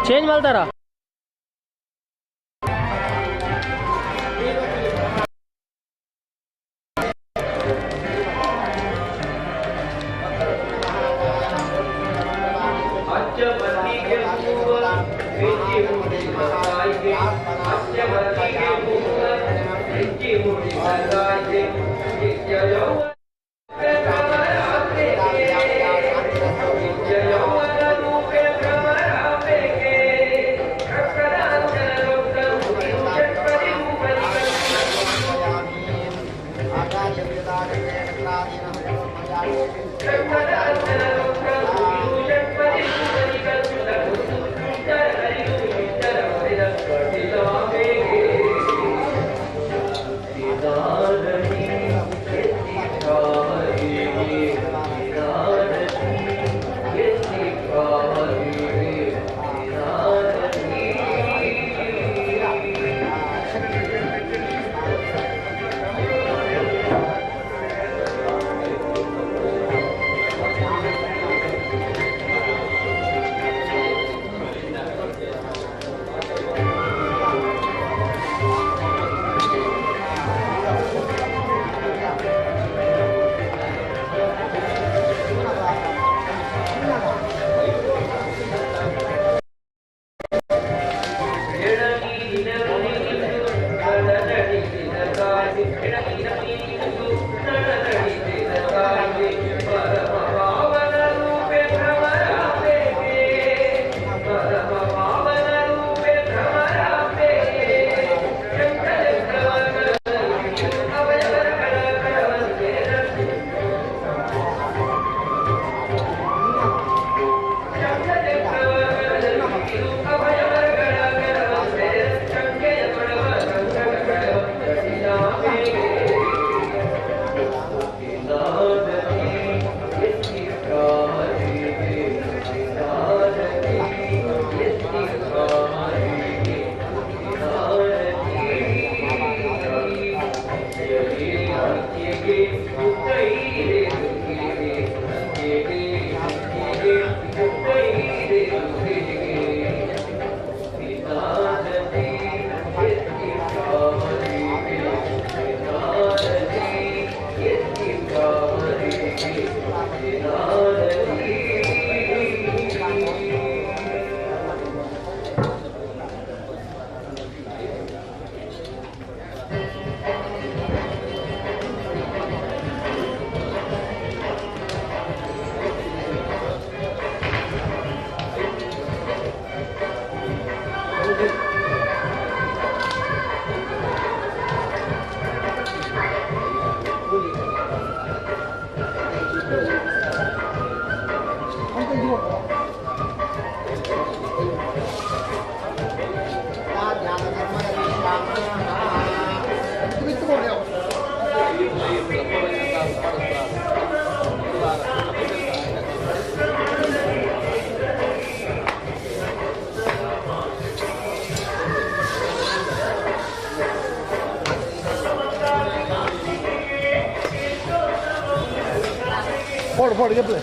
Change ಮಾಡ್ತಾರ. Pode, get play.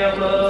Thank you.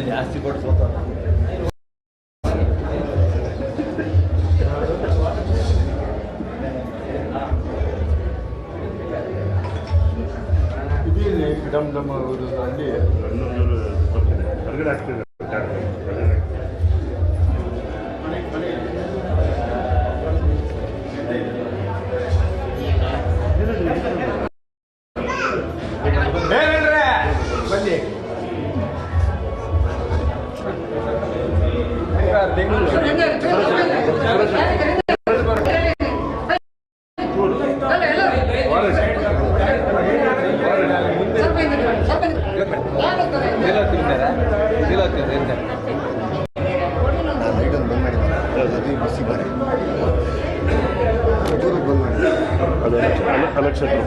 ಜಾಸ್ತಿ ಕೊಡ್ಸೋತ ಡಮ್ ಡಮ್ ಅಲ್ಲಿ ಹೊರಗಡೆ ಆಗ್ತಿದೆ. ಬನ್ನಿ ನಕ್ಷತ್ರ.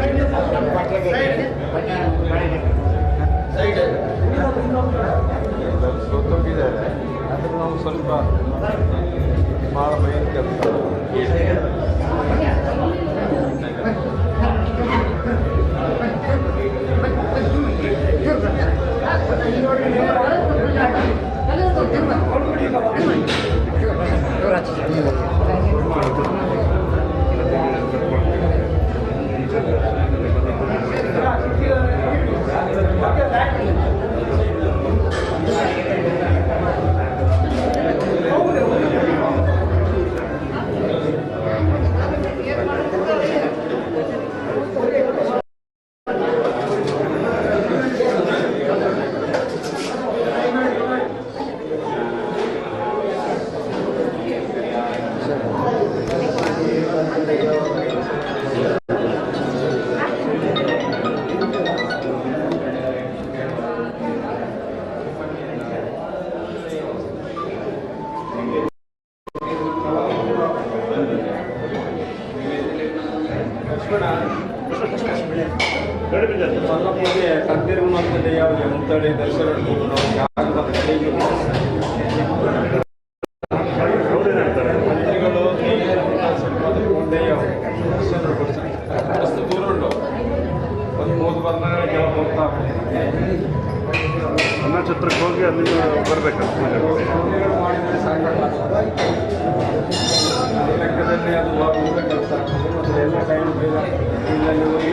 ಸೋತೋಗಿದ್ದಾರೆ, ಆದರೆ ನಾವು ಸ್ವಲ್ಪ ಮಾಡಬೇಕು ಕೆಲಸ. ಕಂದಿರುವಂಥದ್ದು ಯಾವುದು ಮುಂತಾಡಿ ದರ್ಶನ ಅಷ್ಟು ದೂರ ಉಂಟು. ಒಂದು 3 ಬಂದಾಗ ಕೆಲವು ಹೋಗ್ತಾ ನಕ್ಷತ್ರಕ್ಕೆ ಹೋಗಿ ಅಲ್ಲಿಂದ ಬರಬೇಕು. ಮಾಡಿದರೆ ಸಾಕಲ್ಲ, ಲೆಕ್ಕದಲ್ಲಿ ಅದು ಕೆಲಸ ಎಲ್ಲ ಟೈಮ್ ಇಲ್ಲಲ್ಲಿ ಹೋಗಿ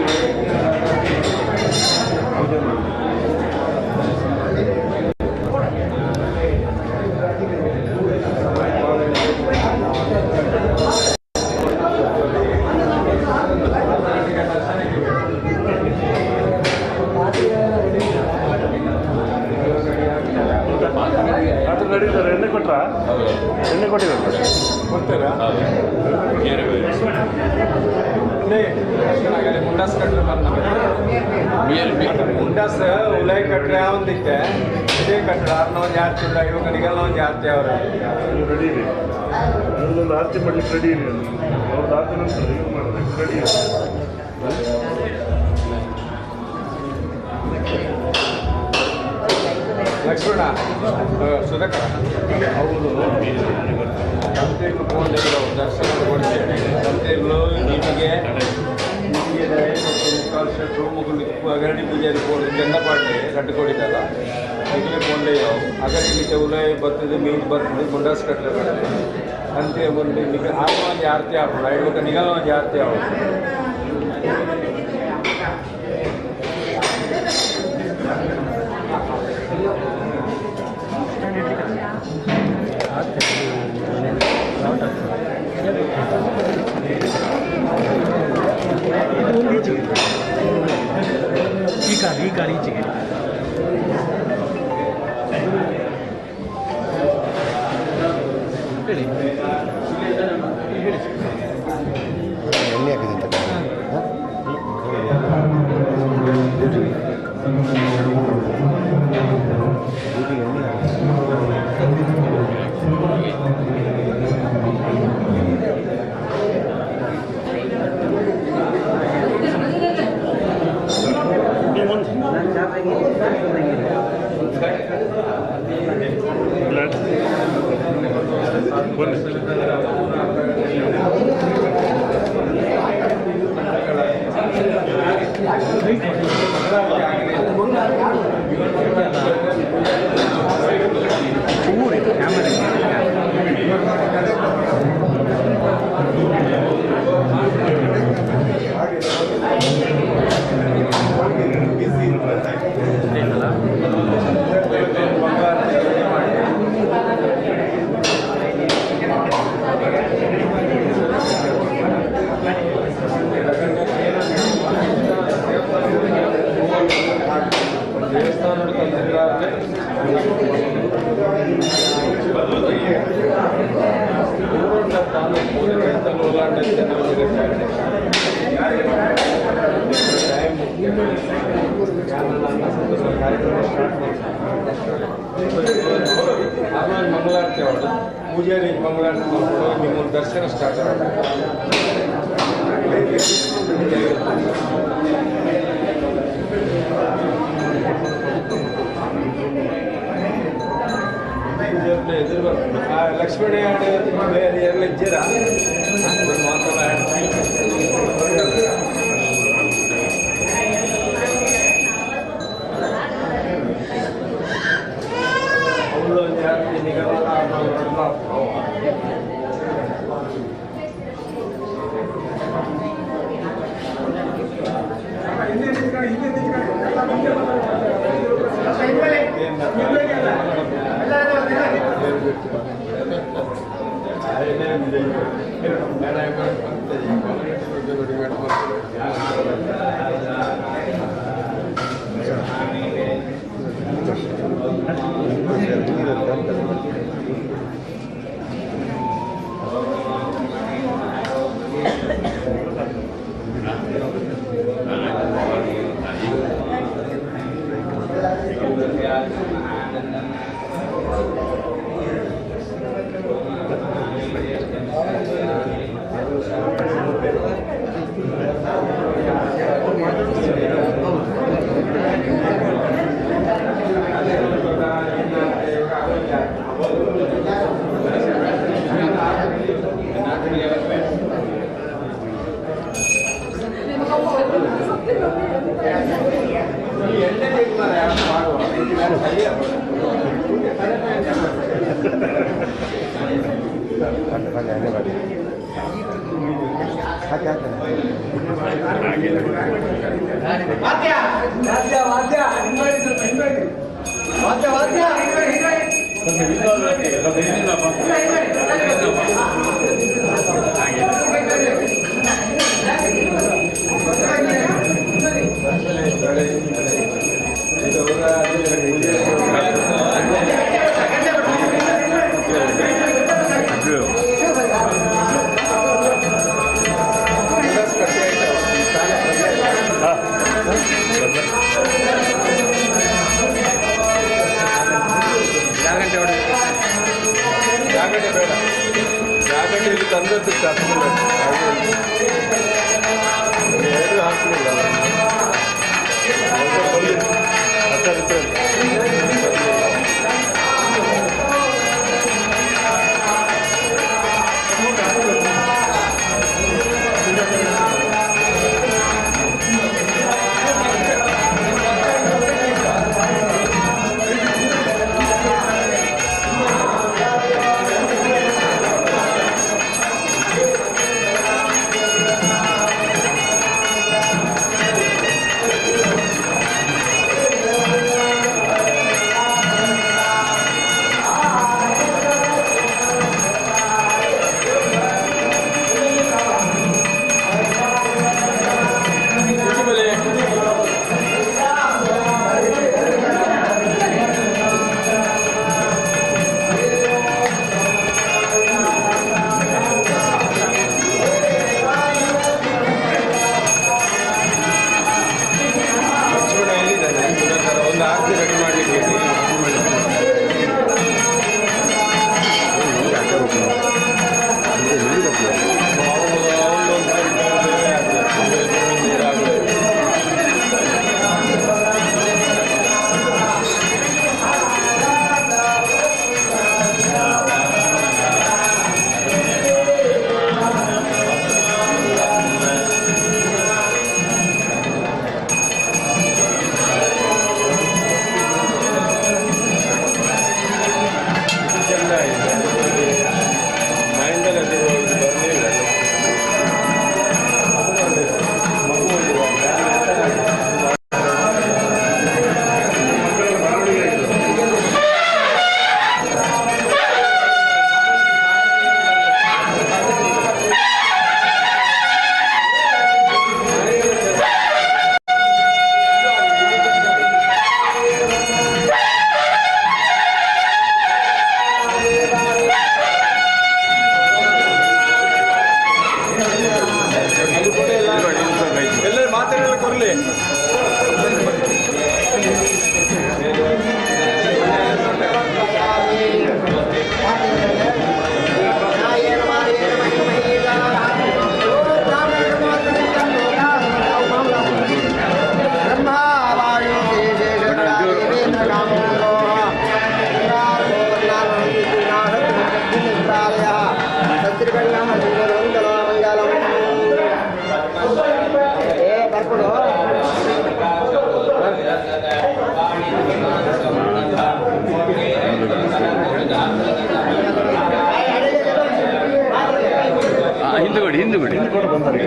ನಡೀತಾರೆ. ಎಣ್ಣೆ ಕೊಟ್ರಾ? ಎಣ್ಣೆ ಕೊಟ್ಟಿದ್ದಾರೆ, ಕೊಡ್ತೀರಾ? ಮುಂಡಾಸ್ ಕಟ್ರೆ ಮುಂಡಾಸ್ ಉಲಾಯಿ ಕಟ್ರೆ ಒಂದಿತ್ತೆ ಇದೇ ಕಟ್ರೆ ಆರ್ನ ಒಂದು ಜಾಸ್ತಿ ಇವಾಗ ನಿಗಲ್ಲ ಒಂದು ಜಾಸ್ತಿ ಅವ್ರೆ ರೆಡಿ ಇದೆ. ಅದೊಂದು ಆರತಿ ಮಾಡ್ಲಿಕ್ಕೆ ರೆಡಿ ಇದೆ. ಅವ್ರದ್ದು ಆದ ನಂತರ ಇದು ಮಾಡಬೇಕು, ರೆಡಿ ಇದೆ. ಲಕ್ಷ್ಮಣ ಸುಧಾಕ ಅವರು ಕಂಪ್ಲೇಂಟ್ ಫೋನ್ ದರ್ಶನ ಕೊಡ್ತೇವೆ. ಕಂಪ್ಲೇಂಟ್ಗಳು ನಿಮಗೆ ಮುಕ್ಕಾಲು ಶೆಟ್ರು ಮುಗುಲು ಗರಡಿ ಪೂಜಾರಿ ಫೋನ್ ಚಂದ ಪಾಡ್ಲಿ ಕಟ್ಟು ಕೊಡಿದಲ್ಲ ಈಗಲೇ ಫೋನ್ಲೇ ಅಗಲಿಗೆ ಉಲಾಯಿ ಬರ್ತದೆ, ಮೀನು ಬರ್ತದೆ, ಮುಂಡಾಸ್ ಕಟ್ಟಲೆ ಬರ್ತದೆ ಅಂತೆ. ಒಂದು ನಿಗ ಆಗ ಒಂದು ಆರತಿ ಆಗ್ಬೋದು, ಇವಾಗ ನಿಗಲ ಒಂದು ಆರತಿ ಆಗ್ಬೋದು. ಈ ಕಾರ್ ಈಚೆಗೆ ಹೇಳಿ ಎಣ್ಣೆ ಹಾಕಿದೆ ಮಂಗಳಾರತಿ ಅವಳು ಪೂಜಾರಿ ಮಂಗಳಾರತಿ ಮಾಡ್ಕೊಂಡು ನಿಮ್ಮ ದರ್ಶನ ಸ್ಟಾರ್ಟ್ ಆಗುತ್ತೆ. ಎದುರು ಲಕ್ಷ್ಮಣ ಎಲ್ಲ ಇದ್ದೀರಾ ಅವಳು ಜಾಸ್ತಿ ನಿಗಮ ಜಾಗಟೆ ಬೇಡ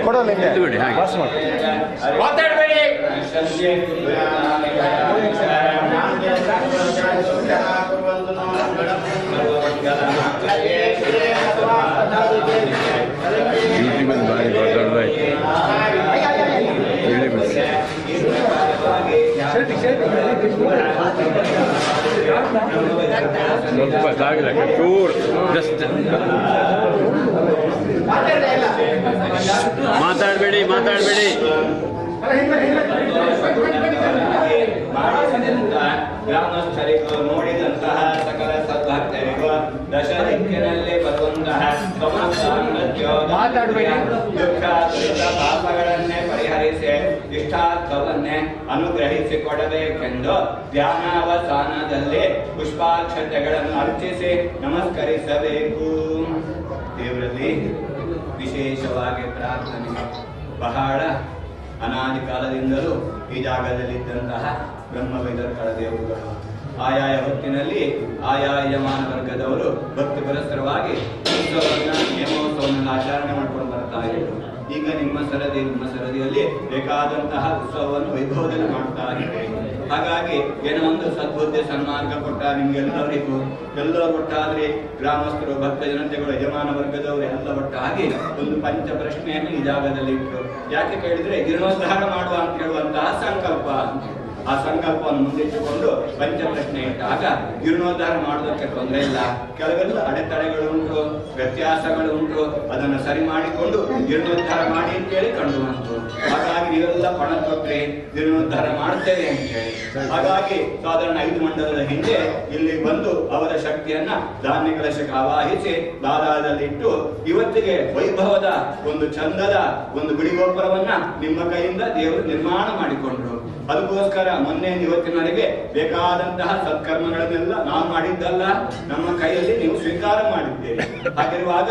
ಕೊಡೋಲ್ಲ ಹಿಂಗೆ ಪಾಸ್ ಮಾಡಿ. ಮಾತಾಡಬೇಡಿ ಗ್ರಾಮಸ್ಥರಿಗೂ ನೋಡಿದಂತಹ ಸಕಲ ಸದ್ಭಕ್ತರಿಗೂ ದಶ ದಿಕ್ಕಿನಲ್ಲಿ ಬರುವಂತಹ ದುಃಖ ದುರಿತ ಪಾಪಗಳನ್ನೇ ಪರಿಹರಿಸಿ ಇಷ್ಟಾರ್ಥವನ್ನೇ ಅನುಗ್ರಹಿಸಿ ಕೊಡಬೇಕೆಂದು ಧ್ಯಾನಾವಸಾನದಲ್ಲಿ ಪುಷ್ಪಾಕ್ಷತೆಗಳನ್ನು ಅರ್ಚಿಸಿ ನಮಸ್ಕರಿಸಬೇಕು. ದೇವರಲ್ಲಿ ವಿಶೇಷವಾಗಿ ಪ್ರಾರ್ಥನೆ. ಬಹಳ ಅನಾದಿ ಕಾಲದಿಂದಲೂ ಈ ಜಾಗದಲ್ಲಿದ್ದಂತಹ ಬ್ರಹ್ಮವೈದರ್ಕಳ ದೇವರುಗಳು ಆಯಾಯ ಹೊತ್ತಿನಲ್ಲಿ ಆಯಾಯ ಯಜಮಾನ ವರ್ಗದವರು ಭಕ್ತಿ ಪುರಸ್ಸರವಾಗಿ ಉತ್ಸವವನ್ನು ನೇಮೋತ್ಸವವನ್ನು ಆಚರಣೆ ಮಾಡ್ಕೊಂಡು ಬರ್ತಾ ಇದ್ರು. ಈಗ ನಿಮ್ಮ ಸರದಿಯಲ್ಲಿ ಬೇಕಾದಂತಹ ಉತ್ಸವವನ್ನು ವೈಭವದಲ್ಲಿ ಮಾಡ್ತಾ ಇದ್ದೇವೆ. ಹಾಗಾಗಿ ಏನೋ ಒಂದು ಸದ್ಬುದ್ಧಿ ಸನ್ಮಾರ್ಗ ಕೊಟ್ಟ ನಿಮ್ಗೆಲ್ಲರಿಗೂ ಎಲ್ಲರೂ ಒಟ್ಟಾದ್ರೆ ಗ್ರಾಮಸ್ಥರು ಭಕ್ತ ಜನತೆಗಳು ಯಜಮಾನ ವರ್ಗದವರು ಎಲ್ಲ ಒಟ್ಟಾಗಿ ಒಂದು ಪಂಚ ಪ್ರಶ್ನೆಯನ್ನು ಈ ಜಾಗದಲ್ಲಿ ಇಟ್ಟರು. ಯಾಕೆ ಕೇಳಿದ್ರೆ ಜೀರ್ಣೋದ್ಧಾರ ಮಾಡುವ ಅಂತ ಹೇಳುವಂತಹ ಸಂಕಲ್ಪ. ಆ ಸಂಕಲ್ಪವನ್ನು ಮುಂದಿಟ್ಟುಕೊಂಡು ಪಂಚ ಪ್ರಶ್ನೆ ಇಟ್ಟಾಗ ಜೀರ್ಣೋದ್ಧಾರ ಮಾಡೋದಕ್ಕೆ ತೊಂದರೆ ಇಲ್ಲ. ಕೆಲವೆಲ್ಲ ಅಡೆತಡೆಗಳು ಉಂಟು, ವ್ಯತ್ಯಾಸಗಳು ಉಂಟು, ಅದನ್ನು ಸರಿ ಮಾಡಿಕೊಂಡು ಜೀರ್ಣೋದ್ಧಾರ ಮಾಡಿ ಅಂತೇಳಿ ಕಂಡು ಬಂತು. ಹಾಗಾಗಿ ನೀವೆಲ್ಲ ಪಣ ಕೊಟ್ರಿ ಜೀರ್ಣೋದ್ಧಾರ ಮಾಡ್ತೇವೆ ಅಂತೇಳಿ. ಹಾಗಾಗಿ ಸಾಧಾರಣ 5 ಮಂಡಲದ ಹಿಂದೆ ಇಲ್ಲಿ ಬಂದು ಅವರ ಶಕ್ತಿಯನ್ನ ಧಾನ್ಯ ಕಲಶಕ್ಕೆ ಆವಾಹಿಸಿ ದಾದಾದಲ್ಲಿಟ್ಟು ಇವತ್ತಿಗೆ ವೈಭವದ ಒಂದು ಚಂದದ ಒಂದು ಗುಡಿಗೋಪುರವನ್ನ ನಿಮ್ಮ ಕೈಯಿಂದ ದೇವರು ನಿರ್ಮಾಣ ಮಾಡಿಕೊಂಡ್ರು. ಅದಕ್ಕೋಸ್ಕರ ಮೊನ್ನೆ ಇವತ್ತಿನವರೆಗೆ ಬೇಕಾದಂತಹ ಸತ್ಕರ್ಮಗಳನ್ನೆಲ್ಲ ನಾವು ಮಾಡಿದ್ದಲ್ಲ, ನಮ್ಮ ಕೈಯಲ್ಲಿ ನೀವು ಸ್ವೀಕಾರ ಮಾಡಿದ್ದೇವೆ. ಹಾಗಿರುವಾಗ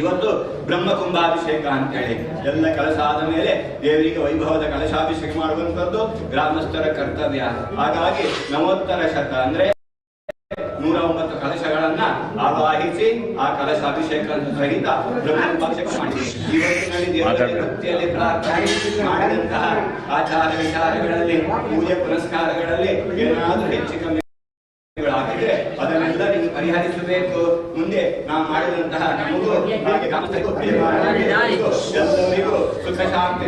ಇವತ್ತು ಬ್ರಹ್ಮ ಕುಂಭಾಭಿಷೇಕ ಅಂತೇಳಿ ಎಲ್ಲ ಕೆಲಸ ಆದ ಮೇಲೆ ದೇವರಿಗೆ ವೈಭವದ ಕಲಶಾಭಿಷೇಕ ಮಾಡುವಂಥದ್ದು ಗ್ರಾಮಸ್ಥರ ಕರ್ತವ್ಯ. ಹಾಗಾಗಿ ನವೋತ್ತರ ಶತ ಅಂದ್ರೆ 109 ಕಲಶಗಳನ್ನ ಆವಾಹಿಸಿ ಆ ಕಲಶಾಭಿಷೇಕ ಸಹಿತ ಬ್ರಹ್ಮೋಪಾಭಿಷೇಕ ಮಾಡಿದೆ. ಇವತ್ತಿನಲ್ಲಿ ದೇವರ ಭಕ್ತಿಯಲ್ಲಿ ಪ್ರಾರ್ಥನೆ ಮಾಡಿದಂತಹ ಆಚಾರ ವಿಚಾರಗಳಲ್ಲಿ ಪೂಜೆ ಪುನಸ್ಕಾರಗಳಲ್ಲಿ ಏನಾದರೂ ಹೆಚ್ಚು ಕಮ್ಮಿ ಆಗಿದ್ರೆ ಅದನ್ನೆಲ್ಲ ನೀವು ಪರಿಹರಿಸಬೇಕು. ಮುಂದೆ ನಾವು ಮಾಡಿದಂತಹ ನಮಗೂ ಎಲ್ಲರಿಗೂ ಸುಖ ಶಾಂತಿ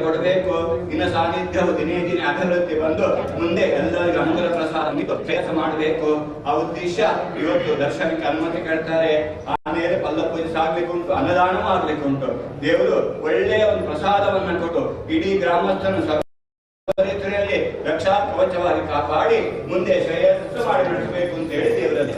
ಕೊಡಬೇಕು. ಇನ್ನು ಸಾನ್ನಿಧ್ಯವು ದಿನೇ ದಿನೇ ಅಭಿವೃದ್ಧಿ ಬಂದು ಮುಂದೆ ಎಲ್ಲರಿಗೂ ಅನುಗ್ರಹ ಪ್ರಸಾದ ಕೆಲಸ ಮಾಡಬೇಕು. ಆ ಉದ್ದೇಶ ಇವತ್ತು ದರ್ಶನಕ್ಕೆ ಅನುಮತಿ ಕೇಳ್ತಾರೆ. ಆಮೇಲೆ ಪಲ್ಲ ಪೂಜೆ ಸಾಗ್ಲಿಕ್ಕುಂಟು, ಅನ್ನದಾನವೂ ಆಗ್ಲಿಕ್ಕುಂಟು. ದೇವರು ಒಳ್ಳೆಯ ಒಂದು ಪ್ರಸಾದವನ್ನ ಕೊಟ್ಟು ಇಡೀ ಗ್ರಾಮಸ್ಥನ ರೀತಿಯಲ್ಲಿ ರಕ್ಷಾ ಕವಚವಾಗಿ ಕಾಪಾಡಿ ಮುಂದೆ ಶ್ರೇಯಸ್ಸು ಮಾಡಿ ನಡೆಸಬೇಕು ಅಂತ ಹೇಳಿ ದೇವರಲ್ಲಿ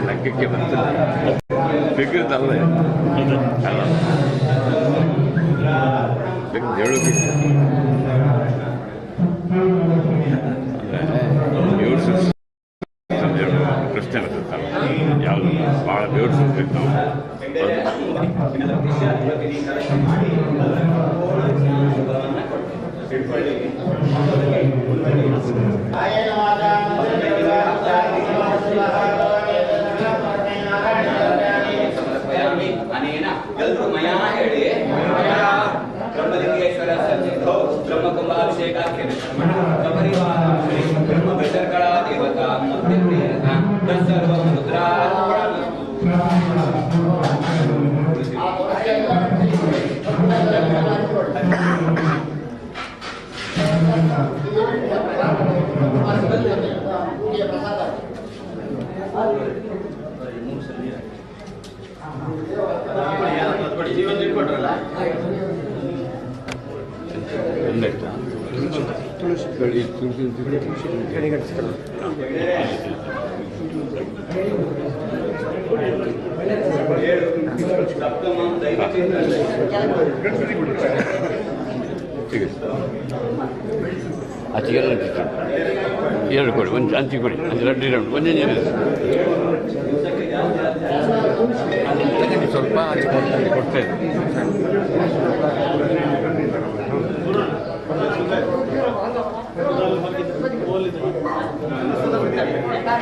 ಲೆಕ್ಕಕ್ಕೆ ಬರ್ತದೆ ಬಿಗ್ರದಲ್ಲ ಹೇಳೋದು ಪ್ರಶ್ನೆ ಬರ್ತಲ್ಲ ಯಾವುದು ಭಾಳ ಬೇವರ್ಸಿರ್ಬೇಕು ಎಲ್ಲರೂ ಮಯಾ ಹೇಳಿ ಬ್ರಹ್ಮಲಿಂಗೇಶ್ವರ ಸನ್ನಿಧೋ ಬ್ರಹ್ಮ ಕುಂಭಾಭಿಷೇಕ ಸಪರಿವಾರ ಬ್ರಹ್ಮ ಭಟರ್ಗಳ ದೇವತಾ ಮೂರ್ತಿ ಸರ್ವ ರುದ್ರಾ ತುಳಸಿ ಸಪ್ತಮ ದೈವಚಿಂತನ ಆಚೆಗೆಲ್ಲ ಎರಡು ಕೊಡಿ, ಒಂದು ಹಂಚಿ ಕೊಡಿ, ಅದು ಲಡ್ಡು ಇರೋದು ಒಂದೇ ಸ್ವಲ್ಪ ಹಂಚಿ ಕೊಡ್ತೇನೆ.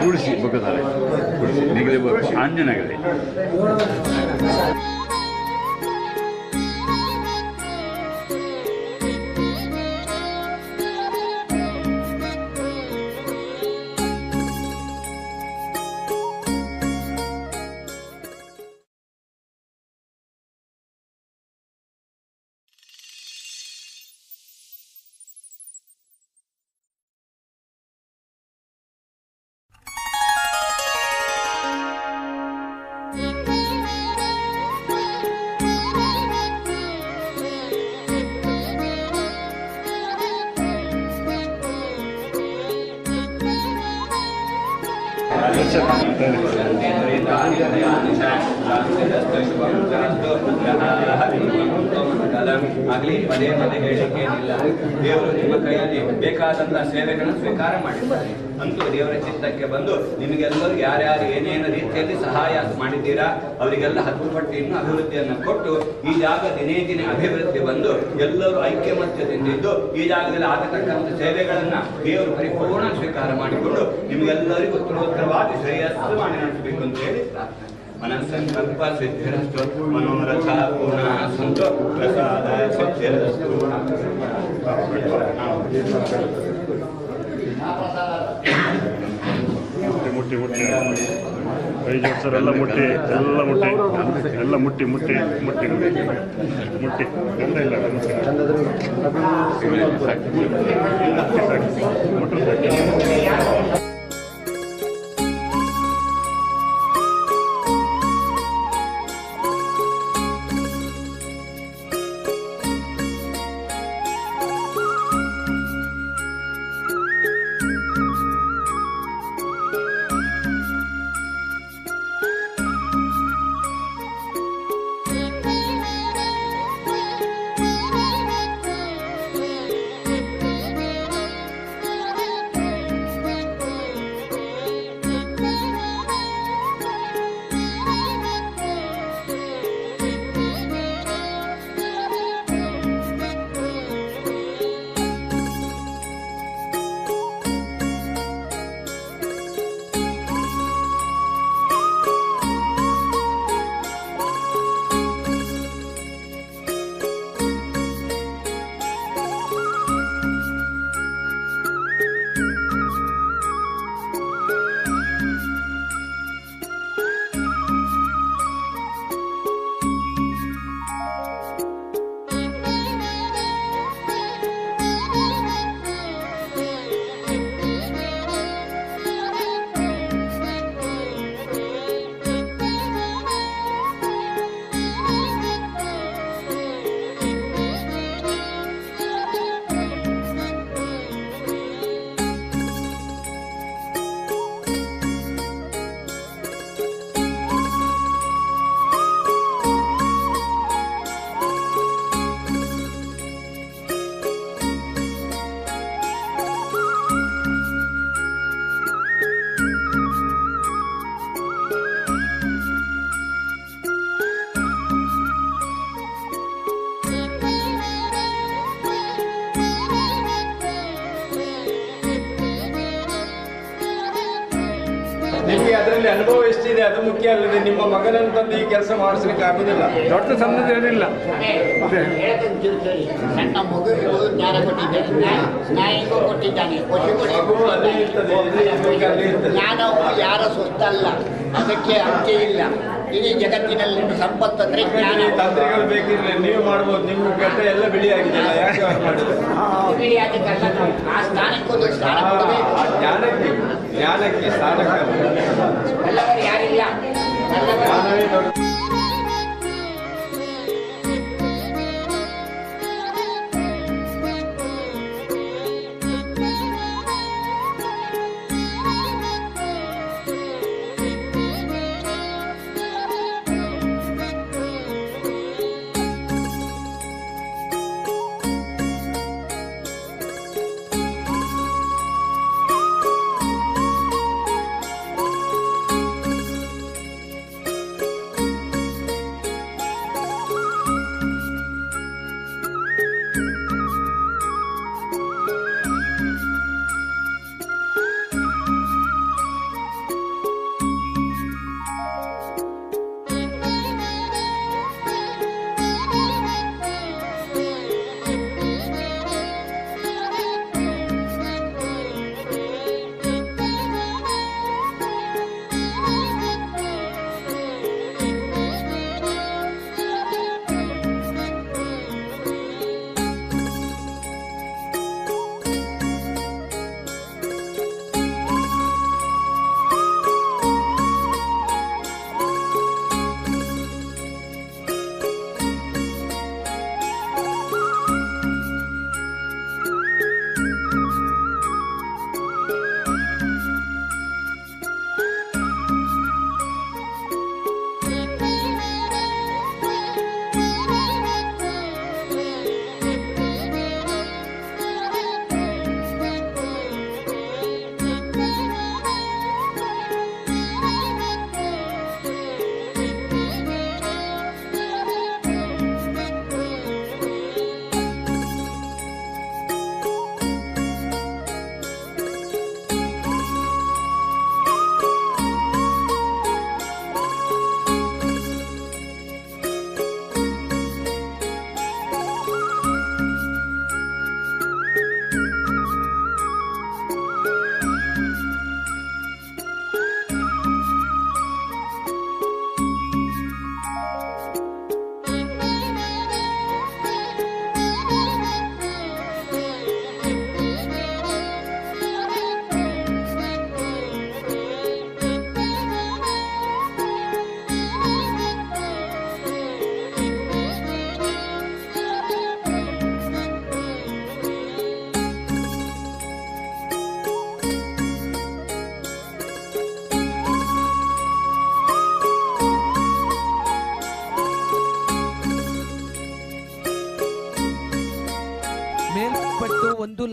ತುಳಸಿ ಬಗ್ಗದಾರೆ ನಿಗಲಿ ಆಂಜನಾಗಲಿ. ಆಗಲಿ ಪದೇ ಪದೇ ಹೇಳಿಕೆ ಏನಿಲ್ಲ. ದೇವರು ನಿಮ್ಮ ಕೈಯಲ್ಲಿ ಬೇಕಾದಂತಹ ಸೇವೆಗಳನ್ನು ಸ್ವೀಕಾರ ಮಾಡಿದ್ದಾರೆ. ಅಂತೂ ದೇವರ ಚಿತ್ತಕ್ಕೆ ಬಂದು ನಿಮಗೆಲ್ಲರೂ ಯಾರ್ಯಾರು ಏನೇನು ರೀತಿಯಲ್ಲಿ ಸಹಾಯ ಮಾಡಿದ್ದೀರಾ ಅವರಿಗೆಲ್ಲ 10 ಪಟ್ಟು ಇನ್ನೂ ಅಭಿವೃದ್ಧಿಯನ್ನು ಕೊಟ್ಟು ಈ ಜಾಗ ದಿನೇ ದಿನೇ ಅಭಿವೃದ್ಧಿ ಬಂದು ಎಲ್ಲರೂ ಐಕ್ಯಮತ್ಯದಿಂದ ಇದ್ದು ಈ ಜಾಗದಲ್ಲಿ ಆಗತಕ್ಕಂಥ ಸೇವೆಗಳನ್ನ ದೇವರು ಪರಿಪೂರ್ಣ ಸ್ವೀಕಾರ ಮಾಡಿಕೊಂಡು ನಿಮಗೆಲ್ಲರಿಗೂ ಉತ್ತರೋತ್ತರವಾಗಿ ಶ್ರೇಯಸ್ಸು ಮಾಡಿ ನಡೆಸಬೇಕು ಅಂತ ಹೇಳಿ ಪ್ರಾರ್ಥನೆ. ಮನಸ್ಸಂಕಲ್ಪ ಸಿದ್ಧಿರಸ್ತು, ಮನೋರಥ ಪೂರ್ಣ ಸಂತು, ಪ್ರಸಾದ ಸಿದ್ಧಿರಸ್ತು. ಮುಟ್ಟಿ ಮುಟ್ಟಿ ಕೈ ಜೋಡಿಸೋರೆಲ್ಲ ಮುಟ್ಟಿ ಎಲ್ಲ ಮುಟ್ಟಿ ಎಲ್ಲ ಮುಟ್ಟಿ ಮುಟ್ಟಿ ಮುಟ್ಟಿ ಮುಟ್ಟಿ ಎಲ್ಲ ಇಲ್ಲ ಮುಟ್ಟಿ. ನಿಮಗೆ ಅದರಲ್ಲಿ ಅನುಭವ ಎಷ್ಟಿದೆ ಅದು ಮುಖ್ಯ ಅಲ್ಲದೆ ನಿಮ್ಮ ಮಗನನ್ನು ತಂದು ಈ ಕೆಲಸ ಮಾಡಿಸ್ಲಿಕ್ಕೆ ಆಗುದಿಲ್ಲ. ದೊಡ್ಡ ಸಣ್ಣದು ಏನಿಲ್ಲ. ಸಣ್ಣ ಮಗುವಿಗೂ ಜ್ಞಾನ ಕೊಟ್ಟಿದ್ದಾನೆ, ನಾಯಿಗೂ ಕೊಟ್ಟಿದ್ದಾನೆ, ಮಗು ಅಲ್ಲಿ ಇರ್ತದೆ, ಅಲ್ಲಿ ಇರ್ತದೆ. ಜ್ಞಾನವು ಯಾರ ಸ್ವತ್ತಲ್ಲ, ಅದಕ್ಕೆ ಅಂತ್ಯ ಇಲ್ಲ. ಇಡೀ ಜಗತ್ತಿನಲ್ಲಿ ಸಂಪತ್ತಂದ್ರೆ ಜ್ಞಾನ. ತಂತ್ರಿಗಳು ಬೇಕಿದ್ರೆ ನೀವು ಮಾಡ್ಬೋದು, ನಿಮ್ಮ ಗಡ್ಡ ಎಲ್ಲ ಬಿಳಿ ಆಗಿದೆಯಲ್ಲ, ಯಾಕೆ ಮಾಡಿದ್ರೆ ಬಿಳಿ ಅದಕ್ಕಲ್ಲ, ಆ ಸ್ಥಾನಕ್ಕೊಂದು ಸ್ಥಾನ ಕೊಡಬೇಕು. ಜ್ಞಾನಕ್ಕೆ ಸ್ಥಾನಕ್ಕೆ ಎಲ್ಲವರು ಯಾರಿಲ್ಲ, ಜ್ಞಾನವೇ ದೊಡ್ಡ.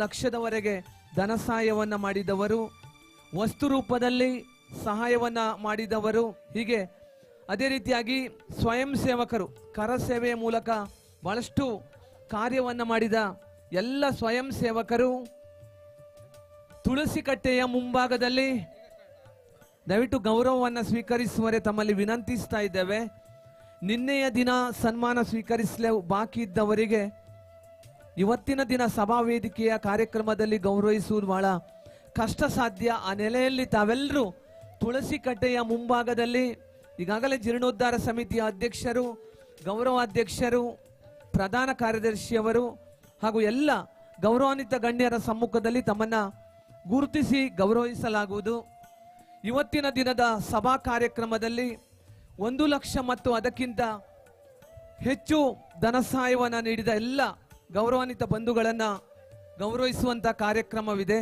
ಲಕ್ಷದವರೆಗೆ ಧನ ಸಹಾಯವನ್ನು ಮಾಡಿದವರು, ವಸ್ತು ರೂಪದಲ್ಲಿ ಸಹಾಯವನ್ನು ಮಾಡಿದವರು, ಹೀಗೆ ಅದೇ ರೀತಿಯಾಗಿ ಸ್ವಯಂ ಸೇವಕರು ಕರ ಸೇವೆಯ ಮೂಲಕ ಬಹಳಷ್ಟು ಕಾರ್ಯವನ್ನು ಮಾಡಿದ ಎಲ್ಲ ಸ್ವಯಂ ಸೇವಕರು ತುಳಸಿ ಕಟ್ಟೆಯ ಮುಂಭಾಗದಲ್ಲಿ ದಯವಿಟ್ಟು ಗೌರವವನ್ನು ಸ್ವೀಕರಿಸುವರೆ ತಮ್ಮಲ್ಲಿ ವಿನಂತಿಸ್ತಾ ಇದ್ದೇವೆ. ನಿನ್ನೆಯ ದಿನ ಸನ್ಮಾನ ಸ್ವೀಕರಿಸಲೇ ಬಾಕಿ ಇದ್ದವರಿಗೆ ಇವತ್ತಿನ ದಿನ ಸಭಾ ವೇದಿಕೆಯ ಕಾರ್ಯಕ್ರಮದಲ್ಲಿ ಗೌರವಿಸುವುದು ಬಹಳ ಕಷ್ಟ ಸಾಧ್ಯ. ಆ ನೆಲೆಯಲ್ಲಿ ತಾವೆಲ್ಲರೂ ತುಳಸಿ ಕಟ್ಟೆಯ ಮುಂಭಾಗದಲ್ಲಿ ಈಗಾಗಲೇ ಜೀರ್ಣೋದ್ಧಾರ ಸಮಿತಿಯ ಅಧ್ಯಕ್ಷರು, ಗೌರವಾಧ್ಯಕ್ಷರು, ಪ್ರಧಾನ ಕಾರ್ಯದರ್ಶಿಯವರು ಹಾಗೂ ಎಲ್ಲ ಗೌರವಾನ್ವಿತ ಗಣ್ಯರ ಸಮ್ಮುಖದಲ್ಲಿ ತಮ್ಮನ್ನ ಗುರುತಿಸಿ ಗೌರವಿಸಲಾಗುವುದು. ಇವತ್ತಿನ ದಿನದ ಸಭಾ ಕಾರ್ಯಕ್ರಮದಲ್ಲಿ 1 ಲಕ್ಷ ಮತ್ತು ಅದಕ್ಕಿಂತ ಹೆಚ್ಚು ಧನ ಸಹಾಯವನ್ನು ನೀಡಿದ ಎಲ್ಲ ಗೌರವಾನ್ವಿತ ಬಂಧುಗಳನ್ನು ಗೌರವಿಸುವಂತ ಕಾರ್ಯಕ್ರಮವಿದೆ.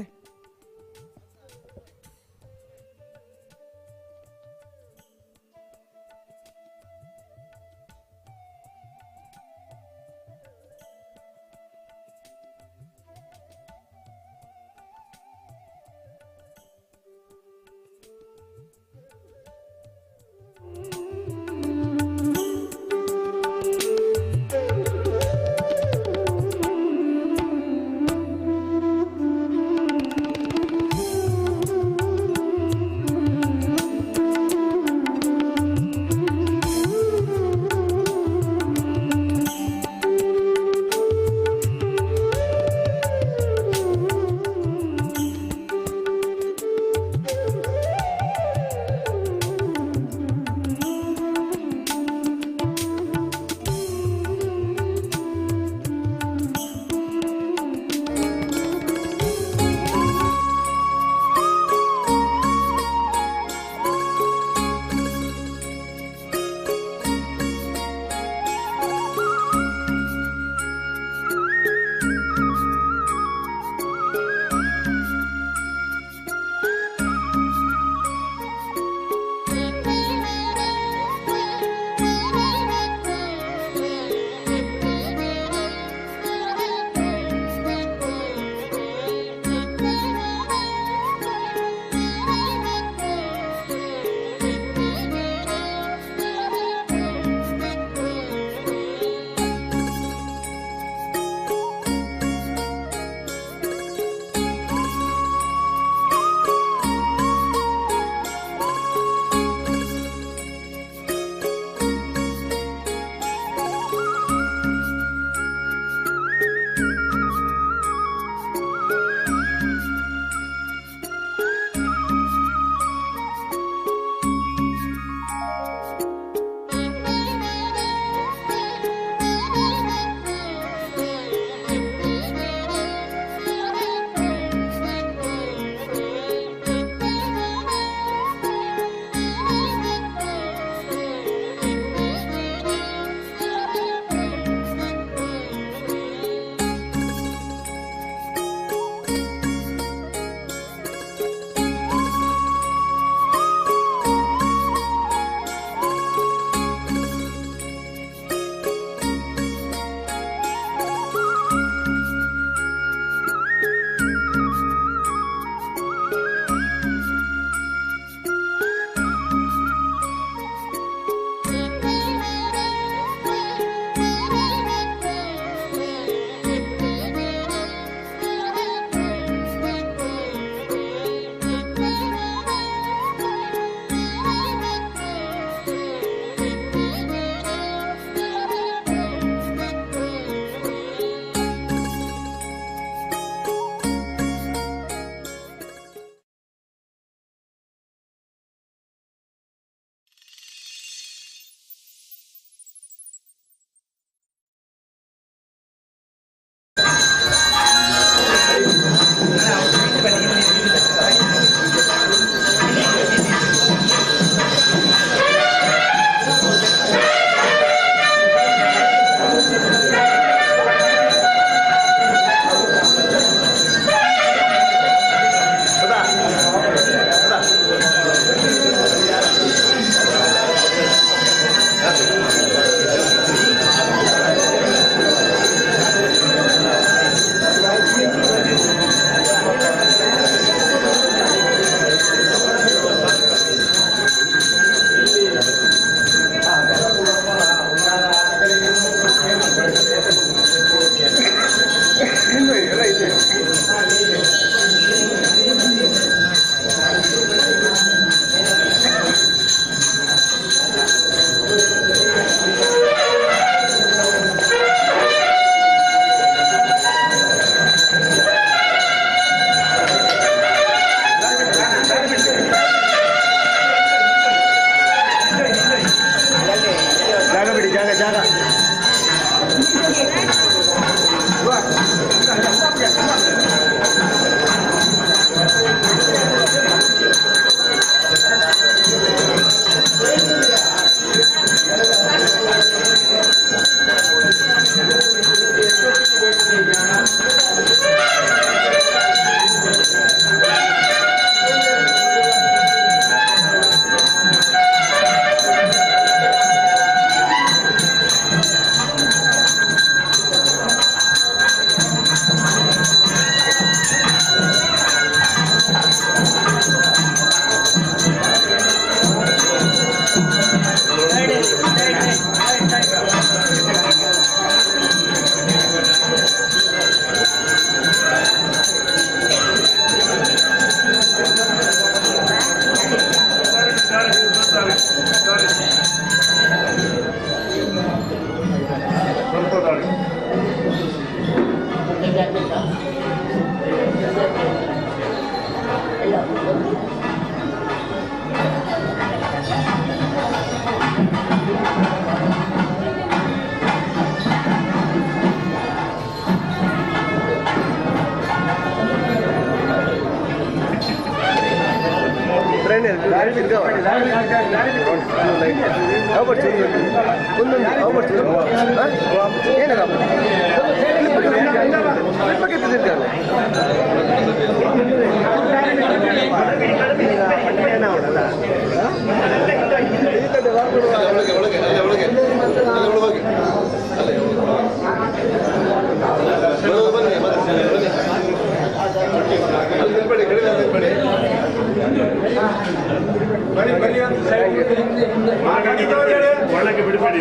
ಒಳಗೆ ಬಿಡಬೇಡಿ,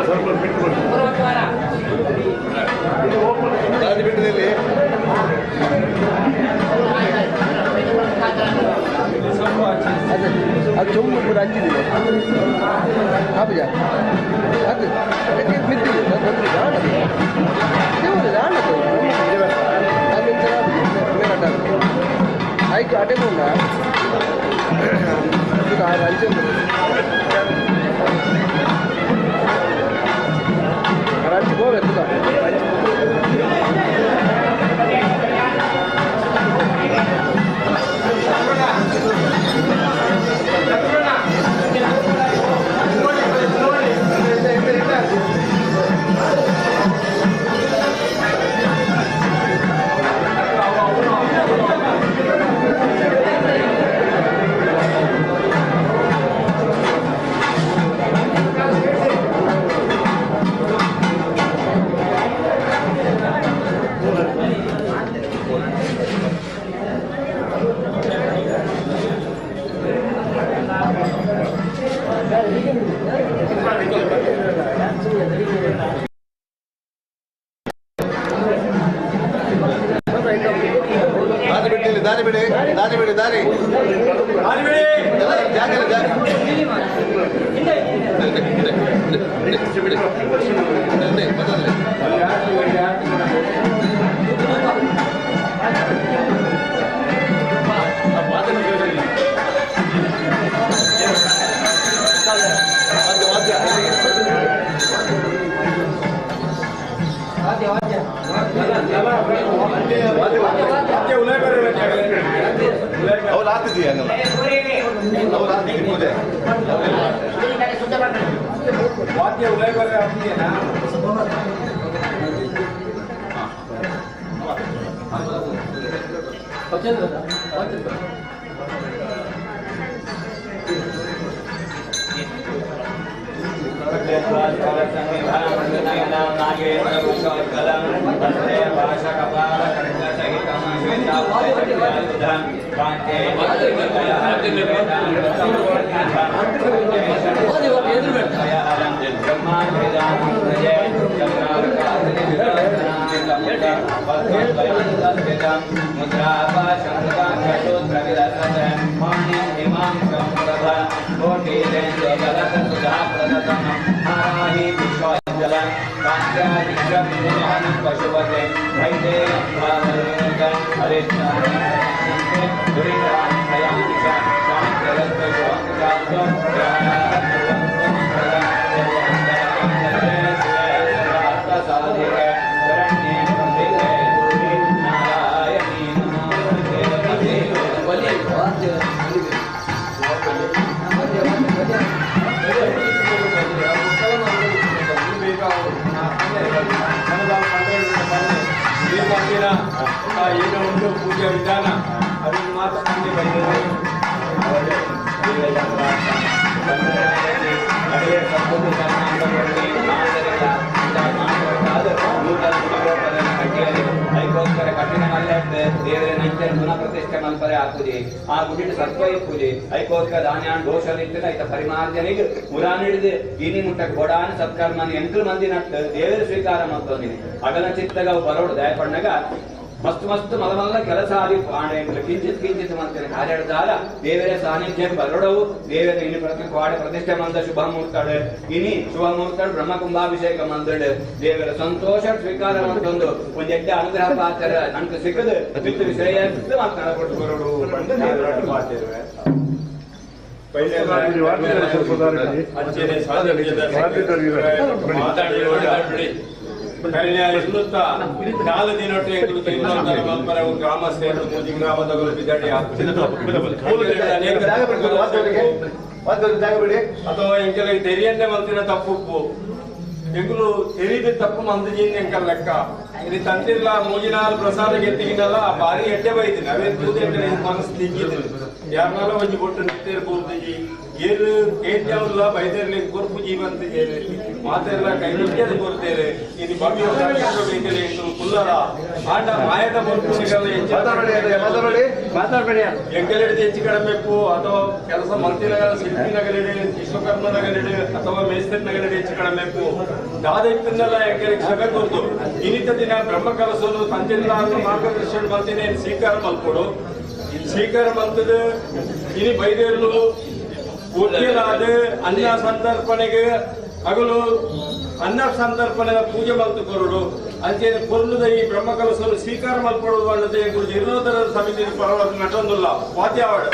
ಸ್ವಲ್ಪ ಬಿಟ್ಟು ಬಿಟ್ಟದಲ್ಲಿ ಅದು ಚೊಂಬು ಕೂಡ ಹಂಚಿದ್ದೀನಿ ಹಾಬುಜ ಅದು ಮಿದ್ದಿದೆ ಆಯ್ತು ಅಟೆ ಕೊಂಡ ಹಂಚಿ ಹಂಚಿ ಹೋಗ್ಬೇಕು ದಾರಿ ಬಿಡಿ ದಾರಿ ಬಿಡಿ ದಾರಿ ಜಾಗ ಅವ್ರು ಆಗ್ತಿದ್ದೀಯ ಅವ್ರು ಆಗ್ತಿದ್ದೆ ವಾದ್ಯ ಉಲಯ ಬರ್ರೆ ಆಗ್ತಿದೆಯಾ ಏನೋ ಒಂದು ಪೂಜೆ ವಿಧಾನ ಅದನ್ನು ಮಾತ್ರ ನಮಗೆ ಬೈದರೆ ಅದಕ್ಕೋಸ್ಕರ ಕಠಿಣ ಮಲ್ಲೆ ದೇವರ ನಂತರ ಗುಣ ಪ್ರತಿಷ್ಠೆ ಮಲ್ಪರೆ ಹಾಕುದಿ ಆ ಗುಡಿಟ್ಟು ಸತ್ವಯ ಪೂಜೆ ಅದಕ್ಕೋಸ್ಕರ ಧಾನ್ಯ ದೋಷ ನಿಂತಿನ ಆಯ್ತ ಪರಿಮಾರ್ಜನೆಗೆ ಮುರಾನ್ ಹಿಡಿದು ಇನಿ ಮುಟ್ಟ ಗೋಡಾನ ಸತ್ಕರ್ಮನ ಎಂಟು ಮಂದಿ ನಟ್ಟು ದೇವರ ಸ್ವೀಕಾರ ಮಾಡ್ತೋದಿನಿ ಅಗಲ ಚಿತ್ತಗ ಬರೋಡು ದಯಪಣ್ಣಗ ಮಸ್ತ್ ಮಸ್ತ್ ಮಲ್ಲ ಕೆಲಸ ಆದಿ ಪಾಂಡೆ ಕಿಂಚಿತ್ ಕಿಂಚಿತ್ ಮಾಡ್ತೇನೆ ಕಾರ್ಯಾಡ್ದಾಗ ದೇವರ ಸಾನ್ನಿಧ್ಯ ಬರಡವು ದೇವರ ಇನ್ನು ಪಾಡ ಪ್ರತಿಷ್ಠೆ ಮಂದ ಶುಭ ಮುಹೂರ್ತಾಡು ಇನಿ ಶುಭ ಮುಹೂರ್ತಾಡು ಬ್ರಹ್ಮ ಕುಂಭಾಭಿಷೇಕ ಮಂದಡು ದೇವರ ಸಂತೋಷ ಸ್ವೀಕಾರ ಮಾಡ್ಕೊಂಡು ಒಂದ್ ಎಡ್ಡೆ ಅನುಗ್ರಹ ಪಾತ್ರ ನನ್ಗೆ ಸಿಕ್ಕದು ಬಿತ್ತು ವಿಷಯ ಮಾತನಾಡ್ಕೊಟ್ಟು ಬರೋಡು ಮಾಡ್ತೇವೆ ಗ್ರಾಮಸ್ಥರು ಮೂಜಿ ಗ್ರಾಮದವರು ಬಿದ್ದಡಿ ಅಥವಾ ಎಂಕಲ ತೆರಿಯಂತೆ ಮಂತಿನ ತಪ್ಪು ಎಂಕಲು ತೆರೀದು ತಪ್ಪು ಮಂದಿನ ಎಂಕಲ್ ಲೆಕ್ಕ ಇದು ತಂತಿರ್ಲ ಮೂಜಿನಾಲ್ ಪ್ರಸಾದ ಗೆತ್ತಿಗಿನಲ್ಲ ಭಾರಿ ಎಡ್ಡೆ ಬೈತೀನಿ ಅವೇ ತೂದೆ ಮನಸ್ಸು ತಿಂಗಿದ್ದೀನಿ ಯಾರನ್ನಾಲ ಒಂಜಿ ಕೊಟ್ಟು ನಿಂತೇರು ಕೂರ್ತಿಜಿ ಏರು ಕೇಟ್ಯಾವಲ್ಲ ಬೈದೇರ್ಲಿ ಕೊರ್ಪು ಜೀವಂತ ಮಾತೆಲ್ಲ ಕೈ ಮುಟ್ಟಿಯದು ಕೊಡ್ತೇವೆ ಇದು ಭವ್ಯ ಬೇಕಲೆ ಕುಲ್ಲರ ಆಟ ಮಾಯದ ಮಾತಾಡಬೇಡಿ ಎಂಕಲೆಡೆ ಹೆಚ್ಚು ಕಡಿಮೆಪ್ಪು ಅಥವಾ ಕೆಲಸ ಮಂತ್ರಿನಗರ ಶಿಲ್ಪಿ ನಗಲೆಡೆ ವಿಶ್ವಕರ್ಮ ನಗಲೆಡೆ ಅಥವಾ ಮೇಸ್ತ್ರಿ ನಗಲೆಡೆ ಹೆಚ್ಚು ಕಡಿಮೆಪ್ಪು ದಾದೈತನ್ನೆಲ್ಲ ಎಂಕಲಿಗೆ ಕ್ಷಮೆ ಕೊಡ್ತು ಇನ್ನಿತ ದಿನ ಬ್ರಹ್ಮ ಕಲಸಲು ತಂತಿಲ್ಲ ಮಾರ್ಗದರ್ಶನ ಮಾಡ್ತೀನಿ ಸ್ವೀಕಾರ ಮಲ್ಕೊಡು ಸ್ವೀಕಾರ ಮಲ್ತದ ಇನಿ ಬೈದೇರ್ಲು ಪೂಜ್ಯರಾದ ಅನ್ನ ಸಂತರ್ಪಣೆಗೆ ಹಗಲು ಅನ್ನ ಸಂತರ್ಪಣೆ ಪೂಜೆ ಮಲ್ತು ಕೊರಡು ಅಂಚೆ ಕೊರಲುದ ಈ ಬ್ರಹ್ಮ ಕಲಸಲು ಸ್ವೀಕಾರ ಮಲ್ಪಡುವುದು ಅನ್ನೋದೇ ಗುರುಜಿ ಇರೋದರ ಸಮಿತಿ ಪರವಾಗಿ ನಟೊಂದಿಲ್ಲ ವಾದ್ಯವಾಡ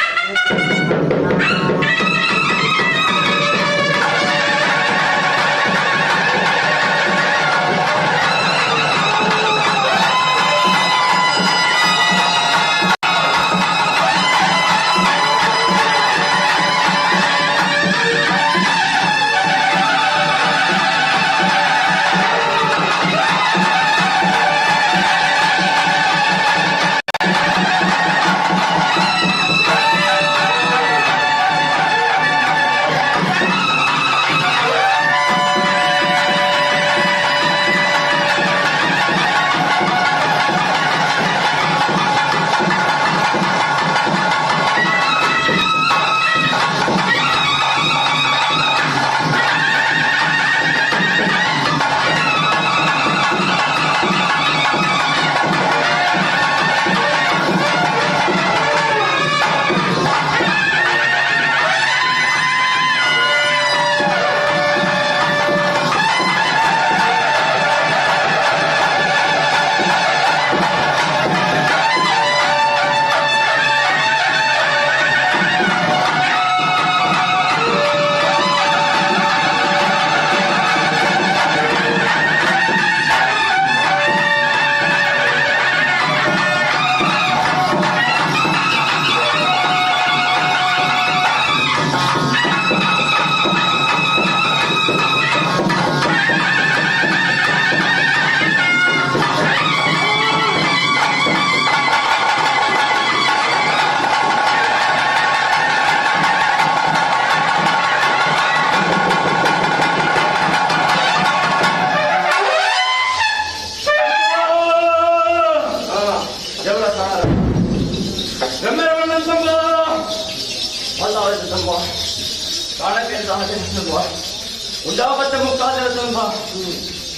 ಉಂಡಾಪಟ್ಟ ಮುಕ್ಕಾದ ತುಂಬ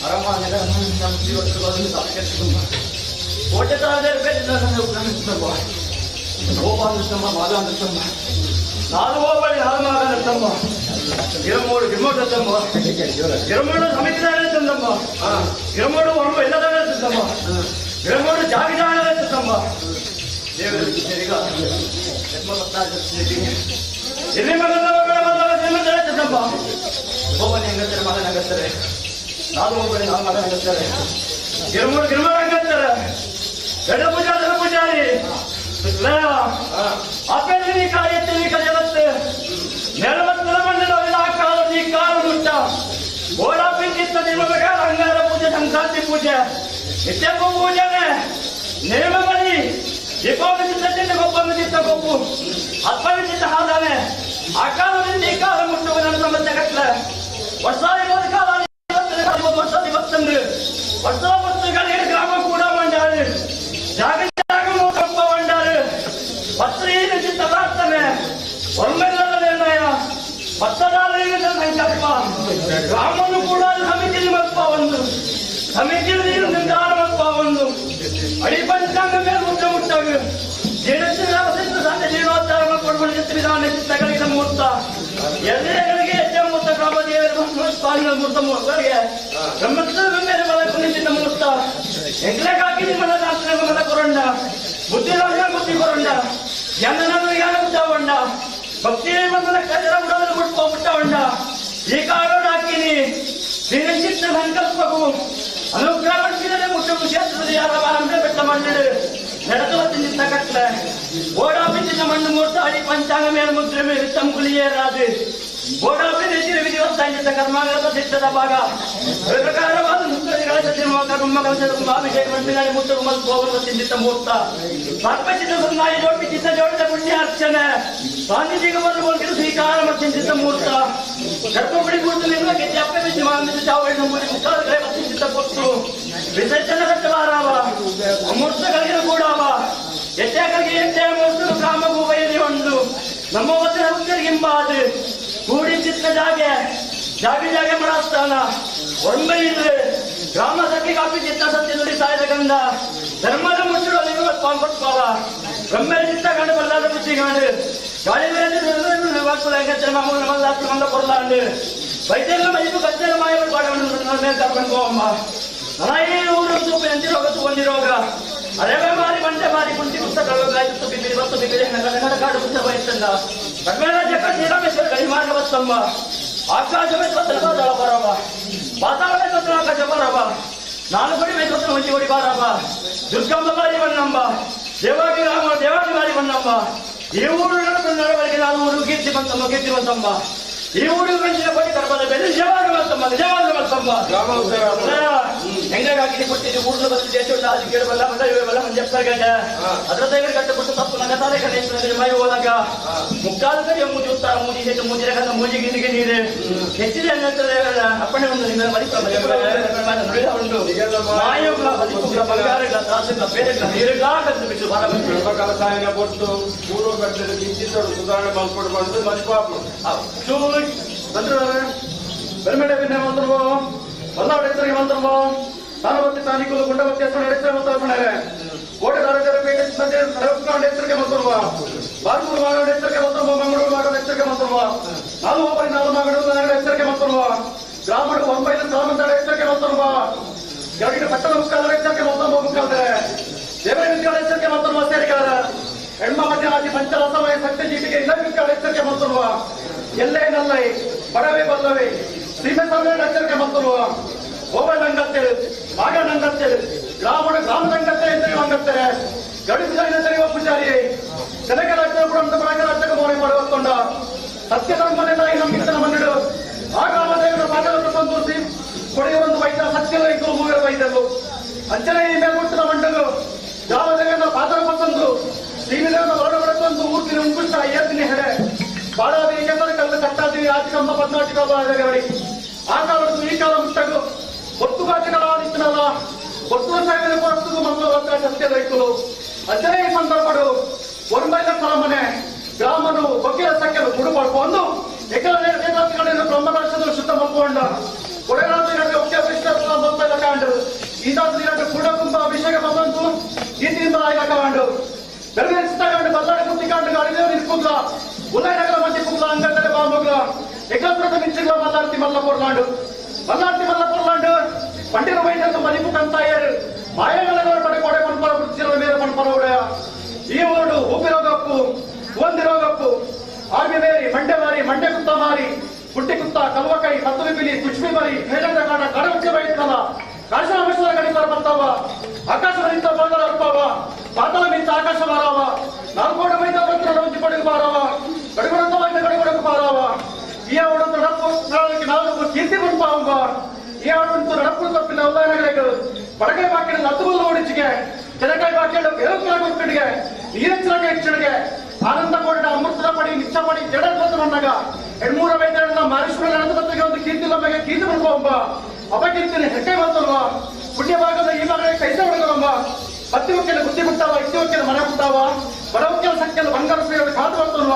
ಅರಮಾನೆ ಕೋಟೆ ತುಂಬ ಗೋಪಾಲಮ್ಮ ಮಾದಾಂತಮ್ಮ ನಾಲ್ಕು ಹೋಬಳಿ ಹಾಲ್ಮಾಗಮ್ಮ ಗಿರಮೋಡು ಗಿರ್ಮೋಟ ತಮ್ಮ ಗಿರಮೋಡು ಸಮಿತಿದಾರ ತಂದಮ್ಮ ಗಿರಮೋಡು ಹೊರಗು ಎಲ್ಲದಾರ ತಂದಮ್ಮ ಗಿರಮೋಡು ಜಾಗಿದಾರ ತಂದಮ್ಮ ದೇವರ ಎಲ್ಲಿ ಮಗನ ತಂದಮ್ಮ ಹೋಬಳಿ ಹೆಂಗತ್ತಾರೆ ಮಗನಾಗತ್ತಾರೆ ನಾಲ್ಕು ಹೋಬಳಿ ನಾಲ್ಕು ಮಗನಾಗತ್ತಾರೆ ಗಿರಮೋಡು ಗಿರ್ಮೋಡಾಗತ್ತಾರೆ ಗಡ ಪೂಜಾರ ಪೂಜಾರಿ ಅಪ್ಪೆಲ್ಲಿ ಕಾರ್ಯತ್ತಿ ಕಲಿಯಲತ್ತೆ ನೆಲವತ್ತರ ಮಂಡಲ ಕಾಲ ನೀ ಕಾಲು ಮುಟ್ಟ ಗೋಡ ಪಿಂಚಿತ್ತ ನಿಮಗೆ ಅಂಗಾರ ಪೂಜೆ ಸಂಕ್ರಾಂತಿ ಪೂಜೆ ನಿತ್ಯಕ್ಕೂ ಪೂಜೆನೆ ನೇಮ ಬಳಿ ದೀಪಾವಳಿ ಗೊಬ್ಬ ಗೊಬ್ಬು ಅಪ್ಪವಿಚಿತ್ತ ಹಾದಾನೆ ಆ ಕಾಲದಿಂದ ಈ ಕಾಲ ಮುಟ್ಟುವ ನನ್ನ ಸಂಬಂಧ ಕಟ್ಲ ವರ್ಷ ಕಾಲ ವರ್ಷ ಇವತ್ತಂದ್ರೆ ವರ್ಷ ವರ್ಷಗಳಿಗೆ ಗ್ರಾಮ ಕೂಡ ಮಂಡಾಳಿ ಜಾಗ ಜಾಗ ಮೂಕಪ್ಪ ಮಂಡಾಳಿ ಪತ್ರಿಯಿಂದ ಚಿತ್ತ ಪ್ರಾರ್ಥನೆ ಒಮ್ಮೆಲ್ಲದ ನಿರ್ಣಯ ಪತ್ತದಾರರಿಗೆ ಸಂಕಲ್ಪ ಗ್ರಾಮನು ಕೂಡ ಸಮಿತಿ ಮಲ್ಪ ಒಂದು ಸಮಿತಿ ನಿರ್ಧಾರ ಮಲ್ಪ ಒಂದು ಅಡಿ ಪಂಚಾಯತ್ ವಿದ್ಯುತ್ ವಿಧಾನ ಚಿತ್ತಗಳಿದ ಮುಹೂರ್ತ ಎಲ್ಲೆಗಳಿಗೆ ಹೆಜ್ಜೆ ಮುಹೂರ್ತ ಗ್ರಾಮದೇವರ ಸ್ವಾಮಿಗಳ ಮುಹೂರ್ತ ಮುಹೂರ್ತಗಳಿಗೆ ಬ್ರಹ್ಮೋತ್ಸವ ಮೇಲೆ ಮಲ ಕುಣಿಸಿದ ಮುಹೂರ್ತ ಎಂಗ್ಲೆಗಾಗಿ ನಿಮ್ಮನ ರಾಷ್ಟ್ರ ಮಲ ಕೊರಂಡ ಬುದ್ಧಿರಾಜ ಬುದ್ಧಿ ಕೊರಂಡ ಜ್ಞಾನ ಯಾನ ಮುಟ್ಟವಂಡ ಭಕ್ತಿ ಬಂಧನ ಕಜರ ಉಡಲು ಮುಟ್ಟವಂಡ ಈ ಕಾಡೋಡು ಹಾಕಿನಿ ನಿನ್ನ ಸಂಕಲ್ಪವು ಅನುಗ್ರಹ ಪಡಿಸಿದರೆ ಮುಟ್ಟು ಕ್ಷೇತ್ರದ ಯಾರ ಅಂದ್ರೆ ಬೆಟ್ಟ ಮಂಡಳು ನಡೆದುವ ತಿಂದಿದ್ದ ಕಟ್ಲೆ ಓಡಾಪಿಂದ ಮಣ್ಣು ಮೂರ್ತ ಅಡಿ ಪಂಚಾಂಗ ಮೇಲೆ ಮುದ್ರೆ ಮೇಲೆ ತಂಕುಲಿಯೇರಾದು ಓಡಾಪಿ ನೆಚ್ಚಿನ ವಿಧಿವತ್ತಾಗಿದ್ದ ಕರ್ಮಾಂಗದ ಸಿದ್ಧದ ಭಾಗ ಪ್ರಕಾರವಾದ ಮುತ್ತಲಿಗಳ ಅಭಿಷೇಕ ಮಂಡಿನಲ್ಲಿ ಮುಟ್ಟು ಮಲ್ಪೋಗಲು ತಿಂದಿದ್ದ ಮುಹೂರ್ತ ಸರ್ಪಚಿತ ಸುನ್ನಾಯಿ ಜೋಡಿ ಚಿತ್ತ ಜೋಡಿದ ಪುಣ್ಯ ಅರ್ಚನೆ ಸ್ವಾಮೀಜಿಗೆ ಬಂದು ಸ್ವೀಕಾರ ಚಿಂತಿದ್ದ ಮುಹೂರ್ತ ಗರ್ಭಗುಡಿ ಕೂತು ನಿಲ್ಲ ಗೆದ್ದೆ ಅಪ್ಪೆ ಬಿದ್ದು ಮಾಂದಿದ್ದ ಚಾವಡಿ ನಂಬುಡಿ ಮುಖಾದ ಚಿಂತಿದ್ದ ಕೊಟ್ಟು ವಿಸರ್ಜನ ಕಟ್ಟಬಾರವ ಮುಹೂರ್ತಗಳಿಗೆ ಕೂಡವ ಎಟ್ಟೆಗಳಿಗೆ ಎಟ್ಟೆ ಮುಹೂರ್ತ ಕಾಮ ಭೂವೈಲಿ ಒಂದು ನಮ್ಮ ವಚನ ಹುದ್ದರಿಗಿಂಬಾದು ಕೂಡಿ ಚಿತ್ತ ಜಾಗೆ ಜಾಗೆ ಮರಾಸ್ಥಾನ ಒಂಬೈದು ಗ್ರಾಮ ಸಖಿ ಕಾಪಿ ಚಿತ್ತ ಸತ್ಯ ನುಡಿ ಸಾಯದ ಗಂಧ ಧರ್ಮದ ಮುಚ್ಚುಡು ಅಲ್ಲಿರುವ ಸ್ವಾಮತ್ವ ಬ್ರಹ್ಮರ ಚಿತ್ತ ಕಂಡು ಬಲ್ಲಾದ ಬುದ್ಧಿಗಾಂಡು ಗಾಳಿ ಮಲ್ಲ ಕೊರಲಾಂಡು ವೈದ್ಯರ ಮೈಪು ಕಚ್ಚರ ಮಾಯ ಕರ್ಕೊಂಡ್ಕೋಮ್ಮ ನನಗೆ ಊರು ಸೂಪಿ ಅಂತಿರೋಗ ಒಂದಿರೋಗ ಅರೆವೆ ಮಾರಿ ಬಂಡೆ ಮಾರಿ ಕುಂಟಿ ಪುಸ್ತಕಗಳು ಬಿದ್ದಿರಿ ಮತ್ತು ಬಿದ್ದಿರಿ ನಗರ ಕಾಡು ಪುಸ್ತಕ ಬಯಸ್ತಂದ ಕಡ್ಮೇಳ ಜಗ ಶ್ರೀರಾಮೇಶ್ವರ ಗಡಿ ಮಾರ್ಗ ಬಸ್ತಂಬ ಆಕಾಶವೇ ಸ್ವತಂತ್ರ ಬರವ ವಾತಾವರಣ ಸ್ವತಂತ್ರ ಆಕಾಶ ಬರವ ನಾನು ಬಡಿ ಸ್ವತಂತ್ರ ಹೊಂಚಿ ಹೊಡಿ ಬಾರವ ದುರ್ಗಮ್ಮ ಮಾರಿ ಬಣ್ಣಂಬ ದೇವಾಗಿ ಮಾರಿ ಬಣ್ಣಂಬ ಈ ಊರು ನಡವಳಿಕೆ ನಾನು ಊರು ಕೀರ್ತಿವಂತಂಬ ಈ ಊರು ಗಂಜಿನ ಬಡಿ ಕರ್ಮದ ಬೆಲೆ ನಿಜವಾದ ಮತ್ತಂಬ ಹೆಂಗಾಗಿ ಕೊಟ್ಟಿದ್ದು ಊರು ಬಂದು ದೇಶ ಕೇಳಬಲ್ಲ ಬಲ್ಲ ಮಂಜಪ್ಪರ್ಗಡ್ಡೆ ಅದರ ತೆಗೆದು ಕಟ್ಟಬಿಟ್ಟು ತಪ್ಪು ನನ್ನ ತಾನೇ ಕಡೆ ಮೈ ಹೋದಾಗ ಮುಕ್ಕಾಲು ಕಡೆ ಮೂಜಿ ಉತ್ತರ ಮೂಜಿ ಹೆಚ್ಚು ಮೂಜಿರ ಕನ್ನ ಮೂಜಿ ಗಿಂದಿಗೆ ನೀರು ಹೆಚ್ಚಿದೆ ಅಪ್ಪಣೆ ಒಂದು ಉಂಟು ಮಾಯೋಗ್ಲ ಬದುಕುಗ್ಲ ಬಂಗಾರಗಳ ತ್ರಾಸಗಳ ಬೇರೆಗಳ ನೀರುಗಾಗದ್ದು ಬಿಟ್ಟು ಕಲಸಾಯನ ಕೊಟ್ಟು ಮೂರು ಗಂಟೆ ಕಿಂಚಿತ್ತರು ಸುಧಾರಣೆ ಮಾಡ್ಕೊಂಡು ಬಂದು ಮಜ್ಪಾಪು ಬಂದ್ರು ಬೆಲ್ಮೆಡೆ ಬಿನ್ನೆ ಮಂತ್ರವೋ ಮಲ್ಲಾಡ ಹೆಸರಿಗೆ ಮಂತ್ರವೋ ತಾನವತ್ತಿ ತಾನಿಕುಲು ಗುಂಡವತ್ತಿ ಹೆಸರು ಹೆಸರು ಮಂತ್ರ ಕೋಟೆದಾರ ಪೇಟೆ ಹೆಸರಿಗೆ ಮಂತ್ರವ ಬಾರ್ಕೂರು ಮಾಗಡ ಹೆಸರಿಗೆ ಮಂತ್ರವ ಮಂಗಳೂರು ಮಾಗಡ ಹೆಸರಿಗೆ ಮಂತ್ರವ ನಾಲ್ಕು ಒಬ್ಬರಿ ನಾಲ್ಕು ಮಾಗಡ ಹೆಸರಿಗೆ ಮಂತ್ರವ ಗ್ರಾಮದ ಒಂಬೈದು ಸಾಮಂತರ ಹೆಸರಿಗೆ ಮಂತ್ರವ ಎರಡು ಪಟ್ಟಣ ಮುಖಾಲರ ಹೆಸರಿಗೆ ಮಂತ್ರ ಮುಖಾಲ್ತಾರೆ ದೇವರ ವಿದ್ಯಾಲಯ ಹೆಸರಿಗೆ ಮಂತ್ರವ ಸೇರಿಕಾರ ಹೆಣ್ಮ ಮಧ್ಯಾಹ್ನ ಪಂಚರಸಮಯ ಸತ್ಯ ಜೀವಿಗೆ ಇಲ್ಲ ವಿದ್ಯಾಲಯ ಹೆಸರಿಗೆ ಮಂತ್ರವ ಎಲ್ಲೇ ನಲ್ಲೈ ಬಡವೆ ಬಲ್ಲವೆ ಸೀಮೆ ಸಮಯ ಎಚ್ಚರಿಕೆ ಮಂತ್ರವ ಹೋಬಳಂಗತ್ತೇಳು ಮಾಗಣಂಗತ್ತೇಳು ಗ್ರಾಮದಂಗತ್ತೆ ಎಂದರೆ ಗಡಿಸಿದ ತೆರೆಯುವ ಪೂಜಾರಿ ಜನಕ ರಾಜ್ಯ ಮೋನೆ ಮಾಡುವತ್ತೊಂಡ ಸತ್ಯಧರ್ಮನೆಲ್ಲ ನಂಬಿತನ ಮನ್ನಿಡು ಆ ಗ್ರಾಮದೇವರ ಪಾದವನ್ನು ಸಂತೋಷಿ ಕೊಡೆಯ ಒಂದು ವೈದ್ಯ ಸತ್ಯದ ಇದ್ದು ಮೂವರ ವೈದ್ಯರು ಅಂಚನೆ ಮೇಲ್ಮುಟ್ಟಿನ ಮಂಡಲು ಗ್ರಾಮದೇವರ ಪಾದರ ತಂದು ಸೀಮಿದೇವರ ಹೊರಡಬಡತಂದು ಊರ್ತಿನ ಉಂಕುಷ್ಟ ಏರ್ತಿನ ಹೆಡೆ ಬಾಳಾದಿ ಕೆಸರು ಕಲ್ಲು ಕಟ್ಟಾದಿ ಆಚಿಕಂಬ ಪದ್ನಾಟಿಕಳಿ ಆ ಕಾಲದ್ದು ಈ ಕಾಲ ಮುಟ್ಟಲು ಒತ್ತು ಬಾಚಿಗಳಾದಿತ್ತನಲ್ಲ ಒತ್ತು ಸಾವಿರ ಕೊರತು ಮಂಗಳ ಸತ್ಯ ರೈತರು ಅಜ್ಜನೇ ಸಂದರ್ಭಗಳು ಒಂಬೈದ ಸಾಮನೆ ಗ್ರಾಮನು ಬಗೆಯ ಸಂಖ್ಯೆಗಳು ಕುಡುಪಡ್ಕೊಂಡು ಏಕಾಧಿಗಳನ್ನು ಬ್ರಹ್ಮರಾಕ್ಷದ ಶುದ್ಧ ಮಲ್ಕೊಂಡ ಕೊಡೆರಾಜರಿಗೆ ಒಕ್ಕೆ ಅಭಿಷೇಕ ಬಂದ ಕಾಂಡು ಈದಾದ್ರಿಗೆ ಕೂಡ ತುಂಬ ಅಭಿಷೇಕ ಬಂದಂತು ಈತಿಯಿಂದ ಕಾಂಡು ಬೆಳಗ್ಗೆ ತಗೊಂಡು ಬಲ್ಲಾಡಿ ಕುತ್ತಿ ಕಾಂಡು ಅಡಿದೇವ್ ನಿಂತ್ಕೊಂಡ್ಲ ಉದಯನಗರ ಮಂದಿ ಕುಂಬ್ಲ ಅಂಗಂದರೆ ಬಾಂಬಗ್ಲ ಏಕಾಗ್ರದ ಮಿಂಚಿಗಳ ಮಲ್ಲಾಡ್ತಿ ಮಲ್ಲ ಪೊರ್ಲಾಂಡು ಪಂಡಿತ ವೈದ್ಯರು ಮಲಿಪು ಕಂತಾಯರು ಮಾಯಗಳವರು ಪಡೆ ಕೊಡೆ ಮಣ್ಪರ ವೃತ್ತಿಯ ಮೇಲೆ ಮಣ್ಪರ ಒಡೆಯ ಈ ಊರು ಊಪಿರೋಗಪ್ಪು ಒಂದಿರೋಗಪ್ಪು ಆರ್ಮಿ ಮೇರಿ ಮಂಡೆ ಕುತ್ತ ಮಾರಿ ಪುಟ್ಟಿ ಕುತ್ತ ಕಲ್ವಕೈ ಕತ್ತುವಿ ಬಿಲಿ ಕುಚ್ಬಿ ಮರಿ ಹೇಳಂದ ಕಾಣ ಕಡವಚ್ಚೆ ಬೈತಲ್ಲ ಕಾಶಾಮೇಶ್ವರ ಗಡಿಪಾರ ಬರ್ತಾವ ಆಕಾಶವನಿಂದ ಬಂದರ ಅರ್ಪವ ಪಾತಾಳ ಮಿಂಚ ಆಕಾಶ ಮಾರವ ನಾಲ್ಕೋಟ ವೈದ್ಯ ಬಂದು ನಡವಂಚಿ ಪಡೆದು ಮಾರವ ಗಡಿಗೊಡಂತ ವೈದ್ಯ ಗಡಿಗೊಡಕ್ಕೆ ಮಾರವ ಈ ಅವಡೊಂದು ನಡಪು ನಾವು ಕೀರ್ತಿ ಬಂಪಾವ ಈ ಅವಡೊಂದು ನಡಪು ತಪ್ಪಿನ ಉದಾಹರಣೆಗಳು ಬಡಗೈ ಬಾಕಿನ ನತ್ತುಬಲ್ಲ ಓಡಿಚಿಗೆ ಕೆಳಗೈ ಬಾಕಿನ ಬೇರೊಂದಿಗೆ ನೀರೆಚ್ಚರಗೆ ಹೆಚ್ಚಿಗೆ ಆನಂದ ಕೊಂಡ ಅಮೃತದ ಪಡಿ ನಿಚ್ಚ ಪಡಿ ಜಡದ್ದು ಬಂದಾಗ ಹೆಣ್ಮೂರ ವೈದ್ಯರನ್ನ ಮಾರೀಶ್ವರ ನಡೆದಕ್ಕೆ ಒಂದು ಕೀರ್ತಿ ನಮಗೆ ಕೀರ್ತಿ ಬಂದ್ಕೊಂಬ ಅಪಕೀರ್ತಿನ ಹೆಟ್ಟೆ ಬಂತಲ್ವ ಪುಣ್ಯ ಭಾಗದ ಈ ಮಗಳ ಕೈಸ ಹೊಡೆದವಂಬ ಹತ್ತಿ ಒಕ್ಕೆಲ್ಲ ಬುದ್ಧಿ ಬಿಟ್ಟಾವ ಇತ್ತಿ ಒಕ್ಕೆಲ್ಲ ಮನೆ ಬಿಟ್ಟಾವ ಬಡ ಒಕ್ಕೆಲ್ಲ ಸಂಖ್ಯೆಲ್ಲ ಬಂಗಾರ ಸೇವೆ ಖಾತು ಬರ್ತಲ್ವ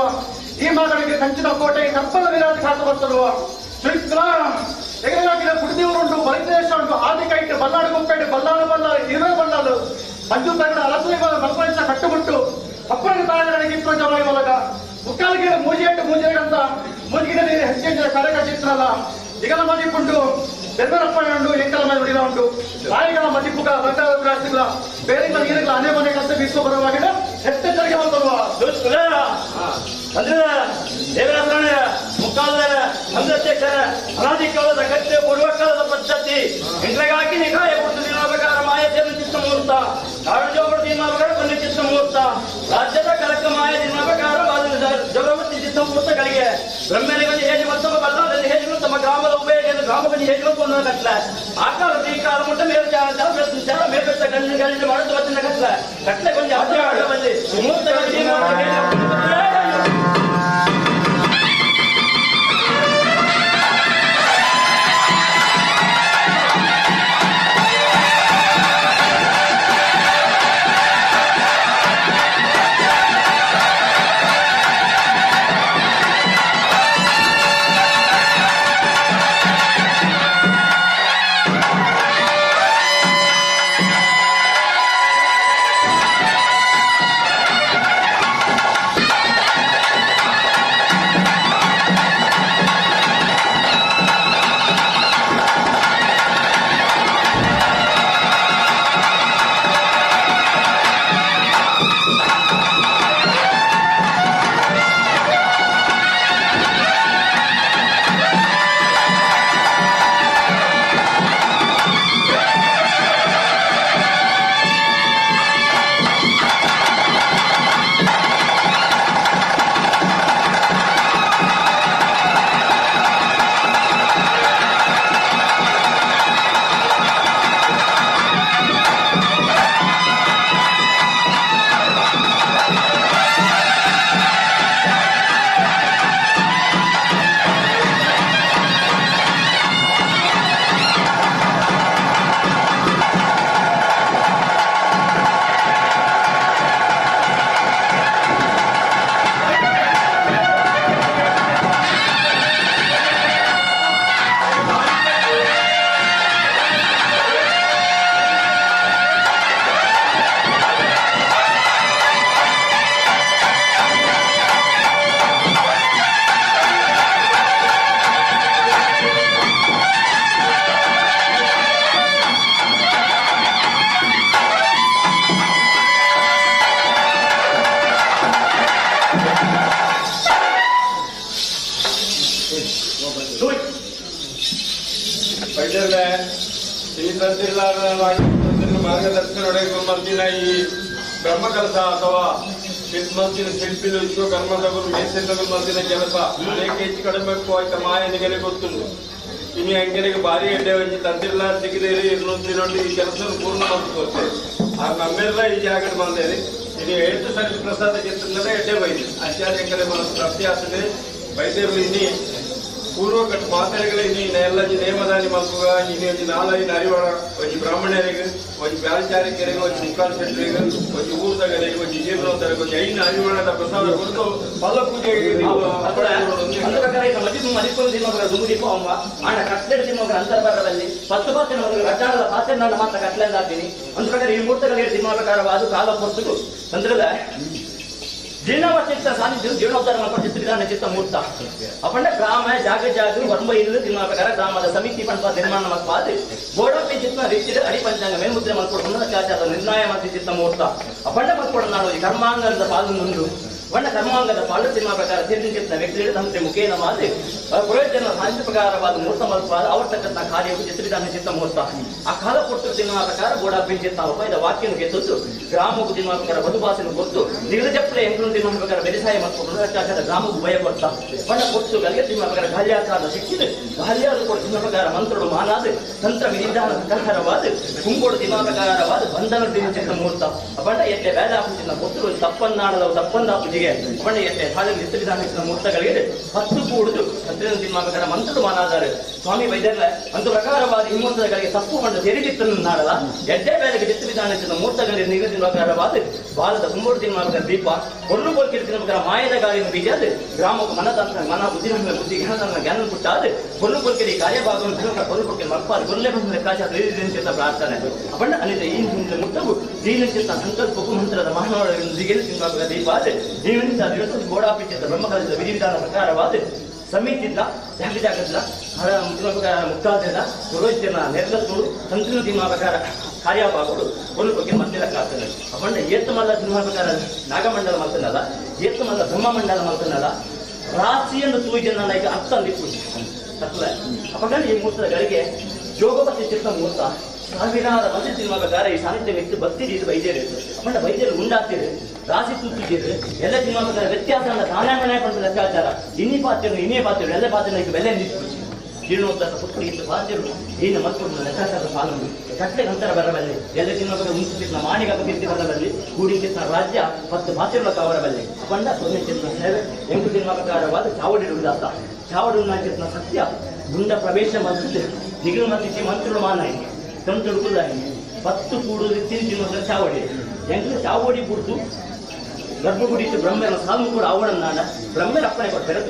ಈ ಮಗಳಿಗೆ ಕಂಚಿನ ಕೋಟೆ ಕಪ್ಪಲ ವಿರಾಜಿ ಖಾತು ಬರ್ತಲ್ವ ಎಗರಾಗಿನ ಕುಡಿದೀವರುಂಟು ಬಲಿದೇಶ ಉಂಟು ಆದಿಕೈಟ್ ಬಲ್ಲಾಡು ಗುಪ್ಪೇಟೆ ಬಲ್ಲಾಳು ಇರುವೆ ಬಲ್ಲಾಳು ಮಂಜು ತಗಡ ಅಲಸಲಿ ಮಲ್ಪಳಿಸ ಕಟ್ಟುಬಿಟ್ಟು ಅಪ್ಪನಿಗೆ ತಾಯಿಗಳಿಗೆ ಇತ್ತು ಜನ ಒಳಗ ಮುಖ್ಯ ಮುಕ್ಕಾಲಿಗೆ ಮೂಜೆಗಂತ ಮೂಜಿಗಿನ ನೀರು ಹೆಚ್ಚಿನ ಕಡೆಗ ಚಿತ್ರಲ್ಲ ಈಗಲ ಮದಿಪುಂಡು ಬೆರ್ಬರಪ್ಪಣೆ ಉಂಟು ಎಂಕಲ ಮನೆ ಉಳಿದ ಉಂಟು ನಾಯಿಗಳ ಮದಿಪುಗ ರಾಷ್ಟ್ರಗಳ ಬೇರೆ ನೀರುಗಳ ಅನೇ ಮನೆ ಕಷ್ಟ ಬೀಸುವ ಬರುವಾಗ ಹೆಚ್ಚೆಚ್ಚರಿಕೆ ಬರುವ ಅಂದ್ರೆ ದೇವರ ಮುಕ್ಕಾಲ ಅಧ್ಯಕ್ಷರ ಅನಾದಿ ಕಾಲದ ಕಟ್ಟೆ ಪೂರ್ವಕಾಲದ ಪದ್ಧತಿ ಇಂದ್ರಗಾಗಿ ನಿಕಾಯ ಕೊಟ್ಟು ದಿನಾಪಕಾರ ಮಾಯತೆಯನ್ನು ಚಿತ್ತ ಮುಹೂರ್ತ ಕಾರಜೋಗಡ ದಿನಾಪಕಾರ ಕೊನೆ ಚಿತ್ತ ಮುಹೂರ್ತ ರಾಜ್ಯದ ಕಲಕ ಮಾಯ ದಿನಾಪಕಾರ ಜಗವತಿ ಚಿತ್ತ ಮುಹೂರ್ತಗಳಿಗೆ ಬ್ರಹ್ಮನಿಗೆ ಹೇಗೆ ಮತ್ತೊಬ್ಬ ಬಲ್ಲಾದಲ್ಲಿ ಹೇಗೆ ತಮ್ಮ ಗ್ರಾಮದ ಉಪಯೋಗ ಗ್ರಾಮದಲ್ಲಿ ಹೇಗೆ ಒಂದು ಕಟ್ಲ ಆ ಕಾಲದ ಈ ಕಾಲ ಮುಟ್ಟ ಮೇಲ್ಚಾರ ಮೇಲ್ಪೆಟ್ಟ ಗಂಜಿ ಮಾಡುತ್ತ ಬತ್ತಿನ ಕಟ್ಲೆ ಕೊಂಚ ಆಟ ಬಂದು ಮುಹೂರ್ತಗಳಿಗೆ ಮಾರ್ಗದರ್ಶನ ಮಂದಿನ ಈ ಬ್ರಹ್ಮ ಕೆಲಸ ಅಥವಾ ಮಂದಿನ ಶಿಲ್ಪಿಲು ವಿಶ್ವಕರ್ಮದವರು ಮೇಸೆಲ್ಲಗಳು ಮಂದಿನ ಕೆಲಸ ಅನೇಕ ಹೆಚ್ಚು ಕಡಿಮೆ ಆಯ್ತ ಮಾಯನಿಗೆ ಗೊತ್ತುಂಟು ಇನ್ನು ಅಂಗಡಿಗೆ ಭಾರಿ ಎಡ್ಡೆ ಒಂಜಿ ತಂದಿಲ್ಲ ಸಿಗದೇರಿ ಇನ್ನೊಂದಿನೊಂದು ಈ ಕೆಲಸ ಪೂರ್ಣ ಮಾಡ್ಕೋತೆ ಆಗ ನಮ್ಮೆಲ್ಲ ಈ ಜಾಗಕ್ಕೆ ಬಂದೇರಿ ಇದು 8 ಸರಿ ಪ್ರಸಾದ ಗೆತ್ತಂದ್ರೆ ಎಡ್ಡೆ ಬೈದಿ ಅತ್ಯಾದ ಕಡೆ ಮನಸ್ಸು ಪ್ರಾಪ್ತಿ ಆಗ್ತದೆ ವೈದ್ಯರು ಇನ್ನಿ ಪೂರ್ವ ಕಟ್ ಮಾತಾಡಿಗಳ ಎಲ್ಲ ನೇಮದಾನಿ ಮಲ್ಪುಗ ಇನ್ನೊಂದು 4-5 ಅರಿವಾಳ ಒಂದು ಬ್ರಾಹ್ಮಣರಿಗೆ ಒಂದು ಬ್ಯಾಲ್ಚಾರಿಕರಿಗೆ ಒಂದು ಮುಕ್ಕಾಲು ಶೆಟ್ಟರಿಗೆ ಒಂದು ಊರ್ದಗರಿಗೆ ಒಂದು ಜೀರ್ಣೋದ್ಧರಿಗೆ ಒಂದು 5 ಅರಿವಾಳದ ಪ್ರಸಾದ ಕೊಟ್ಟು ಫಲ ಪೂಜೆಗೆ ಅಂತರ್ಭಾಗದಲ್ಲಿ 10 ಪಾತ್ರೆ ರಚಾಣದ ಪಾತ್ರೆ ನಾನು ಮಾತ್ರ ಕಟ್ಲೆಂದಾಗ್ತೀನಿ ಒಂದು ಪ್ರಕಾರ ಈ ಮೂರ್ತಗಳಿಗೆ ಸಿಂಹಾಕಾರವಾದ ಕಾಲ ಪೊರ್ತುಕು ತಂತ್ರದ ಜೀರ್ಣವಚಿತ್ತ ಸಾನ್ನಿಧ್ಯ ಜೀರ್ಣೋದ್ಧಾರ ಮಾಡ್ಕೊಂಡು ಚಿತ್ರವಿಧಾನ ಚಿತ್ತ ಮೂರ್ತ ಅಪಂಡ ಗ್ರಾಮ ಜಾಗ ವರ್ಮ ಇಲ್ಲದೆ ತಿನ್ನುವ ಪ್ರಕಾರ ಗ್ರಾಮದ ಸಮಿತಿ ಪಂಪ ನಿರ್ಮಾಣ ಮಾಡ್ಪಾದು ಗೋಡಂಬಿ ಚಿತ್ತ ರೀತಿಯ ಅಡಿ ಪಂಚಾಂಗ ಮೇಲ್ಮುದ್ರೆ ಮಾಡ್ಕೊಂಡು ಚಾಚಾರ ನಿರ್ಣಯ ಮಾಡಿ ಚಿತ್ತ ಮೂರ್ತ ಅಪಂಡ ಮಾಡ್ಕೊಂಡು ನಾನು ಈ ಕರ್ಮಾಂಗದ ಪಾಲು ಮುಂದು ಬಣ್ಣ ಕರ್ಮಾಂಗದ ಪಾಲು ತಿನ್ನುವ ಪ್ರಕಾರ ತೀರ್ಚಿತ್ತ ವ್ಯಕ್ತಿಗಳ ತಂತ್ರೆ ಮುಖೇನ ಮಾತು ಪ್ರಯೋಜನ ಸಾಂಖ್ಯ ಪ್ರಕಾರವಾದ ಮೂರ್ತ ಮಲ್ಪಾದ ಅವರ್ತಕ್ಕಂಥ ಕಾರ್ಯವು ಚಿತ್ರವಿಧಾನ ಚಿತ್ತ ಮೂರ್ತ ಆ ಕಾಲ ಕೊಟ್ಟು ತಿನ್ನುವ ಪ್ರಕಾರ ಗೋಡಂಬಿ ಚಿತ್ತ ಉಪಾಯದ ವಾಕ್ಯನು ಗೆದ್ದು ಗ್ರಾಮಕ್ಕೂ ತಿನ್ನುವ ಪ್ರಕಾರ ಬದುಭಾಸೆಯನ್ನು ಗೊತ್ತು ನಿಗದ ಚಪ್ಪಲೆ ಎಂಟು ತಿನ್ನುವ ಪ್ರಕಾರ ವ್ಯವಸಾಯ ಮಾಡ್ಕೊಂಡು ಚಾಚಾರ ಗ್ರಾಮಕ್ಕೂ ಭಯ ಕೊಡ್ತ ಬಣ್ಣ ಕೊಟ್ಟು ಗಲ್ಗೆ ತಿನ್ನುವ ಪ್ರಕಾರ ಗಾಲಿಯಾಕಾರದ ಸಿಕ್ಕಿದೆ ಗಾಲಿಯಾರು ಕೊಟ್ಟು ತಿನ್ನುವ ಪ್ರಕಾರ ಮಂತ್ರಗಳು ಮಾನಾದ ತಂತ್ರ ವಿಧಾನ ಪ್ರಕಾರವಾದ ಕುಂಗೋಡು ತಿನ್ನುವ ಪ್ರಕಾರವಾದ ಬಂಧನ ತಿನ್ನುವ ಚಿತ್ತ ಮೂರ್ತ ಬಣ್ಣ ಎಟ್ಟೆ ಬೇಡ ಹಾಕುತ್ತಿನ ಗೊತ್ತು ತಪ್ಪನ್ನಾಡದವು ತಪ್ಪಂದ ಪೂಜೆಗೆ ಬಣ್ಣ ಎಟ್ಟೆ ಹಾಳೆ ವಿಧಾನ ಮೂರ್ತಗಳಿಗೆ 10 ಕೂಡುದು ತಿನ್ನುವ ಪ್ರಕಾರ ಮಂತ್ರಗಳು ಮಾನಾದಾರೆ ಸ್ವಾಮಿ ವೈದ್ಯರ ಒಂದು ಪ್ರಕಾರವಾದ ಹಿಮ್ಮಂತಗಳಿಗೆ ತಪ್ಪು ಬಂದ ತೆರಿದಿತ್ತನ್ನು ನಾಡಲ್ಲ ಎಡ್ಡೆ ಬೇಲೆಗೆ ವಿಧಾನ ಮೂರ್ತಗಳಿಗೆ ನಿಗದಿನ ಪ್ರಕಾರವಾದ ಬಾಲದ ಕುಂಗೋಡು ತಿನ್ನುವ ಪ್ರಕಾರ ದೀಪ ಹೊನ್ನು ಕೊಲ್ಕಿರ್ತಿನ ಪ್ರಕಾರ ಮಾಯದ ಗಾಳಿಯನ್ನು ಬೀಜಾದ ಗ್ರಾಮಕ್ಕೆ ಮನತಂತ್ರ ಮನ ಬುದ್ಧಿನ ಬುದ್ಧಿ ಜ್ಞಾನ ಕೊಟ್ಟಾದ ಹೊನ್ನು ಕೊಲ್ಕಿರಿ ಕಾರ್ಯಭಾಗವನ್ನು ಹೊನ್ನು ಕೊಲ್ಕಿರಿ ಮಪ್ಪಾದ ಗೊಲ್ಲೆ ಬಂದ ಲೆಕ್ಕಾಚಾರ ಪ್ರಾರ್ಥನೆ ಬಣ್ಣ ಅನಿತ ಈ ಹಿಂದೆ ಮುಟ್ಟವು ದೀನಚಿತ್ತ ಸಂಕಲ್ಪಕ್ಕೂ ಮಂತ್ರದ ಮಾನವರೊಂದಿಗೆ ತಿನ್ನುವ ದೀಪ ಜೀವನ ಗೋಡಾಪಿಸಿದ ಬ್ರಹ್ಮಕಾಲದ ವಿಧಿವಿಧಾನ ಪ್ರಕಾರವಾದ ಸಮಿತಿಯಿಂದ ಜಾಗದ ಮುಕ್ತಾದ ಪುರೋಹಿತನ ನೆರಳತ್ತೋಡು ತಂತ್ರ ಸಿನಿಮಾ ಪ್ರಕಾರ ಕಾರ್ಯಪಾಗಳು ಒಂದು ಬಗ್ಗೆ ಮತ್ತೆ ಆಗ್ತದೆ ಅಪಂಡ ಏತ್ತಮಲ್ಲ ಸಿನಿಮಾ ಪ್ರಕಾರ ನಾಗಮಂಡಲ ಮಾಡ್ತಾನಲ್ಲ ಏತ್ತಮಲ್ಲ ಬ್ರಹ್ಮಮಂಡಲ ಮಾಡ್ತಾನಲ್ಲ ರಾಶಿಯನ್ನು ತೂಜನ ಈಗ ಅರ್ಥ ತಪ್ಪಲ ಅಪಂಡ ಈ ಮುಹೂರ್ತಗಳಿಗೆ ಯೋಗಪತಿ ಚಿತ್ತ ಮುಹೂರ್ತ ಸಾವಿರಾರು ಮಂದಿ ಸಿನಿಮಾ ಪ್ರಕಾರ ಈ ಸಾಹಿತ್ಯ ವ್ಯಕ್ತಿ ಬರ್ತೀರಿ ಇದು ವೈದ್ಯರು ಅಪಂಡ ವೈದ್ಯರು ಉಂಡಾಗ್ತೀರಿ ರಾಶಿ ತೂತಿದ್ದೀರಿ ಎಲ್ಲ ಸಿನಿಮಾ ಪ್ರಕಾರ ವ್ಯತ್ಯಾಸ ಅಲ್ಲ ತಾನೇ ಪಂಡ ಲೆಕ್ಕಾಚಾರ ಇನ್ನೇ ಪಾತ್ರೆಗಳು ಎಲ್ಲ ಪಾತ್ರೆಗಳಿಗೆ ಬೆಲೆ ನಿಂತು ಜೀರ್ಣೋದ್ಧಾರ ಪುಸ್ತಕ ಪಾತ್ರೆಗಳು ಏನು ಮತ್ತೊಂದು ಲೆಕ್ಕಾಚಾರ ಪಾಲನೆ ಕಟ್ಟೆ ನಂತರ ಬರಬಲ್ಲೆ ಎಲ್ಲ ಸಿನಿಮಾ ಬಗ್ಗೆ ಮುಂಚಿನ ಮಾಣಿಕ ಕೀರ್ತಿ ಬರಬಲ್ಲಿ ಕೂಡಿನ ರಾಜ್ಯ ಮತ್ತು ಪಾತ್ರೆಗಳ ಕಾವರಬಲ್ಲೆ ಅಪಂಡ ಸೊನ್ನೆ ಚಿತ್ರ ಸೇವೆ ಎಂಟು ಸಿನಿಮಾ ಪ್ರಕಾರವಾದ ಚಾವಡಿ ಉದಾತ ಚಾವಡಿ ಚಿತ್ರ ಸತ್ಯ ಗುಂಡ ಪ್ರವೇಶ ಮತ್ತು ನಿಗಮ ಮತ್ತಿಸಿ ಮಂತ್ರುಗಳು ಮಾನಾಯಿ ತಂತುಡುಕುದಾಯಿ 10 ಕೂಡು ತಿಂತಿನ ಚಾವಡಿ ಎಂಟು ಚಾವಡಿ ಕುಡಿದು ಗರ್ಭಗುಡಿಟ್ಟು ಬ್ರಹ್ಮನ ಸಾಲು ಕೂಡ ಅವಳನ್ನಾಡ ಬ್ರಹ್ಮನ ಅಪ್ಪಣೆ ಕೊಡ್ತಾರೆ.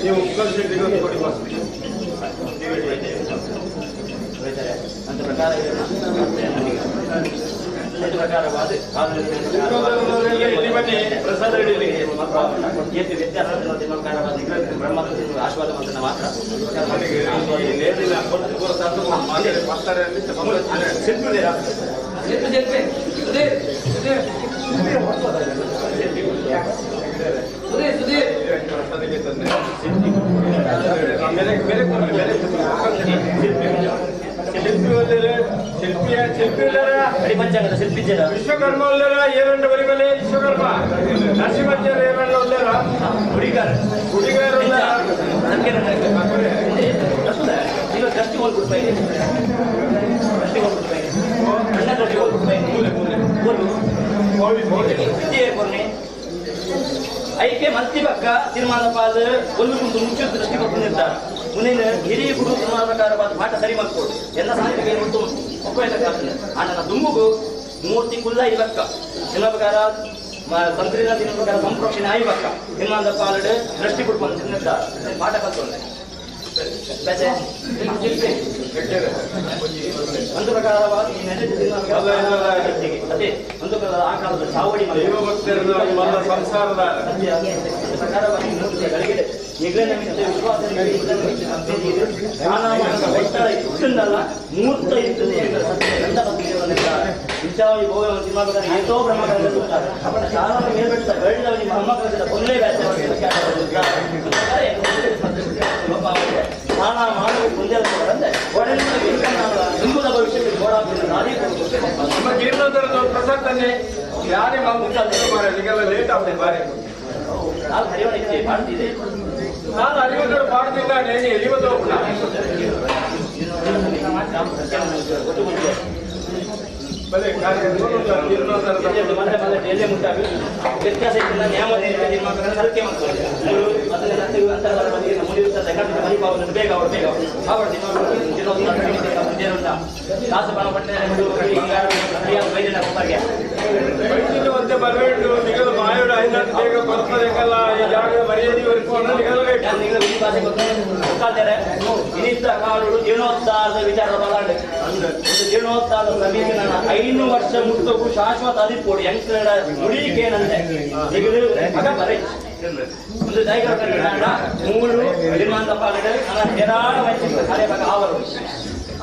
ನೀವು ಕಲ್ಸಿಟ್ಟಿಗೆ ಒಂದು ಕೊಡಿ ಬಸ್ ಅಂತ ಪ್ರಕಾರ ಇಲ್ಲಿ ಬನ್ನಿ ಪ್ರಸಾದ ಹಿಡೀಲಿ ಆಶೀರ್ವಾದ ಮಂತ್ರ ಮಾತ್ರ ಪಂಚಾಂಗದ ಶಿಲ್ಪಿ ವಿಶ್ವಕರ್ಮ ಒಲ್ಲೆರ ಏರಂಡ ಬರಿಮಲೆ ವಿಶ್ವಕರ್ಮ ನರಸಿಂಹಾಚಾರ್ಯ ಏರಂಡ ಒಲ್ಲೆರ ಹುಡುಗಾರ ಹುಡುಗರ ಈಗ ಕಷ್ಟಿ ಹೋಗ್ಬಿಡ್ತಾ ಇದೆ ಕಷ್ಟಿ ಹೋಗ್ಬಿಡ್ತಾ ಇದೆ ಅಣ್ಣ ಕಷ್ಟಿ ಹೋಗ್ಬಿಡ್ತಾ ಇದೆ ವಿದ್ಯೆ ಐಕೆ ಮಂತ್ರಿ ಪಕ್ಕ ತೀರ್ಮಾನ ಪಾದ ಒಂದು ಕುಂತು ಮುಖ್ಯ ದೃಷ್ಟಿ ಕೊಟ್ಟಿರ್ತಾರೆ ಮುಂದಿನ ಹಿರಿಯ ಗುರು ತೀರ್ಮಾನ ಪ್ರಕಾರವಾದ ಪಾಠ ಸರಿ ಮಾಡ್ಕೊಡು ಎಲ್ಲ ಸಾಹಿತ್ಯಕ್ಕೆ ಉಂಟು ಒಪ್ಪಾಗ್ತದೆ ಅಣ್ಣನ ದುಂಬುಗು ಮೂರ್ತಿ ಕುಲ್ಲ ಇವಕ್ಕ ನಿಮ್ಮ ಪ್ರಕಾರ ತಂತ್ರಿನ ದಿನ ಪ್ರಕಾರ ಸಂಪ್ರೋಕ್ಷಣೆ ಆಯ್ವಕ್ಕ ತೀರ್ಮಾನದ ಪಾಲಡು ದೃಷ್ಟಿ ಕೊಟ್ಕೊಂಡು ತಿನ್ನಿರ್ತಾರೆ ಪಾಠ ಕಲ್ತ್ಕೊಂಡೆ ಒಂದು ಪ್ರಕಾರವಾದ ಅದೇ ಒಂದು ಆ ಕಾಲದ ಚಾವಡಿ ಸಂಸಾರದ ಪ್ರಕಾರವಾಗಿ ಮೂರ್ತ ಇರ್ತದೆ ಏತೋ ಬ್ರಹ್ಮಕಾಲ ಶಾಲಾ ಮೇಲ್ಬಿಡ್ತಾರೆ ಬೆಳೆದವನಿಗೆ ಮೊಹಮ್ಮದ್ ಕೊಲ್ಲೇ ಸ್ನಾನ ಮಾಡಲು ಮುಂದೆ ಹಿಂಬುದ ಭವಿಷ್ಯಕ್ಕೆ ನಮ್ಮ ಜೀರ್ಣೋದ್ಧರದ ಪ್ರಸಕ್ತನ್ನೇ ಯಾರೇ ಈಗೆಲ್ಲ ಲೇಟ್ ಆಗ್ತದೆ ಬಾರಿ ನಾವು ಹರಿವಣಿಕೆ ಮಾಡ್ತಿದ್ದೆ ನಾನು ಅರಿವತ್ತು ಮಾಡ್ತಿದ್ದಾನೆ ಎಲ್ಲಿವತ್ತು ಎಲ್ಲೇ ಮುಟ್ಟಾಗ ವ್ಯತ್ಯಾಸ ಹರಕೆ ಮಾಡ್ತಾರೆ ಬೇಗ ಅವರು ಬೇಗ ಕಾಸು ಬಣ ಪಟ್ಟೆ ವೈದ್ಯವಂತೆ ಬರಬೇಕು ನಿಗದ ಮಾಯೋಡ ಐದಾರು ಬೇಗ ಬರ್ತದಲ್ಲ ಈ ಜಾಗದ ಮರ್ಯಾದೆ ಗೊತ್ತಾಗ್ತಾರೆ ಇನ್ನಿದ್ದ ಕಾಲುಗಳು ಜೀರ್ಣೋದ್ಧಾರದ ವಿಚಾರ ಬಲಾಂಡೆ ಜೀರ್ಣೋದ್ಧಾರದ ಸಮಿತಿ ನನ್ನ 5 ವರ್ಷ ಮುಟ್ಟಕ್ಕೂ ಶಾಶ್ವತ ಅದಿಪ್ಪೋಡು ಯಂತ್ರ ಮುಡಿಕೇನಂತೆ ಒಂದು ದೈಗರ ಮೂರು ನಿರ್ಮಾಣ ಪಾಲನೆ ನನ್ನ ಹೇರಾಳ ವಯಸ್ಸಿನ ಕಾರ್ಯ ಅವರು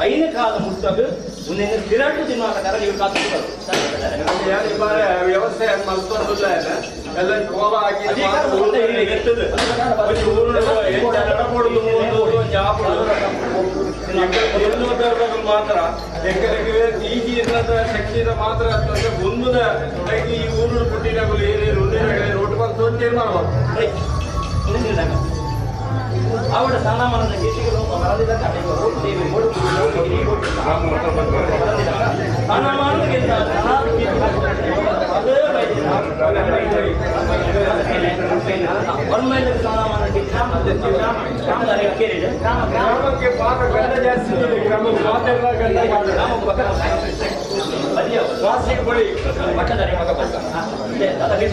5 ಕಾಲ ಮುಟ್ಟದು ಮುಂದಿನ ತಿರಟು ದಿನಾಟಕರ ನೀವು ಕಾತ್ಕೊಳ್ತಾರೆ ವ್ಯವಸ್ಥೆ ಮಲ್ತೊಂದಿಲ್ಲ ಎಲ್ಲ ಕೋಲ ಹಾಕಿ ಮಾತ್ರ ಎಕರೆಗೆ ಈಜಿ ಶಕ್ತಿಯ ಮಾತ್ರ ಅಂತಂದ್ರೆ ಮುಂದಿನ ಈ ಊರು ಪುಟ್ಟಿನಗಳು ಏನೇನು ರೋಡ್ ಬಂದು ತೀರ್ಮಾನ ಮಾಡ್ತಾರೆ ಅವಳ ಸ್ಥಾನಮಾನದ ಗೀತೆಗಳು ಸ್ಥಾನಮಾನಕ್ಕಿಂತ ಗ್ರಾಮಕ್ಕೆ ಪಾಕ ಗಂಡ ಜಾಸ್ತಿ ಗ್ರಾಮಕ್ಕೆ ಮಾತೆಲ್ಲ ಗಂಡ ವಾಸಿಗೆ ಬಳಿ ಪಟ್ಟದಾರಿ ಮಗ ಅದೇ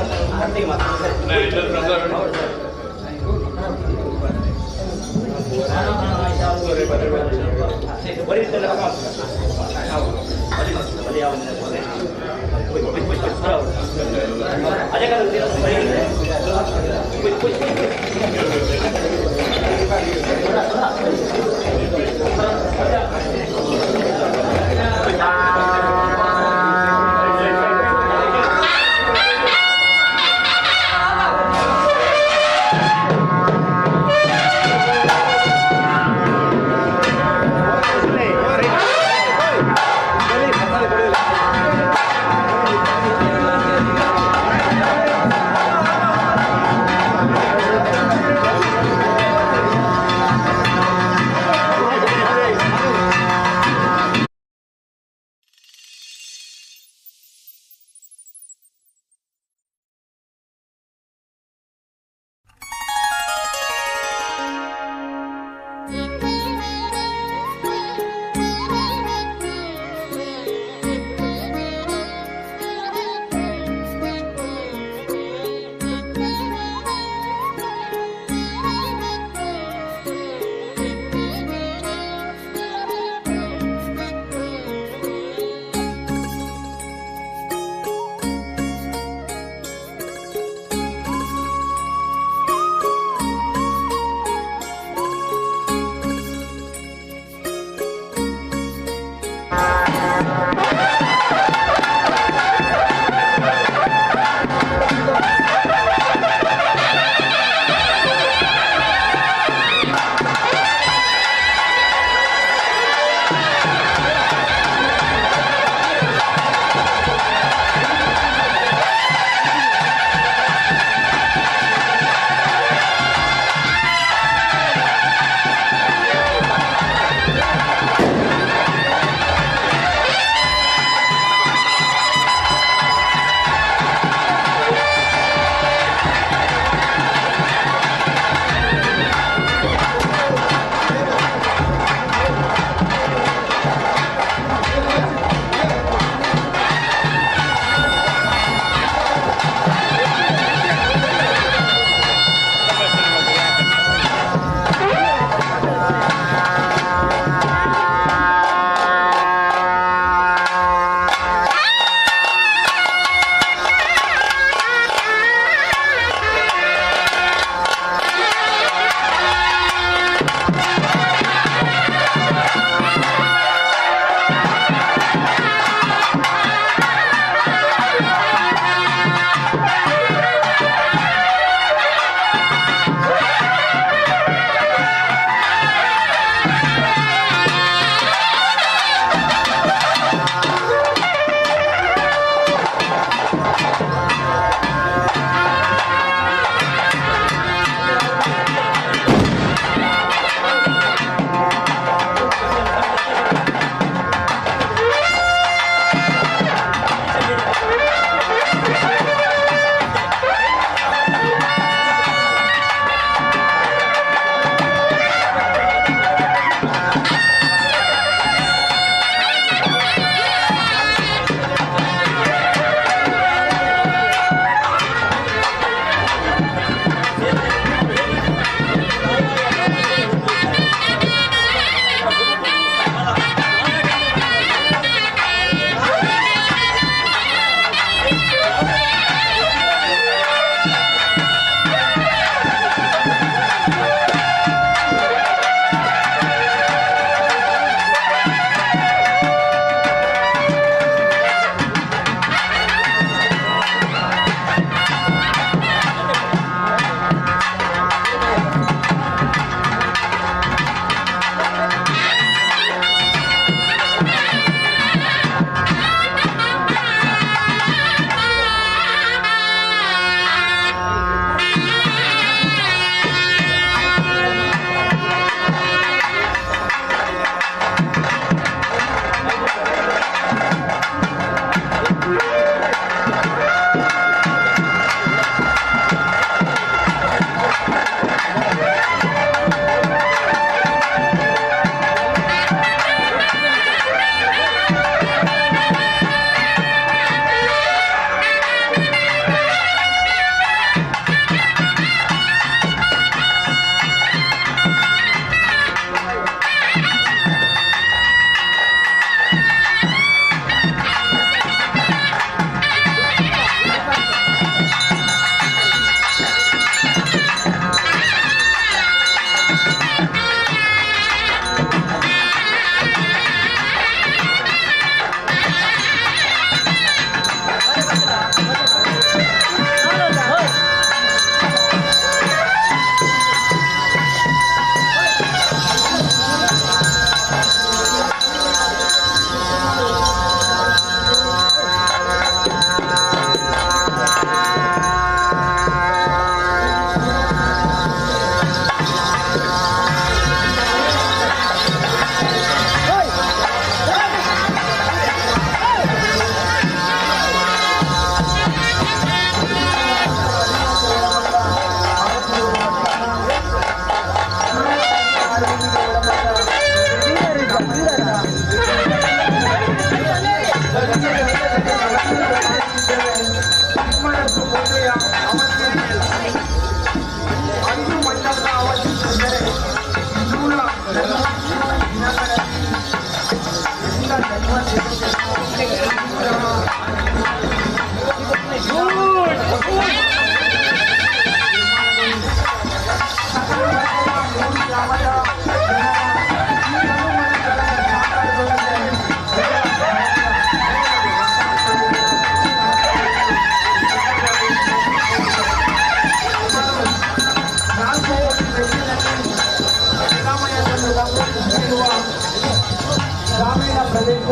ಗ್ರಾಮೀಣ ಪ್ರದೇಶ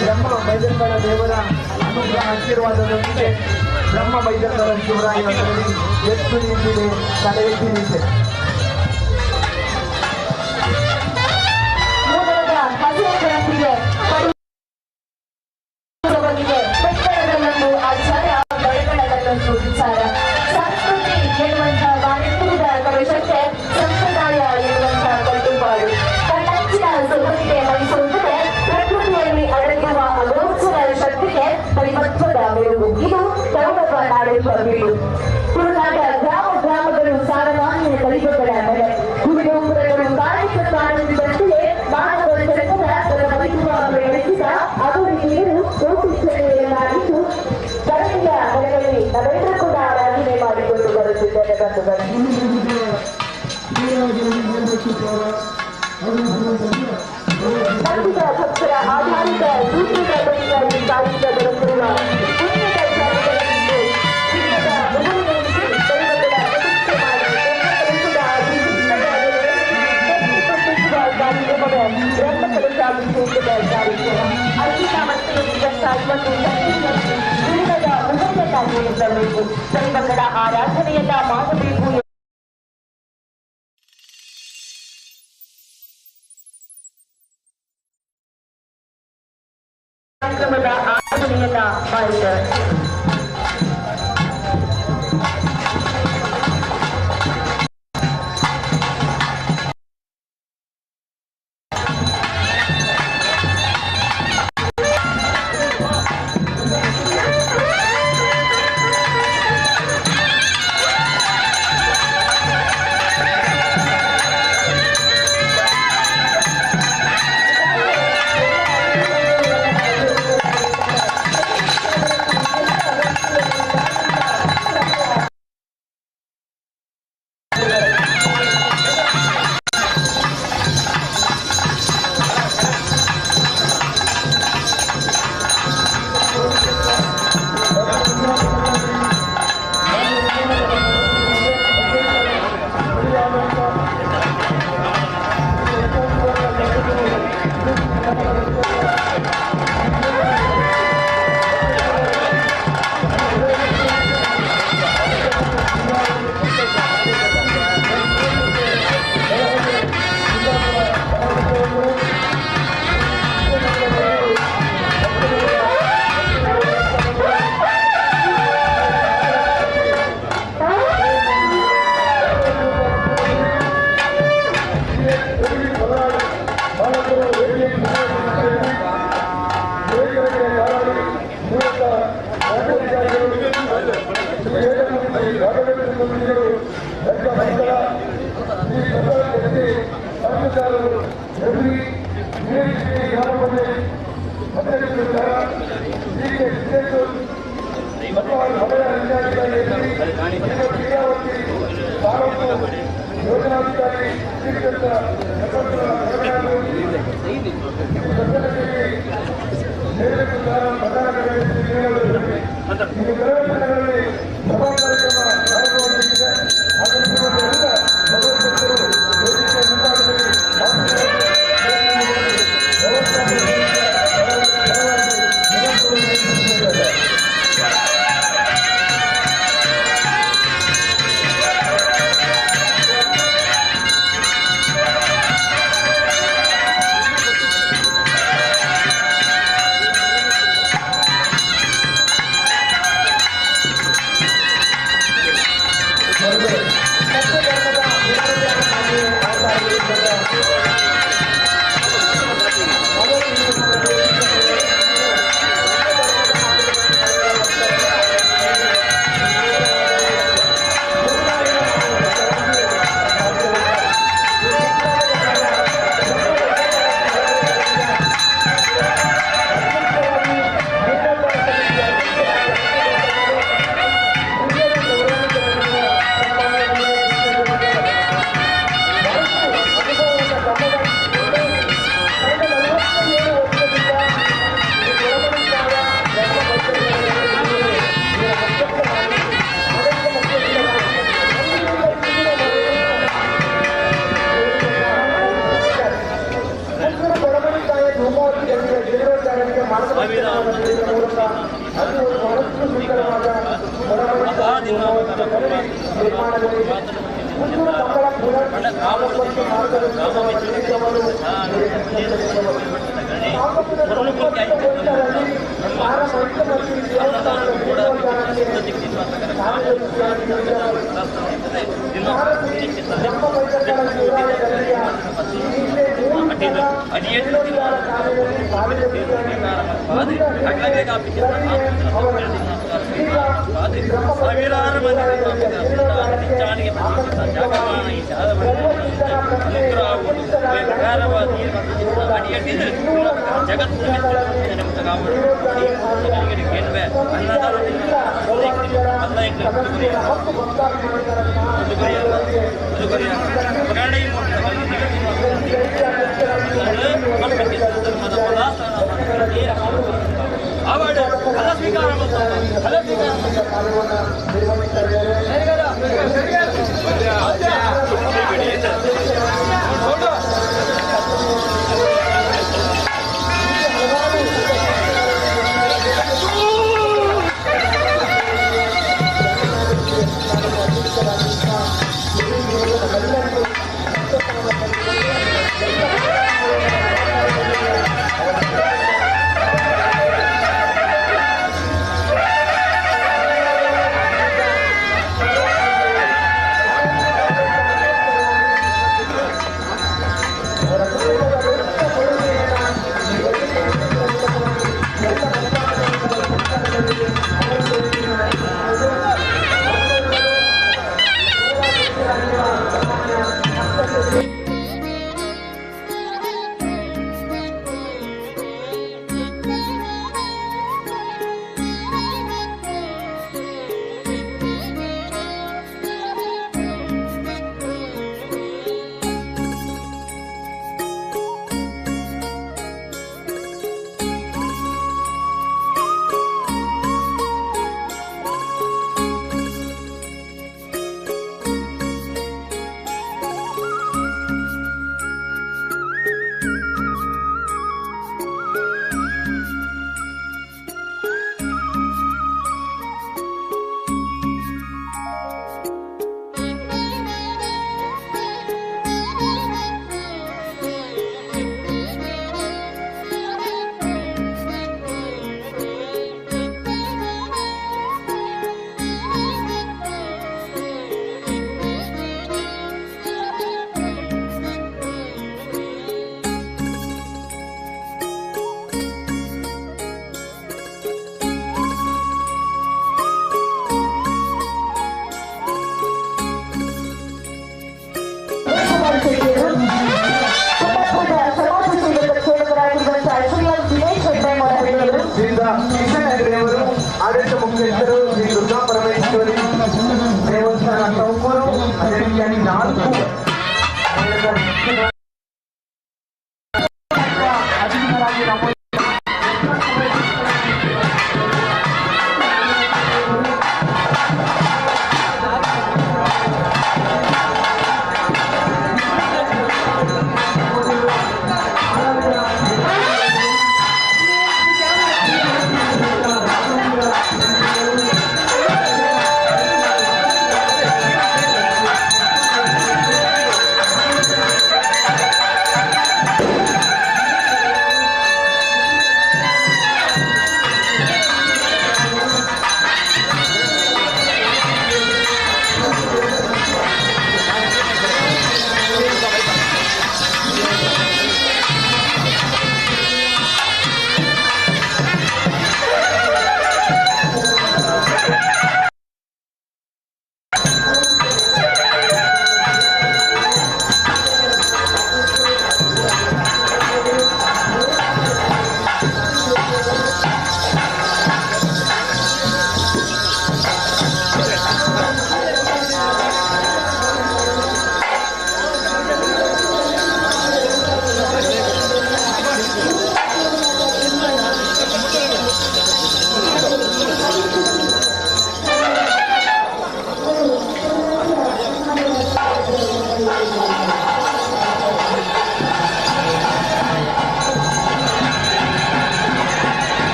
ಬ್ರಹ್ಮ ಬೈದರ್ಕಳ ದೇವರ ಅನುಗ್ರಹ ಆಶೀರ್ವಾದದೊಂದಿಗೆ ಬ್ರಹ್ಮ ಬೈದರ್ಕಳ ಶಿವರಾಯ ಎಷ್ಟು ನಿಂತಿದೆ ತಲೆ ಎತ್ತಿ ನಿಂತಿದೆ. ಸಂಸ್ಕೃತಿ ಎನ್ನುವಂತಹ ವಾಣಿಜ್ಯದ ಕಲಶಕ್ಕೆ ಸಂಪ್ರದಾಯ ಎನ್ನುವಂತಹ ಕಟ್ಟುಪಾಡು ಕನ್ನಚ್ಚಿನ ಸೊಬಗಿಗೆ ಮೈಸೂರಿದೆ ಪ್ರಕೃತಿಯಲ್ಲಿ ಅಡಗಿರುವ ಅಗೋಚರ ಶಕ್ತಿಗೆ ಪರಿವರ್ತದ ಬೆಳಗು. ಇದು ಕೌರವ ನಾಡೆಂಬ ಬೀಡು. ತುಳುನಾಡ ಗ್ರಾಮಗಳು ಸಾರವಾಹಿಯ ಕಲಿಕೆಗಳ ಮನೆ. ಗುಡಿಗೋಪುರಗಳು ಕಾಣಿಕ ಕಾಣುತ್ತಿದ್ದಂತೆಯೇ ಮಾನವ ಚಕ್ರದ ಬದುಕುವ ಬೆಳೆಸಿದ ಅವರು ನೀರು ಕೋಟಿಸಲೆಯನ್ನಾಗಿದ್ದು ಕರಡಿಯ ಮನೆಯಲ್ಲಿ ನಾವೆಲ್ಲರೂ ಕೂಡ ಆರಾಧನೆ ಮಾಡಿಕೊಂಡು ಬರುತ್ತಿದ್ದೇನೆ ಬಂಧುಗಳು. ನಂಬಿದ ಭಕ್ತರ ಆಧಾರಿತ ಸೂತ್ರದ ಬಳಿಗಾಗಿ ಸಾಗಿದ ಬರುತ್ತಿರುವ ಪುಣ್ಯದ ಜಾಗಗಳಲ್ಲಿ ಚಿನ್ನದ ಉಗುರಿನಲ್ಲಿ ದೈವಗಳ ಪ್ರತಿಷ್ಠೆ ಮಾಡಿ ಬ್ರಹ್ಮಕಲಶದ ಅಭಿವೃದ್ಧಿಯ ಕಾರ್ಯಕ್ರಮದ ಬ್ರಹ್ಮಕಲಶಾಭಿಷೇಕದ ಕಾರ್ಯಕ್ರಮ ಅಲ್ಲಿನ ಮಕ್ಕಳಿಗೆ ಇವತ್ತು ಜೀವನದ ಉದಯತಾಗಿರಬೇಕು. ದೈವಗಳ ಆರಾಧನೆಯನ್ನ ಮಾಡಬೇಕು. ಕಾರ್ಯಕ್ರಮದ ಆರಾಧನೆಯನ್ನ ಮಾಡಿದ್ದಾರೆ.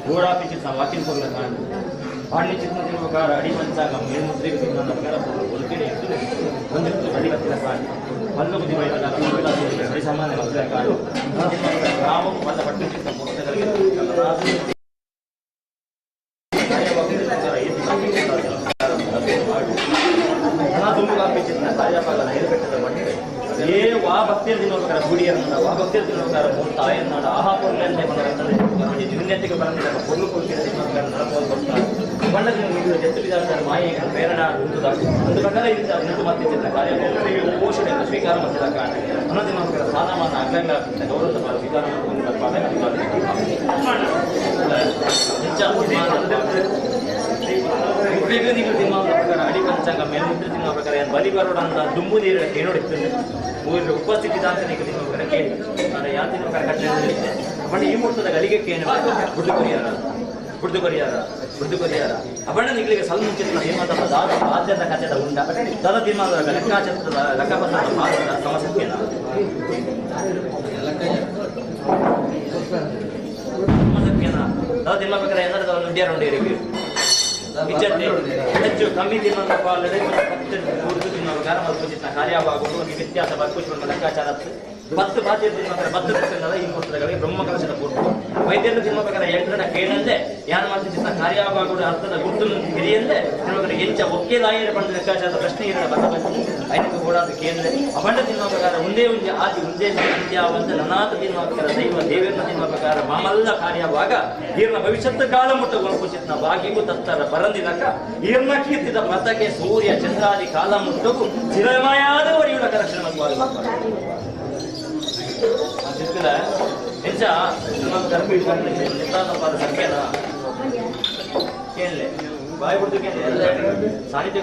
ಗೋಡಾಪಿಚಿತ ವಾಕಿಂಗ್ ಹೋಗ್ಲಕ್ಕ ಪಾಂಡಿ ಚಿತ್ರ ಪ್ರಕಾರ ಅಡಿ ಪಂಚಾಂಗ ಮೇಲ್ಮುದ್ರೆಗೆ ಪ್ರಕಾರ ಒಳಗಡೆ ಒಂದಿತ್ತು ಅಡಿಗತ್ತಿನ ಕಾಣಿ ಮಲ್ಲಬುದ್ಧಿ ಬಯಲಾಗ ಅಡಿ ಸಾಮಾನ್ಯ ಮಕ್ಕಳ ಕಾಡು ಗ್ರಾಮ ಬಂದ ಪಟ್ಟು ಚಿತ್ತ ಪುಸ್ತಕಗಳಿಗೆ ఏ వా భక్తి దినోకర గుడియన్న వా భక్తి దినోకర ಮೂರ್ತ ಆಯನ್ನಾಡ ಆಹಾ ಪೊರ್ಲೆಂದೆ ಬಂದರೆ ದಿನನೆತ್ತಿಗೆ ಬಂದಿದ್ದ ಪೊರ್ಲು ಕೊಟ್ಟಿದ್ದ ದಿನೋಕರ ನರಪೋಲ್ ಕೊಡ್ತಾರೆ ಬಣ್ಣದ ನೀವು ಎತ್ತಲಿದ ಮಾಯೆ ಪ್ರೇರಣಾ ಉಂಟುದ ಒಂದು ಪ್ರಕಾರ ಇದ್ದ ನಿಂತು ಮತ್ತಿದ್ದ ಕಾರ್ಯ ಪೋಷಣೆ ಸ್ವೀಕಾರ ಮಾಡಿದ ಕಾರಣ ಅನ್ನೋದಿನೋಕರ ಸ್ಥಾನಮಾನ ಅಗ್ಲಂಗ ಗೌರವ ಸ್ವೀಕಾರ ಉಪಯೋಗಿಗಳು ತಿನ್ನುವ ಪ್ರಕಾರ ಅಡಿ ಪಂಚಾಂಗ ಮೇಲ್ಮುದ್ರೆ ತಿನ್ನುವ ಪ್ರಕಾರ ಬಲಿ ಬರೋಡಂತ ದುಂಬು ನೀರು ಕೇಳೋಡಿರ್ತದೆ ಊರಿಗೆ ಉಪಸ್ಥಿತಿ ದಾಂತನಿಗೆ ತಿನ್ನುವ ಪ್ರಕಾರ ಕೇಳಿ ಅಂದರೆ ಯಾವ ತಿನ್ನುವ ಪ್ರಕಾರ ಕಟ್ಟೆ ಬಣ್ಣ ಈ ಮುಹೂರ್ತದ ಗಲಿಗೆಕ್ಕೆ ಏನು ಬುಡ್ದು ಕೊರಿಯಾರ ಅಬಣ್ಣ ನಿಗಳಿಗೆ ಸ್ವಲ್ಪ ಮುಂಚಿನ ಹೇಮಂತ ದಾದ ಬಾಧ್ಯದ ಕಥೆದ ಉಂಡ ದದ ತಿನ್ನುವ ಲೆಕ್ಕಾಚಾರದ ಲೆಕ್ಕಪತ್ರದ ಮಾತ್ರ ಸಮಸ್ಯೆನ ದದ ತಿನ್ನುವ ಪ್ರಕಾರ ಏನಾದರೂ ನುಡ್ಯಾರುಂಡೇರಿಗೆ ಹೆಚ್ಚು ಕಮ್ಮಿ ತಿನ್ನುವಂಥ ಆಲ್ರೆಡಿ ಉರ್ದು ತಿನ್ನುವ ಪ್ರಕಾರ ಮತ್ತು ಕಾರ್ಯವಾಗುವುದು ಒಂದು ವ್ಯತ್ಯಾಸ ಬರ್ಕುಚ್ಚುವ ಲೆಕ್ಕಾಚಾರ 10 ಬಾತಿಯ ತಿನ್ನುವ 10% ಈ ಮುಹೂರ್ತಗಳಿಗೆ ಬ್ರಹ್ಮಕಲಶದ ಪೂರ್ತಿ ವೈದ್ಯರು ತಿನ್ನುವ ಪ್ರಕಾರ 8 ಕೇಳಂದೆ ಯಾರು ಮಾಡ್ತಿದ್ದ ಕಾರ್ಯವಾಗುವುದು ಅರ್ಥದ ಗುರುತು ಹಿರಿಯಂದೆ ತಿನ್ನುವ ಎಂಚ ಒಕ್ಕೇದಾಯಿರ ಪಂಡ ಲೆಕ್ಕಾಚಾರದ ಪ್ರಶ್ನೆ ಇರಲ್ಲ ಬರಬೇಕು ಐನಕ್ಕೆ ಕೂಡ ಅದು ಕೇಂದ್ರ ಅಬಂಡ ತಿನ್ನುವ ಪ್ರಕಾರ ಒಂದೇ ಒಂದು ಆದಿ ಒಂದೇ ಸಂಧ್ಯಾವಂತ ನನಾಥ ತಿನ್ನುವ ಪ್ರಕಾರ ದೈವ ದೇವರನ್ನ ತಿನ್ನುವ ಪ್ರಕಾರ ಮಾಮಲ್ಲ ಕಾರ್ಯವಾಗ ಈರ್ನ ಭವಿಷ್ಯತ್ ಕಾಲ ಮುಟ್ಟುವ ಕುಚಿತ್ನ ಬಾಗಿಗೂ ತತ್ತರ ಬರಂದಿನಕ ಈರ್ನ ಕೀರ್ತಿದ ಮತಕ್ಕೆ ಸೂರ್ಯ ಚಂದ್ರಾದಿ ಕಾಲ ಮುಟ್ಟುವು ಚಿರಮಯಾದವರಿಯುವ ಕರಕ್ಷಣ ಹೆಚ್ಚ ಸಂಖ್ಯೆನ ಕೇಳಲೆ ಬಾಯಿ ಬಿಡ್ತು ಸಾಹಿತ್ಯ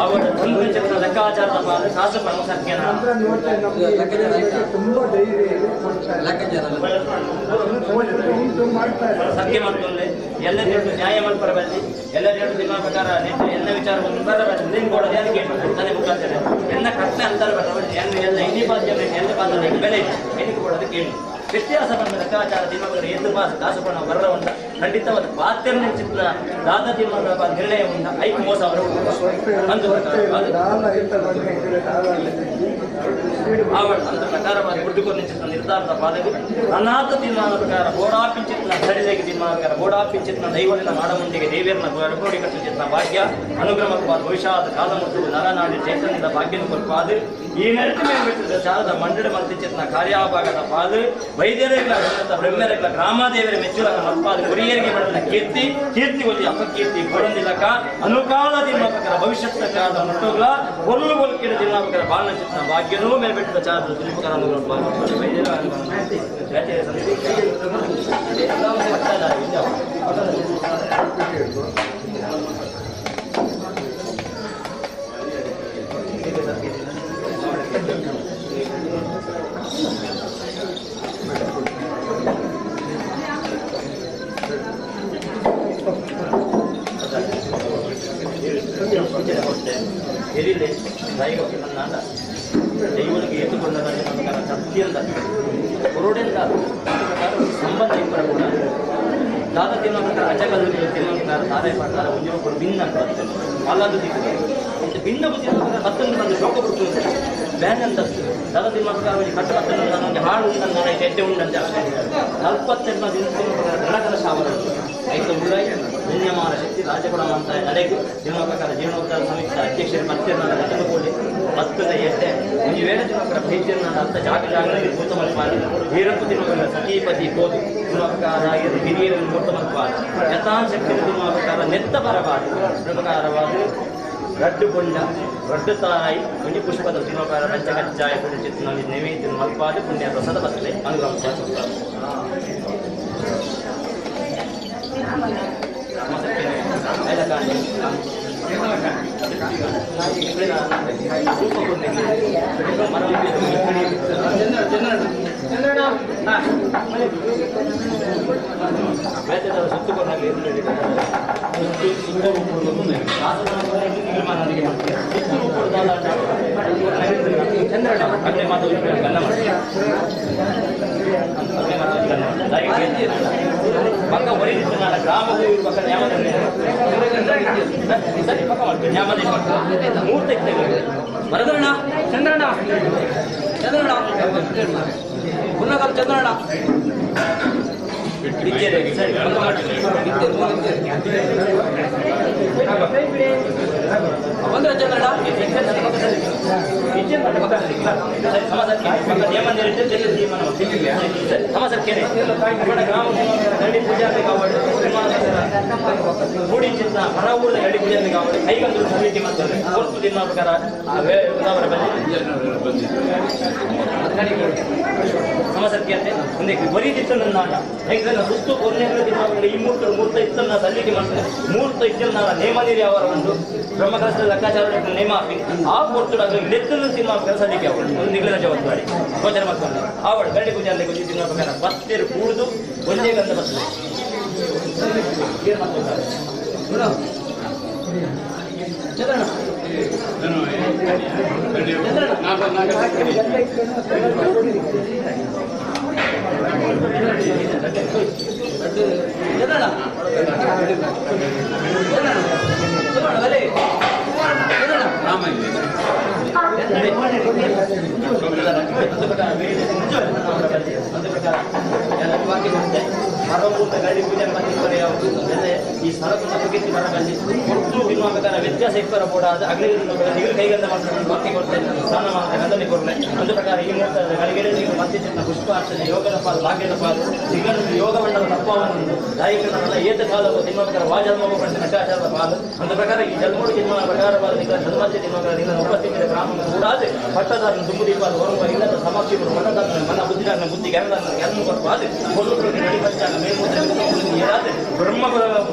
ಅವರ ಚಕ್ರ ಲೆಕ್ಕಾಚಾರದ ಶಾಸಕ ಸಂಖ್ಯೆನ ಸಂಖ್ಯೆ ಮಾಡ್ಕೊಂಡೆ ಎಲ್ಲ ನ್ಯಾಯ ಮಾಡ್ಬರಬಲ್ಲಿ ಎಲ್ಲ ನಿಮ್ಮ ಪ್ರಕಾರ ಎಲ್ಲ ವಿಚಾರ ಬರಬಾರ್ದು ಕೂಡ ತಲೆ ಮುಖಾಂತರ ಎಲ್ಲ ಕಷ್ಟ ಅಂತಾರೆ ಬರಬಾರ್ದು ಎಲ್ಲ ಎಣ್ಣೆ ಬಾಧ್ಯ ಎಲ್ಲ ಬಾಧ್ಯ ಬೆಲೆ ಎಣ್ಣೆ ಕೊಡೋದು ಕೇಳಿ ವ್ಯತ್ಯಾಸ ಬಂದ ಲೆಕ್ಕಾಚಾರ ತಿಮ್ಮಗಳು ಎಂದು ಮಾಸ ದಾಸಪಣ ಬರವಂತ ಖಂಡಿತವಾದ ಪಾತ್ರ ಚಿತ್ರ ದಾದ ತಿಮ್ಮಗಳ ನಿರ್ಣಯ ಉಂಟ ಐಕ್ ಮೋಸ ಅವರು ಅಂತ ಪ್ರಕಾರವಾಗಿ ಹುಡುಕೊಂಡು ಚಿತ್ರ ನಿರ್ಧಾರದ ಪಾದಗಳು ಅನಾಥ ತಿಮ್ಮನ ಪ್ರಕಾರ ಗೋಡಾಪಿಂಚಿತ್ನ ಸರಿದಾಗಿ ತಿಮ್ಮನ ಪ್ರಕಾರ ಗೋಡಾಪಿಂಚಿತ್ನ ದೈವದಿಂದ ಮಾಡಮುಂದಿಗೆ ದೇವಿಯರನ್ನ ಗರ್ಭೋಡಿ ಕಟ್ಟು ಚಿತ್ರ ಭಾಗ್ಯ ಅನುಗ್ರಹವಾದ ಭವಿಷ್ಯದ ಕಾಲ ಮತ್ತು ನರನಾಡಿ ಚೈತನ್ಯದ ಭಾಗ್ಯನ ಕೊಟ್ಪಾದು ಈ ನೆರಳು ಮೇಲೆ ಚಾರದ ಮಂಡಳ ಮಂತ್ರಿ ಚಿತ್ನ ಕಾರ್ಯಭಾಗದ ಪಾದು ವೈದ್ಯರಿಗಳ ಬ್ರಹ್ಮರಿಗಳ ಗ್ರಾಮದೇವರ ಮೆಚ್ಚುವ ಮತ್ಪಾದ ಗುರಿಯರಿಗೆ ಮಾಡಿದ ಕೀರ್ತಿ ಒಂದು ಅಪಕೀರ್ತಿ ಕೊಡಂದಿಲ್ಲಕ ಅನುಕಾಲ ದಿನಪಕರ ಭವಿಷ್ಯತ್ ಕಾಲದ ಮುಟ್ಟುಗಳ ಒಲ್ಲು ಒಲ್ಕಿನ ದಿನಪಕರ ಬಾಣ ಚಿತ್ರ ಭಾಗ್ಯನೂ ಮೇಲ್ಬಿಟ್ಟಿದ ಚಾರದ ದಿನಪಕರ ಎಲ್ಲಿದೆ ದೈವಕ್ಕೆ ನನ್ನ ದೈವನಿಗೆ ಎತ್ತುಕೊಂಡ ಶಕ್ತಿಯಿಂದ ಹೊರಡೆಂದ ಸಂಬಂಧ ಇಬ್ಬರ ಕೂಡ ದಾದ ತಿನ್ನೋ ಪ್ರಕಾರ ಅಜಗಲ್ಲಿ ತಿನ್ನೋ ಪ್ರಕಾರ ತಾರೆ ಪ್ರಕಾರ ಒಂದೊಬ್ಬರು ಭಿನ್ನ ಆಗ್ತದೆ ಅಲ್ಲದು ದಿಕ್ಕು ಭಿನ್ನ ತಿನ್ನೋ ಮತ್ತೊಂದು ಬಂದು ಶೋಕ ಬಿಡ್ತದೆ ಬ್ಯಾನ್ ಅಂತ ದಾದ ತಿನ್ನೋ ಪ್ರಕಾರ ಕಟ್ಟ ಮತ್ತೊಂದು ನನಗೆ ಹಾಳು ಉಂಟು ಎಡ್ಡೆ ಉಂಟಂತ 42 ದಿನ ತಿನ್ನೋ ಪ್ರಕಾರ ಗಣಕನ ಸಾವರ ಐದು ಉಳ್ಳಾಯಿ ವಿನ್ಯಮಾನ ಶಕ್ತಿ ರಾಜಗುಣ ಅಂತ ನಡೆಗೆ ಜೀವನ ಪ್ರಕಾರ ಜೀವನೋದ್ಧಾರ ಸಮಿತಿ ಅಧ್ಯಕ್ಷರ ಮತ್ತೇನ ಕಟ್ಟುಕೊಳ್ಳಿ ಮತ್ತದ ಎಡ್ಡೆ ಒಂದು ವೇಳೆ ಜೀವನ ಭೇಟಿಯನ್ನು ಅಂತ ಜಾಗದಲ್ಲಿ ಭೂತಮಲ್ಪಾದಿ ವೀರಪ್ಪು ತಿನ್ನುವ ಸತೀಪತಿ ಕೋದು ಜೀವನ ಪ್ರಕಾರ ಹಿರಿಯರನ್ನು ಭೂತಮಲ್ಪಾದಿ ಯಥಾಶಕ್ತಿ ಜೀವನ ಪ್ರಕಾರ ನೆತ್ತ ಬರಬಾರದು ಪ್ರಕಾರವಾದ ರಡ್ಡುಕೊಂಡ ರಡ್ಡು ತಾಯಿ ಮುನಿ ಪುಷ್ಪದ ತಿನ್ನೋಕಾರ ರಜ್ಜ ಕಜ್ಜಾಯ ಚಿತ್ರ ನೈವೇದ್ಯ ಮಲ್ಪಾದಿ ಪುಣ್ಯ ಪ್ರಸಾದ ಬರ್ತದೆ ಅನುಗ್ರಹ ಸುತ್ತುಕೊಂಡಲ್ಲಿ ಅಭಿಮಾನಿಗೆ ಮಾಡ್ತೀವಿ ಇಷ್ಟು ಕೊಡ್ದಾದ ಚಂದ್ರಣ್ಣ ಅಗ್ನಿ ಮಾತು ಗನ್ನ ಮಾಡಿ ಪಕ್ಕ ಒರಿದಿತ್ತು ನಾನು ಗ್ರಾಮದ ಪಕ್ಕ ನ್ಯಾಮದಲ್ಲಿ ಸರಿ ಪಕ್ಕ ಮಾಡ್ತೀನಿ ನ್ಯಾಮದಲ್ಲಿ ಮೂರ್ತ ಇರ್ತೇವೆ ಬರದಣ್ಣ ಚಂದ್ರಣ್ಣ ಚಂದ್ರಣ್ಣ ಪುನಃ ಚಂದ್ರಣ್ಣ ಸರಿ ಪಕ್ಕ ಮಾಡ್ತೀನಿ ಬಂದ್ರೆ ಚಂದ್ರಣ್ಣ సమాసర్కేనే మన గ్రామం గడి పూజారి కాబట్టి ಮೂಡಿ ಚಿನ್ನ ಮರ ಊರಿನ ಗಡಿ ಪೂಜಾರಿ కాబట్టి ಕೈಗಂದ್ರು ಸಮಿತಿ ಮಾಡ್ತಾರೆ ಕೋರ್ಸು ದಿನ ಪ್ರಕಾರ ಅವೇ ಉದಾವರ ಬಂದಿ ಸಮಾಸರ್ಕೆ ಅಂತೆ ಮುಂದೆ ಬರೀದಿತ್ತು ನನ್ನ ಆಟ ಯಾಕಂದ್ರೆ ಸುತ್ತು ಕೊನೆ ದಿನ ಈ ಮೂರ್ತ ಇತ್ತನ್ನ ಸಲ್ಲಿಕೆ ಮಾಡ್ತಾರೆ ಮೂರ್ತ ಇತ್ತನ್ನ ನೇಮ ನೀರಿ ಅವರ ಒಂದು ಬ್ರಹ್ಮಕಲಶದ ಲೆಕ್ಕಾಚಾರ ನೇಮ ಹಾಕಿ ಆ ಕೊಡ್ತು ಲೆಕ್ಕನ್ನು ಸಿನಿಮಾ ಸಲ್ಲಿಕೆ ಅವರು ಒಂದು ನಿಗಲಿನ ಜವಾಬ್ದಾರಿ ಗೋಚರ ಮಾಡ್ಕೊಂಡು ಅವಳು ಗಡಿ ಪೂಜಾರಿ ಗುಜಿ ತಿನ್ನೋ ಪ್ರಕಾರ ಬತ್ತೇರು ಕೂಡುದು ಒಂದೇ ಗಂಧ ಬರ್ತದೆ ಗಡಿ ಪೂಜೆ ಮಾಡ್ತಾರೆ ಈ ಸ್ಥಳವನ್ನು ಪ್ರಕೃತಿ ಬರಬಲ್ಲಿ ಒಟ್ಟು ತಿನ್ನುವಾಗ ವ್ಯತ್ಯಾಸ ಇಪ್ಪರ ಕೂಡ ಅದು ಅಗ್ನಿ ನೀರು ಕೈಗಂಧ ಮಾಡ್ತಾರೆ ಭಕ್ತಿ ಕೊಡ್ತೇನೆ ಸ್ನಾನ ಮಾಡ್ತಾರೆ ಗಂಧನೆ ಕೊಡ್ಲೆ ಒಂದು ಪ್ರಕಾರ ಈ ಮುಹೂರ್ತದ ಗಳಿಗೆಡೆ ನೀವು ಮತ್ತಿನ ಪುಷ್ಪ ಅರ್ಚನೆ ಯೋಗದ ಪಾಲು ಭಾಗ್ಯದ ಪಾಲು ಸಿಗನ್ನು ಯೋಗ ಮಂಡಲ ತತ್ವವನ್ನು ದಾಯಿಕರನ್ನೆಲ್ಲ ಏತ ಕಾಲವು ನಿಮ್ಮ ಪ್ರಕಾರ ವಾಜನ್ಮೋಗ ಪಡಿಸಿದ ನಟಾಚಾರದ ಪಾಲು ಒಂದು ಪ್ರಕಾರ ಈ ಜನ್ಮೋಡು ಜನ್ಮ ಪ್ರಕಾರವಾದ ನಿಮ್ಮ ಜನ್ಮತ್ಯ ತಿನ್ನುವಾಗ ನಿಮ್ಮ ಉಪಸ್ಥಿತಿಯ ಗ್ರಾಮ ಕೂಡ ಪಟ್ಟದಾರನ ತುಂಬುದೀಪಾದ ಹೊರಬ ಇಲ್ಲದ ಸಮಾಪ್ತಿಗಳು ಮನ ಬುದ್ಧಿದಾರನ ಬುದ್ಧಿ ಗೆನ್ನು ಬರ್ಬಾದು ಹೊರಲು ನಡಿಪಂಚಾಗ ಮೇಲ್ಮುದ್ರೆ ಬ್ರಹ್ಮ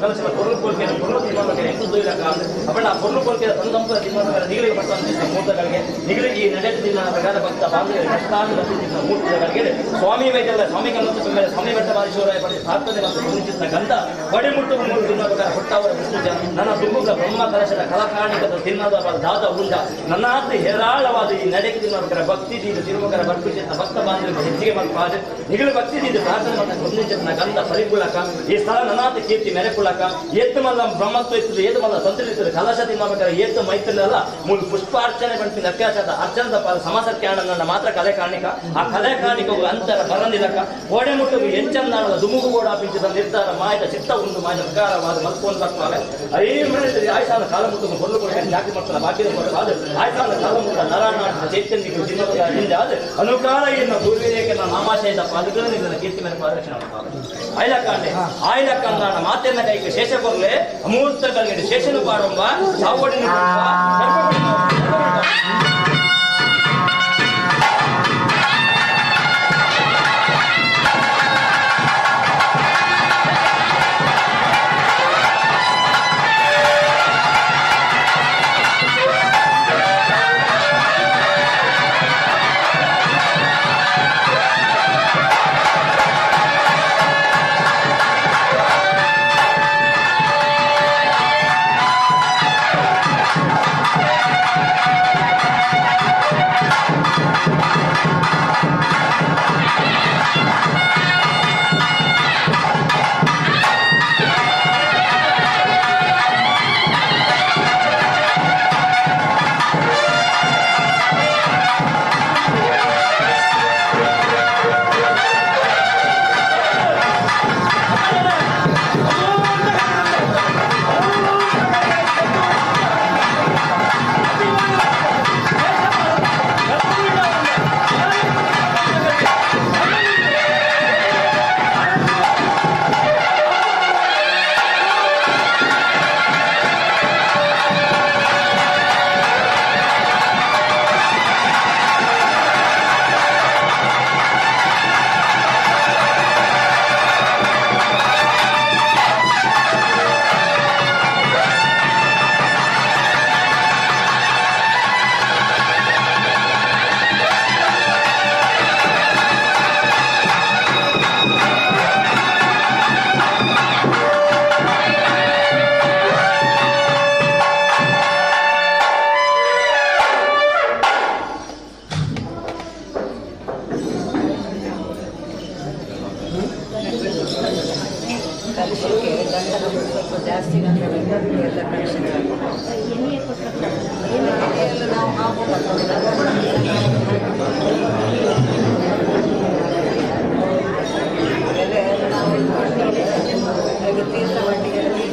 ಕಲಸಿದ பொருள் ಕೋರಿಕೆಯನ್ನು பொருள் ತಿಮ್ಮಕ್ಕೆ ಎಂಟು ಇಲ್ಲಕ ಅವಣ್ಣ பொருள் ಕೋರಿಕೆಯ ತಂದಂಪದ ತಿಮ್ಮನ ನಿಗಲಿಗೆ ಪಟ್ಟಂತ ಮೂರ್ತಗಳಿಗೆ ನಿಗಲಿಗೆ ಈ ನಡೆಯುತ್ತಿನ ಪ್ರಕಾರ ಭಕ್ತ ಬಾಂಧವ್ಯ ಕಷ್ಟಾನು ಬರುತ್ತಿದ್ದ ಮೂರ್ತಗಳಿಗೆ ಸ್ವಾಮಿ ವೈದ್ಯರ ಸ್ವಾಮಿ ಕಲ್ಲತ್ತು ಮೇಲೆ ಸ್ವಾಮಿ ಬೆಟ್ಟ ಬಾಲೇಶ್ವರ ಪಡೆದ ಸಾರ್ಥನೆ ಮತ್ತು ಗುರುಚಿತ್ತ ಗಂಧ ಬಡಿಮುಟ್ಟು ಮೂರು ತಿನ್ನ ಪ್ರಕಾರ ಹುಟ್ಟಾವರ ವಿಷ್ಣುಜ ನನ್ನ ತುಂಬುಗ ಬ್ರಹ್ಮ ಕಲಶದ ಕಲಕಾಣಿಕದ ತಿನ್ನದ ದಾದ ಉಂಡ ನನ್ನಾತ ಹೇರಾಳವಾದ ಈ ನಡೆಗೆ ತಿನ್ನ ಪ್ರಕಾರ ಭಕ್ತಿ ದೀದು ತಿರುಮಕರ ಬರ್ಪಿಸಿದ ಭಕ್ತ ಬಾಂಧವ್ಯ ಹೆಚ್ಚಿಗೆ ಮಾಡ್ಪಾದೆ ನಿಗಲು ಭಕ್ತಿ ದೀದು ಪ್ರಾರ್ಥನೆ ಮತ್ತು ಗುರುಚಿತ್ತ ಗಂಧ ಪರಿಪುಳಕ ಈ ಸ್ಥಳ ನನ್ನಾತ ಕೀರ್ತಿ ಮೆರೆಪುಳಕ ಏತ್ತು ಮಲ್ಲ ಬ್ರಹ್ಮತ್ವ ಇರ್ತದೆ ಏತು ಮಲ್ಲ ಸಂತರಿರ್ತದೆ ಕಲಶ ತಿನ್ನಬೇಕಾದ್ರೆ ಏತು ಮೈತ್ರಲ್ಲ ಮೂರು ಪುಷ್ಪಾರ್ಚನೆ ಬಂತು ಅತ್ಯಾಚಾರದ ಅರ್ಚನದ ಸಮಾಸಕ್ಕೆ ನನ್ನ ಮಾತ್ರ ಕಲೆ ಕಾಣಿಕ ಆ ಕಲೆ ಕಾಣಿಕವು ಅಂತರ ಬರಂದಿಲಕ ಗೋಡೆ ಮುಟ್ಟುಗು ಎಂಚಂದಾಣದ ದುಮುಗು ಕೂಡ ಪಿಂಚಿದ ನಿರ್ಧಾರ ಮಾಯದ ಚಿತ್ತ ಉಂಟು ಮಾಯ ಪ್ರಕಾರವಾದ ಮಲ್ಕೊಂಡು ಬರ್ತಾರೆ ಐ ಮಾಡಿದ್ರೆ ಆಯ್ಸಾನ ಕಾಲ ಮುಟ್ಟು ಹೊರಲು ಕೊಡ ಜಾತಿ ಮಕ್ಕಳ ಬಾಕಿದ ಕೊಡಬಾದ ಆಯ್ಸಾನ ಕಾಲ ಮುಟ್ಟ ನರಾನಾಟ ಚೈತನ್ಯಗಳು ತಿನ್ನೋದ್ರಿಂದ ಅದು ಅನುಕಾಲ ಏನು ಪೂರ್ವೀಯಕ್ಕೆ ನಾಮಾಶಯದ ಪಾದಗಳನ್ನು ಕೀರ್ತಿ ಮೇಲೆ ಪಾದರಕ್ಷಣೆ ಆಯ್ಲಕಾಂಡೆ ಆಯ್ಲಕಾಂಡ ಮಾತೆನ್ನ ಕೈಗೆ ಶೇಷ ಬರಲೆ ಅಮೂರ್ತಗಳಿಗೆ ಶೇಷನು ಪಾಡುವ ಸಾವಡಿನ ಸ್ವಲ್ಪ ಜಾಸ್ತಿ ಎಲ್ಲ ಕನೆಕ್ಷನ್ ಎಲ್ಲ ನಾವು ನಾವು ತೀರ್ಥ ಬಂಡಿಗಳಲ್ಲಿ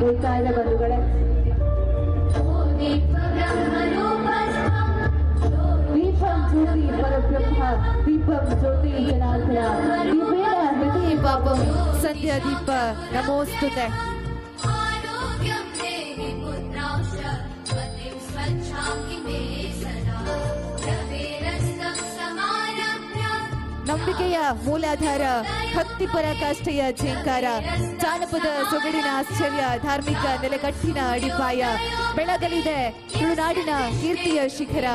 ಗೊತ್ತಾದ ಬಂಧುಗಳೇ, ದೀಪಂ ಜ್ಯೋತಿ ಪರಬ್ರಹ್ಮ ದೀಪಂ ಜ್ಯೋತಿ ಜನಾರ್ದನ ದೀಪೇನ ಹೃದಯ ಪಾಪಂ ಸಂಧ್ಯಾ ದೀಪ ನಮೋಸ್ತುತೆ. ನಂಬಿಕೆಯ ಮೂಲಾಧಾರ, ಭಕ್ತಿ ಪರಾಕಾಷ್ಠೆಯ ಝೇಂಕಾರ, ಜಾನಪದ ಸೊಗಡಿನ ಆಶ್ಚರ್ಯ, ಧಾರ್ಮಿಕ ನೆಲೆಗಟ್ಟಿನ ಅಡಿಪಾಯ, ಬೆಳಗಲಿದೆ ತುಳುನಾಡಿನ ಕೀರ್ತಿಯ ಶಿಖರ,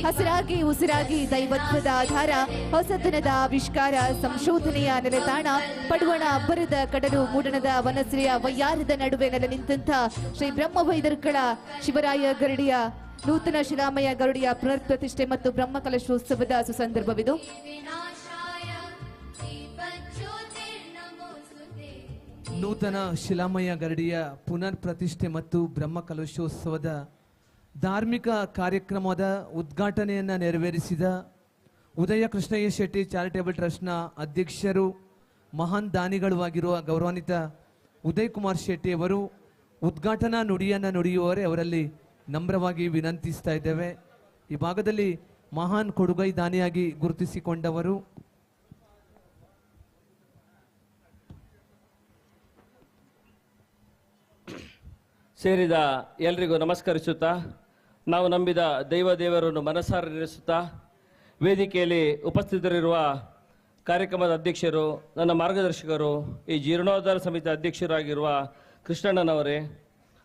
ಹಸಿರಾಗಿ ಉಸಿರಾಗಿ ದೈವತ್ವದ ಆಧಾರ, ಹೊಸತನದ ಆವಿಷ್ಕಾರ, ಸಂಶೋಧನೆಯ ನೆಲೆತಾಣ, ಪಡುವಣ ಅಬ್ಬರದ ಕಡಲು, ಮೂಡಣದ ವನಶ್ರೀಯ ವಯ್ಯಾರದ ನಡುವೆ ನೆಲೆ ನಿಂತ ಶ್ರೀ ಬ್ರಹ್ಮವೈದರ್ಕಳ ಶಿವರಾಯ ಗರಡಿಯ ನೂತನ ಶಿಲಾಮಯ ಗರುಡಿಯ ಪುನರ್ ಪ್ರತಿಷ್ಠೆ ಮತ್ತು ಬ್ರಹ್ಮಕಲಶೋತ್ಸವದ ಸುಸಂದರ್ಭವಿದು. ನೂತನ ಶಿಲಾಮಯ ಗರಡಿಯ ಪುನರ್ ಪ್ರತಿಷ್ಠೆ ಮತ್ತು ಬ್ರಹ್ಮಕಲಶೋತ್ಸವದ ಧಾರ್ಮಿಕ ಕಾರ್ಯಕ್ರಮದ ಉದ್ಘಾಟನೆಯನ್ನು ನೆರವೇರಿಸಿದ ಉದಯ ಕೃಷ್ಣಯ್ಯ ಶೆಟ್ಟಿ ಚಾರಿಟೇಬಲ್ ಟ್ರಸ್ಟ್ನ ಅಧ್ಯಕ್ಷರು, ಮಹಾನ್ ದಾನಿಗಳು ಆಗಿರುವ ಗೌರವಾನ್ವಿತ ಉದಯ್ ಕುಮಾರ್ ಶೆಟ್ಟಿ ಅವರು ಉದ್ಘಾಟನಾ ನುಡಿಯನ್ನು ನುಡಿಯುವವರೇ ಅವರಲ್ಲಿ ನಮ್ರವಾಗಿ ವಿನಂತಿಸ್ತಾ ಇದ್ದೇವೆ. ಈ ಭಾಗದಲ್ಲಿ ಮಹಾನ್ ಕೊಡುಗೈ ದಾನಿಯಾಗಿ ಗುರುತಿಸಿಕೊಂಡವರು ಸೇರಿದ ಎಲ್ರಿಗೂ ನಮಸ್ಕರಿಸುತ್ತಾ, ನಾವು ನಂಬಿದ ದೇವರನ್ನು ಮನಸಾರ ನೆನೆಸುತ್ತಾ, ವೇದಿಕೆಯಲ್ಲಿ ಉಪಸ್ಥಿತರಿರುವ ಕಾರ್ಯಕ್ರಮದ ಅಧ್ಯಕ್ಷರು, ನನ್ನ ಮಾರ್ಗದರ್ಶಕರು, ಈ ಜೀರ್ಣೋದ್ಧಾರ ಸಮಿತಿ ಅಧ್ಯಕ್ಷರಾಗಿರುವ ಕೃಷ್ಣಣ್ಣನವರೇ,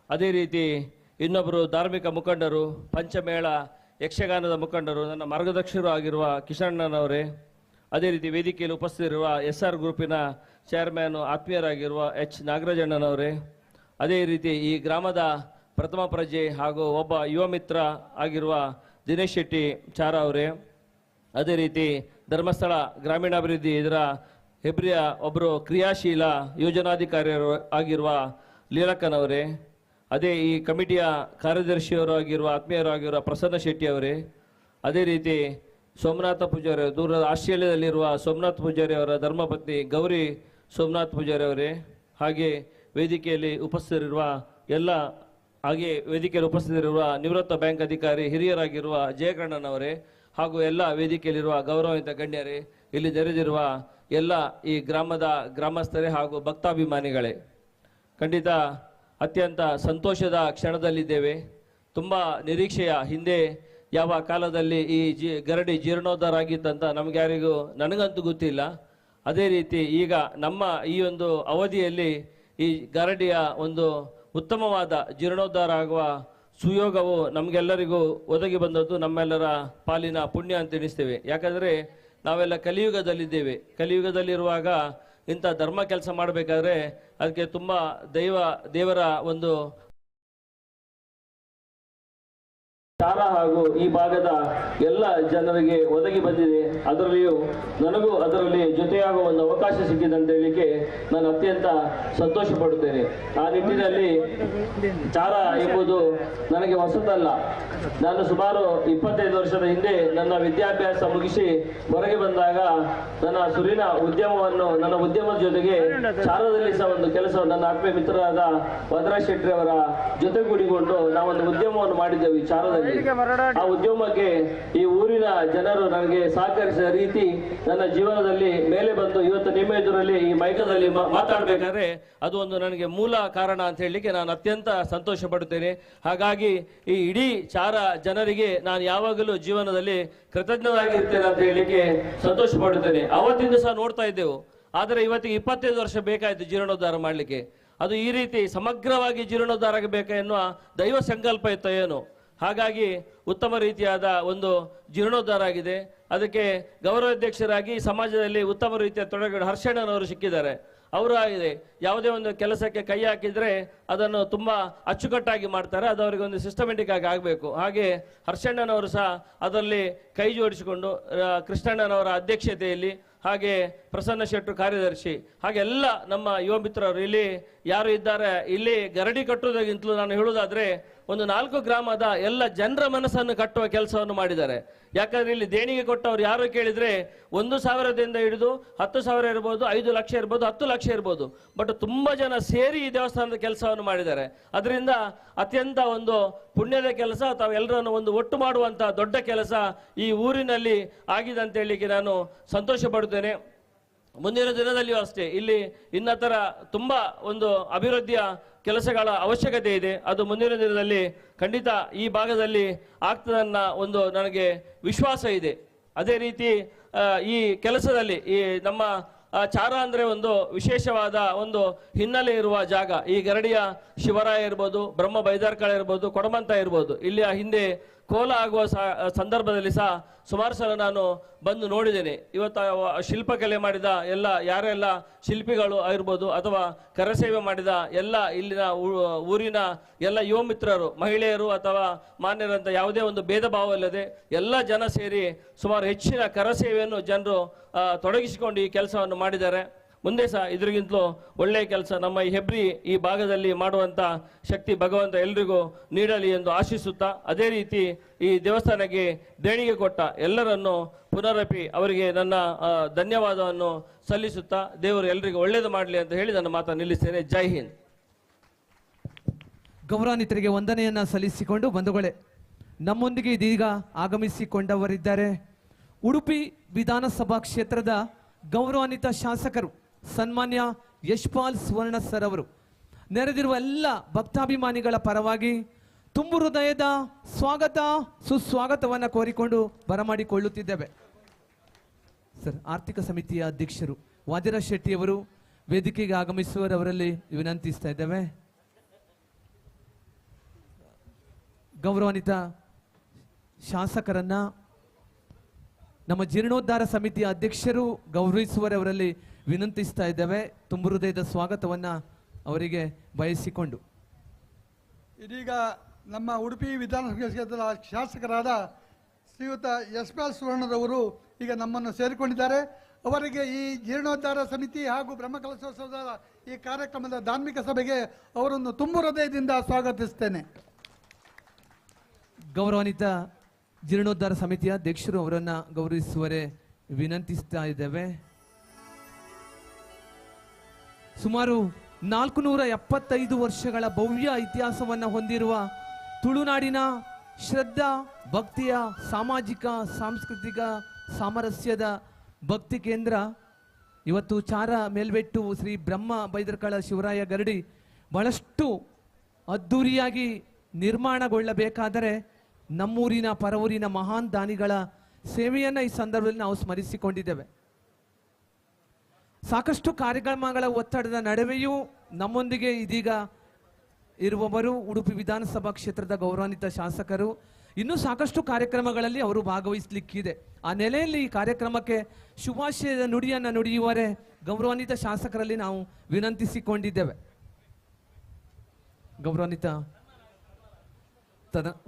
ಅದೇ ರೀತಿ ಇನ್ನೊಬ್ಬರು ಧಾರ್ಮಿಕ ಮುಖಂಡರು, ಪಂಚಮೇಳ ಯಕ್ಷಗಾನದ ಮುಖಂಡರು, ನನ್ನ ಮಾರ್ಗದರ್ಶಕರು ಆಗಿರುವ ಕಿಶಣ್ಣನವರೇ, ಅದೇ ರೀತಿ ವೇದಿಕೆಯಲ್ಲಿ ಉಪಸ್ಥಿತರಿರುವ SR ಗ್ರೂಪಿನ ಚೇರ್ಮನ್ ಆತ್ಮೀಯರಾಗಿರುವ H ನಾಗರಾಜಣ್ಣನವರೇ, ಅದೇ ರೀತಿ ಈ ಗ್ರಾಮದ ಪ್ರಥಮ ಪ್ರಜೆ ಹಾಗೂ ಒಬ್ಬ ಯುವ ಮಿತ್ರ ಆಗಿರುವ ದಿನೇಶ್ ಶೆಟ್ಟಿ ಚಾರ ಅವರೇ, ಅದೇ ರೀತಿ ಧರ್ಮಸ್ಥಳ ಗ್ರಾಮೀಣಾಭಿವೃದ್ಧಿ ಇದರ ಹೆಬ್ರಿಯ ಒಬ್ಬರು ಕ್ರಿಯಾಶೀಲ ಯೋಜನಾಧಿಕಾರಿಯರು ಆಗಿರುವ ಲೀಲಕ್ಕನವರೇ, ಅದೇ ಈ ಕಮಿಟಿಯ ಕಾರ್ಯದರ್ಶಿಯವರು ಆಗಿರುವ ಆತ್ಮೀಯರಾಗಿರುವ ಪ್ರಸನ್ನ ಶೆಟ್ಟಿ ಅವರೇ, ಅದೇ ರೀತಿ ಸೋಮನಾಥ ಪೂಜಾರಿ, ದೂರದ ಆಸ್ಟ್ರೇಲಿಯಾದಲ್ಲಿರುವ ಸೋಮನಾಥ್ ಪೂಜಾರಿ ಅವರ ಧರ್ಮಪತ್ನಿ ಗೌರಿ ಸೋಮನಾಥ್ ಪೂಜಾರಿ ಅವರೇ, ಹಾಗೆ ವೇದಿಕೆಯಲ್ಲಿ ಉಪಸ್ಥಿತರಿರುವ ನಿವೃತ್ತ ಬ್ಯಾಂಕ್ ಅಧಿಕಾರಿ ಹಿರಿಯರಾಗಿರುವ ಜಯಕಣ್ಣನವರೇ, ಹಾಗೂ ಎಲ್ಲ ವೇದಿಕೆಯಲ್ಲಿರುವ ಗೌರವಾನ್ವಿತ ಗಣ್ಯರೇ, ಇಲ್ಲಿ ನೆರೆದಿರುವ ಎಲ್ಲ ಈ ಗ್ರಾಮದ ಗ್ರಾಮಸ್ಥರೇ ಹಾಗೂ ಭಕ್ತಾಭಿಮಾನಿಗಳೇ, ಖಂಡಿತ ಅತ್ಯಂತ ಸಂತೋಷದ ಕ್ಷಣದಲ್ಲಿದ್ದೇವೆ. ತುಂಬ ನಿರೀಕ್ಷೆಯ ಹಿಂದೆ ಯಾವ ಕಾಲದಲ್ಲಿ ಈ ಗರಡಿ ಜೀರ್ಣೋದ್ಧಾರ ಆಗಿತ್ತಂತ ನಮ್ಗೆ ಯಾರಿಗೂ, ನನಗಂತೂ ಗೊತ್ತಿಲ್ಲ. ಅದೇ ರೀತಿ ಈಗ ನಮ್ಮ ಈ ಒಂದು ಅವಧಿಯಲ್ಲಿ ಈ ಗರಡಿಯ ಒಂದು ಉತ್ತಮವಾದ ಜೀರ್ಣೋದ್ಧಾರ ಆಗುವ ಸುಯೋಗವು ನಮಗೆಲ್ಲರಿಗೂ ಒದಗಿ ಬಂದದ್ದು ನಮ್ಮೆಲ್ಲರ ಪಾಲಿನ ಪುಣ್ಯ ಅಂತ ಎಣಿಸ್ತೇವೆ. ಯಾಕಂದರೆ ನಾವೆಲ್ಲ ಕಲಿಯುಗದಲ್ಲಿದ್ದೇವೆ. ಕಲಿಯುಗದಲ್ಲಿರುವಾಗ ಇಂಥ ಧರ್ಮ ಕೆಲಸ ಮಾಡಬೇಕಾದ್ರೆ ಅದಕ್ಕೆ ತುಂಬ ದೇವರ ಒಂದು ಚಾರ ಹಾಗೂ ಈ ಭಾಗದ ಎಲ್ಲ ಜನರಿಗೆ ಒದಗಿ ಬಂದಿದೆ. ಅದರಲ್ಲಿಯೂ ನನಗೂ ಅದರಲ್ಲಿ ಜೊತೆಯಾಗುವ ಒಂದು ಅವಕಾಶ ಸಿಕ್ಕಿದೆ ಅಂತ ಹೇಳಲಿಕ್ಕೆ ನಾನು ಅತ್ಯಂತ ಸಂತೋಷ ಪಡುತ್ತೇನೆ. ಆ ನಿಟ್ಟಿನಲ್ಲಿ ಚಾರ ಎಂಬುದು ನನಗೆ ಹೊಸತಲ್ಲ. ನಾನು ಸುಮಾರು 25 ವರ್ಷದ ಹಿಂದೆ ನನ್ನ ವಿದ್ಯಾಭ್ಯಾಸ ಮುಗಿಸಿ ಹೊರಗೆ ಬಂದಾಗ ನನ್ನ ಸುರಿನ ನನ್ನ ಉದ್ಯಮದ ಜೊತೆಗೆ ಚಾರದಲ್ಲಿ ಸಹ ಒಂದು ಕೆಲಸ ನನ್ನ ಆತ್ಮೀಯ ಮಿತ್ರರಾದ ವದರಾಜ್ ಶೆಟ್ಟಿ ಅವರ ಜೊತೆಗೂಡಿಕೊಂಡು ನಾವೊಂದು ಉದ್ಯಮವನ್ನು ಮಾಡಿದ್ದೆವು ಈ ಚಾರದಲ್ಲಿ. ಆ ಉದ್ಯಮಕ್ಕೆ ಈ ಊರಿನ ಜನರು ನನಗೆ ಸಹಕರಿಸಿದ ರೀತಿ ನನ್ನ ಜೀವನದಲ್ಲಿ ಮೇಲೆ ಬಂದು ಇವತ್ತು ನಿಮ್ಮ ಎದುರಲ್ಲಿ ಈ ಮೈಕದಲ್ಲಿ ಮಾತಾಡಬೇಕಾದ್ರೆ ಅದು ಒಂದು ನನಗೆ ಮೂಲ ಕಾರಣ ಅಂತ ಹೇಳಲಿಕ್ಕೆ ನಾನು ಅತ್ಯಂತ ಸಂತೋಷ ಪಡುತ್ತೇನೆ. ಹಾಗಾಗಿ ಈ ಇಡೀ ಚಾರ ಜನರಿಗೆ ನಾನು ಯಾವಾಗಲೂ ಜೀವನದಲ್ಲಿ ಕೃತಜ್ಞನಾಗಿರ್ತೇನೆ ಅಂತ ಹೇಳಲಿಕ್ಕೆ ಸಂತೋಷ ಪಡುತ್ತೇನೆ. ಅವತ್ತಿಂದ ಸಹ ನೋಡ್ತಾ ಇದ್ದೆವು. ಆದರೆ ಇವತ್ತಿಗೆ 25 ವರ್ಷ ಬೇಕಾಯಿತು ಜೀರ್ಣೋದ್ಧಾರ ಮಾಡಲಿಕ್ಕೆ. ಅದು ಈ ರೀತಿ ಸಮಗ್ರವಾಗಿ ಜೀರ್ಣೋದ್ಧಾರ ಆಗಬೇಕು ಎನ್ನುವ ದೈವ ಸಂಕಲ್ಪ ಇತ್ತು ಏನು. ಹಾಗಾಗಿ ಉತ್ತಮ ರೀತಿಯಾದ ಒಂದು ಜೀರ್ಣೋದ್ಧಾರ ಆಗಿದೆ. ಅದಕ್ಕೆ ಗೌರವಾಧ್ಯಕ್ಷರಾಗಿ ಸಮಾಜದಲ್ಲಿ ಉತ್ತಮ ರೀತಿಯ ತೊಡಗಿದ ಹರ್ಷಣ್ಣನವರು ಸಿಕ್ಕಿದ್ದಾರೆ. ಅವರು ಆಗಿದೆ ಯಾವುದೇ ಒಂದು ಕೆಲಸಕ್ಕೆ ಕೈ ಹಾಕಿದರೆ ಅದನ್ನು ತುಂಬ ಅಚ್ಚುಕಟ್ಟಾಗಿ ಮಾಡ್ತಾರೆ. ಅದು ಅವರಿಗೆ ಒಂದು ಸಿಸ್ಟಮೆಟಿಕ್ ಆಗಿ ಆಗಬೇಕು. ಹಾಗೆ ಹರ್ಷಣ್ಣನವರು ಸಹ ಅದರಲ್ಲಿ ಕೈ ಜೋಡಿಸಿಕೊಂಡು ಕೃಷ್ಣಣ್ಣನವರ ಅಧ್ಯಕ್ಷತೆಯಲ್ಲಿ, ಹಾಗೆ ಪ್ರಸನ್ನ ಶೆಟ್ಟರು ಕಾರ್ಯದರ್ಶಿ, ಹಾಗೆ ಎಲ್ಲ ನಮ್ಮ ಯುವ ಮಿತ್ರರು ಇಲ್ಲಿ ಯಾರು ಇದ್ದಾರೆ. ಇಲ್ಲಿ ಗರಡಿ ಕಟ್ಟುವುದಕ್ಕಿಂತಲೂ ನಾನು ಹೇಳುವುದಾದರೆ ಒಂದು 4 ಗ್ರಾಮದ ಎಲ್ಲ ಜನರ ಮನಸ್ಸನ್ನು ಕಟ್ಟುವ ಕೆಲಸವನ್ನು ಮಾಡಿದ್ದಾರೆ. ಯಾಕಂದ್ರೆ ಇಲ್ಲಿ ದೇಣಿಗೆ ಕೊಟ್ಟವರು ಯಾರು ಕೇಳಿದರೆ 1,000ದಿಂದ ಹಿಡಿದು 10,000 ಇರ್ಬೋದು, 5 ಲಕ್ಷ ಇರ್ಬೋದು, 10 ಲಕ್ಷ ಇರ್ಬೋದು. ಬಟ್ ತುಂಬ ಜನ ಸೇರಿ ಈ ದೇವಸ್ಥಾನದ ಕೆಲಸವನ್ನು ಮಾಡಿದ್ದಾರೆ. ಅದರಿಂದ ಅತ್ಯಂತ ಒಂದು ಪುಣ್ಯದ ಕೆಲಸ ಅಥವಾ ಎಲ್ಲರನ್ನು ಒಂದು ಒಟ್ಟು ಮಾಡುವಂಥ ದೊಡ್ಡ ಕೆಲಸ ಈ ಊರಿನಲ್ಲಿ ಆಗಿದೆ ಅಂತ ಹೇಳಲಿಕ್ಕೆ ನಾನು ಸಂತೋಷ ಪಡುತ್ತೇನೆ. ಮುಂದಿನ ದಿನದಲ್ಲಿಯೂ ಅಷ್ಟೇ ಇಲ್ಲಿ ಇನ್ನತರ ತುಂಬ ಒಂದು ಅಭಿವೃದ್ಧಿಯ ಕೆಲಸಗಳ ಅವಶ್ಯಕತೆ ಇದೆ. ಅದು ಮುಂದಿನ ದಿನದಲ್ಲಿ ಖಂಡಿತ ಈ ಭಾಗದಲ್ಲಿ ಆಗ್ತದನ್ನ ಒಂದು ನನಗೆ ವಿಶ್ವಾಸ ಇದೆ. ಅದೇ ರೀತಿ ಈ ಕೆಲಸದಲ್ಲಿ ಈ ನಮ್ಮ ಚಾರ ಅಂದರೆ ಒಂದು ವಿಶೇಷವಾದ ಒಂದು ಹಿನ್ನೆಲೆ ಇರುವ ಜಾಗ. ಈ ಗರಡಿಯ ಶಿವರಾಯ ಇರ್ಬೋದು, ಬ್ರಹ್ಮ ಬೈದಾರ್ಕಳ ಇರ್ಬೋದು, ಕೊಡಮಂತ ಇರ್ಬೋದು. ಇಲ್ಲಿಯ ಹಿಂದೆ ಕೋಲ ಆಗುವ ಸಂದರ್ಭದಲ್ಲಿ ಸಹ ಸುಮಾರು ಸಲ ನಾನು ಬಂದು ನೋಡಿದ್ದೇನೆ. ಇವತ್ತು ಶಿಲ್ಪಕಲೆ ಮಾಡಿದ ಯಾರೆಲ್ಲ ಶಿಲ್ಪಿಗಳು ಆಗಿರ್ಬೋದು ಅಥವಾ ಕರಸೇವೆ ಮಾಡಿದ ಎಲ್ಲ ಇಲ್ಲಿನ ಊರಿನ ಎಲ್ಲ ಯುವ ಮಿತ್ರರು, ಮಹಿಳೆಯರು ಅಥವಾ ಮಾನ್ಯರಂತ ಯಾವುದೇ ಒಂದು ಭೇದ ಭಾವ ಇಲ್ಲದೆ ಎಲ್ಲ ಜನ ಸೇರಿ ಸುಮಾರು ಹೆಚ್ಚಿನ ಕರಸೇವೆಯನ್ನು ಜನರು ತೊಡಗಿಸಿಕೊಂಡು ಈ ಕೆಲಸವನ್ನು ಮಾಡಿದ್ದಾರೆ. ಮುಂದೆ ಸಹ ಇದರಿಗಿಂತಲೂ ಒಳ್ಳೆಯ ಕೆಲಸ ನಮ್ಮ ಈ ಹೆಬ್ರಿ ಈ ಭಾಗದಲ್ಲಿ ಮಾಡುವಂಥ ಶಕ್ತಿ ಭಗವಂತ ಎಲ್ರಿಗೂ ನೀಡಲಿ ಎಂದು ಆಶಿಸುತ್ತಾ, ಅದೇ ರೀತಿ ಈ ದೇವಸ್ಥಾನಕ್ಕೆ ದೇಣಿಗೆ ಕೊಟ್ಟ ಎಲ್ಲರನ್ನು ಪುನರಪಿ ಅವರಿಗೆ ನನ್ನ ಧನ್ಯವಾದವನ್ನು ಸಲ್ಲಿಸುತ್ತಾ ದೇವರು ಎಲ್ರಿಗೂ ಒಳ್ಳೆಯದು ಮಾಡಲಿ ಅಂತ ಹೇಳಿ ನನ್ನ ಮಾತನ್ನು ನಿಲ್ಲಿಸ್ತೇನೆ. ಜೈ ಹಿಂದ್. ಗೌರವಾನ್ವಿತರಿಗೆ ವಂದನೆಯನ್ನು ಸಲ್ಲಿಸಿಕೊಂಡು ಬಂಧುಗಳೇ, ನಮ್ಮೊಂದಿಗೆ ಇದೀಗ ಆಗಮಿಸಿಕೊಂಡವರಿದ್ದಾರೆ ಉಡುಪಿ ವಿಧಾನಸಭಾ ಕ್ಷೇತ್ರದ ಗೌರವಾನ್ವಿತ ಶಾಸಕರು ಸನ್ಮಾನ್ಯ ಯಶ್ಪಾಲ್ ಸುವರ್ಣ ಸರ್ ಅವರು. ನೆರೆದಿರುವ ಎಲ್ಲ ಭಕ್ತಾಭಿಮಾನಿಗಳ ಪರವಾಗಿ ತುಂಬು ಹೃದಯದ ಸ್ವಾಗತ ಸುಸ್ವಾಗತವನ್ನು ಕೋರಿಕೊಂಡು ಬರಮಾಡಿಕೊಳ್ಳುತ್ತಿದ್ದೇವೆ. ಸರ್, ಆರ್ಥಿಕ ಸಮಿತಿಯ ಅಧ್ಯಕ್ಷರು ವಾದಿರಾಜ್ ಶೆಟ್ಟಿಯವರು ವೇದಿಕೆಗೆ ಆಗಮಿಸುವವರಲ್ಲಿ ವಿನಂತಿಸ್ತಾ ಇದ್ದೇವೆ. ಗೌರವಾನ್ವಿತ ಶಾಸಕರನ್ನ ನಮ್ಮ ಜೀರ್ಣೋದ್ಧಾರ ಸಮಿತಿಯ ಅಧ್ಯಕ್ಷರು ಗೌರವಿಸುವವರಲ್ಲಿ ವಿನಂತಿಸ್ತಾ ಇದ್ದೇವೆ. ತುಂಬು ಹೃದಯದ ಸ್ವಾಗತವನ್ನು ಅವರಿಗೆ ಬಯಸಿಕೊಂಡು ಇದೀಗ ನಮ್ಮ ಉಡುಪಿ ವಿಧಾನಸಭಾ ಕ್ಷೇತ್ರದ ಶಾಸಕರಾದ ಶ್ರೀಯುತ ಯಶ್ಪಾಲ್ ಸುವರ್ಣರವರು ಈಗ ನಮ್ಮನ್ನು ಸೇರಿಕೊಂಡಿದ್ದಾರೆ. ಅವರಿಗೆ ಈ ಜೀರ್ಣೋದ್ಧಾರ ಸಮಿತಿ ಹಾಗೂ ಬ್ರಹ್ಮಕಲಶೋತ್ಸವದ ಈ ಕಾರ್ಯಕ್ರಮದ ಧಾರ್ಮಿಕ ಸಭೆಗೆ ಅವರನ್ನು ತುಂಬು ಹೃದಯದಿಂದ ಸ್ವಾಗತಿಸ್ತೇನೆ. ಗೌರವಾನ್ವಿತ ಜೀರ್ಣೋದ್ಧಾರ ಸಮಿತಿಯ ಅಧ್ಯಕ್ಷರು ಅವರನ್ನು ಗೌರವಿಸುವರೆ ವಿನಂತಿಸ್ತಾ ಇದ್ದೇವೆ. ಸುಮಾರು 475 ವರ್ಷಗಳ ಭವ್ಯ ಇತಿಹಾಸವನ್ನು ಹೊಂದಿರುವ ತುಳುನಾಡಿನ ಶ್ರದ್ಧಾ ಭಕ್ತಿಯ ಸಾಮಾಜಿಕ ಸಾಂಸ್ಕೃತಿಕ ಸಾಮರಸ್ಯದ ಭಕ್ತಿ ಕೇಂದ್ರ ಇವತ್ತು ಚಾರ ಮೇಲ್ವೆಟ್ಟು ಶ್ರೀ ಬ್ರಹ್ಮ ಬೈದರ್ಕಳ ಶಿವರಾಯ ಗರಡಿ ಬಹಳಷ್ಟು ಅದ್ಧೂರಿಯಾಗಿ ನಿರ್ಮಾಣಗೊಳ್ಳಬೇಕಾದರೆ ನಮ್ಮೂರಿನ ಪರವೂರಿನ ಮಹಾನ್ ದಾನಿಗಳ ಸೇವೆಯನ್ನು ಈ ಸಂದರ್ಭದಲ್ಲಿ ನಾವು ಸ್ಮರಿಸಿಕೊಂಡಿದ್ದೇವೆ. ಸಾಕಷ್ಟು ಕಾರ್ಯಕ್ರಮಗಳ ಒತ್ತಡದ ನಡುವೆಯೂ ನಮ್ಮೊಂದಿಗೆ ಇದೀಗ ಇರುವವರು ಉಡುಪಿ ವಿಧಾನಸಭಾ ಕ್ಷೇತ್ರದ ಗೌರವಾನ್ವಿತ ಶಾಸಕರು. ಇನ್ನೂ ಸಾಕಷ್ಟು ಕಾರ್ಯಕ್ರಮಗಳಲ್ಲಿ ಅವರು ಭಾಗವಹಿಸಲಿಕ್ಕಿದೆ. ಆ ನೆಲೆಯಲ್ಲಿ ಈ ಕಾರ್ಯಕ್ರಮಕ್ಕೆ ಶುಭಾಶಯದ ನುಡಿಯನ್ನು ನುಡಿಯುವರೆ ಗೌರವಾನ್ವಿತ ಶಾಸಕರಲ್ಲಿ ನಾವು ವಿನಂತಿಸಿಕೊಂಡಿದ್ದೇವೆ. ಗೌರವಾನ್ವಿತ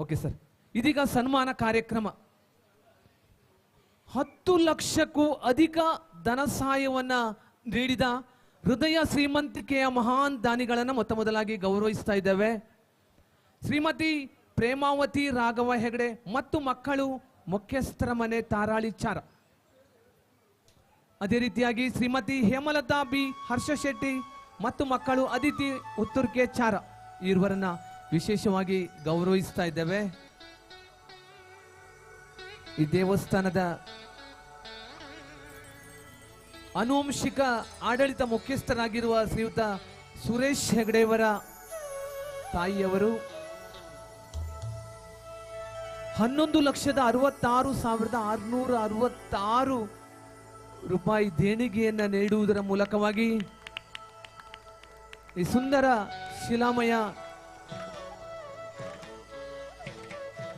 ಓಕೆ ಸರ್. ಇದೀಗ ಸನ್ಮಾನ ಕಾರ್ಯಕ್ರಮ. 10 ಲಕ್ಷಕ್ಕೂ ಅಧಿಕ ಧನ ಸಹಾಯವನ್ನ ನೀಡಿದ ಹೃದಯ ಶ್ರೀಮಂತಿಕೆಯ ಮಹಾನ್ ದಾನಿಗಳನ್ನು ಮೊತ್ತ ಮೊದಲಾಗಿ ಗೌರವಿಸ್ತಾ ಇದ್ದೇವೆ. ಶ್ರೀಮತಿ ಪ್ರೇಮಾವತಿ ರಾಘವ ಹೆಗಡೆ ಮತ್ತು ಮಕ್ಕಳು ಮುಖ್ಯಸ್ಥರ ಮನೆ ತಾರಾಳಿಚಾರ. ಅದೇ ರೀತಿಯಾಗಿ ಶ್ರೀಮತಿ ಹೇಮಲತಾ ಬಿ ಹರ್ಷ ಶೆಟ್ಟಿ ಮತ್ತು ಮಕ್ಕಳು ಅದಿತಿ ಉತ್ತುರ್ಕೆ ಚಾರ ಇವರನ್ನ ವಿಶೇಷವಾಗಿ ಗೌರವಿಸ್ತಾ ಇದ್ದೇವೆ. ಈ ದೇವಸ್ಥಾನದ ಆನುವಂಶಿಕ ಆಡಳಿತ ಮುಖ್ಯಸ್ಥರಾಗಿರುವ ಶ್ರೀಯುತ ಸುರೇಶ್ ಹೆಗಡೆಯವರ ತಾಯಿಯವರು 11,66,666 ರೂಪಾಯಿ ದೇಣಿಗೆಯನ್ನ ನೀಡುವುದರ ಮೂಲಕವಾಗಿ ಈ ಸುಂದರ ಶಿಲಾಮಯ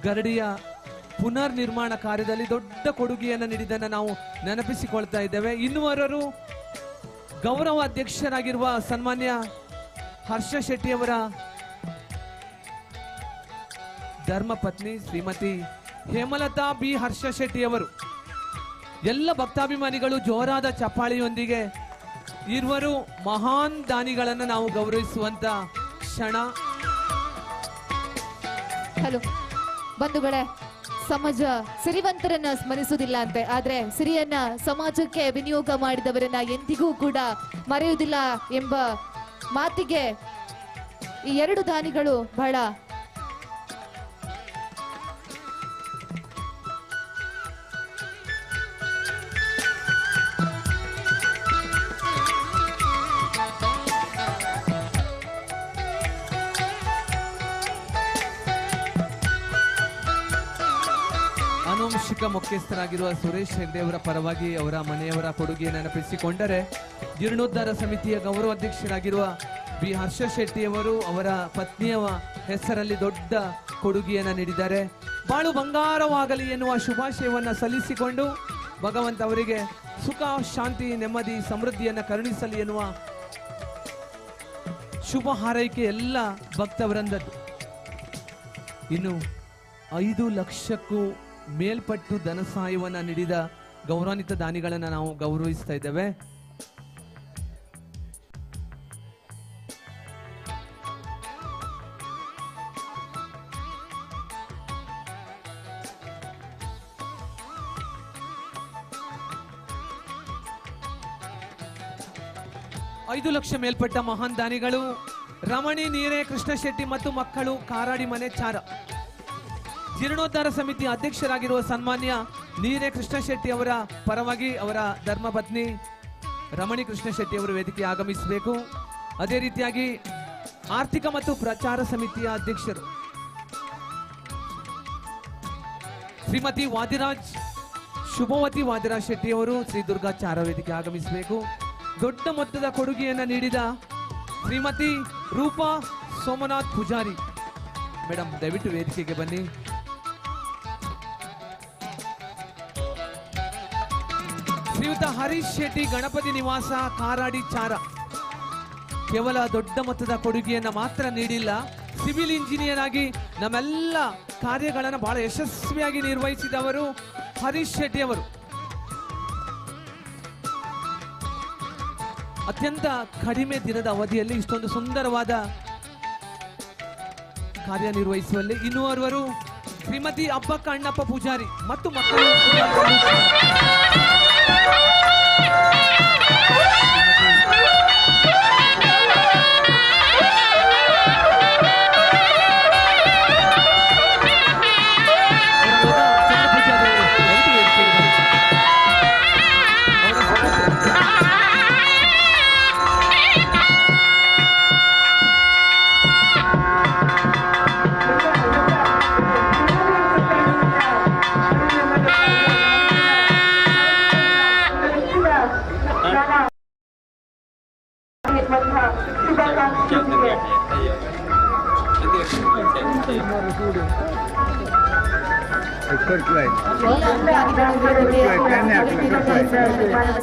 ಗರಡಿಯ ಪುನರ್ ನಿರ್ಮಾಣ ಕಾರ್ಯದಲ್ಲಿ ದೊಡ್ಡ ಕೊಡುಗೆಯನ್ನು ನೀಡಿದ್ದನ್ನು ನಾವು ನೆನಪಿಸಿಕೊಳ್ತಾ ಇದ್ದೇವೆ. ಇನ್ನುವರರು ಗೌರವ ಅಧ್ಯಕ್ಷರಾಗಿರುವ ಸನ್ಮಾನ್ಯ ಹರ್ಷ ಶೆಟ್ಟಿಯವರ ಧರ್ಮಪತ್ನಿ ಶ್ರೀಮತಿ ಹೇಮಲತಾ ಬಿ ಹರ್ಷ ಶೆಟ್ಟಿಯವರು. ಎಲ್ಲ ಭಕ್ತಾಭಿಮಾನಿಗಳು ಜೋರಾದ ಚಪ್ಪಾಳಿಯೊಂದಿಗೆ ಇರುವರು ಮಹಾನ್ ದಾನಿಗಳನ್ನು ನಾವು ಗೌರವಿಸುವಂತ ಕ್ಷಣ. ಹಲೋ ಬಂಧುಗಳೇ, ಸಮಾಜ ಸಿರಿವಂತರನ್ನ ಸ್ಮರಿಸುವುದಿಲ್ಲ ಅಂತೆ, ಆದ್ರೆ ಸಿರಿಯನ್ನ ಸಮಾಜಕ್ಕೆ ವಿನಿಯೋಗ ಮಾಡಿದವರನ್ನ ಎಂದಿಗೂ ಕೂಡ ಮರೆಯುವುದಿಲ್ಲ ಎಂಬ ಮಾತಿಗೆ ಈ ಎರಡು ದಾನಿಗಳು ಬಹಳ ಆನುವಂಶಿಕ ಮುಖ್ಯಸ್ಥರಾಗಿರುವ ಸುರೇಶ್ ಹೆಗ್ಡೆ ಅವರ ಪರವಾಗಿ ಅವರ ಮನೆಯವರ ಕೊಡುಗೆ ನೆನಪಿಸಿಕೊಂಡರೆ, ಜೀರ್ಣೋದ್ಧಾರ ಸಮಿತಿಯ ಗೌರವಾಧ್ಯಕ್ಷರಾಗಿರುವ ಬಿ ಹರ್ಷ ಶೆಟ್ಟಿಯವರು ಅವರ ಪತ್ನಿಯ ಹೆಸರಲ್ಲಿ ದೊಡ್ಡ ಕೊಡುಗೆಯನ್ನು ನೀಡಿದ್ದಾರೆ. ಬಾಳು ಬಂಗಾರವಾಗಲಿ ಎನ್ನುವ ಶುಭಾಶಯವನ್ನು ಸಲ್ಲಿಸಿಕೊಂಡು ಭಗವಂತ ಅವರಿಗೆ ಸುಖ, ಶಾಂತಿ, ನೆಮ್ಮದಿ, ಸಮೃದ್ಧಿಯನ್ನು ಕರುಣಿಸಲಿ ಎನ್ನುವ ಶುಭ ಹಾರೈಕೆ ಎಲ್ಲ ಭಕ್ತವೃಂದದ್ದು. ಇನ್ನು 5 ಲಕ್ಷಕ್ಕೂ ಮೇಲ್ಪಟ್ಟು ಧನ ಸಹಾಯವನ್ನು ನೀಡಿದ ಗೌರವಾನ್ವಿತ ದಾನಿಗಳನ್ನು ನಾವು ಗೌರವಿಸ್ತಾ ಇದ್ದೇವೆ. ಐದು ಲಕ್ಷ ಮೇಲ್ಪಟ್ಟ ಮಹಾನ್ ದಾನಿಗಳು ರಮಣಿ ನೀರೇ ಕೃಷ್ಣ ಶೆಟ್ಟಿ ಮತ್ತು ಮಕ್ಕಳು ಕಾರಾಡಿ ಮನೆ ಚಾರ. ಜೀರ್ಣೋದ್ಧಾರ ಸಮಿತಿ ಅಧ್ಯಕ್ಷರಾಗಿರುವ ಸನ್ಮಾನ್ಯ ನೀರೇ ಕೃಷ್ಣ ಶೆಟ್ಟಿ ಅವರ ಪರವಾಗಿ ಅವರ ಧರ್ಮಪತ್ನಿ ರಮಣಿ ಕೃಷ್ಣ ಶೆಟ್ಟಿ ಅವರು ವೇದಿಕೆ ಆಗಮಿಸಬೇಕು. ಅದೇ ರೀತಿಯಾಗಿ ಆರ್ಥಿಕ ಮತ್ತು ಪ್ರಚಾರ ಸಮಿತಿಯ ಅಧ್ಯಕ್ಷರು ಶ್ರೀಮತಿ ವಾದಿರಾಜ್ ಶುಭವತಿ ವಾದಿರಾಜ್ ಶೆಟ್ಟಿ ಅವರು ಶ್ರೀ ದುರ್ಗಾ ಚಾರ ವೇದಿಕೆ ಆಗಮಿಸಬೇಕು. ದೊಡ್ಡ ಮೊತ್ತದ ಕೊಡುಗೆಯನ್ನು ನೀಡಿದ ಶ್ರೀಮತಿ ರೂಪಾ ಸೋಮನಾಥ್ ಪೂಜಾರಿ ಮೇಡಮ್ ದಯವಿಟ್ಟು ವೇದಿಕೆಗೆ ಬನ್ನಿ. ಶ್ರೀಯುತ ಹರೀಶ್ ಶೆಟ್ಟಿ ಗಣಪತಿ ನಿವಾಸ ಕಾರಾಡಿ ಚಾರ ಕೇವಲ ದೊಡ್ಡ ಮೊತ್ತದ ಕೊಡುಗೆಯನ್ನು ಮಾತ್ರ ನೀಡಿಲ್ಲ, ಸಿವಿಲ್ ಇಂಜಿನಿಯರ್ ಆಗಿ ನಮ್ಮೆಲ್ಲ ಕಾರ್ಯಗಳನ್ನು ಬಹಳ ಯಶಸ್ವಿಯಾಗಿ ನಿರ್ವಹಿಸಿದವರು ಹರೀಶ್ ಶೆಟ್ಟಿ ಅವರು. ಅತ್ಯಂತ ಕಡಿಮೆ ದಿನದ ಅವಧಿಯಲ್ಲಿ ಇಷ್ಟೊಂದು ಸುಂದರವಾದ ಕಾರ್ಯನಿರ್ವಹಿಸುವಲ್ಲಿ ಇನ್ನುವರೆವರು ಶ್ರೀಮತಿ ಅಬ್ಬಕ್ಕ ಅಣ್ಣಪ್ಪ ಪೂಜಾರಿ ಮತ್ತು ಮಕ್ಕಳು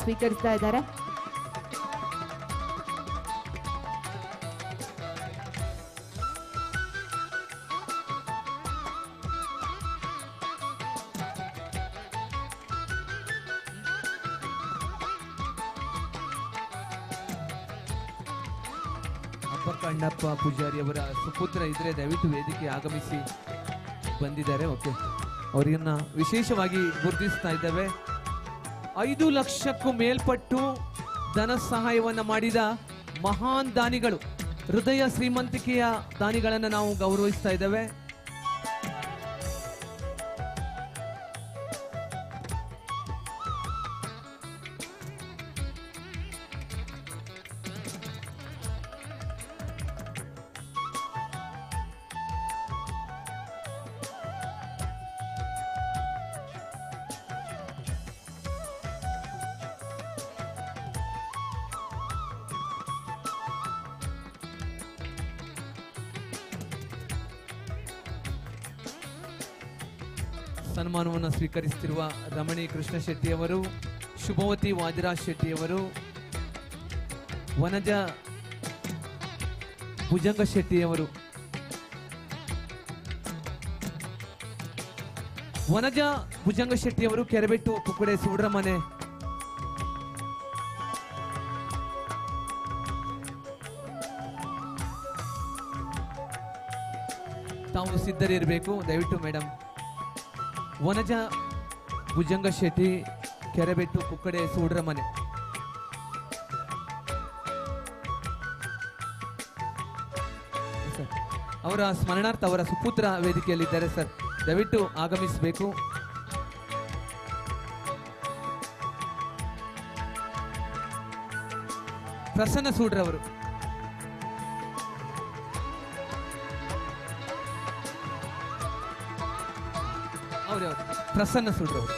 ಸ್ವೀಕರಿಸ್ತಾ ಇದ್ದಾರೆ. ಕಣ್ಣಪ್ಪ ಪೂಜಾರಿ ಅವರ ಸುಪುತ್ರ ಇದ್ರೆ ದಯವಿಟ್ಟು ವೇದಿಕೆ ಆಗಮಿಸಿ ಬಂದಿದ್ದಾರೆ. ಓಕೆ, ಅವರನ್ನ ವಿಶೇಷವಾಗಿ ಗುರುತಿಸ್ತಾ ಇದ್ದೇವೆ. 5 ಲಕ್ಷಕ್ಕೂ ಮೇಲ್ಪಟ್ಟು ಧನ ಸಹಾಯವನ್ನ ಮಾಡಿದ ಮಹಾನ್ ದಾನಿಗಳು, ಹೃದಯ ಶ್ರೀಮಂತಿಕೆಯ ದಾನಿಗಳನ್ನು ನಾವು ಗೌರವಿಸ್ತಾ ಇದ್ದೇವೆ. ಸನ್ಮಾನವನ್ನು ಸ್ವೀಕರಿಸುತ್ತಿರುವ ರಮಣಿ ಕೃಷ್ಣ ಶೆಟ್ಟಿಯವರು, ಶುಭವತಿ ವಾದಿರಾಜ್ ಶೆಟ್ಟಿಯವರು, ವನಜ ಭುಜಂಗ ಶೆಟ್ಟಿಯವರು, ವನಜ ಭುಜಂಗ ಶೆಟ್ಟಿಯವರು, ಕೆರೆಬೆಟ್ಟು ಕುಕ್ಕಡೆ ಸುಬ್ರಹ್ಮಣ್ಯ. ತಾವು ಸಿದ್ಧರಿರಬೇಕು ದಯವಿಟ್ಟು ಮೇಡಮ್. ವನಜ ಭುಜಂಗ ಶೆಟ್ಟಿ, ಕೆರೆಬೆಟ್ಟು ಕುಕ್ಕಡೆ ಸುಬ್ರಹ್ಮಣ್ಯ. ಅವರ ಸ್ಮರಣಾರ್ಥ ಅವರ ಸುಪುತ್ರ ವೇದಿಕೆಯಲ್ಲಿದ್ದಾರೆ ಸರ್, ದಯವಿಟ್ಟು ಆಗಮಿಸಬೇಕು. ಪ್ರಸನ್ನ ಸೂಡ್ರವರು, ಪ್ರಸನ್ನ ಸುಡ್ರವರು.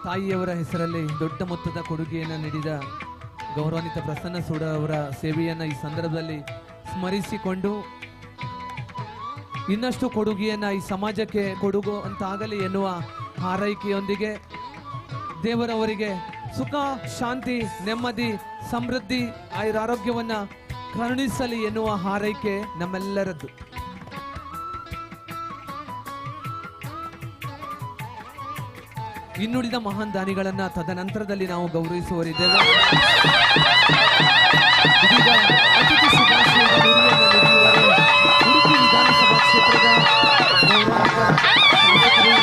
ತಾಯಿಯವರ ಹೆಸರಲ್ಲಿ ದೊಡ್ಡ ಮೊತ್ತದ ಕೊಡುಗೆಯನ್ನು ನೀಡಿದ ಗೌರವಾನ್ವಿತ ಪ್ರಸನ್ನ ಸೂಡ ಅವರ ಸೇವೆಯನ್ನು ಈ ಸಂದರ್ಭದಲ್ಲಿ ಸ್ಮರಿಸಿಕೊಂಡು ಇನ್ನಷ್ಟು ಕೊಡುಗೆಯನ್ನು ಈ ಸಮಾಜಕ್ಕೆ ಕೊಡುಗು ಅಂತಾಗಲಿ ಎನ್ನುವ ಹಾರೈಕೆಯೊಂದಿಗೆ ದೇವರವರಿಗೆ ಸುಖ, ಶಾಂತಿ, ನೆಮ್ಮದಿ, ಸಮೃದ್ಧಿ, ಆಯುರಾರೋಗ್ಯವನ್ನು ಕರುಣಿಸಲಿ ಎನ್ನುವ ಹಾರೈಕೆ ನಮ್ಮೆಲ್ಲರದ್ದು. ಇನ್ನುಳಿದ ಮಹಾನ್ ದಾನಿಗಳನ್ನ ತದನಂತರದಲ್ಲಿ ನಾವು ಗೌರವಿಸುವರಿದ್ದೇವೆ. ಇದೀಗ ಅತಿಥಿ ಶುಭಾಶಯದ ನುಡಿಯನ್ನು ನುಡಿಯುವರು ಉಡುಪಿ ವಿಧಾನಸಭಾ ಕ್ಷೇತ್ರದ ಗೌರವಾನ್ವಿತ ಶಾಸಕರು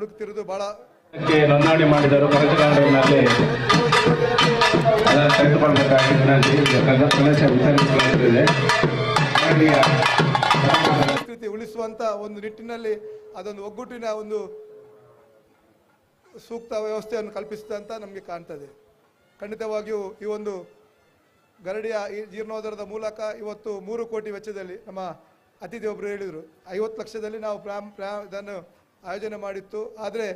ಹುಡುಕ್ತಿರೋದು ಭಾಳ ನೋಂದಣಿ ಮಾಡಿದರು ಪರಶುರಾಮನಲ್ಲಿ ಅದನ್ನು ತೆಗೆದುಕೊಳ್ಳಬೇಕಾಗಿ ವಿನಂತಿ. ವಿತರಿಸಲಾಗುತ್ತದೆ. ಸಂಸ್ಕೃತಿ ಉಳಿಸುವಂತ ಒಂದು ನಿಟ್ಟಿನಲ್ಲಿ ಅದೊಂದು ಒಗ್ಗಟ್ಟಿನ ಒಂದು ಸೂಕ್ತ ವ್ಯವಸ್ಥೆಯನ್ನು ಕಲ್ಪಿಸಿದೆ ಅಂತ ನಮಗೆ ಕಾಣ್ತದೆ. ಖಂಡಿತವಾಗಿಯೂ ಈ ಒಂದು ಗರಡಿಯ ಈ ಜೀರ್ಣೋದ್ಧಾರದ ಮೂಲಕ ಇವತ್ತು 3 ಕೋಟಿ ವೆಚ್ಚದಲ್ಲಿ ನಮ್ಮ ಅತಿಥಿ ಒಬ್ಬರು ಹೇಳಿದರು 50 ಲಕ್ಷದಲ್ಲಿ ನಾವು ಇದನ್ನು ಆಯೋಜನೆ ಮಾಡಿತ್ತು. ಆದರೆ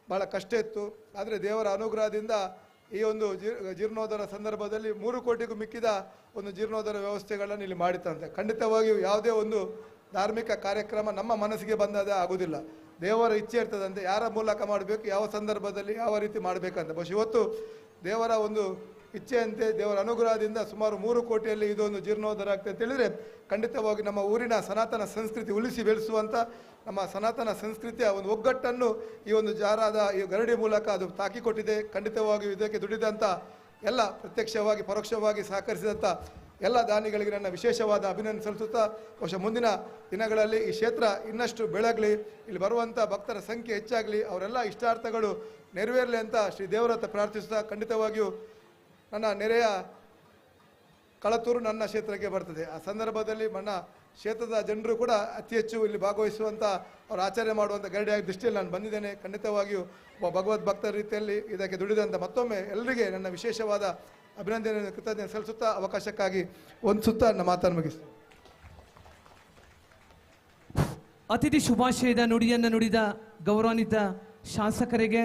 ಭಾಳ ಕಷ್ಟ ಇತ್ತು. ಆದರೆ ದೇವರ ಅನುಗ್ರಹದಿಂದ ಈ ಒಂದು ಜೀರ್ಣೋದ್ಧಾರ ಸಂದರ್ಭದಲ್ಲಿ 3 ಕೋಟಿಗೂ ಮಿಕ್ಕಿದ ಒಂದು ಜೀರ್ಣೋದ್ಧಾರ ವ್ಯವಸ್ಥೆಗಳನ್ನು ಇಲ್ಲಿ ಮಾಡಿತ್ತಂತೆ. ಖಂಡಿತವಾಗಿಯೂ ಯಾವುದೇ ಒಂದು ಧಾರ್ಮಿಕ ಕಾರ್ಯಕ್ರಮ ನಮ್ಮ ಮನಸ್ಸಿಗೆ ಬಂದದೇ ಆಗುವುದಿಲ್ಲ. ದೇವರ ಇಚ್ಛೆ ಇರ್ತದಂತೆ ಯಾರ ಮೂಲಕ ಮಾಡಬೇಕು, ಯಾವ ಸಂದರ್ಭದಲ್ಲಿ ಯಾವ ರೀತಿ ಮಾಡಬೇಕಂತ. ಬಹುಶಃ ಇವತ್ತು ದೇವರ ಒಂದು ಇಚ್ಛೆಯಂತೆ ದೇವರ ಅನುಗ್ರಹದಿಂದ ಸುಮಾರು 3 ಕೋಟಿಯಲ್ಲಿ ಇದೊಂದು ಜೀರ್ಣೋದ್ಧಾರ ಆಗ್ತದೆ ಅಂತ ಹೇಳಿದರೆ ಖಂಡಿತವಾಗಿ ನಮ್ಮ ಊರಿನ ಸನಾತನ ಸಂಸ್ಕೃತಿ ಉಳಿಸಿ ಬೆಳೆಸುವಂಥ ನಮ್ಮ ಸನಾತನ ಸಂಸ್ಕೃತಿಯ ಒಂದು ಒಗ್ಗಟ್ಟನ್ನು ಈ ಒಂದು ಜಾರಾದ ಈ ಗರಡಿ ಮೂಲಕ ಅದು ತಾಕಿಕೊಟ್ಟಿದೆ. ಖಂಡಿತವಾಗಿಯೂ ಇದಕ್ಕೆ ದುಡಿದಂಥ ಎಲ್ಲ ಪ್ರತ್ಯಕ್ಷವಾಗಿ ಪರೋಕ್ಷವಾಗಿ ಸಹಕರಿಸಿದಂಥ ಎಲ್ಲ ದಾನಿಗಳಿಗೆ ನನ್ನ ವಿಶೇಷವಾದ ಅಭಿನಂದನೆ ಸಲ್ಲಿಸುತ್ತಾ ಬಹುಶಃ ಮುಂದಿನ ದಿನಗಳಲ್ಲಿ ಈ ಕ್ಷೇತ್ರ ಇನ್ನಷ್ಟು ಬೆಳಗಲಿ, ಇಲ್ಲಿ ಬರುವಂಥ ಭಕ್ತರ ಸಂಖ್ಯೆ ಹೆಚ್ಚಾಗಲಿ, ಅವರೆಲ್ಲ ಇಷ್ಟಾರ್ಥಗಳು ನೆರವೇರಲಿ ಅಂತ ಶ್ರೀ ದೇವರ ಹತ್ರ ಪ್ರಾರ್ಥಿಸುತ್ತಾ ಖಂಡಿತವಾಗಿಯೂ ನನ್ನ ನೆರೆಯ ಕಳತೂರು ನನ್ನ ಕ್ಷೇತ್ರಕ್ಕೆ ಬರ್ತದೆ. ಆ ಸಂದರ್ಭದಲ್ಲಿ ನನ್ನ ಕ್ಷೇತ್ರದ ಜನರು ಕೂಡ ಅತಿ ಹೆಚ್ಚು ಇಲ್ಲಿ ಭಾಗವಹಿಸುವಂಥ ಅವರು ಆಚರಣೆ ಮಾಡುವಂಥ ಗರಡಿಯಾಗಿ ದೃಷ್ಟಿಯಲ್ಲಿ ನಾನು ಬಂದಿದ್ದೇನೆ. ಖಂಡಿತವಾಗಿಯೂ ಒಬ್ಬ ಭಗವದ್ ಭಕ್ತರ ರೀತಿಯಲ್ಲಿ ಇದಕ್ಕೆ ದುಡಿದಂಥ ಮತ್ತೊಮ್ಮೆ ಎಲ್ಲರಿಗೆ ನನ್ನ ವಿಶೇಷವಾದ ಅಭಿನಂದನೆ ಕೃತಜ್ಞತೆ ಸಲ್ಲಿಸುತ್ತಾ ಅವಕಾಶಕ್ಕಾಗಿ ಒಂದು ಸುತ್ತ ನನ್ನ ಮಾತನ್ನು ಮುಗಿಸ್ತೇನೆ. ಅತಿಥಿ ಶುಭಾಶಯದ ನುಡಿಯನ್ನು ನುಡಿದ ಗೌರವಾನ್ವಿತ ಶಾಸಕರಿಗೆ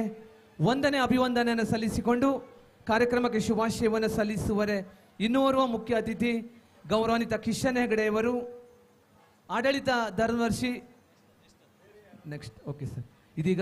ವಂದನೆ ಅಭಿವಂದನೆಯನ್ನು ಸಲ್ಲಿಸಿಕೊಂಡು ಕಾರ್ಯಕ್ರಮಕ್ಕೆ ಶುಭಾಶಯವನ್ನು ಸಲ್ಲಿಸುವರೆ ಇನ್ನೋರ್ವ ಮುಖ್ಯ ಅತಿಥಿ ಗೌರವಾನ್ವಿತ ಕಿಶನ್ ಹೆಗಡೆಯವರು, ಆಡಳಿತ ಧರ್ಮದರ್ಶಿ. Next okay sir. ಇದೀಗ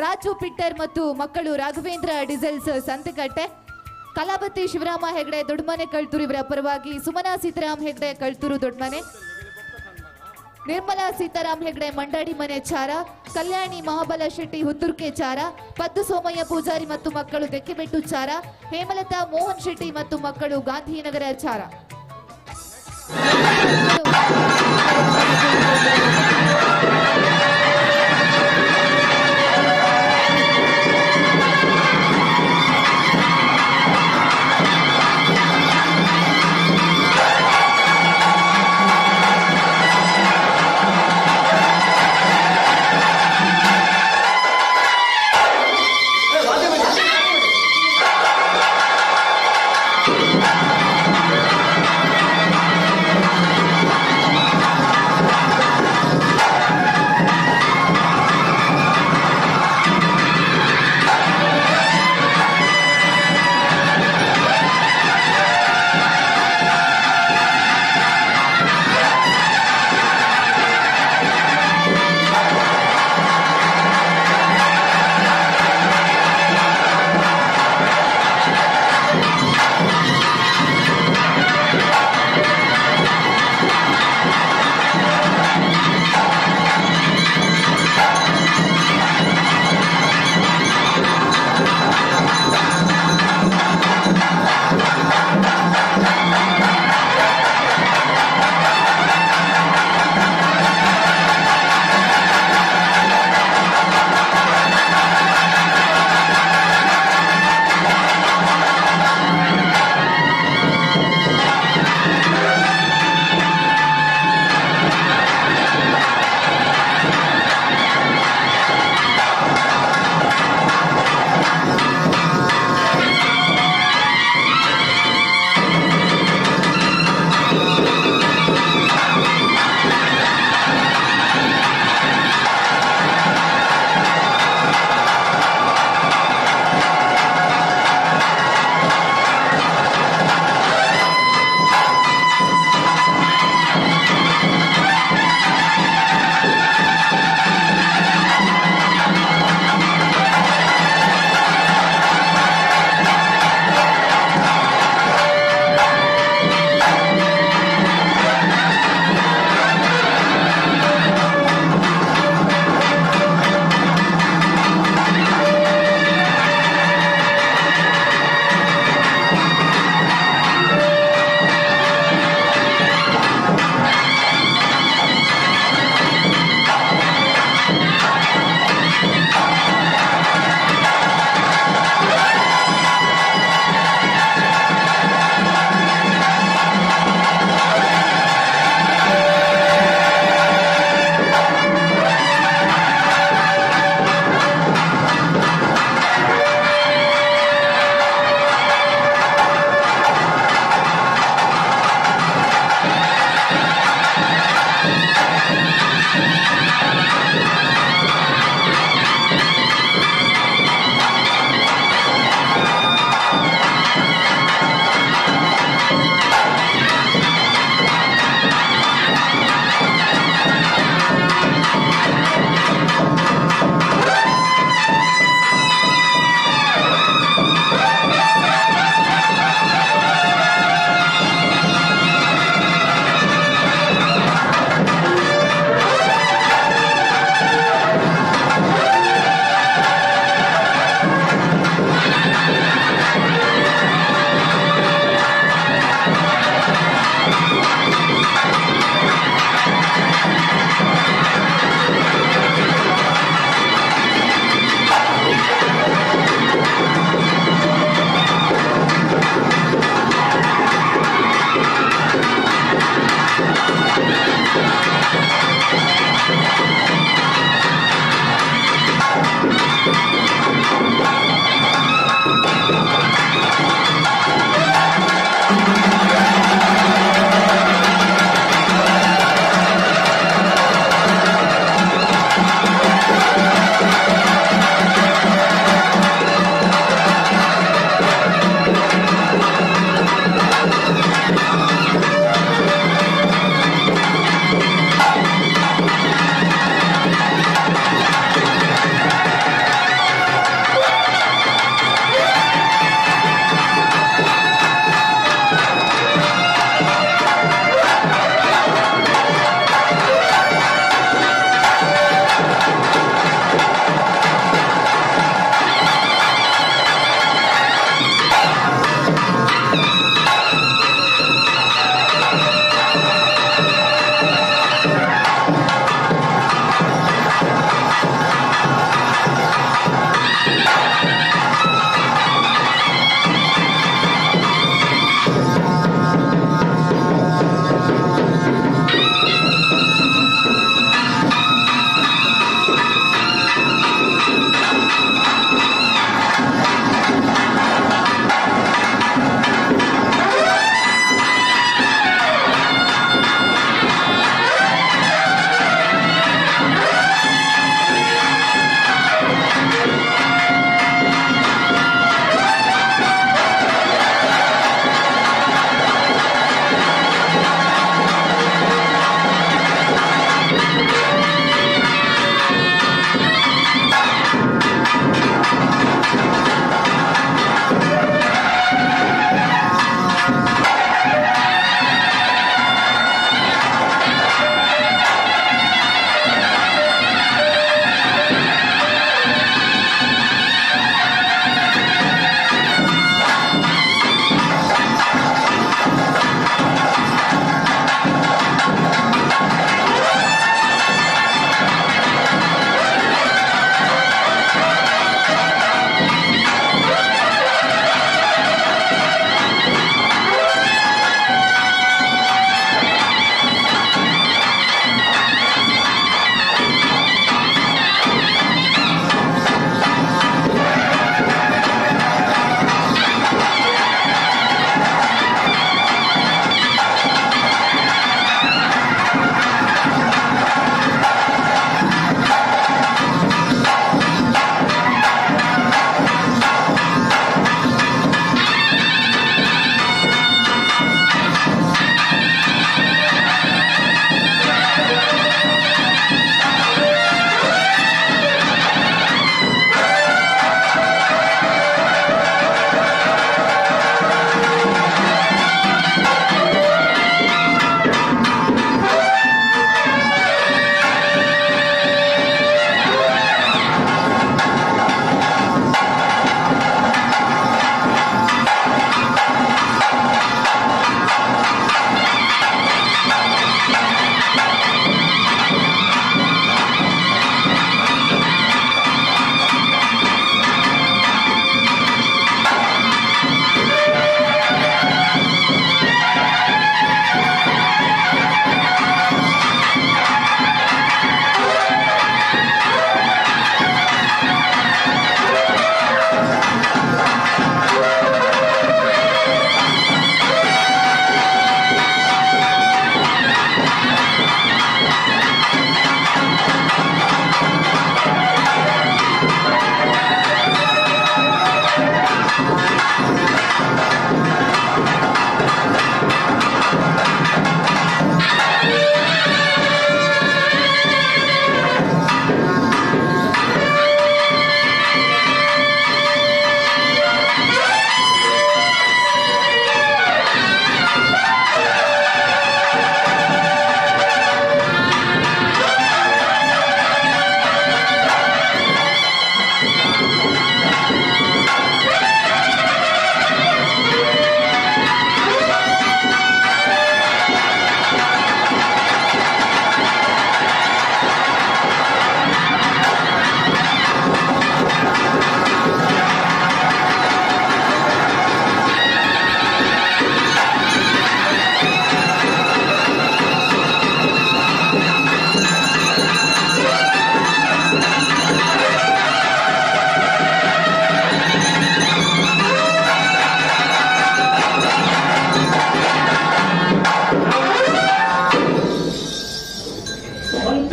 ರಾಜು ಪಿಟ್ಟರ್ ಮತ್ತು ಮಕ್ಕಳು ರಾಘವೇಂದ್ರ ಡಿಸೆಲ್ಸ್ ಸಂತೆಕಟ್ಟೆ, ಕಲಾಪತಿ ಶಿವರಾಮ ಹೆಗ್ಡೆ ದೊಡ್ಡಮನೆ ಕಳ್ತೂರು ಇವರ ಪರವಾಗಿ ಸುಮನಾ ಸೀತಾರಾಮ್ ಹೆಗ್ಡೆ ಕಳ್ತೂರು ದೊಡ್ಡಮನೆ, ನಿರ್ಮಲಾ ಸೀತಾರಾಮ್ ಹೆಗ್ಡೆ ಮಂಡಾಡಿ ಮನೆ ಚಾರ, ಕಲ್ಯಾಣಿ ಮಹಾಬಲ ಶೆಟ್ಟಿ ಹುತ್ತುರ್ಕೆ ಚಾರ, ಪದ್ದು ಸೋಮಯ್ಯ ಪೂಜಾರಿ ಮತ್ತು ಮಕ್ಕಳು ಬೆಕ್ಕೆಬೆಟ್ಟು ಚಾರ, ಹೇಮಲತಾ ಮೋಹನ್ ಶೆಟ್ಟಿ ಮತ್ತು ಮಕ್ಕಳು ಗಾಂಧಿನಗರ ಚಾರ.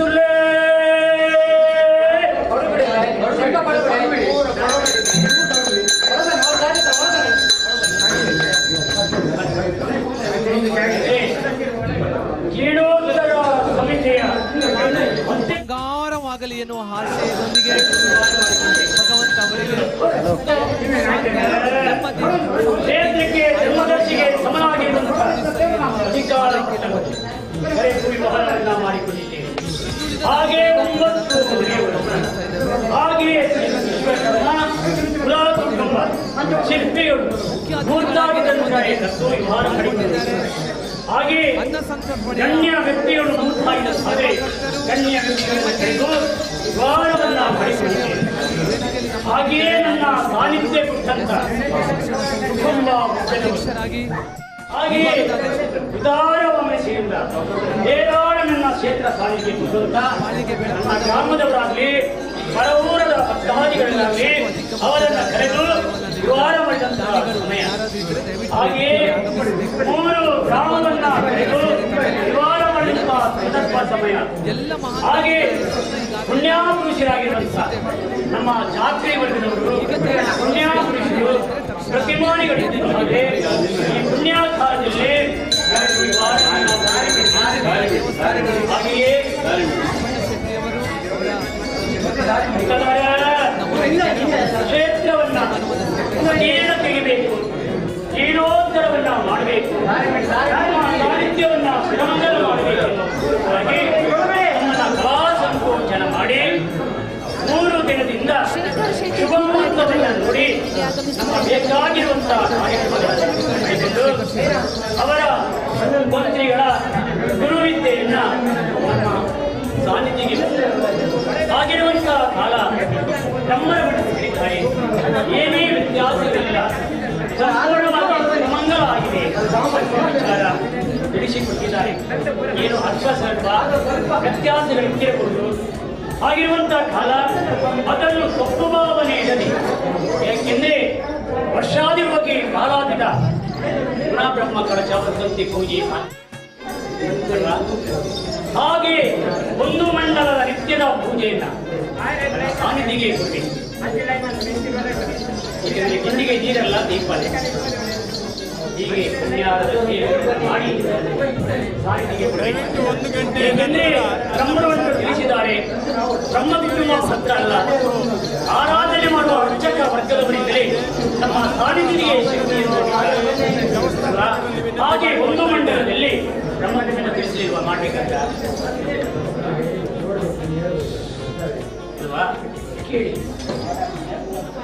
ಮುತ್ತುಲ್ಲೇ ಜೀರ್ಣೋದ್ಧಾರ ಸಮಿತಿಯ ಬಂಗಾರವಾಗಲಿ ಎನ್ನುವ ಆಶಯದೊಂದಿಗೆ ಭಗವಂತ ಅವರಿಗೆ ಕ್ಷೇತ್ರಕ್ಕೆ ಧರ್ಮದರ್ಶಿಗೆ ಸಮನಾಗಿರುವಂತಹ ಅಧಿಕಾರ ವ್ಯವಹಾರವನ್ನ ಮಾಡಿಕೊಂಡಿದ್ದೇವೆ. ಹಾಗೆ 9 ಹಾಗೆಯೇ ಕುಲಕುಟುಂಬ ಶಿಲ್ಪಿಗಳು ಮೂರ್ತಾಗಿದ್ದಂತೆ ವ್ಯವಹಾರ ಮಾಡಿಕೊಂಡಿದ್ದಾರೆ. ಹಾಗೆ ಗಣ್ಯ ವ್ಯಕ್ತಿಗಳು ಮುಂತಾಗಿದ್ದ ಸಭೆ ಗಣ್ಯ ವ್ಯಕ್ತಿಗಳನ್ನು ಕರೆದು ವಿವಾಹವನ್ನ ಮಾಡಿಕೊಂಡಿದ್ದೇವೆ. ಹಾಗೆಯೇ ನನ್ನ ಸಾನ್ನಿಧ್ಯ ಕೊಟ್ಟಂತ ಕುಟುಂಬ ಹಾಗೆಯೇ ಉದಾರ ವಂಶದಿಂದ ಏರಾಳ ನನ್ನ ಕ್ಷೇತ್ರ ಸಾನ್ನಿಧ್ಯ ಕೊಟ್ಟಂತ ನನ್ನ ಗ್ರಾಮದವರಾಗಲಿ ಹೊರಊರದ ಭಕ್ತಾದಿಗಳನ್ನಾಗಲಿ ಅವರನ್ನು ಕರೆದು ವಿವಾಹ ಮಾಡಿದಂತಹ ಸಮಯ. ಹಾಗೆಯೇ 3 ಗ್ರಾಮವನ್ನ ಕರೆದು ವಿವಾಹ ಮಾಡಿದಂತಹ ಸಂದರ್ಭ ಸಮಯ. ಹಾಗೆ ಪುಣ್ಯಾಪುರುಷರಾಗಿರುವಂತಹ ನಮ್ಮ ಜಾತ್ರೆ ವರ್ಗದವರು ಪುಣ್ಯಾಪುರುಷರು ಪ್ರತಿಮಾನಿಗಳಿದ್ದಾರೆ. ಈ ಪುಣ್ಯಾಕಾರದಲ್ಲಿ ಹಾಗೆಯೇ ಕ್ಷೇತ್ರವನ್ನ ಜೀರ್ಣ ತೆಗಿಬೇಕು, ಜೀರ್ಣೋದ್ಧಾರವನ್ನ ಮಾಡಬೇಕು, ಸಾಹಿತ್ಯವನ್ನ ವಿಡಂಬನೆ ಮಾಡಬೇಕು. ನಮ್ಮನ್ನ ಕಲಾ ಸಂಕೋಚನ ಮಾಡಿ 3 ದಿನದಿಂದ ಶುಭ ಮುಹೂರ್ತವನ್ನ ನೋಡಿ ನಮ್ಮ ಬೇಕಾಗಿರುವಂತಹ ಕಾರ್ಯಕ್ರಮಗಳನ್ನು ಅವರ ಮಂತ್ರಿಗಳ ಗುರುವಿದ್ಯೆಯನ್ನ ನಮ್ಮ ಸಾನ್ನಿಧ್ಯಕ್ಕೆ ಆಗಿರುವಂತಹ ಕಾಲ ನಮ್ಮರ ಬಿಡಿಸಿದ್ದಾರೆ. ಏನೇ ವ್ಯತ್ಯಾಸವಿಲ್ಲ, ಸಂಪೂರ್ಣವಾಗಿ ಮಂಗಲ ಆಗಿದೆ. ವಿಚಾರ ತಿಳಿಸಿಕೊಟ್ಟಿದ್ದಾರೆ. ಏನು ಅಲ್ಪ ಸ್ವಲ್ಪ ವ್ಯತ್ಯಾಸಗಳಿರಬಹುದು. ಆಗಿರುವಂತಹ ಕಾಲ ಅದನ್ನು ತಪ್ಪು ಭಾವನೆ ಇರಲಿ. ಯಾಕೆಂದ್ರೆ ವರ್ಷಾದಿವರೆಗೆ ಕಾಲಾತೀತ ಪುನಃ ಬ್ರಹ್ಮ ಕಳಶ ವಸಂತಿ ಪೂಜೆ ಹಾಗೆ 1 ಮಂಡಲದ ನಿತ್ಯದ ಪೂಜೆಯನ್ನ ಸಾನ್ನಿಧ್ಯಗೆ ಕೊಡಿ. ಗಿಂಡಿಗೆ ನೀರಲ್ಲ ದೀಪ ಹೀಗೆ ಮಾಡಿ ಸಾನ್ನಿಧ್ಯಗೆ ಕೊಡಿ. ಏಕೆಂದ್ರೆ ಬ್ರಹ್ಮವನ್ನು ತಿಳಿಸಿದ್ದಾರೆ. ಬ್ರಹ್ಮ ಬಿಟ್ಟು ಸತ್ರ ಅಲ್ಲ, ಆರಾಧನೆ ಮಾಡುವ ಅರ್ಚಕ ವರ್ಗದವರಿದ್ದರೆ ನಮ್ಮ ಸಾನ್ನಿಧ್ಯಗೆ ಶಕ್ತಿಯನ್ನು ಹಾಗೆ 1 ಮಂಡಲದಲ್ಲಿ ಬ್ರಹ್ಮದೇವನ ತಿಳಿಸಲಿರುವ ಮಾಡಬೇಕಂತ ಅಲ್ವಾ? ಕೇಳಿ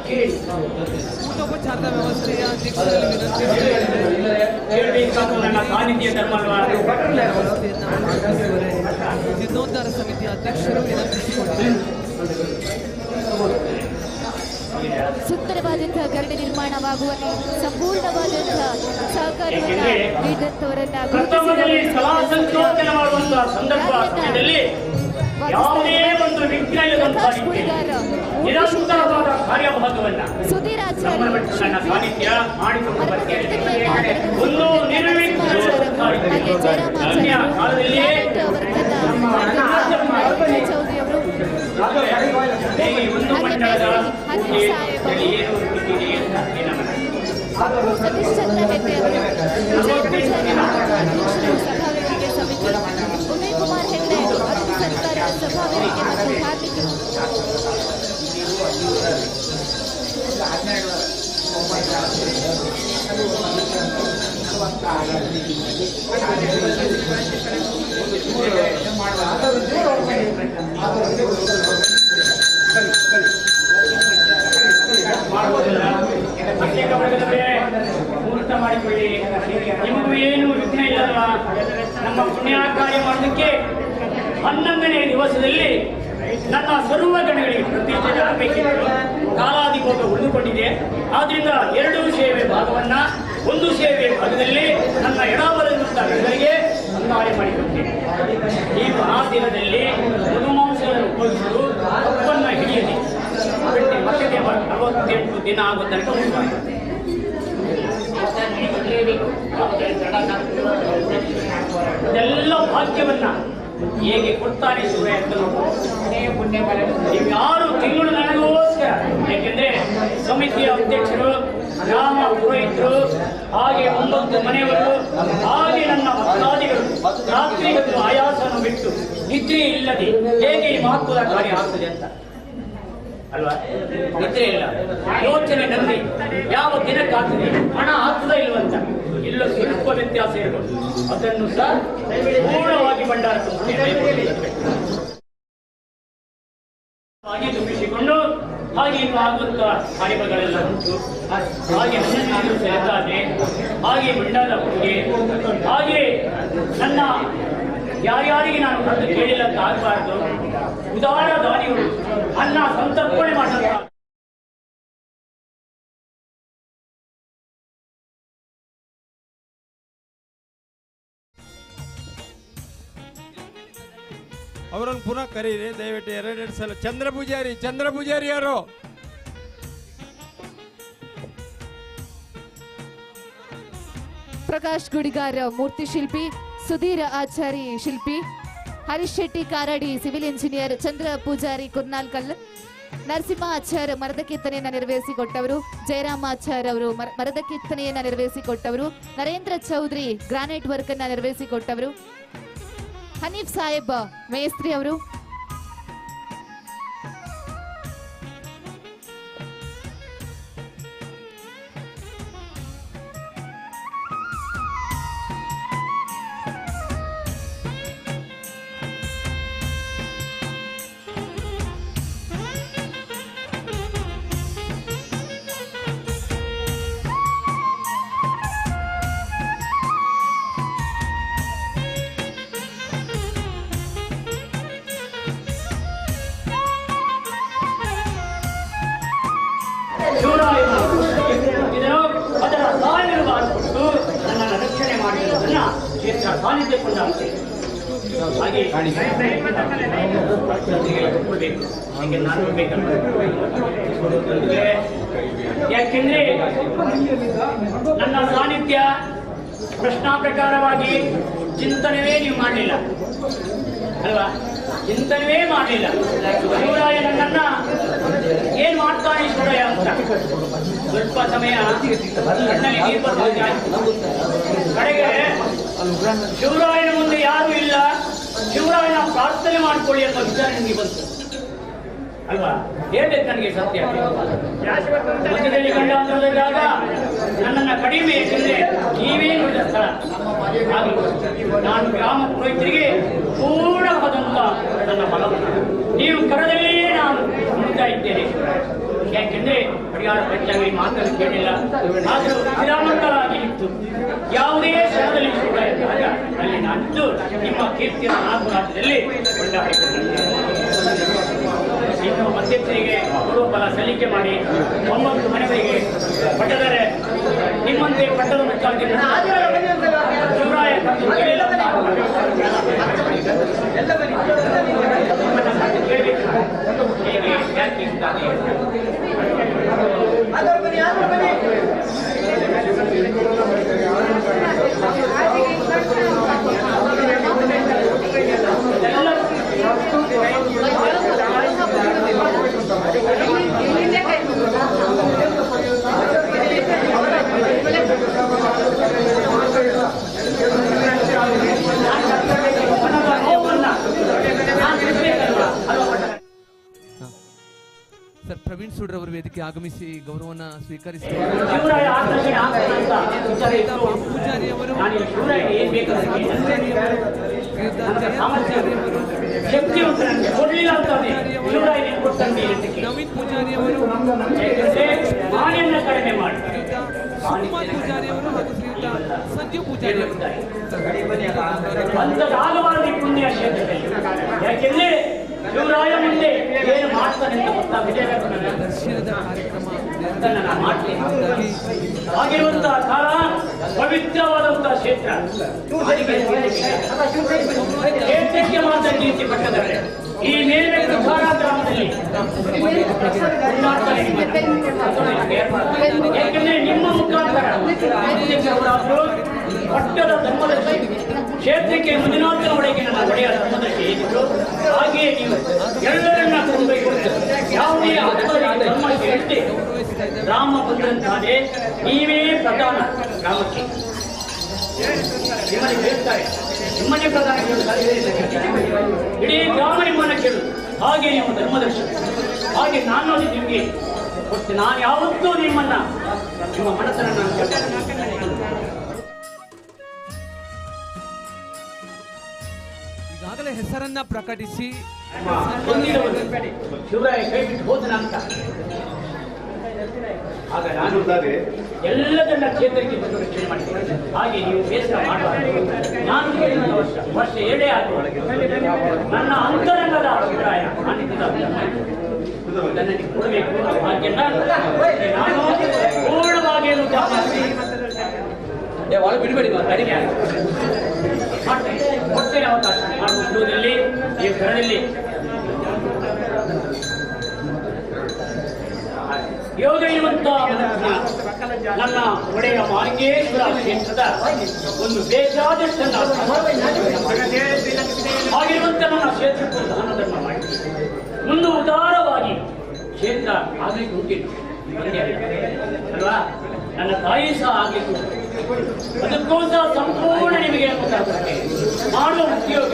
ಕೇಳಿ ಊಟೋಪಚಾರದ ವ್ಯವಸ್ಥೆಯ ಅಧ್ಯಕ್ಷರಲ್ಲಿ ಕೇಳಬೇಕಾದ ನನ್ನ ಸಾನ್ನಿಧ್ಯ ಧರ್ಮ ಅಲ್ವಾ? ಜೀರ್ಣೋದ್ಧಾರ ಸಮಿತಿಯ ಅಧ್ಯಕ್ಷರು ವಿನಂತಿಸಿಕೊಂಡಿದ್ದಾರೆ. ಸುಂದರವಾದಂತಹ ಗರಡಿ ನಿರ್ಮಾಣವಾಗುವಲ್ಲಿ ಸಂಪೂರ್ಣವಾದಂತಹ ಸಹಕಾರವನ್ನ ನೀಡಿದಂತವರನ್ನ ಪ್ರಥಮದಲ್ಲಿ ಕಲಾ ಸಂಶೋಧನೆ ಮಾಡುವಂತಹ ಸಂದರ್ಭ ಸಮಯದಲ್ಲಿ ಯಾವುದೇ ಒಂದು ವಿಘ್ನ ಇಲ್ಲದಂತಾಗಿದೆ. ನಿರಂತರವಾದ ಕಾರ್ಯಭಾಗವನ್ನ ನನ್ನ ಸಾನ್ನಿಧ್ಯ ಮಾಡಿಕೊಂಡು ಬರ್ತೇನೆ. ಒಂದು ನಿರ್ವಿಘ್ನ ಅನ್ಯ ಕಾಲದಲ್ಲಿಯೇ ಒಂದು ಮಂಡಲದ ಸತೀಶ್ ಚಂದ್ರ ಹೆಗ್ಡೆ ಅವರು ಸಭಾವೇದಿಕೆ ಸಮಿತಿ, ಉದಯ್ ಕುಮಾರ್ ಹೆಗ್ಡೆ ಅತಿಥಿ ಸತ್ಕಾರ ಸಭಾವೇದಿಕೆ ಮತ್ತು ಧಾರ್ಮಿಕ ಮುಹೂರ್ತ ಮಾಡಿಕೊಳ್ಳಿ. ನಿಮಗೂ ಏನು ವಿಘ್ನ ಇಲ್ಲಲ್ವಾ? ನಮ್ಮ ಪುಣ್ಯ ಕಾರ್ಯ ಮಾಡೋದಕ್ಕೆ 11ನೇ ದಿವಸದಲ್ಲಿ ನನ್ನ ಸರ್ವ ಗಣಗಳಿಗೆ ಪ್ರತಿಷ್ಠೆ ಆಗಬೇಕಿತ್ತು. ಕಾಲಾಧಿಕೋಟ ಉಳಿದುಕೊಂಡಿದೆ. ಆದ್ರಿಂದ 2 ಸೇವೆ ಭಾಗವನ್ನ 1 ಸೇವೆ ಭಾಗದಲ್ಲಿ ನನ್ನ ಎಡಬಲದಂತಹ ಗಣಗಳಿಗೆ ಸಂದಾಯ ಮಾಡಿಕೊಡ್ತೇನೆ. ಈ ಮಹಾದಿನದಲ್ಲಿ ಮಧುಮಾಂಸವನ್ನು ಉಪಯೋಗಿಸಲು ತಪ್ಪನ್ನ ಹಿಡಿಯಲಿ. ಮತ್ತೆ 48 ದಿನ ಆಗೋ ತನಕ ಇದೆಲ್ಲ ಭಾಗ್ಯವನ್ನ ಹೇಗೆ ಕೊಡ್ತಾನೆ ಸೂರ್ಯ ಅಂತ ಪುಣ್ಯ ನೀವು ಯಾರು ತಿಂಗಳು ನನಗೋಸ್ಕರ, ಯಾಕೆಂದ್ರೆ ಸಮಿತಿಯ ಅಧ್ಯಕ್ಷರು, ಗ್ರಾಮ ಪುರೋಹಿತರು, ಹಾಗೆ 9 ಮನೆಯವರು, ಹಾಗೆ ನನ್ನ ಭಕ್ತಾದಿಗಳು ರಾತ್ರಿಗಳು ಆಯಾಸವನ್ನು ಬಿಟ್ಟು ನಿದ್ರೆ ಇಲ್ಲದೆ ಹೇಗೆ ಈ ಮಹತ್ವದ ಕಾರ್ಯ ಆಗ್ತದೆ ಅಂತ ಅಲ್ವಾ? ನಿದ್ರೆ ಇಲ್ಲ, ಯೋಚನೆ ನಲ್ಲಿ ಯಾವ ದಿನಕ್ಕಾಗ್ತದೆ, ಹಣ ಆಗ್ತದ ಇಲ್ವಂತ ಇಲ್ಲ ಸ್ವಲ್ಪ ವ್ಯತ್ಯಾಸ ಇರಬಹುದು. ಅದನ್ನು ಸಹ ಪೂರ್ಣವಾಗಿ ಭಂಡಾರ ಹಾಗೆ ತುಂಬಿಸಿಕೊಂಡು ಹಾಗೆ ಇನ್ನು ಆಗುತ್ತ ಕಾರ್ಯಗಳೆಲ್ಲ ಉಂಟು. ಹಾಗೆ ಹಣ್ಣು ಸೆಳೆತಾನೆ, ಹಾಗೆ ಭಂಡಾರ ಪೂಜೆ, ಹಾಗೆ ನನ್ನ ಯಾರ್ಯಾರಿಗೆ ನಾನು ಕರೆದು ಕೇಳಿಲ್ಲ ಅಂತ ಆಗಬಾರ್ದು. ಉದಾರ ದಾನಿಗಳು ಅನ್ನ ಸಂತರ್ಪಣೆ ಮಾಡಲ್ಲ. ಅವರನ್ನು ಪುನಃ ಕರೀರಿ ದಯವಿಟ್ಟು. 2 ಸಲ ಚಂದ್ರ ಪೂಜಾರಿ ಯಾರು? ಪ್ರಕಾಶ್ ಗುಡಿಗಾರ್ ಮೂರ್ತಿ ಶಿಲ್ಪಿ, ಸುಧೀರ್ ಆಚಾರಿ ಶಿಲ್ಪಿ, ಹರೀಶ್ ಶೆಟ್ಟಿ ಕಾರಾಡಿ ಸಿವಿಲ್ ಇಂಜಿನಿಯರ್, ಚಂದ್ರ ಪೂಜಾರಿ ಕುರ್ನಾಲ್ಕಲ್, ನರಸಿಂಹ ಆಚಾರ್ ಮರದ ಕೆತ್ತನೆಯನ್ನು ನೆರವೇರಿಸಿಕೊಟ್ಟವರು, ಜಯರಾಮ್ ಆಚಾರ್ ಅವರು ಮರದ ಕೆತ್ತನೆಯನ್ನು ನೆರವೇರಿಸಿಕೊಟ್ಟವರು, ನರೇಂದ್ರ ಚೌಧರಿ ಗ್ರಾನೈಟ್ ವರ್ಕ್ ಅನ್ನು ನೆರವೇರಿಸಿಕೊಟ್ಟವರು, ಹನೀಫ್ ಸಾಹೇಬ್ ಮೇಸ್ತ್ರಿ ಅವರು, ಅದರ ಸಾವಿರ ಮಾಡಿಕೊಟ್ಟು ನನ್ನನ್ನು ರಕ್ಷಣೆ ಮಾಡಿರುವುದನ್ನ ಕ್ಷೇತ್ರ ಸಾನ್ನಿಧ್ಯ ಕೊಂಡಾಗ್ತೇನೆ. ಹಾಗೆ ಹಾಗೆ ನಾನು ಬೇಕಲ್ಲ, ಯಾಕೆಂದ್ರೆ ನನ್ನ ಸಾನ್ನಿಧ್ಯ ಪ್ರಶ್ನಾ ಪ್ರಕಾರವಾಗಿ ಚಿಂತನೆಯೇ ನೀವು ಮಾಡಲಿಲ್ಲ ಅಲ್ವಾ? ಚಿಂತನೆಯೇ ಮಾಡಲಿಲ್ಲ. ಶಿವರಾಯ ನನ್ನನ್ನ ಏನ್ ಮಾಡ್ತಾನೆ ಶಿವರಾಯ ಅಂತ ಸ್ವಲ್ಪ ಸಮಯ ಕಣ್ಣಲ್ಲಿ ನೀರು ಬರ್ತಾ ಇತ್ತು. ಕಡೆಗೆ ಶಿವರಾಯನ ಮುಂದೆ ಯಾರು ಇಲ್ಲ, ಶಿವರಾಯನ ಪ್ರಾರ್ಥನೆ ಮಾಡ್ಕೊಳ್ಳಿ ಅನ್ನೋ ವಿಚಾರ ನಿಮಗೆ ಬಂತು ಅಲ್ವಾ? ಹೇಳ್ಬೇಕು ನನಗೆ ಸತ್ಯ. ಮಧ್ಯದಲ್ಲಿ ಗಂಡಾಂತರದಾಗ ನನ್ನನ್ನ ಕಡಿಮೆ, ಯಾಕೆಂದ್ರೆ ನೀವೇ ನೋಡಿದ ಸ್ಥಳ. ನಾನು ಗ್ರಾಮ ಪುರೋಹಿತರಿಗೆ ಪೂರ್ಣವಾದಂತ ನನ್ನ ಬಲವನ್ನು ನೀವು ಕರದಲ್ಲಿಯೇ ನಾನು ನುಡಿತಾ ಇದ್ದೇನೆ. ಯಾಕೆಂದ್ರೆ ಪರಿಹಾರ ಹೆಚ್ಚಾಗಿ ಮಾತನ್ನು ಕೇಳಿಲ್ಲ, ಆದರೂ ವಿರಾಮಕರಾಗಿ ಇತ್ತು. ಯಾವುದೇ ಸ್ಥಳದಲ್ಲಿ ಶುರುವಾಯಿತಾಗ ಅಲ್ಲಿ ನಾನಿದ್ದು ನಿಮ್ಮ ಕೀರ್ತಿಯನ್ನು 4 ರಾಜ್ಯದಲ್ಲಿ ಕೊಂಡಾಡಿಕೊಂಡಿದ್ದೇನೆ. ಇನ್ನು ಅಧ್ಯಕ್ಷರಿಗೆ ಪೂರ್ವಫಲ ಸಲ್ಲಿಕೆ ಮಾಡಿ 9 ಮನೆಗಳಿಗೆ ಪಟ್ಟದರೆ ನಿಮ್ಮಂತೆ ಪಟ್ಟದ ಮುಚ್ಚಾಗಿ ಶಿವರಾಯ ಹೇಗೆ ಯಾಕೆ ಇದ್ದಾನೆ ಸರ್, ಪ್ರವೀಣ್ ಸುಡ್ರ್ ಅವರು ವೇದಿಕೆ ಆಗಮಿಸಿ ಗೌರವನ ಸ್ವೀಕರಿಸಿದರು. ಪೂಜಾರಿ ಅವರು, ನವೀನ್ ಪೂಜಾರಿ ಅವರು, ಸುಕುಮಾರ್ ಪೂಜಾರಿ ಅವರು ಹಾಗೂ ಶ್ರೀಯುತ ಸಂಜೀವ್ ಪೂಜಾರಿ ಅವರು. ಯಾಕೆಂದ್ರೆ ಶಿವರಾಯ ಮುಂದೆ ಏನು ಮಾಡ್ತಾನೆ ಅಂತ ಗೊತ್ತಾಗಿದೆ. ದರ್ಶನದ ಕಾರ್ಯಕ್ರಮ ಆಗಿರುವಂತಹ ಕಾಲ ಪವಿತ್ರವಾದಂತಹ ಕ್ಷೇತ್ರ. ಕ್ಷೇತ್ರಕ್ಕೆ ಮಾತ್ರ ಕೀರ್ತಿ ಪಟ್ಟದರೆ ಈ ಮೇಲೆ ಗ್ರಾಮದಲ್ಲಿ ಯಾಕೆಂದ್ರೆ ನಿಮ್ಮ ಮುಖಾಂತರ ಪಟ್ಟದ ಧರ್ಮದ ಕ್ಷೇತ್ರಕ್ಕೆ ಮಂಜುನಾಥನ ಒಳಗೆ ನನ್ನ ಒಡೆಯ ಧರ್ಮದರ್ಶಿ ಹೇಗಿದ್ರು ಹಾಗೆಯೇ ನೀವು ಎಲ್ಲರನ್ನ ಕೊಂಡೊಯ್ದು ಯಾವುದೇ ಧರ್ಮಕ್ಕೆ ಇಟ್ಟೆ ರಾಮ ಬಂದಂತಾದ್ರೆ ನೀವೇ ಪ್ರಧಾನ ಗ್ರಾಮಕ್ಕೆ ನಿಮ್ಮಲ್ಲಿ ಕೇಳ್ತಾರೆ ನಿಮ್ಮನ್ನೇ ಪ್ರಧಾನ ಇಡೀ ಗ್ರಾಮ ನಿಮ್ಮನ್ನ ಕೇಳುದು ಹಾಗೆ ನೀವು ಧರ್ಮದರ್ಶಿ ಹಾಗೆ ನಾನು ನಿಮಗೆ ಕೊಟ್ಟು ನಾನು ಯಾವತ್ತೂ ನಿಮ್ಮ ಮನಸ್ಸನ್ನು ಈಗಾಗಲೇ ಹೆಸರನ್ನ ಪ್ರಕಟಿಸಿ ಶಿವರಾಯ ಕೈ ಬಿಟ್ಟು ಹೋದನ ಅಂತ ಆಗ ನಾನು ಎಲ್ಲದನ್ನ ಕ್ಷೇತ್ರಕ್ಕೆ ಬಂದು ರಕ್ಷಣೆ ಮಾಡಿದ್ದೇನೆ ಹಾಗೆ ನೀವು ಬೇಸರ ಮಾಡಬಾರದು ನಾನು ಕೇಳಿದ ವರ್ಷ 2 ಆಗಿದೆ ನನ್ನ ಅಂತರಂಗದ ಅಭಿಪ್ರಾಯ ನನಗೆ ಕೊಡಬೇಕು ಹಾಗೆಲ್ಲ ನಾನು ಪೂರ್ಣವಾಗಿ ಒಳ ಬಿಡಬೇಡಿ ಕಡಿಮೆ ಕೊಟ್ಟೆ ಅವಕಾಶ ಮಾಡುವುದರಲ್ಲಿ ಈ ಸ್ಥಳದಲ್ಲಿ ಯೋಗ ಇರುವಂತ ನನ್ನ ಒಡೆಯ ಮಾಲಿಂಗೇಶ್ವರ ಕ್ಷೇತ್ರದ ಒಂದು ಬೇಕಾದಷ್ಟನ್ನು ಹಾಗಿರುವಂತ ನನ್ನ ಕ್ಷೇತ್ರಕ್ಕೂ ದಾನ ಧರ್ಮ ಮಾಡಿ ಒಂದು ಉದಾರವಾಗಿ ಕ್ಷೇತ್ರ ಆಗ್ಲಿಕ್ಕೆ ಉಂಟಿತ್ತು ಅಲ್ವಾ ನನ್ನ ತಾಯಿ ಸಹ ಆಗ್ಲಿಕ್ಕೆ ಅದಕ್ಕೋಸ್ಕರ ಸಂಪೂರ್ಣ ನಿಮಗೆ ಮಾಡುವ ಉದ್ಯೋಗ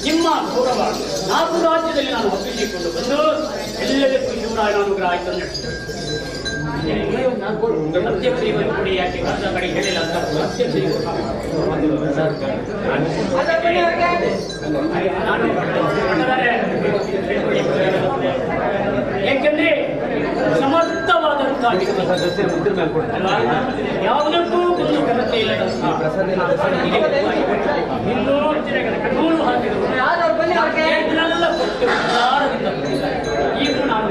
ನಿಮ್ಮ ಗೌರವ 4 ರಾಜ್ಯದಲ್ಲಿ ನಾನು ಒಪ್ಪಿಸಿಕೊಂಡು ಬಂದು ಎಲ್ಲದಕ್ಕೂ ಶಿವರಾಯನ ಅನುಗ್ರಹ ಆಯ್ತು ಸತ್ಯ ಶ್ರೀಗಳು ಕೊಡಿ ಯಾಕೆ ಕಷ್ಟ ಕಡೆ ಹೇಳಿಲ್ಲ ಅಂತ ಸತ್ಯ ಯಾಕೆಂದ್ರೆ ಸಮರ್ಥವಾದಂತಹ ಯಾವುದಕ್ಕೂ ಒಂದು ಕೊರತೆ ಇಲ್ಲದಂತಹ ಇನ್ನೂ ನೂರು ಹಾಕಿದರು ಈಗ ನಾನು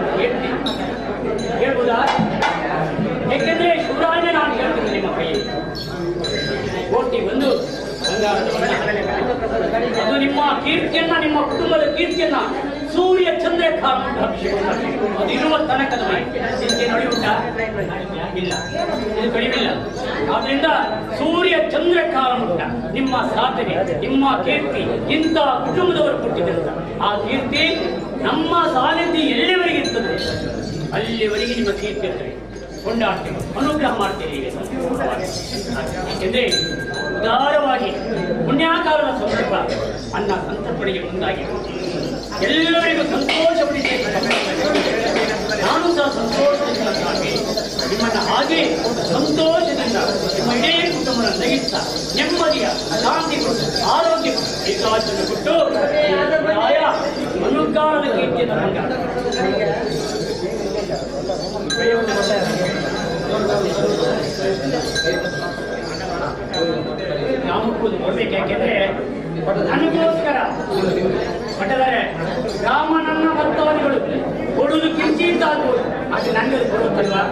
ಹೇಳ್ಬೋದಾ ಯಾಕೆಂದ್ರೆ ಶಿವರಾಜನೇ ನಾನು ಹೇಳ್ತೀನಿ ನಿಮ್ಮ ಕೈಯಲ್ಲಿ ಕೋಟಿ ಒಂದು ಅದು ನಿಮ್ಮ ಕೀರ್ತಿಯನ್ನ ನಿಮ್ಮ ಕುಟುಂಬದ ಕೀರ್ತಿಯನ್ನ ಸೂರ್ಯ ಚಂದ್ರಕಾಲ ಅದು ಇರುವ ತನಕದ ಚಿಂತೆ ನಡೆಯುತ್ತ ಇಲ್ಲ ಇದು ಕಡಿಮಿಲ್ಲ ಆದ್ರಿಂದ ಸೂರ್ಯ ಚಂದ್ರಕಾಲ ಮುಟ್ಟ ನಿಮ್ಮ ಸಾಧನೆ ನಿಮ್ಮ ಕೀರ್ತಿ ಇಂಥ ಕುಟುಂಬದವರು ಕೊಟ್ಟಿದ್ದಂತ ಆ ಕೀರ್ತಿ ನಮ್ಮ ಸಾನ್ನಿಧ್ಯ ಎಲ್ಲಿವರೆಗೆ ಇರ್ತದೆ ಅಲ್ಲಿವರೆಗೆ ನಿಮ್ಮ ಕೀರ್ತಿ ಇರ್ತದೆ ಕೊಂಡಾಡ್ತೇವೆ ಅನುಗ್ರಹ ಮಾಡ್ತೇವೆ ಏಕೆಂದ್ರೆ ಉದಾರವಾಗಿ ಪುಣ್ಯಾಕಾರದ ಸಂದರ್ಭ ಅನ್ನ ಸಂತರ್ಪಣೆಗೆ ಮುಂದಾಗಿ ಎಲ್ಲರಿಗೂ ಸಂತೋಷಪಡಿಸಿ ನಾನು ಸಹ ಸಂತೋಷದಿಂದ ನಿಮ್ಮನ್ನ ಹಾಗೆ ಸಂತೋಷದಿಂದ ನಿಮ್ಮ ಇಡೀ ಕುಟುಂಬ ನಗಿಸ್ತಾ ನೆಮ್ಮದಿಯ ಶಾಂತಿ ಕೊಟ್ಟು ಆರೋಗ್ಯ ಬೇಕಾದನ್ನು ಕೊಟ್ಟು ಅನುಗ್ರಹದ ಕೀರ್ತಿಯನ್ನು ಗ್ರಾಮಕ್ಕೂ ಕೊಡ್ಬೇಕು ಯಾಕೆಂದ್ರೆ ನನಗೋಸ್ಕರ ಮಠದರೆ ರಾಮನನ್ನ ಭಕ್ತಾದಿಗಳು ಕೊಡುವುದು ಕಿಂಚಿತ ಆಗ್ಬೋದು ಅದು ನನಗೆ ಕೊಡುತ್ತಲ್ವಾ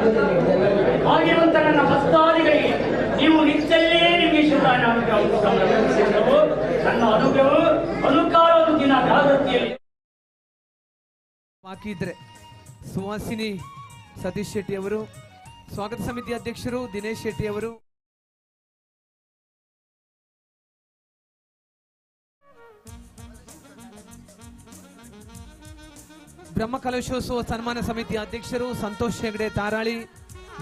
ಹಾಗಿರುವಂತ ನನ್ನ ಭಕ್ತಾದಿಗಳಿಗೆ ನೀವು ನಿತ್ಯಲ್ಲೇ ನಿಮಗೆ ಶಿವರಾಯನ ಅನುಗ್ರಹ ನನ್ನ ಅನುಗ್ರಹವು ಅನುಕಾರದ ದಿನ ಜಾಗೃತಿಯಲ್ಲಿ ಬಾಕಿ ಇದ್ರೆ ಸುಹಾಸಿನಿ ಸತೀಶ್ ಶೆಟ್ಟಿ ಅವರು, ಸ್ವಾಗತ ಸಮಿತಿ ಅಧ್ಯಕ್ಷರು ದಿನೇಶ್ ಶೆಟ್ಟಿ ಅವರು, ಬ್ರಹ್ಮಕಲಶೋತ್ಸವ ಸನ್ಮಾನ ಸಮಿತಿ ಅಧ್ಯಕ್ಷರು ಸಂತೋಷ್ ಹೆಗಡೆ ತಾರಾಳಿ,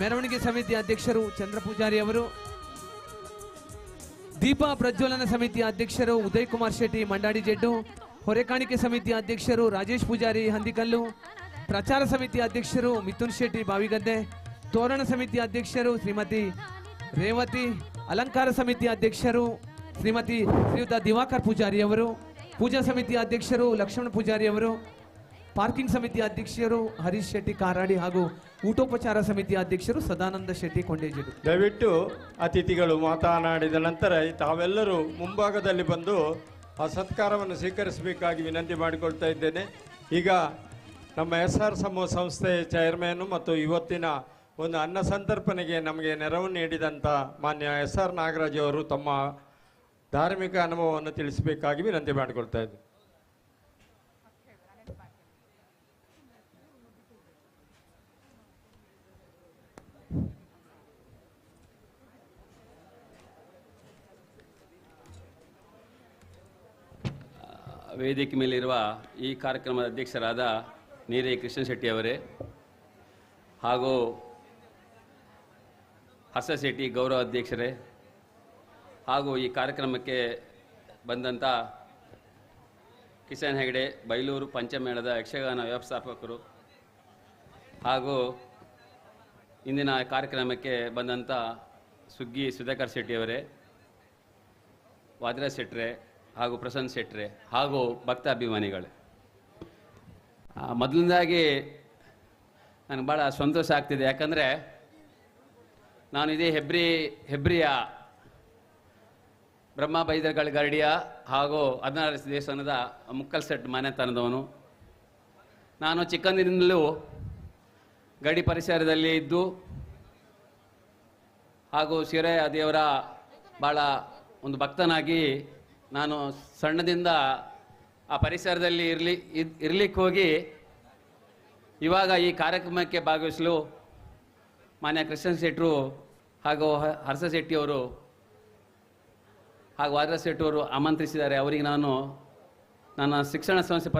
ಮೆರವಣಿಗೆ ಸಮಿತಿ ಅಧ್ಯಕ್ಷರು ಚಂದ್ರ ಪೂಜಾರಿ ಅವರು, ದೀಪ ಪ್ರಜ್ವಲನ ಸಮಿತಿ ಅಧ್ಯಕ್ಷರು ಉದಯ್ ಕುಮಾರ್ ಶೆಟ್ಟಿ ಮಂಡಾಡಿ ಜೆಡ್ಡು, ಹೊರೆಕಾಣಿಕೆ ಸಮಿತಿ ಅಧ್ಯಕ್ಷರು ರಾಜೇಶ್ ಪೂಜಾರಿ ಹಂದಿಕಲ್ಲು, ಪ್ರಚಾರ ಸಮಿತಿ ಅಧ್ಯಕ್ಷರು ಮಿಥುನ್ ಶೆಟ್ಟಿ ಬಾವಿಗದ್ದೆ, ತೋರಣ ಸಮಿತಿ ಅಧ್ಯಕ್ಷರು ಶ್ರೀಮತಿ ರೇವತಿ, ಅಲಂಕಾರ ಸಮಿತಿ ಅಧ್ಯಕ್ಷರು ಶ್ರೀಯುತ ದಿವಾಕರ್ ಪೂಜಾರಿ ಅವರು, ಪೂಜಾ ಸಮಿತಿ ಅಧ್ಯಕ್ಷರು ಲಕ್ಷ್ಮಣ ಪೂಜಾರಿ ಅವರು, ಪಾರ್ಕಿಂಗ್ ಸಮಿತಿ ಅಧ್ಯಕ್ಷರು ಹರೀಶ್ ಶೆಟ್ಟಿ ಕಾರಾಡಿ ಹಾಗೂ ಊಟೋಪಚಾರ ಸಮಿತಿ ಅಧ್ಯಕ್ಷರು ಸದಾನಂದ ಶೆಟ್ಟಿ ಕೊಂಡೇಜರು. ದಯವಿಟ್ಟು ಅತಿಥಿಗಳು ಮಾತನಾಡಿದ ನಂತರ ತಾವೆಲ್ಲರೂ ಮುಂಭಾಗದಲ್ಲಿ ಬಂದು ಆ ಸತ್ಕಾರವನ್ನು ಸ್ವೀಕರಿಸಬೇಕಾಗಿ ವಿನಂತಿ ಮಾಡಿಕೊಳ್ತಾ ಇದ್ದೇನೆ. ಈಗ ನಮ್ಮ SR ಸಮೂಹ ಸಂಸ್ಥೆಯ ಚೇರ್ಮನ್ ಮತ್ತು ಇವತ್ತಿನ ಒಂದು ಅನ್ನ ಸಂತರ್ಪಣೆಗೆ ನಮಗೆ ನೆರವು ನೀಡಿದಂಥ ಮಾನ್ಯ SR ನಾಗರಾಜ್ ಅವರು ತಮ್ಮ ಧಾರ್ಮಿಕ ಅನುಭವವನ್ನು ತಿಳಿಸಬೇಕಾಗಿ ವಿನಂತಿ ಮಾಡಿಕೊಳ್ತಾ ಇದ್ದೇನೆ. ವೇದಿಕೆ ಮೇಲಿರುವ ಈ ಕಾರ್ಯಕ್ರಮದ ಅಧ್ಯಕ್ಷರಾದ ನೀರೇ ಕೃಷ್ಣ ಶೆಟ್ಟಿ ಅವರೇ ಹಾಗೂ ಹರ್ಷ ಶೆಟ್ಟಿ ಗೌರವ ಅಧ್ಯಕ್ಷರೇ ಹಾಗೂ ಈ ಕಾರ್ಯಕ್ರಮಕ್ಕೆ ಬಂದಂಥ ಕಿಶನ್ ಹೆಗಡೆ ಬೈಲೂರು ಪಂಚಮೇಳದ ಯಕ್ಷಗಾನ ವ್ಯವಸ್ಥಾಪಕರು ಹಾಗೂ ಇಂದಿನ ಕಾರ್ಯಕ್ರಮಕ್ಕೆ ಬಂದಂಥ ಸುಗ್ಗಿ ಸುಧಾಕರ್ ಶೆಟ್ಟಿಯವರೇ, ವಾದ್ರಾ ಶೆಟ್ರೆ ಹಾಗೂ ಪ್ರಸನ್ನ ಶೆಟ್ರೆ ಹಾಗೂ ಭಕ್ತ ಅಭಿಮಾನಿಗಳೇ, ಮೊದಲನೇದಾಗಿ ನನಗೆ ಭಾಳ ಸಂತೋಷ ಆಗ್ತಿದೆ. ಯಾಕಂದರೆ ನಾನು ಇದೇ ಹೆಬ್ರಿಯ ಬ್ರಹ್ಮ ಬೈದರ್ಗಳ ಗರಡಿಯ ಹಾಗೂ 16 ದೇವಸ್ಥಾನದ ಮುಕ್ಕಲ್ ಸೆಟ್ ಮನೆತನದವನು. ನಾನು ಚಿಕ್ಕಂದಿನಿಂದಲೂ ಗಡಿ ಪರಿಸರದಲ್ಲಿ ಇದ್ದು ಹಾಗೂ ಶಿವರಾಯ ದೇವರ ಭಾಳ ಒಂದು ಭಕ್ತನಾಗಿ ನಾನು ಸಣ್ಣದಿಂದ ಆ ಪರಿಸರದಲ್ಲಿ ಇರಲಿಕ್ಕೆ ಹೋಗಿ ಇವಾಗ ಈ ಕಾರ್ಯಕ್ರಮಕ್ಕೆ ಭಾಗವಹಿಸಲು ಮಾನ್ಯ ಕೃಷ್ಣ ಶೆಟ್ಟರು ಹಾಗೂ ಹರ್ಷ ಶೆಟ್ಟಿಯವರು ಹಾಗೂ ವಾದ್ರಾ ಶೆಟ್ಟಿಯವರು ಆಮಂತ್ರಿಸಿದ್ದಾರೆ. ಅವರಿಗೆ ನಾನು ನನ್ನ ಶಿಕ್ಷಣ ಸಂಸ್ಥೆ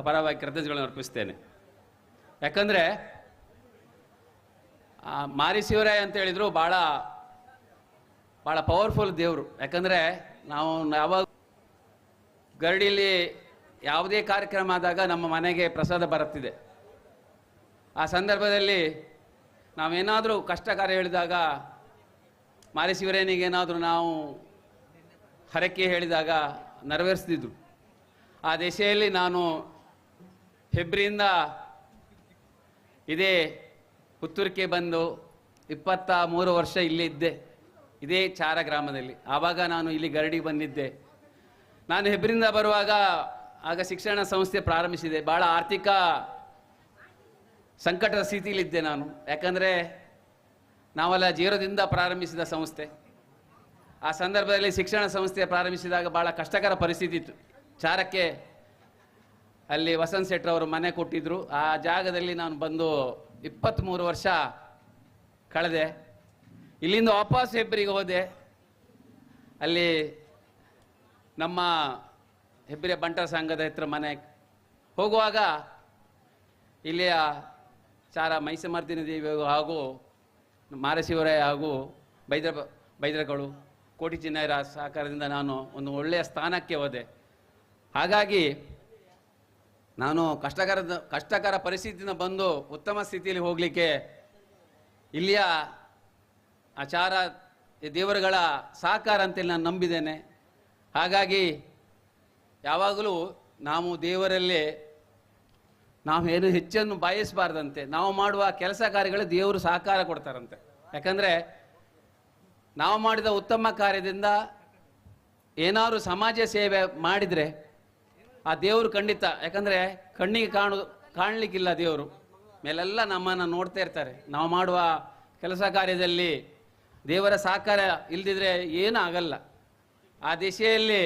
ಪರವಾಗಿ ಕೃತಜ್ಞತೆಗಳನ್ನು ಅರ್ಪಿಸ್ತೇನೆ. ಯಾಕಂದರೆ ಮಾರಿ ಶಿವರಾಯ ಅಂತ ಹೇಳಿದರು ಭಾಳ ಪವರ್ಫುಲ್ ದೇವರು. ಯಾಕಂದರೆ ನಾವು ಯಾವಾಗ ಗರಡಿಯಲ್ಲಿ ಯಾವುದೇ ಕಾರ್ಯಕ್ರಮ ಆದಾಗ ನಮ್ಮ ಮನೆಗೆ ಪ್ರಸಾದ ಬರುತ್ತಿದೆ. ಆ ಸಂದರ್ಭದಲ್ಲಿ ನಾವೇನಾದರೂ ಕಷ್ಟ ಕಾರ್ಯ ಹೇಳಿದಾಗ ಮಾರಿ ಶಿವರಾಯನಿಗೇನಾದರೂ ನಾವು ಹರಕೆ ಹೇಳಿದಾಗ ನೆರವೇರಿಸ್ತಿದ್ರು. ಆ ದಿಶೆಯಲ್ಲಿ ನಾನು ಹೆಬ್ರಿಯಿಂದ ಇದೇ ಪುತ್ತೂರಿಗೆ ಬಂದು 23 ವರ್ಷ ಇಲ್ಲೇ ಇದ್ದೆ, ಇದೇ ಚಾರ ಗ್ರಾಮದಲ್ಲಿ. ಆವಾಗ ನಾನು ಇಲ್ಲಿ ಗರಡಿಗೆ ಬಂದಿದ್ದೆ. ನಾನು ಹೆಬ್ರಿಯಿಂದ ಬರುವಾಗ ಆಗ ಶಿಕ್ಷಣ ಸಂಸ್ಥೆ ಪ್ರಾರಂಭಿಸಿದೆ. ಭಾಳ ಆರ್ಥಿಕ ಸಂಕಟದ ಸ್ಥಿತಿಯಲ್ಲಿದ್ದೆ ನಾನು. ಯಾಕಂದರೆ ನಾವೆಲ್ಲ ಜೀರೋದಿಂದ ಪ್ರಾರಂಭಿಸಿದ ಸಂಸ್ಥೆ. ಆ ಸಂದರ್ಭದಲ್ಲಿ ಶಿಕ್ಷಣ ಸಂಸ್ಥೆ ಪ್ರಾರಂಭಿಸಿದಾಗ ಭಾಳ ಕಷ್ಟಕರ ಪರಿಸ್ಥಿತಿ ಇತ್ತು. ಚಾರಕ್ಕೆ ಅಲ್ಲಿ ವಸಂತ್ ಶೆಟ್ಟರ್ ಅವರು ಮನೆ ಕೊಟ್ಟಿದ್ದರು. ಆ ಜಾಗದಲ್ಲಿ ನಾನು ಬಂದು 23 ವರ್ಷ ಕಳೆದೆ. ಇಲ್ಲಿಂದ ವಾಪಸ್ ಹೆಬ್ರಿಗೆ ಹೋದೆ. ಅಲ್ಲಿ ನಮ್ಮ ಹೆಬ್ರಿಯ ಬಂಟರ ಸಂಘದ ಹತ್ರ ಮನೆ ಹೋಗುವಾಗ ಇಲ್ಲಿಯ ಚಾರ ಮೈಸಮರ್ದಿನಿ ದೇವಿ ಹಾಗೂ ಮಾರಶಿವರಾಯ ಹಾಗೂ ಬೈದ್ರಗಳು ಕೋಟಿ ಚಿನ್ನಯ್ಯರ ಸಹಕಾರದಿಂದ ನಾನು ಒಂದು ಒಳ್ಳೆಯ ಸ್ಥಾನಕ್ಕೆ ಹೋದೆ. ಹಾಗಾಗಿ ನಾನು ಕಷ್ಟಕರ ಪರಿಸ್ಥಿತಿಯಿಂದ ಬಂದು ಉತ್ತಮ ಸ್ಥಿತಿಯಲ್ಲಿ ಹೋಗಲಿಕ್ಕೆ ಇಲ್ಲಿಯ ಆಚಾರ ದೇವರುಗಳ ಸಹಕಾರ ಅಂತೇಳಿ ನಾನು ನಂಬಿದ್ದೇನೆ. ಹಾಗಾಗಿ ಯಾವಾಗಲೂ ನಾವು ದೇವರಲ್ಲಿ ನಾವೇನು ಹೆಚ್ಚನ್ನು ಬಯಸಬಾರ್ದಂತೆ. ನಾವು ಮಾಡುವ ಕೆಲಸ ಕಾರ್ಯಗಳು ದೇವರು ಸಹಕಾರ ಕೊಡ್ತಾರಂತೆ. ಯಾಕಂದರೆ ನಾವು ಮಾಡಿದ ಉತ್ತಮ ಕಾರ್ಯದಿಂದ ಏನಾದರೂ ಸಮಾಜ ಸೇವೆ ಮಾಡಿದರೆ ಆ ದೇವರು ಖಂಡಿತ, ಯಾಕಂದರೆ ಕಣ್ಣಿಗೆ ಕಾಣಲಿಕ್ಕಿಲ್ಲ ದೇವರು, ಮೇಲೆಲ್ಲ ನಮ್ಮನ್ನು ನೋಡ್ತಾ ಇರ್ತಾರೆ. ನಾವು ಮಾಡುವ ಕೆಲಸ ಕಾರ್ಯದಲ್ಲಿ ದೇವರ ಸಹಕಾರ ಇಲ್ಲದಿದ್ದರೆ ಏನೂ ಆಗಲ್ಲ. ಆ ದಿಶೆಯಲ್ಲಿ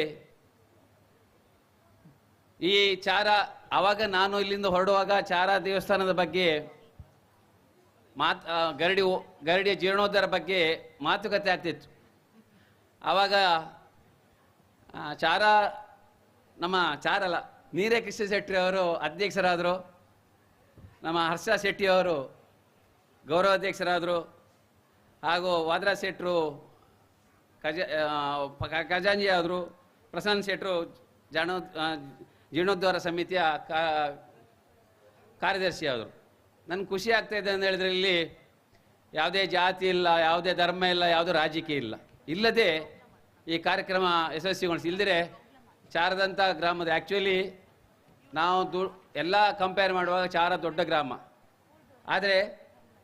ಈ ಚಾರ ಆವಾಗ ನಾನು ಇಲ್ಲಿಂದ ಹೊರಡುವಾಗ ಚಾರ ದೇವಸ್ಥಾನದ ಬಗ್ಗೆ ಗರಡಿಯ ಜೀರ್ಣೋದ್ಧಾರ ಬಗ್ಗೆ ಮಾತುಕತೆ ಆಗ್ತಿತ್ತು. ಆವಾಗ ನೀರೇ ಕೃಷ್ಣ ಶೆಟ್ಟಿ ಅವರು ಅಧ್ಯಕ್ಷರಾದರು, ನಮ್ಮ ಹರ್ಷ ಶೆಟ್ಟಿಯವರು ಗೌರವಾಧ್ಯಕ್ಷರಾದರು, ಹಾಗೂ ವಾದ್ರಾ ಶೆಟ್ಟರು ಖಜಾಂಜಿ ಆದರು, ಪ್ರಸನ್ನ ಶೆಟ್ಟರು ಜೀರ್ಣೋದ್ಧಾರ ಸಮಿತಿಯ ಕಾರ್ಯದರ್ಶಿ ಆದರು. ನನಗೆ ಖುಷಿ ಆಗ್ತಾಯಿದೆ ಅಂತ ಹೇಳಿದ್ರೆ ಇಲ್ಲಿ ಯಾವುದೇ ಜಾತಿ ಇಲ್ಲ, ಯಾವುದೇ ಧರ್ಮ ಇಲ್ಲ, ಯಾವುದೇ ರಾಜಕೀಯ ಇಲ್ಲದೆ ಈ ಕಾರ್ಯಕ್ರಮ ಯಶಸ್ವಿಗೊಳಿಸಿ. ಇಲ್ಲದಿರೆ ಚಾರದಂಥ ಗ್ರಾಮದ ಆ್ಯಕ್ಚುಲಿ ನಾವು ಎಲ್ಲ ಕಂಪೇರ್ ಮಾಡುವಾಗ ಚಾರ ದೊಡ್ಡ ಗ್ರಾಮ, ಆದರೆ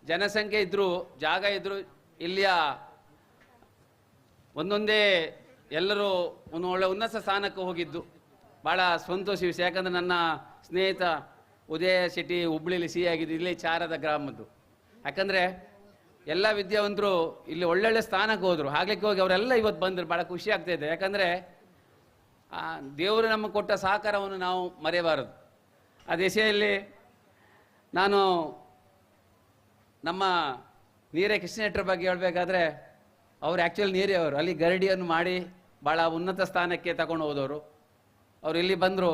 ಜನಸಂಖ್ಯೆ ಇದ್ದರೂ ಜಾಗ ಇದ್ದರೂ ಇಲ್ಲಿಯ ಒಂದೊಂದೇ ಎಲ್ಲರೂ ಒಂದು ಒಳ್ಳೆ ಉನ್ನತ ಸ್ಥಾನಕ್ಕೆ ಹೋಗಿದ್ದು ಭಾಳ ಸಂತೋಷ ವಿಷಯ. ಯಾಕಂದರೆ ನನ್ನ ಸ್ನೇಹಿತ ಉದಯ ಶೆಟ್ಟಿ ಹುಬ್ಳಿಲಿ ಸಿ ಆಗಿದ್ದು ಇಲ್ಲಿ ಚಾರದ ಗ್ರಾಮದ್ದು. ಯಾಕಂದರೆ ಎಲ್ಲ ವಿದ್ಯಾವಂತರು ಇಲ್ಲಿ ಒಳ್ಳೊಳ್ಳೆ ಸ್ಥಾನಕ್ಕೆ ಹೋದರು. ಆಗ್ಲಿಕ್ಕೆ ಹೋಗಿ ಅವರೆಲ್ಲ ಇವತ್ತು ಬಂದರು. ಭಾಳ ಖುಷಿ ಆಗ್ತಾಯಿದೆ. ಯಾಕಂದರೆ ದೇವರು ನಮಗೆ ಕೊಟ್ಟ ಸಹಕಾರವನ್ನು ನಾವು ಮರೆಯಬಾರದು. ಆ ದಿಶೆಯಲ್ಲಿ ನಾನು ನಮ್ಮ ನೀರೇ ಕೃಷ್ಣ ಶೆಟ್ಟರ ಬಗ್ಗೆ ಹೇಳಬೇಕಾದ್ರೆ ಅವರು ಆ್ಯಕ್ಚುಲಿ ನೀರೇ ಅವರು ಅಲ್ಲಿ ಗರಡಿಯನ್ನು ಮಾಡಿ ಭಾಳ ಉನ್ನತ ಸ್ಥಾನಕ್ಕೆ ತಗೊಂಡು ಹೋದವರು. ಅವರು ಇಲ್ಲಿ ಬಂದರು,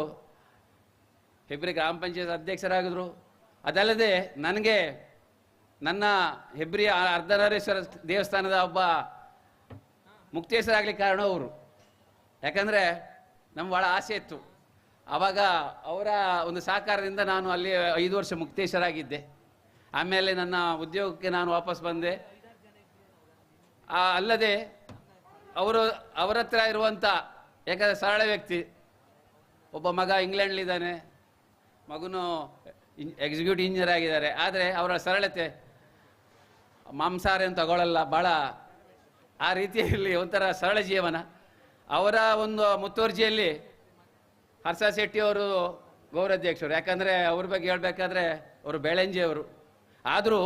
ಹೆಬ್ರಿ ಗ್ರಾಮ ಪಂಚಾಯತ್ ಅಧ್ಯಕ್ಷರಾಗಿದ್ರು. ಅದಲ್ಲದೆ ನನಗೆ ನನ್ನ ಹೆಬ್ರಿಯ ಅರ್ಧನಾರೀಶ್ವರ ದೇವಸ್ಥಾನದ ಒಬ್ಬ ಮುಕ್ತೇಶ್ವರಾಗಲಿಕ್ಕೆ ಕಾರಣ ಅವರು. ಯಾಕಂದರೆ ನಮ್ಗೆ ಭಾಳ ಆಸೆ ಇತ್ತು. ಆವಾಗ ಅವರ ಒಂದು ಸಹಕಾರದಿಂದ ನಾನು ಅಲ್ಲಿ 5 ವರ್ಷ ಮುಕ್ತೇಶ್ವರಾಗಿದ್ದೆ. ಆಮೇಲೆ ನನ್ನ ಉದ್ಯೋಗಕ್ಕೆ ನಾನು ವಾಪಸ್ ಬಂದೆ. ಅಲ್ಲದೆ ಅವರ ಹತ್ರ ಇರುವಂಥ, ಯಾಕಂದರೆ ಸರಳ ವ್ಯಕ್ತಿ, ಒಬ್ಬ ಮಗ ಇಂಗ್ಲೆಂಡ್ಲಿದ್ದಾನೆ, ಮಗನು ಎಕ್ಸಿಕ್ಯೂಟಿವ್ ಇಂಜಿನಿಯರ್ ಆಗಿದ್ದಾರೆ. ಆದರೆ ಅವರ ಸರಳತೆ, ಮಾಂಸಾಹಾರ ಅಂತ ತಗೊಳ್ಳಲ್ಲ, ಭಾಳ ಆ ರೀತಿಯಲ್ಲಿ ಒಂಥರ ಸರಳ ಜೀವನ. ಅವರ ಒಂದು ಮುತುವರ್ಜಿಯಲ್ಲಿ ಹರ್ಷ ಶೆಟ್ಟಿ ಅವರು ಗೌರವಾಧ್ಯಕ್ಷರು. ಯಾಕಂದರೆ ಅವ್ರ ಬಗ್ಗೆ ಹೇಳಬೇಕಾದ್ರೆ ಅವರು ಬೆಳಂಜಿಯವರು. ಆದರೂ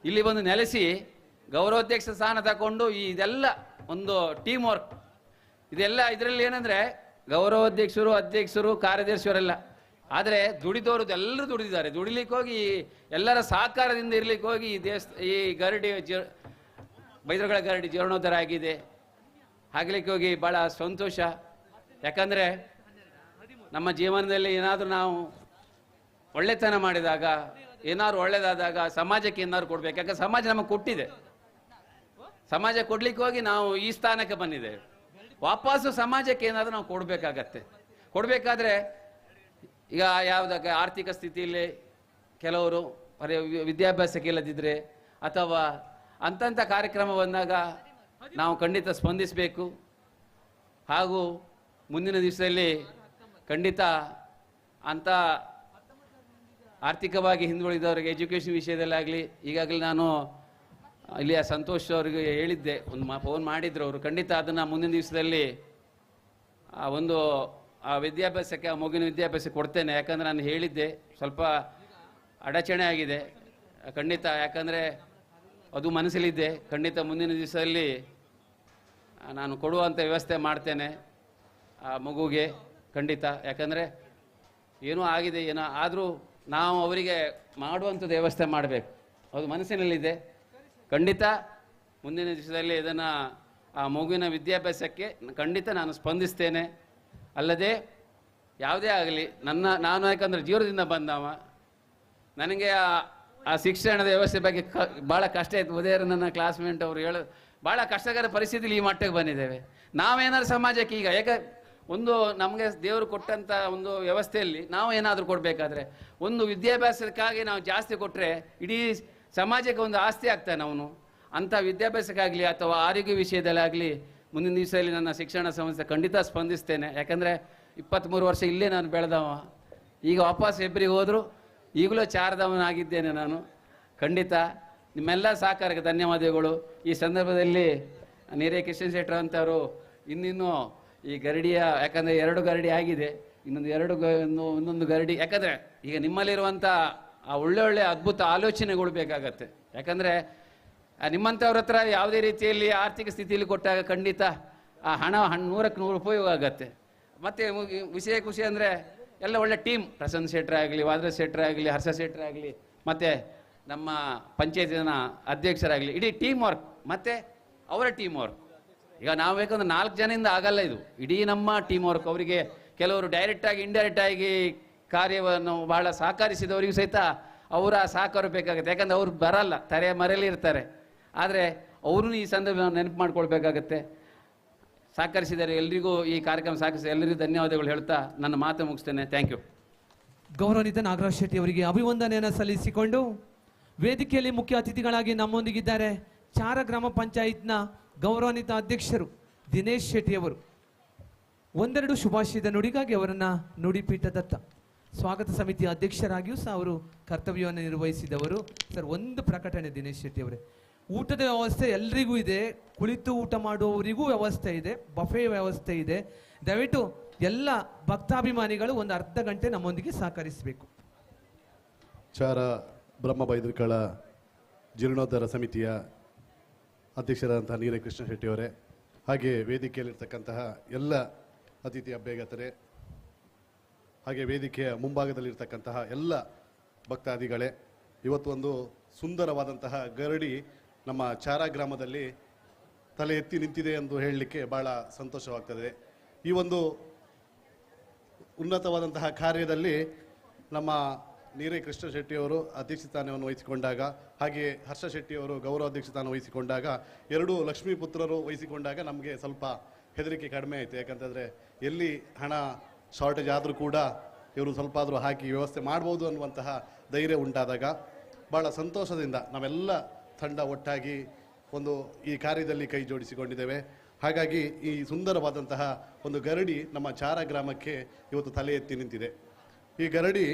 ಇಲ್ಲಿ ಬಂದು ನೆಲೆಸಿ ಗೌರವಾಧ್ಯಕ್ಷ ಸ್ಥಾನ ತಗೊಂಡು ಇದೆಲ್ಲ ಒಂದು ಟೀಮ್ ವರ್ಕ್, ಇದೆಲ್ಲ ಇದರಲ್ಲಿ ಏನಂದರೆ ಗೌರವಾಧ್ಯಕ್ಷರು, ಅಧ್ಯಕ್ಷರು, ಕಾರ್ಯದರ್ಶಿಯವರೆಲ್ಲ, ಆದರೆ ದುಡಿದವರು ಎಲ್ಲರೂ ದುಡಿದಿದ್ದಾರೆ. ದುಡಿಲಿಕ್ಕೆ ಹೋಗಿ ಎಲ್ಲರ ಸಹಕಾರದಿಂದ ಇರ್ಲಿಕ್ಕೆ ಹೋಗಿ ಈ ಗರಡಿ ಬೈದರಗಳ ಗರಡಿ ಜೀರ್ಣೋದ್ಧಾರ ಆಗಿದೆ. ಆಗಲಿಕ್ಕೆ ಹೋಗಿ ಭಾಳ ಸಂತೋಷ. ಯಾಕಂದರೆ ನಮ್ಮ ಜೀವನದಲ್ಲಿ ಏನಾದರೂ ನಾವು ಒಳ್ಳೆತನ ಮಾಡಿದಾಗ, ಏನಾದ್ರು ಒಳ್ಳೇದಾದಾಗ ಸಮಾಜಕ್ಕೆ ಏನಾದ್ರು ಕೊಡ್ಬೇಕು. ಯಾಕಂದ್ರೆ ಸಮಾಜ ನಮಗೆ ಕೊಟ್ಟಿದೆ. ಸಮಾಜ ಕೊಡ್ಲಿಕ್ಕೆ ಹೋಗಿ ನಾವು ಈ ಸ್ಥಾನಕ್ಕೆ ಬಂದಿದ್ದೇವೆ. ವಾಪಸ್ಸು ಸಮಾಜಕ್ಕೆ ಏನಾದರೂ ನಾವು ಕೊಡಬೇಕಾಗತ್ತೆ. ಕೊಡಬೇಕಾದ್ರೆ ಈಗ ಯಾವುದಕ್ಕೆ ಆರ್ಥಿಕ ಸ್ಥಿತಿಯಲ್ಲಿ ಕೆಲವರು ವಿದ್ಯಾಭ್ಯಾಸಕ್ಕೆ ಇಲ್ಲದಿದ್ದರೆ ಅಥವಾ ಅಂಥ ಕಾರ್ಯಕ್ರಮ ಬಂದಾಗ ನಾವು ಖಂಡಿತ ಸ್ಪಂದಿಸಬೇಕು. ಹಾಗೂ ಮುಂದಿನ ದಿವಸದಲ್ಲಿ ಖಂಡಿತ ಅಂಥ ಆರ್ಥಿಕವಾಗಿ ಹಿಂದುಳಿದವರಿಗೆ ಎಜುಕೇಷನ್ ವಿಷಯದಲ್ಲಾಗಲಿ, ಈಗಾಗಲೇ ನಾನು ಇಲ್ಲಿಯ ಸಂತೋಷ್ ಅವರಿಗೆ ಹೇಳಿದ್ದೆ, ಒಂದು ಫೋನ್ ಮಾಡಿದ್ರು ಅವರು. ಖಂಡಿತ ಅದನ್ನು ಮುಂದಿನ ದಿವಸದಲ್ಲಿ ಒಂದು ವಿದ್ಯಾಭ್ಯಾಸಕ್ಕೆ, ಆ ಮಗುವಿನ ವಿದ್ಯಾಭ್ಯಾಸಕ್ಕೆ ಕೊಡ್ತೇನೆ. ಯಾಕಂದರೆ ನಾನು ಹೇಳಿದ್ದೆ, ಸ್ವಲ್ಪ ಅಡಚಣೆ ಆಗಿದೆ ಖಂಡಿತ. ಯಾಕಂದರೆ ಅದು ಮನಸ್ಸಲ್ಲಿದ್ದೆ. ಖಂಡಿತ ಮುಂದಿನ ದಿವಸದಲ್ಲಿ ನಾನು ಕೊಡುವಂಥ ವ್ಯವಸ್ಥೆ ಮಾಡ್ತೇನೆ ಆ ಮಗುಗೆ ಖಂಡಿತ. ಯಾಕಂದರೆ ಏನೋ ಆಗಿದೆ, ಏನೋ ಆದರೂ ನಾವು ಅವರಿಗೆ ಮಾಡುವಂಥದ್ದು ವ್ಯವಸ್ಥೆ ಮಾಡಬೇಕು, ಅದು ಮನಸ್ಸಿನಲ್ಲಿದೆ. ಖಂಡಿತ ಮುಂದಿನ ದಿವಸದಲ್ಲಿ ಇದನ್ನು ಆ ಮಗುವಿನ ವಿದ್ಯಾಭ್ಯಾಸಕ್ಕೆ ಖಂಡಿತ ನಾನು ಸ್ಪಂದಿಸ್ತೇನೆ. ಅಲ್ಲದೆ ಯಾವುದೇ ಆಗಲಿ ನಾನು ಯಾಕಂದರೆ ಜೀವನದಿಂದ ಬಂದವ, ನನಗೆ ಆ ಶಿಕ್ಷಣದ ವ್ಯವಸ್ಥೆ ಬಗ್ಗೆ ಭಾಳ ಕಷ್ಟ ಇತ್ತು. ಉದಯರು ನನ್ನ ಕ್ಲಾಸ್ಮೇಟ್ ಅವರು ಭಾಳ ಕಷ್ಟಕರ ಪರಿಸ್ಥಿತಿಲಿ ಈ ಮಟ್ಟಕ್ಕೆ ಬಂದಿದ್ದೇವೆ. ನಾವೇನಾದ್ರು ಸಮಾಜಕ್ಕೆ ಈಗ ಒಂದು ನಮಗೆ ದೇವರು ಕೊಟ್ಟಂಥ ಒಂದು ವ್ಯವಸ್ಥೆಯಲ್ಲಿ ನಾವು ಏನಾದರೂ ಕೊಡಬೇಕಾದ್ರೆ, ಒಂದು ವಿದ್ಯಾಭ್ಯಾಸಕ್ಕಾಗಿ ನಾವು ಜಾಸ್ತಿ ಕೊಟ್ಟರೆ ಇಡೀ ಸಮಾಜಕ್ಕೆ ಒಂದು ಆಸ್ತಿ ಆಗ್ತಾನೆ ಅವನು. ಅಂಥ ವಿದ್ಯಾಭ್ಯಾಸಕ್ಕಾಗಲಿ ಅಥವಾ ಆರೋಗ್ಯ ವಿಷಯದಲ್ಲಾಗಲಿ ಮುಂದಿನ ದಿವಸದಲ್ಲಿ ನನ್ನ ಶಿಕ್ಷಣ ಸಂಸ್ಥೆ ಖಂಡಿತ ಸ್ಪಂದಿಸ್ತೇನೆ. ಯಾಕಂದರೆ 23 ವರ್ಷ ಇಲ್ಲೇ ನಾನು ಬೆಳೆದವ. ಈಗ ವಾಪಸ್ ಹೆಬ್ರಿಗೆ ಹೋದರೂ ಈಗಲೂ ಚಾರದವನಾಗಿದ್ದೇನೆ ನಾನು. ಖಂಡಿತ ನಿಮ್ಮೆಲ್ಲ ಸಹಕಾರಕ್ಕೆ ಧನ್ಯವಾದಗಳು. ಈ ಸಂದರ್ಭದಲ್ಲಿ ನೀರೇ ಕೃಷ್ಣ ಶೆಟ್ಟರ್ ಅಂತವರು ಇನ್ನಿನ್ನೂ ಈ ಗರಡಿಯ, ಯಾಕಂದರೆ 2 ಗರಡಿ ಆಗಿದೆ, ಇನ್ನೊಂದು ಗರಡಿ. ಯಾಕಂದರೆ ಈಗ ನಿಮ್ಮಲ್ಲಿರುವಂಥ ಆ ಒಳ್ಳೆ ಅದ್ಭುತ ಆಲೋಚನೆಗಳು ಬೇಕಾಗತ್ತೆ. ಯಾಕಂದರೆ ನಿಮ್ಮಂಥವ್ರ ಹತ್ರ ಯಾವುದೇ ರೀತಿಯಲ್ಲಿ ಆರ್ಥಿಕ ಸ್ಥಿತಿಯಲ್ಲಿ ಕೊಟ್ಟಾಗ ಖಂಡಿತ ಆ ಹಣ 100ಕ್ಕೆ 100 ಉಪಯೋಗ ಆಗತ್ತೆ. ಮತ್ತು ವಿಷಯ ಖುಷಿ ಅಂದರೆ ಎಲ್ಲ ಒಳ್ಳೆ ಟೀಮ್, ಪ್ರಸನ್ನ ಶೆಟ್ಟರ್ ಆಗಲಿ, ವಾದ್ರ ಶೆಟ್ಟರ್ ಆಗಲಿ, ಹರ್ಷ ಶೆಟ್ಟರ್ ಆಗಲಿ, ಮತ್ತು ನಮ್ಮ ಪಂಚಾಯತಿನ ಅಧ್ಯಕ್ಷರಾಗಲಿ, ಇಡೀ ಟೀಮ್ ವರ್ಕ್ ಮತ್ತು ಅವರ ಟೀಮ್ ವರ್ಕ್. ಈಗ ನಾವು ಬೇಕಂದ್ರೆ 4 ಜನದಿಂದ ಆಗಲ್ಲ, ಇದು ಇಡೀ ನಮ್ಮ ಟೀಮ್ ವರ್ಕ್. ಅವರಿಗೆ ಕೆಲವರು ಡೈರೆಕ್ಟಾಗಿ ಇಂಡೈರೆಕ್ಟಾಗಿ ಕಾರ್ಯವನ್ನು ಭಾಳ ಸಹಕರಿಸಿದವರಿಗೂ ಸಹಿತ ಅವರ ಸಹಕಾರ ಬೇಕಾಗುತ್ತೆ. ಯಾಕಂದರೆ ಅವ್ರು ಬರಲ್ಲ, ತೆರೆಯ ಮರೆಯಲ್ಲಿ ಇರ್ತಾರೆ. ಆದರೆ ಅವ್ರನ್ನೂ ಈ ಸಂದರ್ಭ ನೆನಪು ಮಾಡ್ಕೊಳ್ಬೇಕಾಗತ್ತೆ. ಸಹಕರಿಸಿದರೆ ಎಲ್ರಿಗೂ, ಈ ಕಾರ್ಯಕ್ರಮ ಸಹಕರಿಸಿ ಎಲ್ಲರಿಗೂ ಧನ್ಯವಾದಗಳು ಹೇಳ್ತಾ ನನ್ನ ಮಾತು ಮುಗಿಸ್ತೇನೆ. Thank you. ಗೌರವಾನ್ವಿತ ನಾಗರಾಜ್ ಶೆಟ್ಟಿ ಅವರಿಗೆ ಅಭಿವಂದನೆಯನ್ನು ಸಲ್ಲಿಸಿಕೊಂಡು ವೇದಿಕೆಯಲ್ಲಿ ಮುಖ್ಯ ಅತಿಥಿಗಳಾಗಿ ನಮ್ಮೊಂದಿಗಿದ್ದಾರೆ ಚಾರ ಗ್ರಾಮ ಪಂಚಾಯತ್ನ ಗೌರವಾನ್ವಿತ ಅಧ್ಯಕ್ಷರು ದಿನೇಶ್ ಶೆಟ್ಟಿ ಅವರು. ಒಂದೆರಡು ಶುಭಾಶಯದ ನುಡಿಗಾಗಿ ಅವರನ್ನು ನುಡಿಪೀಠದತ್ತ ಸ್ವಾಗತ ಸಮಿತಿಯ ಅಧ್ಯಕ್ಷರಾಗಿಯೂ ಸಹ ಅವರು ಕರ್ತವ್ಯವನ್ನು ನಿರ್ವಹಿಸಿದವರು. ಸರ್, ಒಂದು ಪ್ರಕಟಣೆ ದಿನೇಶ್ ಶೆಟ್ಟಿ ಅವರೇ, ಊಟದ ವ್ಯವಸ್ಥೆ ಎಲ್ರಿಗೂ ಇದೆ, ಕುಳಿತು ಊಟ ಮಾಡುವವರಿಗೂ ವ್ಯವಸ್ಥೆ ಇದೆ, ಬಫೆ ವ್ಯವಸ್ಥೆ ಇದೆ. ದಯವಿಟ್ಟು ಎಲ್ಲ ಭಕ್ತಾಭಿಮಾನಿಗಳು ಒಂದು ಅರ್ಧ ಗಂಟೆ ನಮ್ಮೊಂದಿಗೆ ಸಹಕರಿಸಬೇಕು. ಚಾರ ಬ್ರಹ್ಮ ಬೈದರ್ಕಳ ಜೀರ್ಣೋದ್ಧಾರ ಸಮಿತಿಯ ಅಧ್ಯಕ್ಷರಾದಂತಹ ನೀರೇ ಕೃಷ್ಣ ಶೆಟ್ಟಿಯವರೇ, ಹಾಗೆ ವೇದಿಕೆಯಲ್ಲಿರ್ತಕ್ಕಂತಹ ಎಲ್ಲ ಅತಿಥಿ ಅಭ್ಯಗತರೇ, ಹಾಗೆ ವೇದಿಕೆಯ ಮುಂಭಾಗದಲ್ಲಿರ್ತಕ್ಕಂತಹ ಎಲ್ಲ ಭಕ್ತಾದಿಗಳೇ, ಇವತ್ತು ಒಂದು ಸುಂದರವಾದಂತಹ ಗರಡಿ ನಮ್ಮ ಚಾರ ಗ್ರಾಮದಲ್ಲಿ ತಲೆ ಎತ್ತಿ ನಿಂತಿದೆ ಎಂದು ಹೇಳಲಿಕ್ಕೆ ಭಾಳ ಸಂತೋಷವಾಗ್ತದೆ. ಈ ಒಂದು ಉನ್ನತವಾದಂತಹ ಕಾರ್ಯದಲ್ಲಿ ನಮ್ಮ ನೀರೇ ಕೃಷ್ಣ ಶೆಟ್ಟಿಯವರು ಅಧ್ಯಕ್ಷಸ್ಥಾನವನ್ನು ವಹಿಸಿಕೊಂಡಾಗ, ಹಾಗೆ ಹರ್ಷ ಶೆಟ್ಟಿಯವರು ಗೌರವ ಅಧ್ಯಕ್ಷಸ್ಥಾನ ವಹಿಸಿಕೊಂಡಾಗ, ಎರಡೂ ಲಕ್ಷ್ಮೀ ಪುತ್ರರು ವಹಿಸಿಕೊಂಡಾಗ ನಮಗೆ ಸ್ವಲ್ಪ ಹೆದರಿಕೆ ಕಡಿಮೆ ಆಯಿತು. ಯಾಕಂತಂದರೆ ಎಲ್ಲಿ ಹಣ ಶಾರ್ಟೇಜ್ ಆದರೂ ಕೂಡ ಇವರು ಸ್ವಲ್ಪ ಆದರೂ ಹಾಕಿ ವ್ಯವಸ್ಥೆ ಮಾಡ್ಬೋದು ಅನ್ನುವಂತಹ ಧೈರ್ಯ ಉಂಟಾದಾಗ ಭಾಳ ಸಂತೋಷದಿಂದ ನಾವೆಲ್ಲ ತಂಡ ಒಟ್ಟಾಗಿ ಒಂದು ಈ ಕಾರ್ಯದಲ್ಲಿ ಕೈ ಜೋಡಿಸಿಕೊಂಡಿದ್ದೇವೆ. ಹಾಗಾಗಿ ಈ ಸುಂದರವಾದಂತಹ ಒಂದು ಗರಡಿ ನಮ್ಮ ಚಾರ ಗ್ರಾಮಕ್ಕೆ ಇವತ್ತು ತಲೆ ಎತ್ತಿ ನಿಂತಿದೆ. ಈ ಗರಡಿ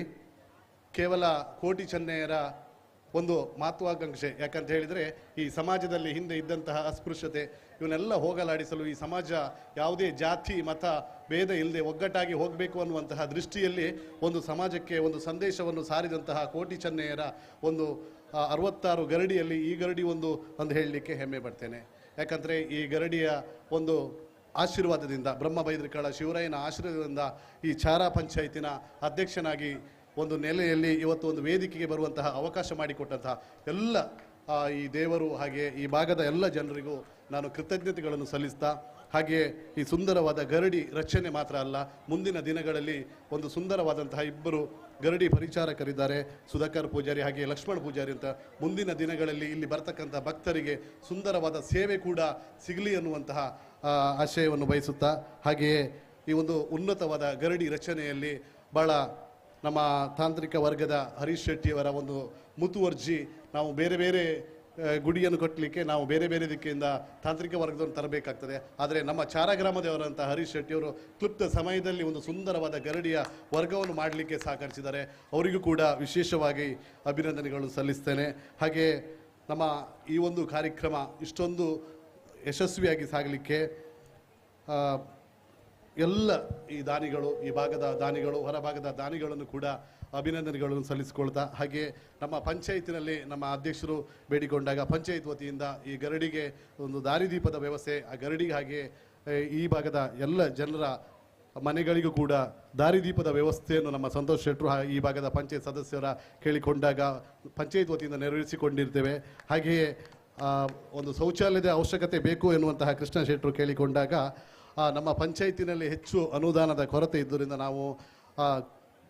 ಕೇವಲ ಕೋಟಿ ಚೆನ್ನಯ್ಯರ ಒಂದು ಮಹತ್ವಾಕಾಂಕ್ಷೆ. ಯಾಕಂತ ಹೇಳಿದರೆ ಈ ಸಮಾಜದಲ್ಲಿ ಹಿಂದೆ ಇದ್ದಂತಹ ಅಸ್ಪೃಶ್ಯತೆ ಇವನ್ನೆಲ್ಲ ಹೋಗಲಾಡಿಸಲು ಈ ಸಮಾಜ ಯಾವುದೇ ಜಾತಿ ಮತ ಭೇದ ಇಲ್ಲದೆ ಒಗ್ಗಟ್ಟಾಗಿ ಹೋಗಬೇಕು ಅನ್ನುವಂತಹ ದೃಷ್ಟಿಯಲ್ಲಿ ಒಂದು ಸಮಾಜಕ್ಕೆ ಒಂದು ಸಂದೇಶವನ್ನು ಸಾರಿದಂತಹ ಕೋಟಿ ಚೆನ್ನಯ್ಯರ ಒಂದು 66 ಗರಡಿಯಲ್ಲಿ ಈ ಗರಡಿ ಒಂದು ಹೇಳಲಿಕ್ಕೆ ಹೆಮ್ಮೆ ಪಡ್ತೇನೆ. ಯಾಕಂದರೆ ಈ ಗರಡಿಯ ಒಂದು ಆಶೀರ್ವಾದದಿಂದ, ಬ್ರಹ್ಮ ಬೈದ್ರಕಳ ಶಿವರಾಯನ ಆಶೀರ್ವಾದದಿಂದ ಈ ಚಾರ ಪಂಚಾಯತಿನ ಅಧ್ಯಕ್ಷನಾಗಿ ಒಂದು ನೆಲೆಯಲ್ಲಿ ಇವತ್ತು ಒಂದು ವೇದಿಕೆಗೆ ಬರುವಂತಹ ಅವಕಾಶ ಮಾಡಿಕೊಟ್ಟಂತಹ ಎಲ್ಲ ಈ ದೇವರು ಹಾಗೆ ಈ ಭಾಗದ ಎಲ್ಲ ಜನರಿಗೂ ನಾನು ಕೃತಜ್ಞತೆಗಳನ್ನು ಸಲ್ಲಿಸ್ತಾ, ಹಾಗೆಯೇ ಈ ಸುಂದರವಾದ ಗರಡಿ ರಚನೆ ಮಾತ್ರ ಅಲ್ಲ, ಮುಂದಿನ ದಿನಗಳಲ್ಲಿ ಒಂದು ಸುಂದರವಾದಂತಹ ಇಬ್ಬರು ಗರಡಿ ಪರಿಚಾರಕರಿದ್ದಾರೆ, ಸುಧಾಕರ್ ಪೂಜಾರಿ ಹಾಗೆ ಲಕ್ಷ್ಮಣ್ ಪೂಜಾರಿ ಅಂತ. ಮುಂದಿನ ದಿನಗಳಲ್ಲಿ ಇಲ್ಲಿ ಬರ್ತಕ್ಕಂಥ ಭಕ್ತರಿಗೆ ಸುಂದರವಾದ ಸೇವೆ ಕೂಡ ಸಿಗಲಿ ಅನ್ನುವಂತಹ ಆಶಯವನ್ನು ಬಯಸುತ್ತಾ, ಹಾಗೆಯೇ ಈ ಒಂದು ಉನ್ನತವಾದ ಗರಡಿ ರಚನೆಯಲ್ಲಿ ಭಾಳ ನಮ್ಮ ತಾಂತ್ರಿಕ ವರ್ಗದ ಹರೀಶ್ ಶೆಟ್ಟಿಯವರ ಒಂದು ಮುತುವರ್ಜಿ, ನಾವು ಬೇರೆ ಬೇರೆ ಗುಡಿಯನ್ನು ಕಟ್ಟಲಿಕ್ಕೆ ನಾವು ಬೇರೆ ಬೇರೆ ದಿಕ್ಕಿಂದ ತಾಂತ್ರಿಕ ವರ್ಗದನ್ನು ತರಬೇಕಾಗ್ತದೆ. ಆದರೆ ನಮ್ಮ ಚಾರ ಗ್ರಾಮದವರಂಥ ಹರೀಶ್ ಶೆಟ್ಟಿಯವರು ಕ್ಲುಪ್ತ ಸಮಯದಲ್ಲಿ ಒಂದು ಸುಂದರವಾದ ಗರಡಿಯ ವರ್ಗವನ್ನು ಮಾಡಲಿಕ್ಕೆ ಸಹಕರಿಸಿದ್ದಾರೆ. ಅವರಿಗೂ ಕೂಡ ವಿಶೇಷವಾಗಿ ಅಭಿನಂದನೆಗಳು ಸಲ್ಲಿಸ್ತೇನೆ. ಹಾಗೆ ನಮ್ಮ ಈ ಒಂದು ಕಾರ್ಯಕ್ರಮ ಇಷ್ಟೊಂದು ಯಶಸ್ವಿಯಾಗಿ ಸಾಗಲಿಕ್ಕೆ ಎಲ್ಲ ಈ ದಾನಿಗಳು, ಈ ಭಾಗದ ದಾನಿಗಳು, ಹೊರಭಾಗದ ದಾನಿಗಳನ್ನು ಕೂಡ ಅಭಿನಂದನೆಗಳನ್ನು ಸಲ್ಲಿಸಿಕೊಳ್ತಾ, ಹಾಗೆ ನಮ್ಮ ಪಂಚಾಯತಿನಲ್ಲಿ ನಮ್ಮ ಅಧ್ಯಕ್ಷರು ಬೇಡಿಕೊಂಡಾಗ ಪಂಚಾಯತ್ ವತಿಯಿಂದ ಈ ಗರಡಿಗೆ ಒಂದು ದಾರಿದೀಪದ ವ್ಯವಸ್ಥೆ, ಆ ಗರಡಿಗೆ ಹಾಗೆ ಈ ಭಾಗದ ಎಲ್ಲ ಜನರ ಮನೆಗಳಿಗೂ ಕೂಡ ದಾರಿದೀಪದ ವ್ಯವಸ್ಥೆಯನ್ನು ನಮ್ಮ ಸಂತೋಷ್ ಶೆಟ್ಟರು ಈ ಭಾಗದ ಪಂಚಾಯತ್ ಸದಸ್ಯರ ಕೇಳಿಕೊಂಡಾಗ ಪಂಚಾಯತ್ ವತಿಯಿಂದ ನೆರವೇರಿಸಿಕೊಂಡಿರ್ತೇವೆ. ಹಾಗೆಯೇ ಒಂದು ಶೌಚಾಲಯದ ಅವಶ್ಯಕತೆ ಬೇಕು ಎನ್ನುವಂತಹ ಕೃಷ್ಣ ಶೆಟ್ಟರು ಕೇಳಿಕೊಂಡಾಗ ನಮ್ಮ ಪಂಚಾಯತಿನಲ್ಲಿ ಹೆಚ್ಚು ಅನುದಾನದ ಕೊರತೆ ಇದ್ದರಿಂದ ನಾವು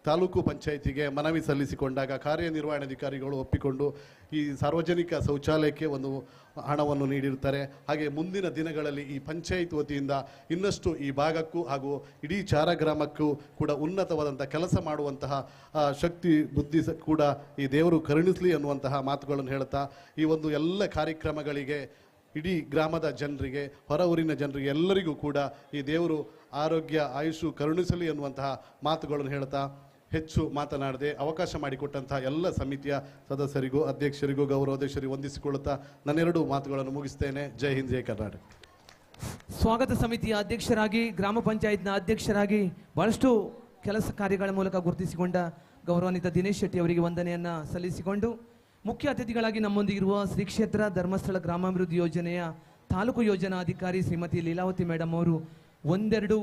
ತಾಲೂಕು ಪಂಚಾಯತಿಗೆ ಮನವಿ ಸಲ್ಲಿಸಿಕೊಂಡಾಗ ಕಾರ್ಯನಿರ್ವಹಣಾಧಿಕಾರಿಗಳು ಒಪ್ಪಿಕೊಂಡು ಈ ಸಾರ್ವಜನಿಕ ಶೌಚಾಲಯಕ್ಕೆ ಒಂದು ಹಣವನ್ನು ನೀಡಿರ್ತಾರೆ. ಹಾಗೆ ಮುಂದಿನ ದಿನಗಳಲ್ಲಿ ಈ ಪಂಚಾಯತ್ ವತಿಯಿಂದ ಇನ್ನಷ್ಟು ಈ ಭಾಗಕ್ಕೂ ಹಾಗೂ ಇಡೀ ಚಾರ ಗ್ರಾಮಕ್ಕೂ ಕೂಡ ಉನ್ನತವಾದಂಥ ಕೆಲಸ ಮಾಡುವಂತಹ ಶಕ್ತಿ ಬುದ್ಧಿ ಕೂಡ ಈ ದೇವರು ಕರುಣಿಸಲಿ ಅನ್ನುವಂತಹ ಮಾತುಗಳನ್ನು ಹೇಳ್ತಾ, ಈ ಒಂದು ಎಲ್ಲ ಕಾರ್ಯಕ್ರಮಗಳಿಗೆ ಇಡೀ ಗ್ರಾಮದ ಜನರಿಗೆ, ಹೊರ ಊರಿನ ಜನರಿಗೆ ಎಲ್ಲರಿಗೂ ಕೂಡ ಈ ದೇವರು ಆರೋಗ್ಯ ಆಯುಷು ಕರುಣಿಸಲಿ ಅನ್ನುವಂತಹ ಮಾತುಗಳನ್ನು ಹೇಳ್ತಾ, ಹೆಚ್ಚು ಮಾತನಾಡದೆ ಅವಕಾಶ ಮಾಡಿಕೊಟ್ಟಂತಹ ಎಲ್ಲ ಸಮಿತಿಯ ಸದಸ್ಯರಿಗೂ ಅಧ್ಯಕ್ಷರಿಗೂ ಗೌರವಾಧ್ಯಕ್ಷರಿಗೂ ವಂದಿಸಿಕೊಳ್ಳುತ್ತಾ ನನ್ನೆರಡು ಮಾತುಗಳನ್ನು ಮುಗಿಸ್ತೇನೆ. ಜೈ ಹಿಂದ್, ಜೈ ಕರ್ನಾಟಕ. ಸ್ವಾಗತ ಸಮಿತಿಯ ಅಧ್ಯಕ್ಷರಾಗಿ, ಗ್ರಾಮ ಪಂಚಾಯತ್ನ ಅಧ್ಯಕ್ಷರಾಗಿ ಬಹಳಷ್ಟು ಕೆಲಸ ಕಾರ್ಯಗಳ ಮೂಲಕ ಗುರುತಿಸಿಕೊಂಡ ಗೌರವಾನ್ವಿತ ದಿನೇಶ್ ಶೆಟ್ಟಿ ಅವರಿಗೆ ವಂದನೆಯನ್ನು ಸಲ್ಲಿಸಿಕೊಂಡು, ಮುಖ್ಯ ಅತಿಥಿಗಳಾಗಿ ನಮ್ಮೊಂದಿಗಿರುವ ಶ್ರೀ ಕ್ಷೇತ್ರ ಧರ್ಮಸ್ಥಳ ಗ್ರಾಮಾಭಿವೃದ್ಧಿ ಯೋಜನೆಯ ತಾಲೂಕು ಯೋಜನಾಧಿಕಾರಿ ಶ್ರೀಮತಿ ಲೀಲಾವತಿ ಮೇಡಮ್ ಅವರು ಒಂದೆರಡು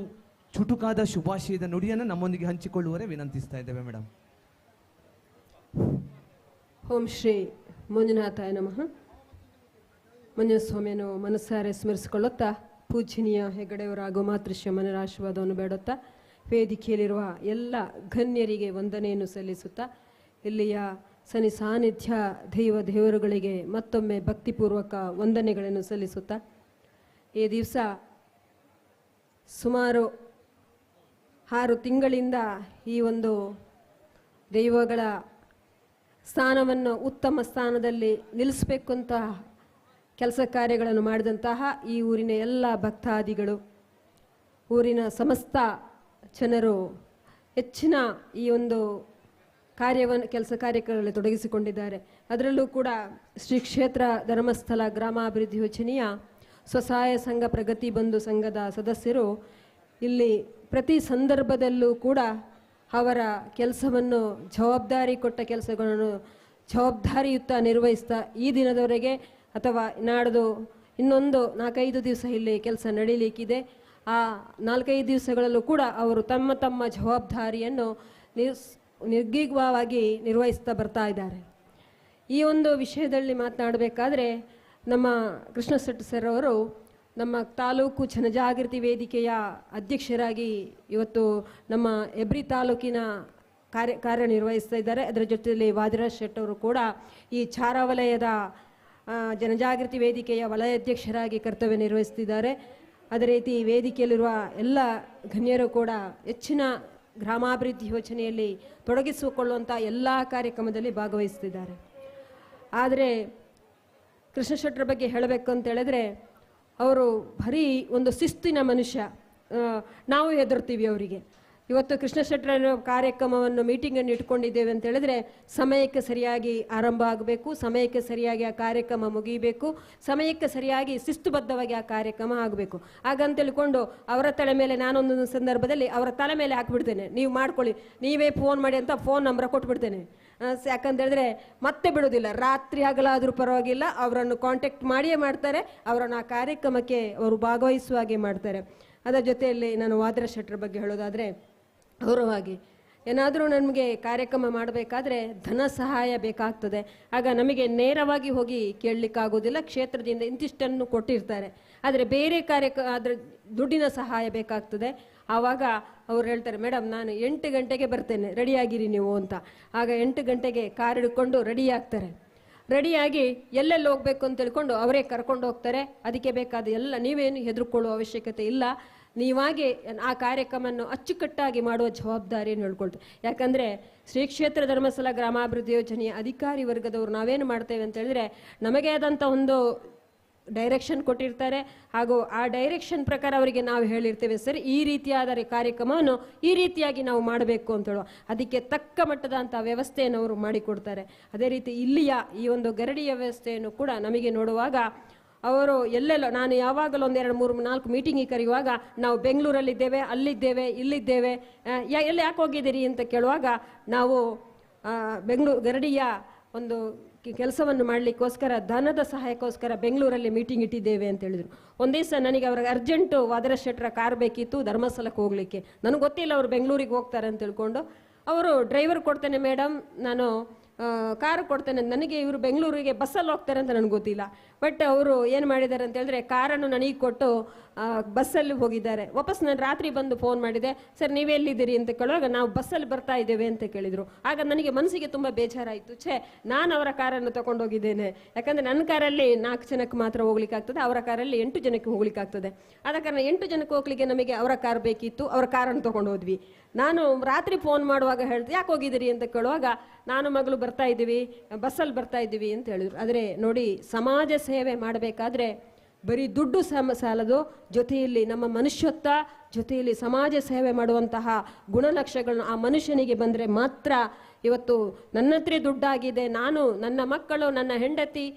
ಚುಟುಕಾದ ಶುಭಾಶಯದ ನುಡಿಯನ್ನು ನಮ್ಮೊಂದಿಗೆ ಹಂಚಿಕೊಳ್ಳುವರೆ ವಿನಂತಿಸ್ತಾ ಇದ್ದೇವೆ ಮೇಡಮ್. ಓಂ ಶ್ರೀ ಮಂಜುನಾಥಾಯ ನಮಃ. ಮಂಜುಸ್ವಾಮಿಯನ್ನು ಮನಸ್ಸಾರೆ ಸ್ಮರಿಸಿಕೊಳ್ಳುತ್ತಾ, ಪೂಜನೀಯ ಹೆಗಡೆಯವರ ಹಾಗೂ ಮಾತೃಶ್ರೀಮನ ಆಶೀರ್ವಾದವನ್ನು ಬೇಡುತ್ತಾ, ವೇದಿಕೆಯಲ್ಲಿರುವ ಎಲ್ಲ ಗಣ್ಯರಿಗೆ ವಂದನೆಯನ್ನು ಸಲ್ಲಿಸುತ್ತಾ, ಇಲ್ಲಿಯ ಸನಿ ಸಾನ್ನಿಧ್ಯ ದೇವರುಗಳಿಗೆ ಮತ್ತೊಮ್ಮೆ ಭಕ್ತಿಪೂರ್ವಕ ವಂದನೆಗಳನ್ನು ಸಲ್ಲಿಸುತ್ತಾ, ಈ ದಿವಸ ಸುಮಾರು 6 ತಿಂಗಳಿಂದ ಈ ಒಂದು ದೈವಗಳ ಸ್ಥಾನವನ್ನು ಉತ್ತಮ ಸ್ಥಾನದಲ್ಲಿ ನಿಲ್ಲಿಸಬೇಕು ಅಂತ ಕೆಲಸ ಕಾರ್ಯಗಳನ್ನು ಮಾಡಿದಂತಹ ಈ ಊರಿನ ಎಲ್ಲ ಭಕ್ತಾದಿಗಳು, ಊರಿನ ಸಮಸ್ತ ಜನರು ಹೆಚ್ಚಿನ ಈ ಒಂದು ಕೆಲಸ ಕಾರ್ಯಗಳಲ್ಲಿ ತೊಡಗಿಸಿಕೊಂಡಿದ್ದಾರೆ. ಅದರಲ್ಲೂ ಕೂಡ ಶ್ರೀ ಕ್ಷೇತ್ರ ಧರ್ಮಸ್ಥಳ ಗ್ರಾಮಾಭಿವೃದ್ಧಿ ಯೋಜನೆಯ ಸ್ವಸಹಾಯ ಸಂಘ ಪ್ರಗತಿ ಬಂಧು ಸಂಘದ ಸದಸ್ಯರು ಇಲ್ಲಿ ಪ್ರತಿ ಸಂದರ್ಭದಲ್ಲೂ ಕೂಡ ಅವರ ಕೆಲಸವನ್ನು ಕೊಟ್ಟ ಕೆಲಸಗಳನ್ನು ಜವಾಬ್ದಾರಿಯುತ ನಿರ್ವಹಿಸ್ತಾ ಈ ದಿನದವರೆಗೆ ಅಥವಾ ನಾಡ್ದು ಇನ್ನೊಂದು 4-5 ದಿವಸ ಇಲ್ಲಿ ಕೆಲಸ ನಡೀಲಿಕ್ಕಿದೆ. ಆ 4-5 ದಿವಸಗಳಲ್ಲೂ ಕೂಡ ಅವರು ತಮ್ಮ ತಮ್ಮ ಜವಾಬ್ದಾರಿಯನ್ನು ನಿರ್ಗೀಗವಾಗಿ ನಿರ್ವಹಿಸ್ತಾ ಬರ್ತಾ ಇದ್ದಾರೆ. ಈ ಒಂದು ವಿಷಯದಲ್ಲಿ ಮಾತನಾಡಬೇಕಾದ್ರೆ ನಮ್ಮ ಕೃಷ್ಣ ಶೆಟ್ಟಿ ಸರ್ ಅವರು ನಮ್ಮ ತಾಲೂಕು ಜನಜಾಗೃತಿ ವೇದಿಕೆಯ ಅಧ್ಯಕ್ಷರಾಗಿ ಇವತ್ತು ನಮ್ಮ ಹೆಬ್ರಿ ತಾಲೂಕಿನ ಕಾರ್ಯನಿರ್ವಹಿಸ್ತಾ ಇದ್ದಾರೆ. ಅದರ ಜೊತೆಯಲ್ಲಿ ವಾದಿರಾಜ್ ಶೆಟ್ ಅವರು ಕೂಡ ಈ ಚಾರ ವಲಯದ ಜನಜಾಗೃತಿ ವೇದಿಕೆಯ ವಲಯಾಧ್ಯಕ್ಷರಾಗಿ ಕರ್ತವ್ಯ ನಿರ್ವಹಿಸ್ತಿದ್ದಾರೆ. ಅದೇ ರೀತಿ ವೇದಿಕೆಯಲ್ಲಿರುವ ಎಲ್ಲ ಗಣ್ಯರು ಕೂಡ ಹೆಚ್ಚಿನ ಗ್ರಾಮಾಭಿವೃದ್ಧಿ ಯೋಜನೆಯಲ್ಲಿ ತೊಡಗಿಸಿಕೊಳ್ಳುವಂಥ ಎಲ್ಲ ಕಾರ್ಯಕ್ರಮದಲ್ಲಿ ಭಾಗವಹಿಸ್ತಿದ್ದಾರೆ. ಆದರೆ ಕೃಷ್ಣ ಶೆಟ್ಟರ ಬಗ್ಗೆ ಹೇಳಬೇಕು ಅಂತ ಹೇಳಿದ್ರೆ ಅವರು ಬರೀ ಒಂದು ಶಿಸ್ತಿನ ಮನುಷ್ಯ. ನಾವು ಹೆದರ್ತೀವಿ ಅವರಿಗೆ. ಇವತ್ತು ಕೃಷ್ಣ ಶೆಟ್ಟರ ಕಾರ್ಯಕ್ರಮವನ್ನು ಮೀಟಿಂಗನ್ನು ಇಟ್ಕೊಂಡಿದ್ದೇವೆ ಅಂತ ಹೇಳಿದ್ರೆ ಸಮಯಕ್ಕೆ ಸರಿಯಾಗಿ ಆರಂಭ ಆಗಬೇಕು, ಸಮಯಕ್ಕೆ ಸರಿಯಾಗಿ ಆ ಕಾರ್ಯಕ್ರಮ ಮುಗಿಯಬೇಕು, ಸಮಯಕ್ಕೆ ಸರಿಯಾಗಿ ಶಿಸ್ತುಬದ್ಧವಾಗಿ ಆ ಕಾರ್ಯಕ್ರಮ ಆಗಬೇಕು. ಹಾಗಂತ ತಿಳ್ಕೊಂಡು ಅವರ ತಲೆ ಮೇಲೆ ನಾನೊಂದೊಂದು ಸಂದರ್ಭದಲ್ಲಿ ಅವರ ತಲೆ ಮೇಲೆ ಹಾಕ್ಬಿಡ್ತೇನೆ, ನೀವು ಮಾಡ್ಕೊಳ್ಳಿ, ನೀವೇ ಫೋನ್ ಮಾಡಿ ಅಂತ ಫೋನ್ ನಂಬರ್ ಕೊಟ್ಬಿಡ್ತೇನೆ. ಯಾಕಂತ ಹೇಳಿದ್ರೆ ಮತ್ತೆ ಬಿಡೋದಿಲ್ಲ, ರಾತ್ರಿ ಹಗಲಾದರೂ ಪರವಾಗಿಲ್ಲ, ಅವರನ್ನು ಕಾಂಟ್ಯಾಕ್ಟ್ ಮಾಡಿಯೇ ಮಾಡ್ತಾರೆ, ಅವರನ್ನು ಆ ಕಾರ್ಯಕ್ರಮಕ್ಕೆ ಅವರು ಭಾಗವಹಿಸುವ ಹಾಗೆ ಮಾಡ್ತಾರೆ. ಅದರ ಜೊತೆಯಲ್ಲಿ ನಾನು ವಾದಿರಾಜ್ ಶೆಟ್ಟರ ಬಗ್ಗೆ ಹೇಳೋದಾದರೆ ಅವರು ಹಾಗೆ ಏನಾದರೂ ನಮಗೆ ಕಾರ್ಯಕ್ರಮ ಮಾಡಬೇಕಾದ್ರೆ ಧನ ಸಹಾಯ ಬೇಕಾಗ್ತದೆ. ಆಗ ನಮಗೆ ನೇರವಾಗಿ ಹೋಗಿ ಕೇಳಲಿಕ್ಕಾಗೋದಿಲ್ಲ, ಕ್ಷೇತ್ರದಿಂದ ಇಂತಿಷ್ಟನ್ನು ಕೊಟ್ಟಿರ್ತಾರೆ. ಆದರೆ ಬೇರೆ ಅದರ ದುಡ್ಡಿನ ಸಹಾಯ ಬೇಕಾಗ್ತದೆ. ಆವಾಗ ಅವ್ರು ಹೇಳ್ತಾರೆ, ಮೇಡಮ್ ನಾನು 8 ಗಂಟೆಗೆ ಬರ್ತೇನೆ, ರೆಡಿಯಾಗಿರಿ ನೀವು ಅಂತ. ಆಗ 8 ಗಂಟೆಗೆ ಕಾರ್ ಹಿಡ್ಕೊಂಡು ರೆಡಿ ಆಗ್ತಾರೆ. ರೆಡಿಯಾಗಿ ಎಲ್ಲೆಲ್ಲಿ ಹೋಗ್ಬೇಕು ಅಂತ ತಿಳ್ಕೊಂಡು ಅವರೇ ಕರ್ಕೊಂಡು ಹೋಗ್ತಾರೆ. ಅದಕ್ಕೆ ಬೇಕಾದ ಎಲ್ಲ, ನೀವೇನು ಹೆದರ್ಕೊಳ್ಳುವ ಅವಶ್ಯಕತೆ ಇಲ್ಲ, ನೀವಾಗೆ ಆ ಕಾರ್ಯಕ್ರಮವನ್ನು ಅಚ್ಚುಕಟ್ಟಾಗಿ ಮಾಡುವ ಜವಾಬ್ದಾರಿಯನ್ನು ಹೇಳ್ಕೊಳ್ತೇವೆ. ಯಾಕಂದರೆ ಶ್ರೀ ಕ್ಷೇತ್ರ ಧರ್ಮಸ್ಥಳ ಗ್ರಾಮಾಭಿವೃದ್ಧಿ ಯೋಜನೆಯ ಅಧಿಕಾರಿ ವರ್ಗದವರು ನಾವೇನು ಮಾಡ್ತೇವೆ ಅಂತ ಹೇಳಿದ್ರೆ ನಮಗೆ ಆದಂಥ ಒಂದು ಡೈರೆಕ್ಷನ್ ಕೊಟ್ಟಿರ್ತಾರೆ. ಹಾಗೂ ಆ ಡೈರೆಕ್ಷನ್ ಪ್ರಕಾರ ಅವರಿಗೆ ನಾವು ಹೇಳಿರ್ತೇವೆ, ಸರಿ ಈ ರೀತಿಯಾದ ಕಾರ್ಯಕ್ರಮವನ್ನು ಈ ರೀತಿಯಾಗಿ ನಾವು ಮಾಡಬೇಕು ಅಂತ ಹೇಳುವ, ಅದಕ್ಕೆ ತಕ್ಕ ಮಟ್ಟದಂಥ ವ್ಯವಸ್ಥೆಯನ್ನು ಅವರು ಮಾಡಿಕೊಡ್ತಾರೆ. ಅದೇ ರೀತಿ ಇಲ್ಲಿಯ ಈ ಒಂದು ಗರಡಿಯ ವ್ಯವಸ್ಥೆಯನ್ನು ಕೂಡ ನಮಗೆ ನೋಡುವಾಗ ಅವರು ಎಲ್ಲೆಲ್ಲೋ, ನಾನು ಯಾವಾಗಲೂ 1 2 3 4 ಮೀಟಿಂಗಿಗೆ ಕರೆಯುವಾಗ ನಾವು ಬೆಂಗಳೂರಲ್ಲಿದ್ದೇವೆ, ಅಲ್ಲಿದ್ದೇವೆ, ಇಲ್ಲಿದ್ದೇವೆ, ಎಲ್ಲಿ ಯಾಕೆ ಹೋಗಿದ್ದೀರಿ ಅಂತ ಕೇಳುವಾಗ ನಾವು ಗರಡಿಯ ಒಂದು ಕೆಲಸವನ್ನು ಮಾಡಲಿಕ್ಕೋಸ್ಕರ ಧನದ ಸಹಾಯಕ್ಕೋಸ್ಕರ ಬೆಂಗಳೂರಲ್ಲಿ ಮೀಟಿಂಗ್ ಇಟ್ಟಿದ್ದೇವೆ ಅಂತ ಹೇಳಿದರು. ಒಂದು ದಿವಸ ನನಗೆ ಅವ್ರಿಗೆ ಅರ್ಜೆಂಟು ವಾದಿರಾಜ್ ಶೆಟ್ಟರ ಕಾರ್ ಬೇಕಿತ್ತು ಧರ್ಮಸ್ಥಳಕ್ಕೆ ಹೋಗಲಿಕ್ಕೆ. ನನಗೆ ಗೊತ್ತಿಲ್ಲ ಅವರು ಬೆಂಗಳೂರಿಗೆ ಹೋಗ್ತಾರೆ ಅಂತ ತಿಳ್ಕೊಂಡು ಅವರು ಡ್ರೈವರ್ ಕೊಡ್ತೇನೆ ಮೇಡಮ್, ನಾನು ಕಾರು ಕೊಡ್ತೇನೆ, ನನಗೆ ಇವರು ಬೆಂಗಳೂರಿಗೆ ಬಸ್ಸಲ್ಲಿ ಹೋಗ್ತಾರೆ ಅಂತ ನನಗೆ ಗೊತ್ತಿಲ್ಲ. ಬಟ್ ಅವರು ಏನು ಮಾಡಿದ್ದಾರೆ ಅಂತ ಹೇಳಿದ್ರೆ ಕಾರನ್ನು ನನಗೆ ಕೊಟ್ಟು ಬಸ್ಸಲ್ಲಿ ಹೋಗಿದ್ದಾರೆ. ವಾಪಸ್ ನಾನು ರಾತ್ರಿ ಬಂದು ಫೋನ್ ಮಾಡಿದೆ, ಸರ್ ನೀವೆಲ್ಲಿದ್ದೀರಿ ಅಂತ ಕೇಳುವಾಗ ನಾವು ಬಸ್ಸಲ್ಲಿ ಬರ್ತಾ ಇದ್ದೇವೆ ಅಂತ ಕೇಳಿದರು. ಆಗ ನನಗೆ ಮನಸ್ಸಿಗೆ ತುಂಬ ಬೇಜಾರಾಯಿತು. ನಾನು ಅವರ ಕಾರನ್ನು ತೊಗೊಂಡೋಗಿದ್ದೇನೆ. ಯಾಕಂದರೆ ನನ್ನ ಕಾರಲ್ಲಿ 4 ಜನಕ್ಕೆ ಮಾತ್ರ ಹೋಗ್ಲಿಕ್ಕಾಗ್ತದೆ, ಅವರ ಕಾರಲ್ಲಿ 8 ಜನಕ್ಕೆ ಹೋಗ್ಲಿಕ್ಕಾಗ್ತದೆ. ಆದ ಕಾರಣ 8 ಜನಕ್ಕೆ ಹೋಗ್ಲಿಕ್ಕೆ ನಮಗೆ ಅವರ ಕಾರ್ ಬೇಕಿತ್ತು, ಅವರ ಕಾರನ್ನು ತೊಗೊಂಡು ಹೋದ್ವಿ. ನಾನು ರಾತ್ರಿ ಫೋನ್ ಮಾಡುವಾಗ ಹೇಳ್ದೆ, ಯಾಕೆ ಹೋಗಿದ್ದೀರಿ ಅಂತ ಕೇಳುವಾಗ ನಾನು ಮಗಳು ಬರ್ತಾ ಇದ್ದೀವಿ, ಬಸ್ಸಲ್ಲಿ ಬರ್ತಾ ಇದ್ದೀವಿ ಅಂತ ಹೇಳಿದ್ರು. ಆದರೆ ನೋಡಿ, ಸಮಾಜ ಸೇವೆ ಮಾಡಬೇಕಾದ್ರೆ ಬರೀ ದುಡ್ಡು ಸಾಲದು, ಜೊತೆಯಲ್ಲಿ ನಮ್ಮ ಮನುಷ್ಯತ್ವ, ಜೊತೆಯಲ್ಲಿ ಸಮಾಜ ಸೇವೆ ಮಾಡುವಂತಹ ಗುಣಲಕ್ಷಣಗಳನ್ನು ಆ ಮನುಷ್ಯನಿಗೆ ಬಂದರೆ ಮಾತ್ರ ಇವತ್ತು ನನ್ನ ಹತ್ರ ದುಡ್ಡಾಗಿದೆ, ನಾನು, ನನ್ನ ಮಕ್ಕಳು, ನನ್ನ ಹೆಂಡತಿ,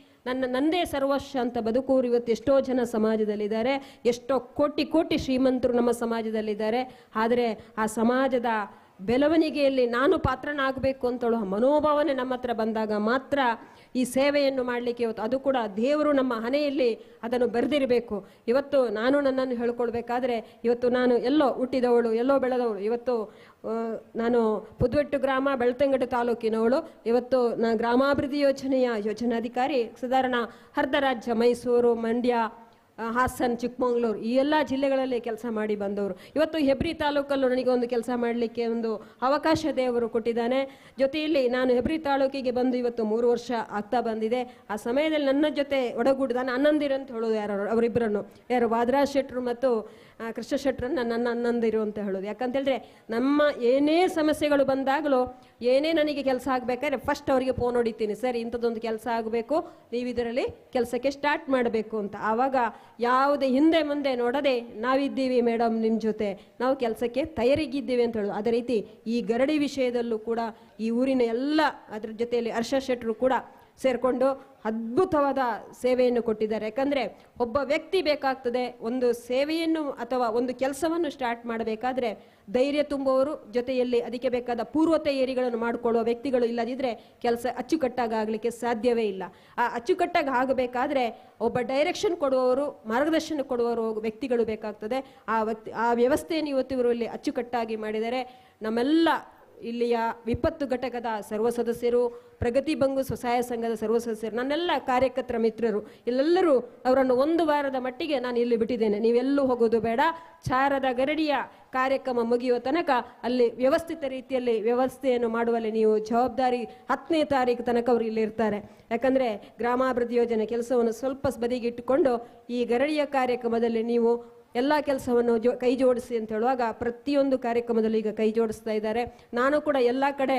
ನಂದೇ ಸರ್ವಸ್ವ ಅಂತ ಬದುಕುವರು ಇವತ್ತು ಎಷ್ಟೋ ಜನ ಸಮಾಜದಲ್ಲಿದ್ದಾರೆ. ಎಷ್ಟೋ ಕೋಟಿ ಶ್ರೀಮಂತರು ನಮ್ಮ ಸಮಾಜದಲ್ಲಿದ್ದಾರೆ. ಆದರೆ ಆ ಸಮಾಜದ ಬೆಳವಣಿಗೆಯಲ್ಲಿ ನಾನು ಪಾತ್ರನಾಗಬೇಕು ಅಂತೇಳುವ ಮನೋಭಾವನೆ ನಮ್ಮ ಹತ್ರ ಬಂದಾಗ ಮಾತ್ರ ಈ ಸೇವೆಯನ್ನು ಮಾಡಲಿಕ್ಕೆ ಇವತ್ತು ಅದು ಕೂಡ ದೇವರು ನಮ್ಮ ಹಣೆಯಲ್ಲಿ ಅದನ್ನು ಬರೆದಿರಬೇಕು. ಇವತ್ತು ನಾನು ನನ್ನನ್ನು ಹೇಳ್ಕೊಳ್ಬೇಕಾದ್ರೆ ಇವತ್ತು ನಾನು ಎಲ್ಲೋ ಹುಟ್ಟಿದವಳು, ಎಲ್ಲೋ ಬೆಳೆದವಳು. ಇವತ್ತು ನಾನು ಪುದುವೆಟ್ಟು ಗ್ರಾಮ, ಬೆಳ್ತಂಗಡಿ ತಾಲೂಕಿನವಳು. ಇವತ್ತು ನಾನು ಗ್ರಾಮಾಭಿವೃದ್ಧಿ ಯೋಜನೆಯ ಯೋಜನಾಧಿಕಾರಿ. ಸಾಧಾರಣ ಅರ್ಧ ರಾಜ್ಯ, ಮೈಸೂರು, ಮಂಡ್ಯ, ಹಾಸನ್, ಚಿಕ್ಕಮಗಳೂರು ಈ ಎಲ್ಲ ಜಿಲ್ಲೆಗಳಲ್ಲಿ ಕೆಲಸ ಮಾಡಿ ಬಂದವರು. ಇವತ್ತು ಹೆಬ್ರಿ ತಾಲೂಕಲ್ಲೂ ನನಗೆ ಒಂದು ಕೆಲಸ ಮಾಡಲಿಕ್ಕೆ ಒಂದು ಅವಕಾಶ ದೇವರು ಕೊಟ್ಟಿದ್ದಾನೆ. ಜೊತೆಯಲ್ಲಿ ನಾನು ಹೆಬ್ರಿ ತಾಲೂಕಿಗೆ ಬಂದು ಇವತ್ತು 3 ವರ್ಷ ಆಗ್ತಾ ಬಂದಿದೆ. ಆ ಸಮಯದಲ್ಲಿ ನನ್ನ ಜೊತೆ ಒಡಗೂಡಿದ ಅಣ್ಣಂದಿರು ಅಂತ ಹೇಳೋದು ಯಾರು, ಅವರಿಬ್ಬರನ್ನು, ಯಾರು ವಾದಿರಾಜ್ ಶೆಟ್ಟರು ಮತ್ತು ಕೃಷ್ಣ ಶೆಟ್ಟರನ್ನು ನನ್ನ ಅಣ್ಣಂದಿರು ಅಂತ ಹೇಳೋದು. ಯಾಕಂತೇಳಿದ್ರೆ ನಮ್ಮ ಏನೇ ಸಮಸ್ಯೆಗಳು ಬಂದಾಗಲೂ, ಏನೇ ನನಗೆ ಕೆಲಸ ಆಗಬೇಕಾದ್ರೆ ಫಸ್ಟ್ ಅವರಿಗೆ ಫೋನ್ ಹೊಡಿತೀನಿ, ಸರ್ ಇಂಥದ್ದೊಂದು ಕೆಲಸ ಆಗಬೇಕು, ನೀವು ಇದರಲ್ಲಿ ಕೆಲಸಕ್ಕೆ ಸ್ಟಾರ್ಟ್ ಮಾಡಬೇಕು ಅಂತ. ಆವಾಗ ಯಾವುದೇ ಹಿಂದೆ ಮುಂದೆ ನೋಡದೆ ನಾವಿದ್ದೀವಿ ಮೇಡಮ್ ನಿಮ್ಮ ಜೊತೆ, ನಾವು ಕೆಲಸಕ್ಕೆ ತಯಾರಿಗಿದ್ದೀವಿ ಅಂತ ಹೇಳೋದು. ಅದೇ ರೀತಿ ಈ ಗರಡಿ ವಿಷಯದಲ್ಲೂ ಕೂಡ ಈ ಊರಿನ ಎಲ್ಲ ಅದರ ಜೊತೆಯಲ್ಲಿ ಹರ್ಷ ಶೆಟ್ಟರು ಕೂಡ ಸೇರಿಕೊಂಡು ಅದ್ಭುತವಾದ ಸೇವೆಯನ್ನು ಕೊಟ್ಟಿದ್ದಾರೆ. ಯಾಕಂದರೆ ಒಬ್ಬ ವ್ಯಕ್ತಿ ಬೇಕಾಗ್ತದೆ ಒಂದು ಸೇವೆಯನ್ನು ಅಥವಾ ಒಂದು ಕೆಲಸವನ್ನು ಸ್ಟಾರ್ಟ್ ಮಾಡಬೇಕಾದ್ರೆ ಧೈರ್ಯ ತುಂಬುವವರು, ಜೊತೆಯಲ್ಲಿ ಅದಕ್ಕೆ ಬೇಕಾದ ಪೂರ್ವ ತಯಾರಿಗಳನ್ನು ಮಾಡಿಕೊಳ್ಳುವ ವ್ಯಕ್ತಿಗಳು ಇಲ್ಲದಿದ್ದರೆ ಕೆಲಸ ಅಚ್ಚುಕಟ್ಟಾಗಿ ಆಗಲಿಕ್ಕೆ ಸಾಧ್ಯವೇ ಇಲ್ಲ. ಆ ಅಚ್ಚುಕಟ್ಟಾಗಿ ಆಗಬೇಕಾದ್ರೆ ಒಬ್ಬ ಡೈರೆಕ್ಷನ್ ಕೊಡುವವರು, ಮಾರ್ಗದರ್ಶನ ಕೊಡುವವರು ವ್ಯಕ್ತಿಗಳು ಬೇಕಾಗ್ತದೆ. ಆ ವ್ಯವಸ್ಥೆಯನ್ನು ಇವತ್ತು ಇವರು ಇಲ್ಲಿ ಅಚ್ಚುಕಟ್ಟಾಗಿ ಮಾಡಿದ್ದಾರೆ. ನಮ್ಮೆಲ್ಲ ಇಲ್ಲಿಯ ವಿಪತ್ತು ಘಟಕದ ಸರ್ವ ಸದಸ್ಯರು, ಪ್ರಗತಿ ಬಂಗು ಸ್ವಸಹಾಯ ಸಂಘದ ಸರ್ವ ಸದಸ್ಯರು, ನನ್ನೆಲ್ಲ ಕಾರ್ಯಕರ್ತರ ಮಿತ್ರರು, ಇಲ್ಲೆಲ್ಲರೂ ಅವರನ್ನು ಒಂದು ವಾರದ ಮಟ್ಟಿಗೆ ನಾನು ಇಲ್ಲಿ ಬಿಟ್ಟಿದ್ದೇನೆ. ನೀವೆಲ್ಲೂ ಹೋಗೋದು ಬೇಡ. ಚಾರದ ಗರಡಿಯ ಕಾರ್ಯಕ್ರಮ ಮುಗಿಯುವ ತನಕ ಅಲ್ಲಿ ವ್ಯವಸ್ಥಿತ ರೀತಿಯಲ್ಲಿ ವ್ಯವಸ್ಥೆಯನ್ನು ಮಾಡುವಲ್ಲಿ ನೀವು ಜವಾಬ್ದಾರಿ 10ನೇ ತಾರೀಕು ತನಕ ಅವರು ಇಲ್ಲಿ ಇರ್ತಾರೆ. ಯಾಕಂದರೆ ಗ್ರಾಮಾಭಿವೃದ್ಧಿ ಯೋಜನೆ ಕೆಲಸವನ್ನು ಸ್ವಲ್ಪ ಬದಿಗೆ ಇಟ್ಟುಕೊಂಡು ಈ ಗರಡಿಯ ಕಾರ್ಯಕ್ರಮದಲ್ಲಿ ನೀವು ಎಲ್ಲ ಕೆಲಸವನ್ನು ಕೈ ಜೋಡಿಸಿ ಅಂತ ಹೇಳುವಾಗ ಪ್ರತಿಯೊಂದು ಕಾರ್ಯಕ್ರಮದಲ್ಲಿ ಈಗ ಕೈ ಜೋಡಿಸ್ತಾ ಇದ್ದಾರೆ. ನಾನು ಕೂಡ ಎಲ್ಲ ಕಡೆ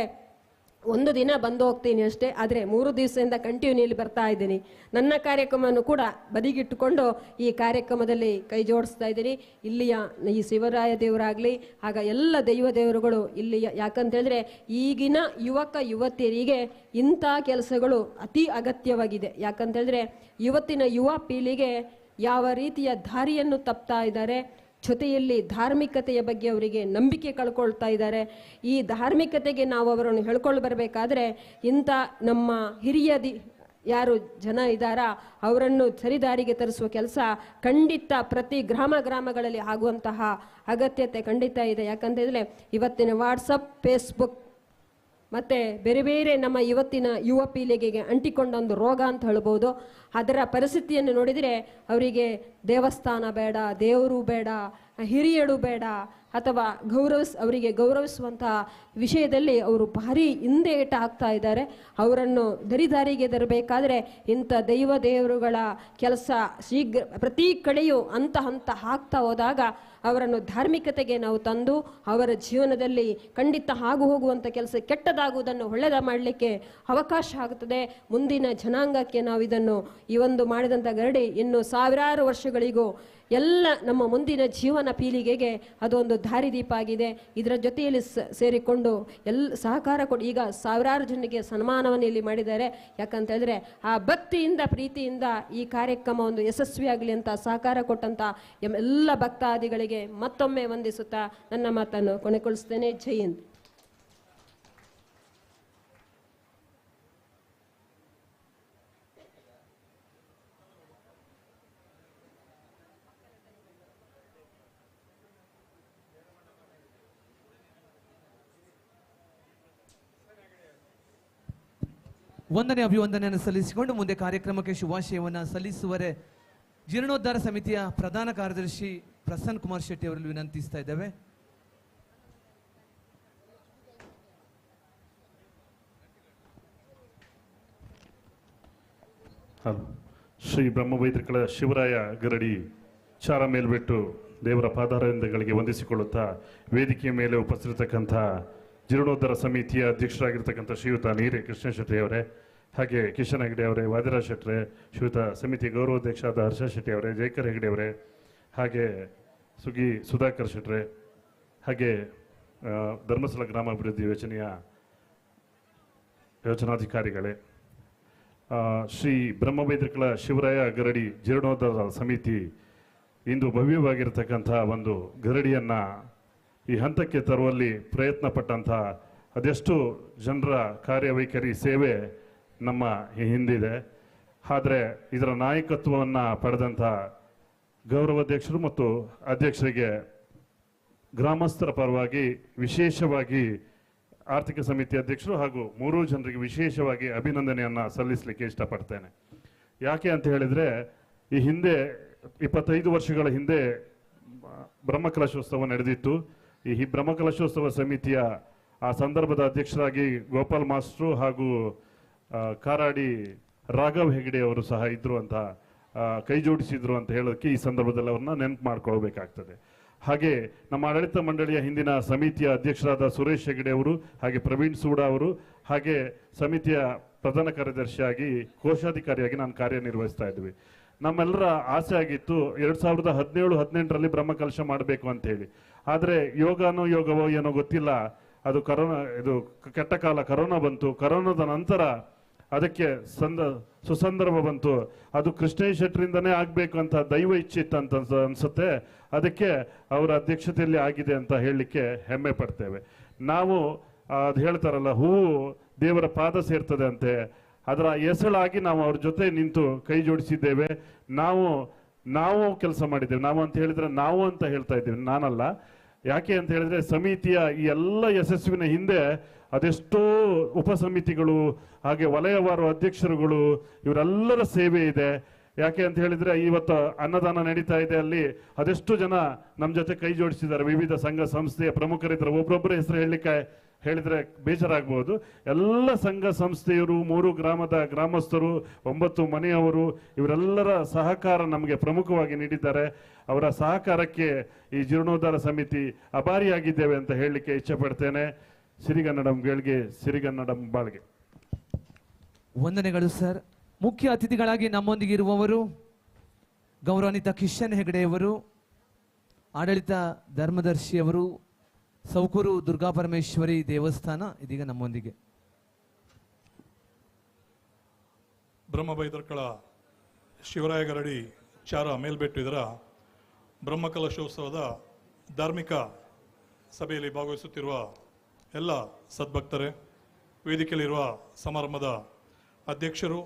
ಒಂದು ದಿನ ಬಂದು ಹೋಗ್ತೀನಿ ಅಷ್ಟೇ, ಆದರೆ 3 ದಿವಸದಿಂದ ಕಂಟಿನ್ಯೂಲಿ ಬರ್ತಾ ಇದ್ದೀನಿ. ನನ್ನ ಕಾರ್ಯಕ್ರಮವನ್ನು ಕೂಡ ಬದಿಗಿಟ್ಟುಕೊಂಡು ಈ ಕಾರ್ಯಕ್ರಮದಲ್ಲಿ ಕೈ ಜೋಡಿಸ್ತಾ ಇದ್ದೀನಿ. ಇಲ್ಲಿಯ ಈ ಶಿವರಾಯ ದೇವರಾಗಲಿ ಆಗ ಎಲ್ಲ ದೈವ ದೇವರುಗಳು ಇಲ್ಲಿಯ, ಯಾಕಂತೇಳಿದ್ರೆ ಈಗಿನ ಯುವಕ ಯುವತಿಯರಿಗೆ ಇಂಥ ಕೆಲಸಗಳು ಅತಿ ಅಗತ್ಯವಾಗಿದೆ. ಯಾಕಂತೇಳಿದ್ರೆ ಇವತ್ತಿನ ಯುವ ಪೀಳಿಗೆ ಯಾವ ರೀತಿಯ ದಾರಿಯನ್ನು ತಪ್ತಾ ಇದ್ದಾರೆ, ಜೊತೆಯಲ್ಲಿ ಧಾರ್ಮಿಕತೆಯ ಬಗ್ಗೆ ಅವರಿಗೆ ನಂಬಿಕೆ ಕಳ್ಕೊಳ್ತಾ ಇದ್ದಾರೆ. ಈ ಧಾರ್ಮಿಕತೆಗೆ ನಾವು ಅವರನ್ನು ಹೇಳ್ಕೊಂಡು ಬರಬೇಕಾದ್ರೆ ಇಂಥ ನಮ್ಮ ಹಿರಿಯ ಯಾರು ಜನ ಇದ್ದಾರಾ ಅವರನ್ನು ಸರಿದಾರಿಗೆ ತರಿಸುವ ಕೆಲಸ ಖಂಡಿತ ಪ್ರತಿ ಗ್ರಾಮಗಳಲ್ಲಿ ಆಗುವಂತಹ ಅಗತ್ಯತೆ ಖಂಡಿತ ಇದೆ. ಯಾಕಂತೇಳಿದ್ರೆ ಇವತ್ತಿನ ವಾಟ್ಸಪ್, ಫೇಸ್ಬುಕ್ ಮತ್ತು ಬೇರೆ ಬೇರೆ ನಮ್ಮ ಇವತ್ತಿನ ಯುವ ಪೀಳಿಗೆಗೆ ಅಂಟಿಕೊಂಡ ಒಂದು ರೋಗ ಅಂತ ಹೇಳ್ಬೋದು. ಅದರ ಪರಿಸ್ಥಿತಿಯನ್ನು ನೋಡಿದರೆ ಅವರಿಗೆ ದೇವಸ್ಥಾನ ಬೇಡ, ದೇವರು ಬೇಡ, ಹಿರಿಯರು ಬೇಡ, ಅಥವಾ ಅವರಿಗೆ ಗೌರವಿಸುವಂತಹ ವಿಷಯದಲ್ಲಿ ಅವರು ಭಾರಿ ಹಿಂದೇಟ ಹಾಕ್ತಾ ಇದ್ದಾರೆ. ಅವರನ್ನು ದರಿದಾರಿಗೆ ತರಬೇಕಾದ್ರೆ ಇಂಥ ದೇವರುಗಳ ಕೆಲಸ ಶೀಘ್ರ ಪ್ರತಿ ಕಡೆಯೂ ಹಂತ ಹಾಕ್ತಾ ಹೋದಾಗ ಅವರನ್ನು ಧಾರ್ಮಿಕತೆಗೆ ನಾವು ತಂದು ಅವರ ಜೀವನದಲ್ಲಿ ಖಂಡಿತ ಹೋಗುವಂಥ ಕೆಲಸ ಕೆಟ್ಟದಾಗುವುದನ್ನು ಒಳ್ಳೆದ ಮಾಡಲಿಕ್ಕೆ ಅವಕಾಶ ಆಗುತ್ತದೆ. ಮುಂದಿನ ಜನಾಂಗಕ್ಕೆ ನಾವು ಇದನ್ನು ಈ ಒಂದು ಮಾಡಿದಂಥ ಗರಡಿ ಇನ್ನು ಸಾವಿರಾರು ವರ್ಷಗಳಿಗೂ ಎಲ್ಲ ನಮ್ಮ ಮುಂದಿನ ಜೀವನ ಪೀಳಿಗೆಗೆ ಅದೊಂದು ದಾರಿದೀಪ ಆಗಿದೆ. ಇದರ ಜೊತೆಯಲ್ಲಿ ಸೇರಿಕೊಂಡು ಸಹಕಾರ ಕೊಡಿ. ಈಗ ಸಾವಿರಾರು ಜನರಿಗೆ ಸನ್ಮಾನವನ್ನು ಇಲ್ಲಿ ಮಾಡಿದ್ದಾರೆ. ಯಾಕಂತ ಹೇಳಿದ್ರೆ ಆ ಭಕ್ತಿಯಿಂದ ಪ್ರೀತಿಯಿಂದ ಈ ಕಾರ್ಯಕ್ರಮ ಒಂದು ಯಶಸ್ವಿಯಾಗಲಿ ಅಂತ ಸಹಕಾರ ಕೊಟ್ಟಂತ ಎಲ್ಲ ಭಕ್ತಾದಿಗಳಿಗೆ ಮತ್ತೊಮ್ಮೆ ವಂದಿಸುತ್ತಾ ನನ್ನ ಮಾತನ್ನು ಕೊನೆಗೊಳಿಸ್ತೇನೆ. ಜೈ ಹಿಂದ್. ವಂದನೆ ಅಭಿವಂದನೆಯನ್ನು ಸಲ್ಲಿಸಿಕೊಂಡು ಮುಂದೆ ಕಾರ್ಯಕ್ರಮಕ್ಕೆ ಶುಭಾಶಯವನ್ನು ಸಲ್ಲಿಸುವರೆ ಜೀರ್ಣೋದ್ಧಾರ ಸಮಿತಿಯ ಪ್ರಧಾನ ಕಾರ್ಯದರ್ಶಿ ಪ್ರಸನ್ನ ಕುಮಾರ್ ಶೆಟ್ಟಿ ಅವರಲ್ಲಿ ವಿನಂತಿಸ್ತಾ ಇದ್ದೇವೆ. ಶ್ರೀ ಬ್ರಹ್ಮವೈದ್ರಿಕಳ ಶಿವರಾಯ ಗರಡಿ ಚಾರ ಮೇಲ್ಬಿಟ್ಟು ದೇವರ ಪಾದಾರವಿಂದಗಳಿಗೆ ವಂದಿಸಿಕೊಳ್ಳುತ್ತಾ ವೇದಿಕೆಯ ಮೇಲೆ ಉಪಸ್ಥಿತಕ್ಕಂಥ ಜೀರ್ಣೋದ್ಧಾರ ಸಮಿತಿಯ ಅಧ್ಯಕ್ಷರಾಗಿರ್ತಕ್ಕಂಥ ಶ್ರೀಯುತ ನೀರೆ ಕೃಷ್ಣ ಶೆಟ್ಟಿ ಅವರೇ, ಹಾಗೆ ಕಿಶನ್ ಹೆಗಡೆ ಅವರೇ, ವಾದಿರಾಜ್ ಶೆಟ್ಟರೆ, ಶ್ರೀಯುತ ಸಮಿತಿ ಗೌರವಾಧ್ಯಕ್ಷರಾದ ಹರ್ಷ ಶೆಟ್ಟಿ ಅವರೇ, ಜಯಕರ್ ಹೆಗಡೆ ಅವರೇ, ಹಾಗೆ ಸುಧಾಕರ್ ಶೆಟ್ರೆ, ಹಾಗೆ ಧರ್ಮಸ್ಥಳ ಗ್ರಾಮಾಭಿವೃದ್ಧಿ ಯೋಜನೆಯ ಯೋಜನಾಧಿಕಾರಿಗಳೇ, ಶ್ರೀ ಬ್ರಹ್ಮವೈದ್ರಿಕಳ ಶಿವರಾಯ ಗರಡಿ ಜೀರ್ಣೋದ್ಧಾರ ಸಮಿತಿ ಇಂದು ಭವ್ಯವಾಗಿರ್ತಕ್ಕಂಥ ಒಂದು ಗರಡಿಯನ್ನು ಈ ಹಂತಕ್ಕೆ ತರುವಲ್ಲಿ ಪ್ರಯತ್ನ ಪಟ್ಟಂಥ ಅದೆಷ್ಟು ಜನರ ಕಾರ್ಯವೈಖರಿ ಸೇವೆ ನಮ್ಮ ಹಿಂದಿದೆ. ಆದರೆ ಇದರ ನಾಯಕತ್ವವನ್ನು ಪಡೆದಂಥ ಗೌರವಾಧ್ಯಕ್ಷರು ಮತ್ತು ಅಧ್ಯಕ್ಷರಿಗೆ ಗ್ರಾಮಸ್ಥರ ಪರವಾಗಿ ವಿಶೇಷವಾಗಿ ಆರ್ಥಿಕ ಸಮಿತಿ ಅಧ್ಯಕ್ಷರು ಹಾಗೂ 3 ಜನರಿಗೆ ವಿಶೇಷವಾಗಿ ಅಭಿನಂದನೆಯನ್ನು ಸಲ್ಲಿಸಲಿಕ್ಕೆ ಇಷ್ಟಪಡ್ತೇನೆ. ಯಾಕೆ ಅಂತ ಹೇಳಿದರೆ ಈ ಹಿಂದೆ 25 ವರ್ಷಗಳ ಹಿಂದೆ ಬ್ರಹ್ಮಕಲಶೋತ್ಸವ ನಡೆದಿತ್ತು. ಈ ಬ್ರಹ್ಮಕಲಶೋತ್ಸವ ಸಮಿತಿಯ ಆ ಸಂದರ್ಭದ ಅಧ್ಯಕ್ಷರಾಗಿ ಗೋಪಾಲ್ ಮಾಸ್ಟ್ರು ಹಾಗೂ ಕಾರಾಡಿ ರಾಘವ್ ಹೆಗಡೆ ಅವರು ಸಹ ಇದ್ರು ಅಂತ ಕೈ ಜೋಡಿಸಿದ್ರು ಅಂತ ಹೇಳೋದಕ್ಕೆ ಈ ಸಂದರ್ಭದಲ್ಲಿ ಅವ್ರನ್ನ ನೆನಪು ಮಾಡ್ಕೊಳ್ಬೇಕಾಗ್ತದೆ. ಹಾಗೆ ನಮ್ಮ ಆಡಳಿತ ಮಂಡಳಿಯ ಹಿಂದಿನ ಸಮಿತಿಯ ಅಧ್ಯಕ್ಷರಾದ ಸುರೇಶ್ ಹೆಗಡೆ ಅವರು, ಹಾಗೆ ಪ್ರವೀಣ್ ಸೂಡಾ ಅವರು, ಹಾಗೆ ಸಮಿತಿಯ ಪ್ರಧಾನ ಕಾರ್ಯದರ್ಶಿಯಾಗಿ ಕೋಶಾಧಿಕಾರಿಯಾಗಿ ನಾನು ಕಾರ್ಯನಿರ್ವಹಿಸ್ತಾ ಇದ್ವಿ. ನಮ್ಮೆಲ್ಲರ ಆಸೆ ಆಗಿತ್ತು 2017-18ರಲ್ಲಿ ಬ್ರಹ್ಮಕಲಶ ಮಾಡಬೇಕು ಅಂತ ಹೇಳಿ. ಆದರೆ ಯೋಗವೋ ಏನೋ ಗೊತ್ತಿಲ್ಲ, ಅದು ಇದು ಕೆಟ್ಟ ಕಾಲ ಕರೋನಾ ಬಂತು. ಕರೋನಾದ ನಂತರ ಅದಕ್ಕೆ ಸುಸಂದರ್ಭ ಬಂತು. ಅದು ಕೃಷ್ಣೇಶ್ ಶೆಟ್ಟರಿಂದನೇ ಆಗಬೇಕು ಅಂತ ದೈವ ಇಚ್ಛಿತ್ತು ಅಂತ ಅನ್ಸುತ್ತೆ. ಅದಕ್ಕೆ ಅವರ ಅಧ್ಯಕ್ಷತೆಯಲ್ಲಿ ಆಗಿದೆ ಅಂತ ಹೇಳಲಿಕ್ಕೆ ಹೆಮ್ಮೆ ಪಡ್ತೇವೆ. ನಾವು ಅದು ಹೇಳ್ತಾರಲ್ಲ, ಹೂವು ದೇವರ ಪಾದ ಸೇರ್ತದೆ ಅಂತೆ, ಅದರ ಎಸಳಾಗಿ ನಾವು ಅವ್ರ ಜೊತೆ ನಿಂತು ಕೈ ಜೋಡಿಸಿದ್ದೇವೆ. ನಾವು ಕೆಲಸ ಮಾಡಿದ್ದೇವೆ. ನಾವು ಅಂತ ಹೇಳಿದ್ರೆ ನಾವು ಅಂತ ಹೇಳ್ತಾ ಇದ್ದೇವೆ, ನಾನಲ್ಲ. ಯಾಕೆ ಅಂತ ಹೇಳಿದ್ರೆ ಸಮಿತಿಯ ಈ ಎಲ್ಲ ಯಶಸ್ವಿನ ಹಿಂದೆ ಅದೆಷ್ಟೋ ಉಪಸಮಿತಿಗಳು ಹಾಗೆ ವಲಯವಾರು ಅಧ್ಯಕ್ಷರುಗಳು ಇವರೆಲ್ಲರ ಸೇವೆ ಇದೆ. ಯಾಕೆ ಅಂತ ಹೇಳಿದ್ರೆ ಇವತ್ತು ಅನ್ನದಾನ ನಡೀತಾ ಇದೆ, ಅಲ್ಲಿ ಅದೆಷ್ಟು ಜನ ನಮ್ಮ ಜೊತೆ ಕೈ ಜೋಡಿಸಿದ್ದಾರೆ. ವಿವಿಧ ಸಂಘ ಸಂಸ್ಥೆಯ ಪ್ರಮುಖರಿದ್ದಾರೆ. ಒಬ್ಬೊಬ್ಬರ ಹೆಸರು ಹೇಳಿದ್ರೆ ಬೇಜಾರಾಗಬಹುದು. ಎಲ್ಲ ಸಂಘ ಸಂಸ್ಥೆಯರು, 3 ಗ್ರಾಮದ ಗ್ರಾಮಸ್ಥರು, 9 ಮನೆಯವರು, ಇವರೆಲ್ಲರ ಸಹಕಾರ ನಮಗೆ ಪ್ರಮುಖವಾಗಿ ನೀಡಿದ್ದಾರೆ. ಅವರ ಸಹಕಾರಕ್ಕೆ ಈ ಜೀರ್ಣೋದ್ಧಾರ ಸಮಿತಿ ಅಭಾರಿಯಾಗಿದ್ದೇವೆ ಅಂತ ಹೇಳಲಿಕ್ಕೆ ಇಚ್ಛೆಪಡ್ತೇನೆ. ಸಿರಿಗನ್ನಡಂ ಗಳಿಗೆ, ಸಿರಿಗನ್ನಡಂ ಬಾಳ್ಗೆ. ವಂದನೆಗಳು ಸರ್. ಮುಖ್ಯ ಅತಿಥಿಗಳಾಗಿ ನಮ್ಮೊಂದಿಗಿರುವವರು ಗೌರವಾನ್ವಿತ ಕಿಶನ್ ಹೆಗಡೆಯವರು, ಆಡಳಿತ ಧರ್ಮದರ್ಶಿಯವರು, ಸೌಕೂರು ದುರ್ಗಾಪರಮೇಶ್ವರಿ ದೇವಸ್ಥಾನ ಇದೀಗ ನಮ್ಮೊಂದಿಗೆ. ಬ್ರಹ್ಮಬೈದರ್ಕಳ ಶಿವರಾಯ ಗರಡಿ ಚಾರ ಮೇಲ್ಬೆಟ್ಟು ಇದರ ಬ್ರಹ್ಮಕಲಶೋತ್ಸವದ ಧಾರ್ಮಿಕ ಸಭೆಯಲ್ಲಿ ಭಾಗವಹಿಸುತ್ತಿರುವ ಎಲ್ಲ ಸದ್ಭಕ್ತರೇ, ವೇದಿಕೆಯಲ್ಲಿರುವ ಸಮಾರಂಭದ ಅಧ್ಯಕ್ಷರು,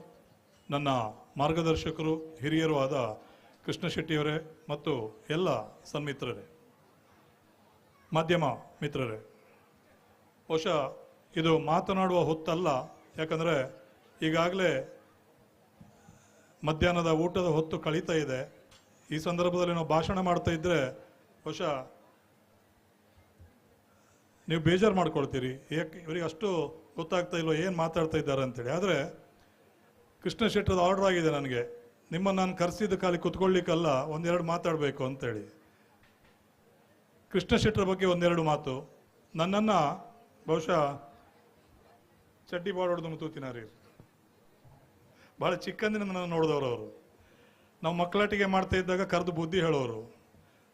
ನನ್ನ ಮಾರ್ಗದರ್ಶಕರು, ಹಿರಿಯರು ಆದ ಕೃಷ್ಣ ಶೆಟ್ಟಿಯವರೇ ಮತ್ತು ಎಲ್ಲ ಸನ್ಮಿತ್ರರೇ, ಮಾಧ್ಯಮ ಮಿತ್ರರೇ, ಬಹುಶಃ ಇದು ಮಾತನಾಡುವ ಹೊತ್ತಲ್ಲ. ಯಾಕಂದರೆ ಈಗಾಗಲೇ ಮಧ್ಯಾಹ್ನದ ಊಟದ ಹೊತ್ತು ಕಳೀತಾ ಇದೆ. ಈ ಸಂದರ್ಭದಲ್ಲಿ ನಾವು ಭಾಷಣ ಮಾಡ್ತಾ ಇದ್ದರೆ ಬಹುಶಃ ನೀವು ಬೇಜಾರು ಮಾಡ್ಕೊಳ್ತೀರಿ. ಯಾಕೆ ಇವರಿಗೆ ಅಷ್ಟು ಗೊತ್ತಾಗ್ತಾ ಇಲ್ವೋ ಏನು ಮಾತಾಡ್ತಾ ಇದ್ದಾರೆ ಅಂತೇಳಿ. ಆದರೆ ಕೃಷ್ಣ ಶೆಟ್ಟರದ ಆರ್ಡರ್ ಆಗಿದೆ ನನಗೆ, ನಿಮ್ಮನ್ನು ನಾನು ಕರೆಸಿದ ಖಾಲಿ ಕುತ್ಕೊಳ್ಳಿಕ್ಕಲ್ಲ, ಒಂದೆರಡು ಮಾತಾಡಬೇಕು ಅಂತೇಳಿ. ಕೃಷ್ಣ ಶೆಟ್ಟರ ಬಗ್ಗೆ ಒಂದೆರಡು ಮಾತು. ನನ್ನನ್ನು ಬಹುಶಃ ಚಡ್ಡಿ ಬಾಡೋಡ್ದು ತೂತಿನಾರಿ, ಭಾಳ ಚಿಕ್ಕಂದಿನ ನನ್ನ ನೋಡಿದವರು ಅವರು. ನಾವು ಮಕ್ಕಳಾಟಿಗೆ ಮಾಡ್ತಾ ಇದ್ದಾಗ ಕರೆದು ಬುದ್ಧಿ ಹೇಳೋರು.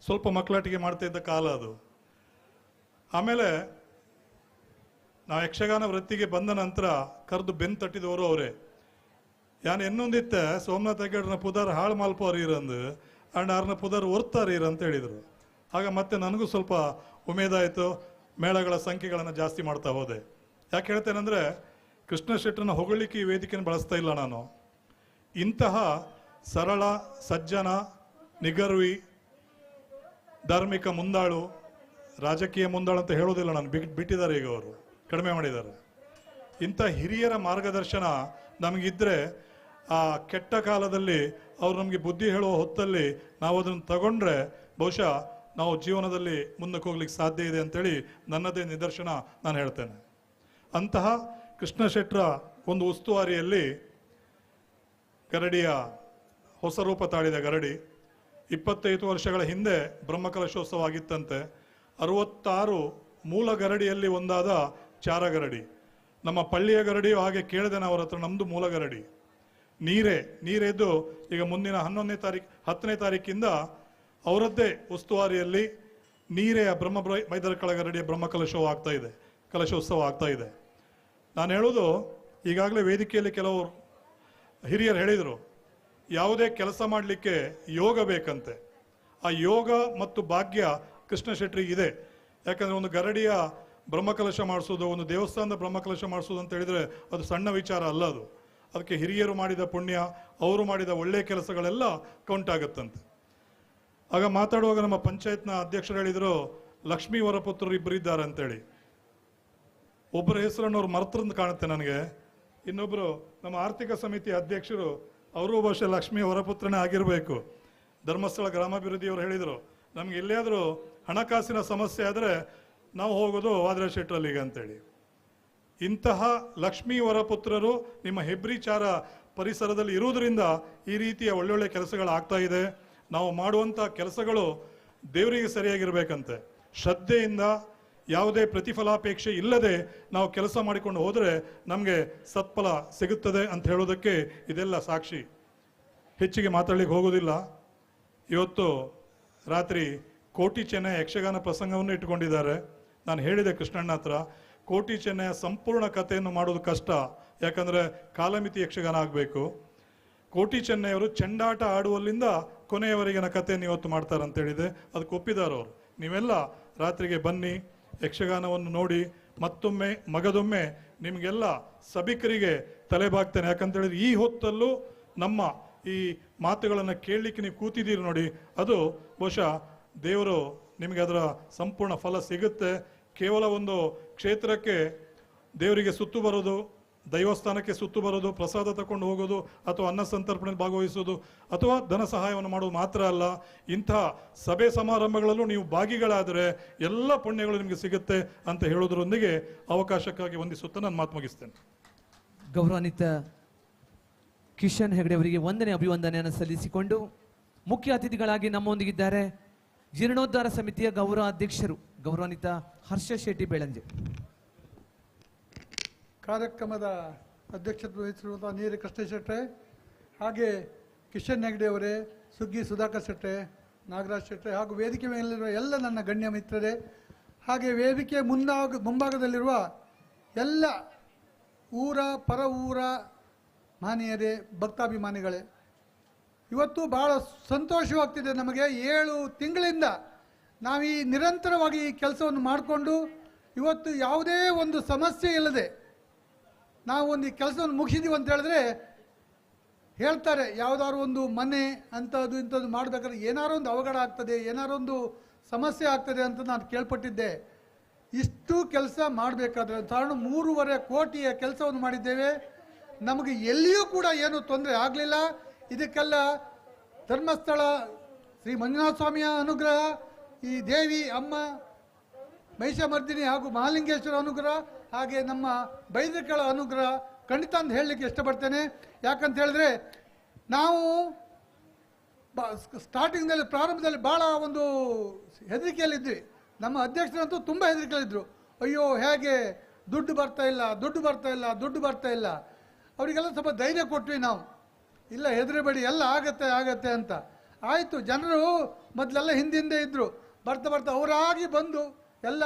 ಸ್ವಲ್ಪ ಮಕ್ಕಳಾಟಿಗೆ ಮಾಡ್ತಾ ಇದ್ದ ಕಾಲ ಅದು. ಆಮೇಲೆ ನಾವು ಯಕ್ಷಗಾನ ವೃತ್ತಿಗೆ ಬಂದ ನಂತರ ಕರೆದು ಬೆನ್ನು ತಟ್ಟಿದವರು ಅವರೇ. ಯಾನು ಇನ್ನೊಂದಿತ್ತೆ ಸೋಮನಾಥ್ ಹೆಗ್ಗಡ್ರನ್ನ ಪುದಾರ್ ಹಾಳು ಮಾಲ್ಪೋರೀರಂದು ಅಂಡ್ ಅವ್ರನ್ನ ಪುದಾರ್ ಒರ್ತಾರೀರ ಅಂತ ಹೇಳಿದರು. ಆಗ ಮತ್ತೆ ನನಗೂ ಸ್ವಲ್ಪ ಉಮೇದಾಯಿತು. ಮೇಳಗಳ ಸಂಖ್ಯೆಗಳನ್ನು ಜಾಸ್ತಿ ಮಾಡ್ತಾ ಹೋದೆ. ಯಾಕೆ ಹೇಳ್ತೇನೆಂದರೆ, ಕೃಷ್ಣ ಶೆಟ್ಟರನ್ನ ಹೊಗಳಿಕೆ ಈ ವೇದಿಕೆಯನ್ನು ಬಳಸ್ತಾ ಇಲ್ಲ ನಾನು. ಇಂತಹ ಸರಳ, ಸಜ್ಜನ, ನಿಗರ್ವಿ, ಧಾರ್ಮಿಕ ಮುಂದಾಳು, ರಾಜಕೀಯ ಮುಂದಾಳು ಅಂತ ಹೇಳೋದಿಲ್ಲ ನಾನು, ಬಿಟ್ಟಿದ್ದಾರೆ ಈಗ ಅವರು, ಕಡಿಮೆ ಮಾಡಿದ್ದಾರೆ. ಇಂಥ ಹಿರಿಯರ ಮಾರ್ಗದರ್ಶನ ನಮಗಿದ್ರೆ ಆ ಕೆಟ್ಟ ಕಾಲದಲ್ಲಿ ಅವರು ನಮಗೆ ಬುದ್ಧಿ ಹೇಳುವ ಹೊತ್ತಲ್ಲಿ ನಾವು ಅದನ್ನು ತಗೊಂಡ್ರೆ ಬಹುಶಃ ನಾವು ಜೀವನದಲ್ಲಿ ಮುಂದಕ್ಕೆ ಹೋಗ್ಲಿಕ್ಕೆ ಸಾಧ್ಯ ಇದೆ ಅಂತೇಳಿ ನನ್ನದೇ ನಿದರ್ಶನ ನಾನು ಹೇಳ್ತೇನೆ. ಅಂತಹ ಕೃಷ್ಣ ಶೆಟ್ಟರ ಒಂದು ಉಸ್ತುವಾರಿಯಲ್ಲಿ ಗರಡಿಯ ಹೊಸ ರೂಪ ತಾಳಿದ ಗರಡಿ 25 ವರ್ಷಗಳ ಹಿಂದೆ ಬ್ರಹ್ಮಕಲಶೋತ್ಸವ ಆಗಿತ್ತಂತೆ. 66 ಮೂಲ ಗರಡಿಯಲ್ಲಿ ಒಂದಾದ ಚಾರ ಗರಡಿ. ನಮ್ಮ ಪಳ್ಳಿಯ ಗರಡಿಯು ಹಾಗೆ ಕೇಳಿದೆ ನಾವು ಅವ್ರ ಹತ್ರ, ನಮ್ಮದು ಮೂಲ ಗರಡಿ ನೀರೆದ್ದು ಈಗ ಮುಂದಿನ 10ನೇ ತಾರೀಕಿಂದ ಅವರದ್ದೇ ಉಸ್ತುವಾರಿಯಲ್ಲಿ ನೀರೆಯ ಮೈದರ್ಕಳ ಗರಡಿಯ ಕಲಶೋತ್ಸವ ಆಗ್ತಾ ಇದೆ. ನಾನು ಹೇಳೋದು, ಈಗಾಗಲೇ ವೇದಿಕೆಯಲ್ಲಿ ಕೆಲವರು ಹಿರಿಯರು ಹೇಳಿದರು, ಯಾವುದೇ ಕೆಲಸ ಮಾಡಲಿಕ್ಕೆ ಯೋಗ ಬೇಕಂತೆ. ಆ ಯೋಗ ಮತ್ತು ಭಾಗ್ಯ ಕೃಷ್ಣ ಶೆಟ್ಟರಿಗೆ ಇದೆ. ಯಾಕಂದರೆ ಒಂದು ಗರಡಿಯ ಬ್ರಹ್ಮಕಲಶ ಮಾಡಿಸೋದು, ಒಂದು ದೇವಸ್ಥಾನದ ಬ್ರಹ್ಮಕಲಶ ಮಾಡಿಸೋದು ಅಂತ ಹೇಳಿದರೆ ಅದು ಸಣ್ಣ ವಿಚಾರ ಅಲ್ಲ. ಅದಕ್ಕೆ ಹಿರಿಯರು ಮಾಡಿದ ಪುಣ್ಯ, ಅವರು ಮಾಡಿದ ಒಳ್ಳೆಯ ಕೆಲಸಗಳೆಲ್ಲ ಕೌಂಟ್ ಆಗುತ್ತಂತೆ. ಆಗ ಮಾತಾಡುವಾಗ ನಮ್ಮ ಪಂಚಾಯತ್ನ ಅಧ್ಯಕ್ಷರು ಹೇಳಿದರು, ಲಕ್ಷ್ಮೀ ವರಪುತ್ರರು ಇಬ್ಬರಿದ್ದಾರೆ ಅಂತೇಳಿ. ಒಬ್ಬರ ಹೆಸರನ್ನು ಅವ್ರು ಮರ್ತರಂದು ಕಾಣುತ್ತೆ ನನಗೆ. ಇನ್ನೊಬ್ಬರು ನಮ್ಮ ಆರ್ಥಿಕ ಸಮಿತಿ ಅಧ್ಯಕ್ಷರು, ಅವರು ಬಹುಶಃ ಲಕ್ಷ್ಮೀ ವರಪುತ್ರನೇ ಆಗಿರಬೇಕು. ಧರ್ಮಸ್ಥಳ ಗ್ರಾಮಾಭಿವೃದ್ಧಿಯವರು ಹೇಳಿದರು, ನಮ್ಗೆ ಎಲ್ಲಿಯಾದರೂ ಹಣಕಾಸಿನ ಸಮಸ್ಯೆ ಆದರೆ ನಾವು ಹೋಗೋದು ವಾದ್ರ ಶೆಟ್ಟರಲ್ಲಿಗೆ ಅಂತೇಳಿ. ಇಂತಹ ಲಕ್ಷ್ಮೀ ವರಪುತ್ರರು ನಿಮ್ಮ ಹೆಬ್ರಿಚಾರ ಪರಿಸರದಲ್ಲಿ ಇರುವುದರಿಂದ ಈ ರೀತಿಯ ಒಳ್ಳೊಳ್ಳೆ ಕೆಲಸಗಳಾಗ್ತಾ ಇದೆ. ನಾವು ಮಾಡುವಂಥ ಕೆಲಸಗಳು ದೇವರಿಗೆ ಸರಿಯಾಗಿರ್ಬೇಕಂತೆ. ಶ್ರದ್ಧೆಯಿಂದ, ಯಾವುದೇ ಪ್ರತಿಫಲಾಪೇಕ್ಷೆ ಇಲ್ಲದೆ ನಾವು ಕೆಲಸ ಮಾಡಿಕೊಂಡು ಹೋದರೆ ನಮಗೆ ಸತ್ಫಲ ಸಿಗುತ್ತದೆ ಅಂತ ಹೇಳೋದಕ್ಕೆ ಇದೆಲ್ಲ ಸಾಕ್ಷಿ. ಹೆಚ್ಚಿಗೆ ಮಾತಾಡಲಿಕ್ಕೆ ಹೋಗೋದಿಲ್ಲ. ಇವತ್ತು ರಾತ್ರಿ ಕೋಟಿ ಚೆನ್ನೈ ಯಕ್ಷಗಾನ ಪ್ರಸಂಗವನ್ನು ಇಟ್ಕೊಂಡಿದ್ದಾರೆ. ನಾನು ಹೇಳಿದೆ ಕೃಷ್ಣಣ್ಣ ಹತ್ರ, ಕೋಟಿ ಚೆನ್ನೈಯ ಸಂಪೂರ್ಣ ಕಥೆಯನ್ನು ಮಾಡೋದು ಕಷ್ಟ, ಯಾಕಂದರೆ ಕಾಲಮಿತಿ ಯಕ್ಷಗಾನ ಆಗಬೇಕು. ಕೋಟಿ ಚೆನ್ನೈಯವರು ಚೆಂಡಾಟ ಆಡುವಲ್ಲಿಂದ ಕೊನೆಯವರೆಗಿನ ಕಥೆಯನ್ನು ಇವತ್ತು ಮಾಡ್ತಾರೆ ಅಂತ ಹೇಳಿದೆ. ಅದಕ್ಕೆ ಒಪ್ಪಿದ್ದಾರೆ ಅವರು. ನೀವೆಲ್ಲ ರಾತ್ರಿಗೆ ಬನ್ನಿ, ಯಕ್ಷಗಾನವನ್ನು ನೋಡಿ, ಮತ್ತೊಮ್ಮೆ ಮಗದೊಮ್ಮೆ ನಿಮಗೆಲ್ಲ ಸಭಿಕರಿಗೆ ತಲೆಬಾಗ್ತೇನೆ. ಯಾಕಂತೇಳಿದ್ರೆ ಈ ಹೊತ್ತಲ್ಲೂ ನಮ್ಮ ಈ ಮಾತುಗಳನ್ನು ಕೇಳಲಿಕ್ಕೆ ನೀವು ಕೂತಿದ್ದೀರಿ ನೋಡಿ, ಅದು ಬಹುಶಃ ದೇವರು ನಿಮಗೆ ಅದರ ಸಂಪೂರ್ಣ ಫಲ ಸಿಗುತ್ತೆ. ಕೇವಲ ಒಂದು ಕ್ಷೇತ್ರಕ್ಕೆ ದೇವರಿಗೆ ಸುತ್ತು ಬರೋದು, ದೈವಸ್ಥಾನಕ್ಕೆ ಸುತ್ತು ಬರೋದು, ಪ್ರಸಾದ ತಗೊಂಡು ಹೋಗೋದು ಅಥವಾ ಅನ್ನ ಸಂತರ್ಪಣೆಯಲ್ಲಿ ಭಾಗವಹಿಸೋದು ಅಥವಾ ಧನ ಸಹಾಯವನ್ನು ಮಾಡೋದು ಮಾತ್ರ ಅಲ್ಲ, ಇಂಥ ಸಭೆ ಸಮಾರಂಭಗಳಲ್ಲೂ ನೀವು ಭಾಗಿಗಳಾದರೆ ಎಲ್ಲ ಪುಣ್ಯಗಳು ನಿಮಗೆ ಸಿಗುತ್ತೆ ಅಂತ ಹೇಳೋದ್ರೊಂದಿಗೆ ಅವಕಾಶಕ್ಕಾಗಿ ವಂದಿಸುತ್ತಾ ನಾನು ಮಾತು ಮುಗಿಸ್ತೇನೆ. ಗೌರವಾನ್ವಿತ ಕಿಶನ್ ಹೆಗಡೆ ಅವರಿಗೆ ವಂದನೆ ಅಭಿವಂದನೆಯನ್ನು ಸಲ್ಲಿಸಿಕೊಂಡು ಮುಖ್ಯ ಅತಿಥಿಗಳಾಗಿ ನಮ್ಮೊಂದಿಗಿದ್ದಾರೆ ಜೀರ್ಣೋದ್ಧಾರ ಸಮಿತಿಯ ಗೌರವ ಅಧ್ಯಕ್ಷರು ಗೌರವಾನ್ವಿತ ಹರ್ಷ ಶೆಟ್ಟಿ ಬೆಳಂಜೆ. ಕಾರ್ಯಕ್ರಮದ ಅಧ್ಯಕ್ಷತೆ ವಹಿಸಿರುವಂಥ ನೀರಿ ಕೃಷ್ಣ ಶೆಟ್ಟೆ, ಹಾಗೆ ಕಿಶನ್ ಹೆಗ್ಡೆ ಅವರೇ, ಸುಗ್ಗಿ ಸುಧಾಕರ್ ಶೆಟ್ಟೆ, ನಾಗರಾಜ್ ಶೆಟ್ಟೆ ಹಾಗೂ ವೇದಿಕೆ ಮೇಲಿರುವ ಎಲ್ಲ ನನ್ನ ಗಣ್ಯ ಮಿತ್ರರೇ, ಹಾಗೆ ವೇದಿಕೆ ಮುಂಭಾಗದಲ್ಲಿರುವ ಎಲ್ಲ ಊರ ಪರ ಊರ ಮಾನ್ಯರೇ, ಭಕ್ತಾಭಿಮಾನಿಗಳೇ, ಇವತ್ತು ಭಾಳ ಸಂತೋಷವಾಗ್ತಿದೆ ನಮಗೆ. 7 ತಿಂಗಳಿಂದ ನಾವು ಈ ನಿರಂತರವಾಗಿ ಈ ಕೆಲಸವನ್ನು ಮಾಡಿಕೊಂಡು ಇವತ್ತು ಯಾವುದೇ ಒಂದು ಸಮಸ್ಯೆ ಇಲ್ಲದೆ ನಾವು ಒಂದು ಈ ಕೆಲಸವನ್ನು ಮುಗಿಸಿದ್ದೀವಿ ಅಂತ ಹೇಳಿದ್ರೆ ಹೇಳ್ತಾರೆ, ಯಾವುದಾದ್ರು ಒಂದು ಮನೆ ಅಂಥದ್ದು ಇಂಥದ್ದು ಮಾಡಬೇಕಾದ್ರೆ ಏನಾರು ಒಂದು ಅವಘಡ ಆಗ್ತದೆ, ಏನಾರು ಒಂದು ಸಮಸ್ಯೆ ಆಗ್ತದೆ ಅಂತ ನಾನು ಕೇಳ್ಪಟ್ಟಿದ್ದೆ. ಇಷ್ಟು ಕೆಲಸ ಮಾಡಬೇಕಾದ್ರೆ ಕಾರಣ 3.5 ಕೋಟಿಯ ಕೆಲಸವನ್ನು ಮಾಡಿದ್ದೇವೆ. ನಮಗೆ ಎಲ್ಲಿಯೂ ಕೂಡ ಏನೂ ತೊಂದರೆ ಆಗಲಿಲ್ಲ. ಇದಕ್ಕೆಲ್ಲ ಧರ್ಮಸ್ಥಳ ಶ್ರೀ ಮಂಜುನಾಥ ಸ್ವಾಮಿಯ ಅನುಗ್ರಹ, ಈ ದೇವಿ ಅಮ್ಮ ಮಹಿಷಮರ್ದಿನಿ ಹಾಗೂ ಮಹಾಲಿಂಗೇಶ್ವರ ಅನುಗ್ರಹ, ಹಾಗೆ ನಮ್ಮ ಬೈದಕಳ ಅನುಗ್ರಹ ಖಂಡಿತ ಅಂತ ಹೇಳಲಿಕ್ಕೆ ಇಷ್ಟಪಡ್ತೇನೆ. ಯಾಕಂತ ಹೇಳಿದ್ರೆ ನಾವು ಸ್ಟಾರ್ಟಿಂಗ್ನಲ್ಲಿ ಪ್ರಾರಂಭದಲ್ಲಿ ಭಾಳ ಒಂದು ಹೆದರಿಕೆಯಲ್ಲಿದ್ವಿ. ನಮ್ಮ ಅಧ್ಯಕ್ಷರಂತೂ ತುಂಬ ಹೆದರಿಕೆಯಲ್ಲಿದ್ದರು. ಅಯ್ಯೋ ಹೇಗೆ ದುಡ್ಡು ಬರ್ತಾ ಇಲ್ಲ, ದುಡ್ಡು ಬರ್ತಾ ಇಲ್ಲ, ದುಡ್ಡು ಬರ್ತಾ ಇಲ್ಲ. ಅವರಿಗೆಲ್ಲ ಸ್ವಲ್ಪ ಧೈರ್ಯ ಕೊಟ್ವಿ ನಾವು, ಇಲ್ಲ ಹೆದರಬೇಡಿ, ಎಲ್ಲ ಆಗತ್ತೆ ಆಗತ್ತೆ ಅಂತ. ಆಯಿತು, ಜನರು ಮೊದಲೆಲ್ಲ ಹಿಂದೆ ಇದ್ದರು, ಬರ್ತಾ ಬರ್ತಾ ಅವರಾಗಿ ಬಂದು ಎಲ್ಲ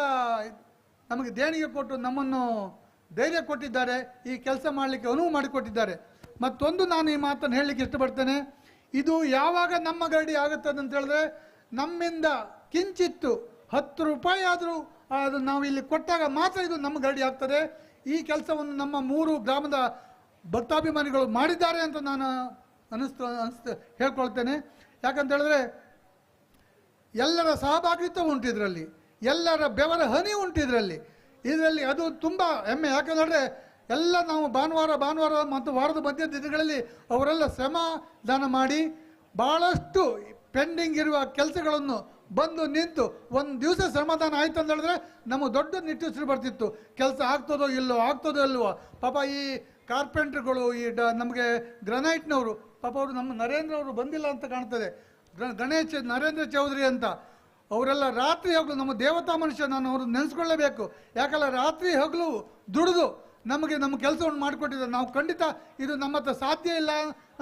ನಮಗೆ ದೇಣಿಗೆ ಕೊಟ್ಟು ನಮ್ಮನ್ನು ಧೈರ್ಯ ಕೊಟ್ಟಿದ್ದಾರೆ, ಈ ಕೆಲಸ ಮಾಡಲಿಕ್ಕೆ ಅನುವು ಮಾಡಿಕೊಟ್ಟಿದ್ದಾರೆ. ಮತ್ತೊಂದು ನಾನು ಈ ಮಾತನ್ನು ಹೇಳಲಿಕ್ಕೆ ಇಷ್ಟಪಡ್ತೇನೆ, ಇದು ಯಾವಾಗ ನಮ್ಮ ಗರಡಿ ಆಗುತ್ತದೆ ಅಂತ ಹೇಳಿದ್ರೆ ನಮ್ಮಿಂದ ಕಿಂಚಿತ್ತು 10 ರೂಪಾಯಿ ಆದರೂ ಅದು ನಾವು ಇಲ್ಲಿ ಕೊಟ್ಟಾಗ ಮಾತ್ರ ಇದು ನಮ್ಮ ಗರಡಿ ಆಗ್ತದೆ. ಈ ಕೆಲಸವನ್ನು ನಮ್ಮ 3 ಗ್ರಾಮದ ಭಕ್ತಾಭಿಮಾನಿಗಳು ಮಾಡಿದ್ದಾರೆ ಅಂತ ನಾನು ಹೇಳ್ಕೊಳ್ತೇನೆ. ಯಾಕಂತ ಹೇಳಿದ್ರೆ ಎಲ್ಲರ ಸಹಭಾಗಿತ್ವ ಉಂಟು ಇದರಲ್ಲಿ, ಎಲ್ಲರ ಬೆವರ ಹನಿ ಉಂಟು ಇದರಲ್ಲಿ ಅದು ತುಂಬ ಹೆಮ್ಮೆ. ಯಾಕಂದರೆ ಎಲ್ಲ ನಾವು ಭಾನುವಾರ ಮತ್ತು ವಾರದ ಮಧ್ಯ ದಿನಗಳಲ್ಲಿ ಅವರೆಲ್ಲ ಶ್ರಮದಾನ ಮಾಡಿ ಭಾಳಷ್ಟು ಪೆಂಡಿಂಗ್ ಇರುವ ಕೆಲಸಗಳನ್ನು ಬಂದು ನಿಂತು ಒಂದು ದಿವಸ ಶ್ರಮದಾನ ಆಯ್ತು ಅಂತ ಹೇಳಿದ್ರೆ ನಮಗೆ ದೊಡ್ಡ ನಿಟ್ಟುಸಿರು ಬರ್ತಿತ್ತು, ಕೆಲಸ ಆಗ್ತದೋ ಇಲ್ವೋ. ಪಾಪ ಈ ಕಾರ್ಪೆಂಟ್ರುಗಳು, ಈ ನಮಗೆ ಗ್ರನೈಟ್ನವರು, ಪಾಪ ಅವರು ನಮ್ಮ ನರೇಂದ್ರ ಅವರು ಬಂದಿಲ್ಲ ಅಂತ ಕಾಣ್ತದೆ, ನರೇಂದ್ರ ಚೌಧರಿ ಅಂತ, ಅವರೆಲ್ಲ ರಾತ್ರಿ ಹಗಲು ನಮ್ಮ ದೇವತಾ ಮನುಷ್ಯ, ನಾನು ಅವರು ನೆನೆಸ್ಕೊಳ್ಳೇಬೇಕು. ಯಾಕಂದ್ರೆ ರಾತ್ರಿ ಹಗಲು ದುಡಿದು ನಮಗೆ ನಮ್ಮ ಕೆಲಸವನ್ನು ಮಾಡಿಕೊಟ್ಟಿದ್ದಾರೆ. ನಾವು ಖಂಡಿತ ಇದು ನಮ್ಮ ಹತ್ರ ಸಾಧ್ಯ ಇಲ್ಲ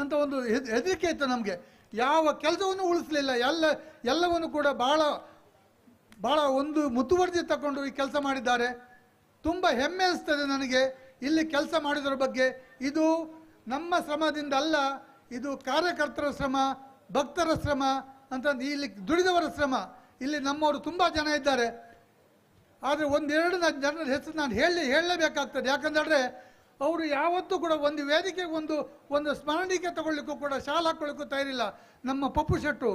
ಅಂತ ಒಂದು ಹೆದರಿಕೆ ಇತ್ತು ನಮಗೆ. ಯಾವ ಕೆಲಸವನ್ನು ಉಳಿಸಲಿಲ್ಲ, ಎಲ್ಲವನ್ನು ಕೂಡ ಭಾಳ ಒಂದು ಮುತುವರ್ಜಿ ತಗೊಂಡು ಈ ಕೆಲಸ ಮಾಡಿದ್ದಾರೆ. ತುಂಬ ಹೆಮ್ಮೆ ಅನಿಸ್ತದೆ ನನಗೆ ಇಲ್ಲಿ ಕೆಲಸ ಮಾಡಿದ್ರ ಬಗ್ಗೆ. ಇದು ನಮ್ಮ ಶ್ರಮದಿಂದ ಅಲ್ಲ, ಇದು ಕಾರ್ಯಕರ್ತರ ಶ್ರಮ, ಭಕ್ತರ ಶ್ರಮ ಅಂತ, ಇಲ್ಲಿ ದುಡಿದವರ ಶ್ರಮ. ಇಲ್ಲಿ ನಮ್ಮವರು ತುಂಬ ಜನ ಇದ್ದಾರೆ, ಆದರೆ 1-2 ಜನರ ಹೆಸರು ನಾನು ಹೇಳಲೇಬೇಕಾಗ್ತದೆ. ಯಾಕಂದರೆ ಅವರು ಯಾವತ್ತೂ ಕೂಡ ಒಂದು ವೇದಿಕೆಗೆ ಒಂದು ಸ್ಮರಣಿಕೆ ತಗೊಳ್ಳಿಕ್ಕೂ ಕೂಡ ಶಾಲೆ ಹಾಕ್ಕೊಳ್ಳಿಕ್ಕೂ ತಯಾರಿಲ್ಲ. ನಮ್ಮ ಪಪ್ಪು ಶೆಟ್ಟು,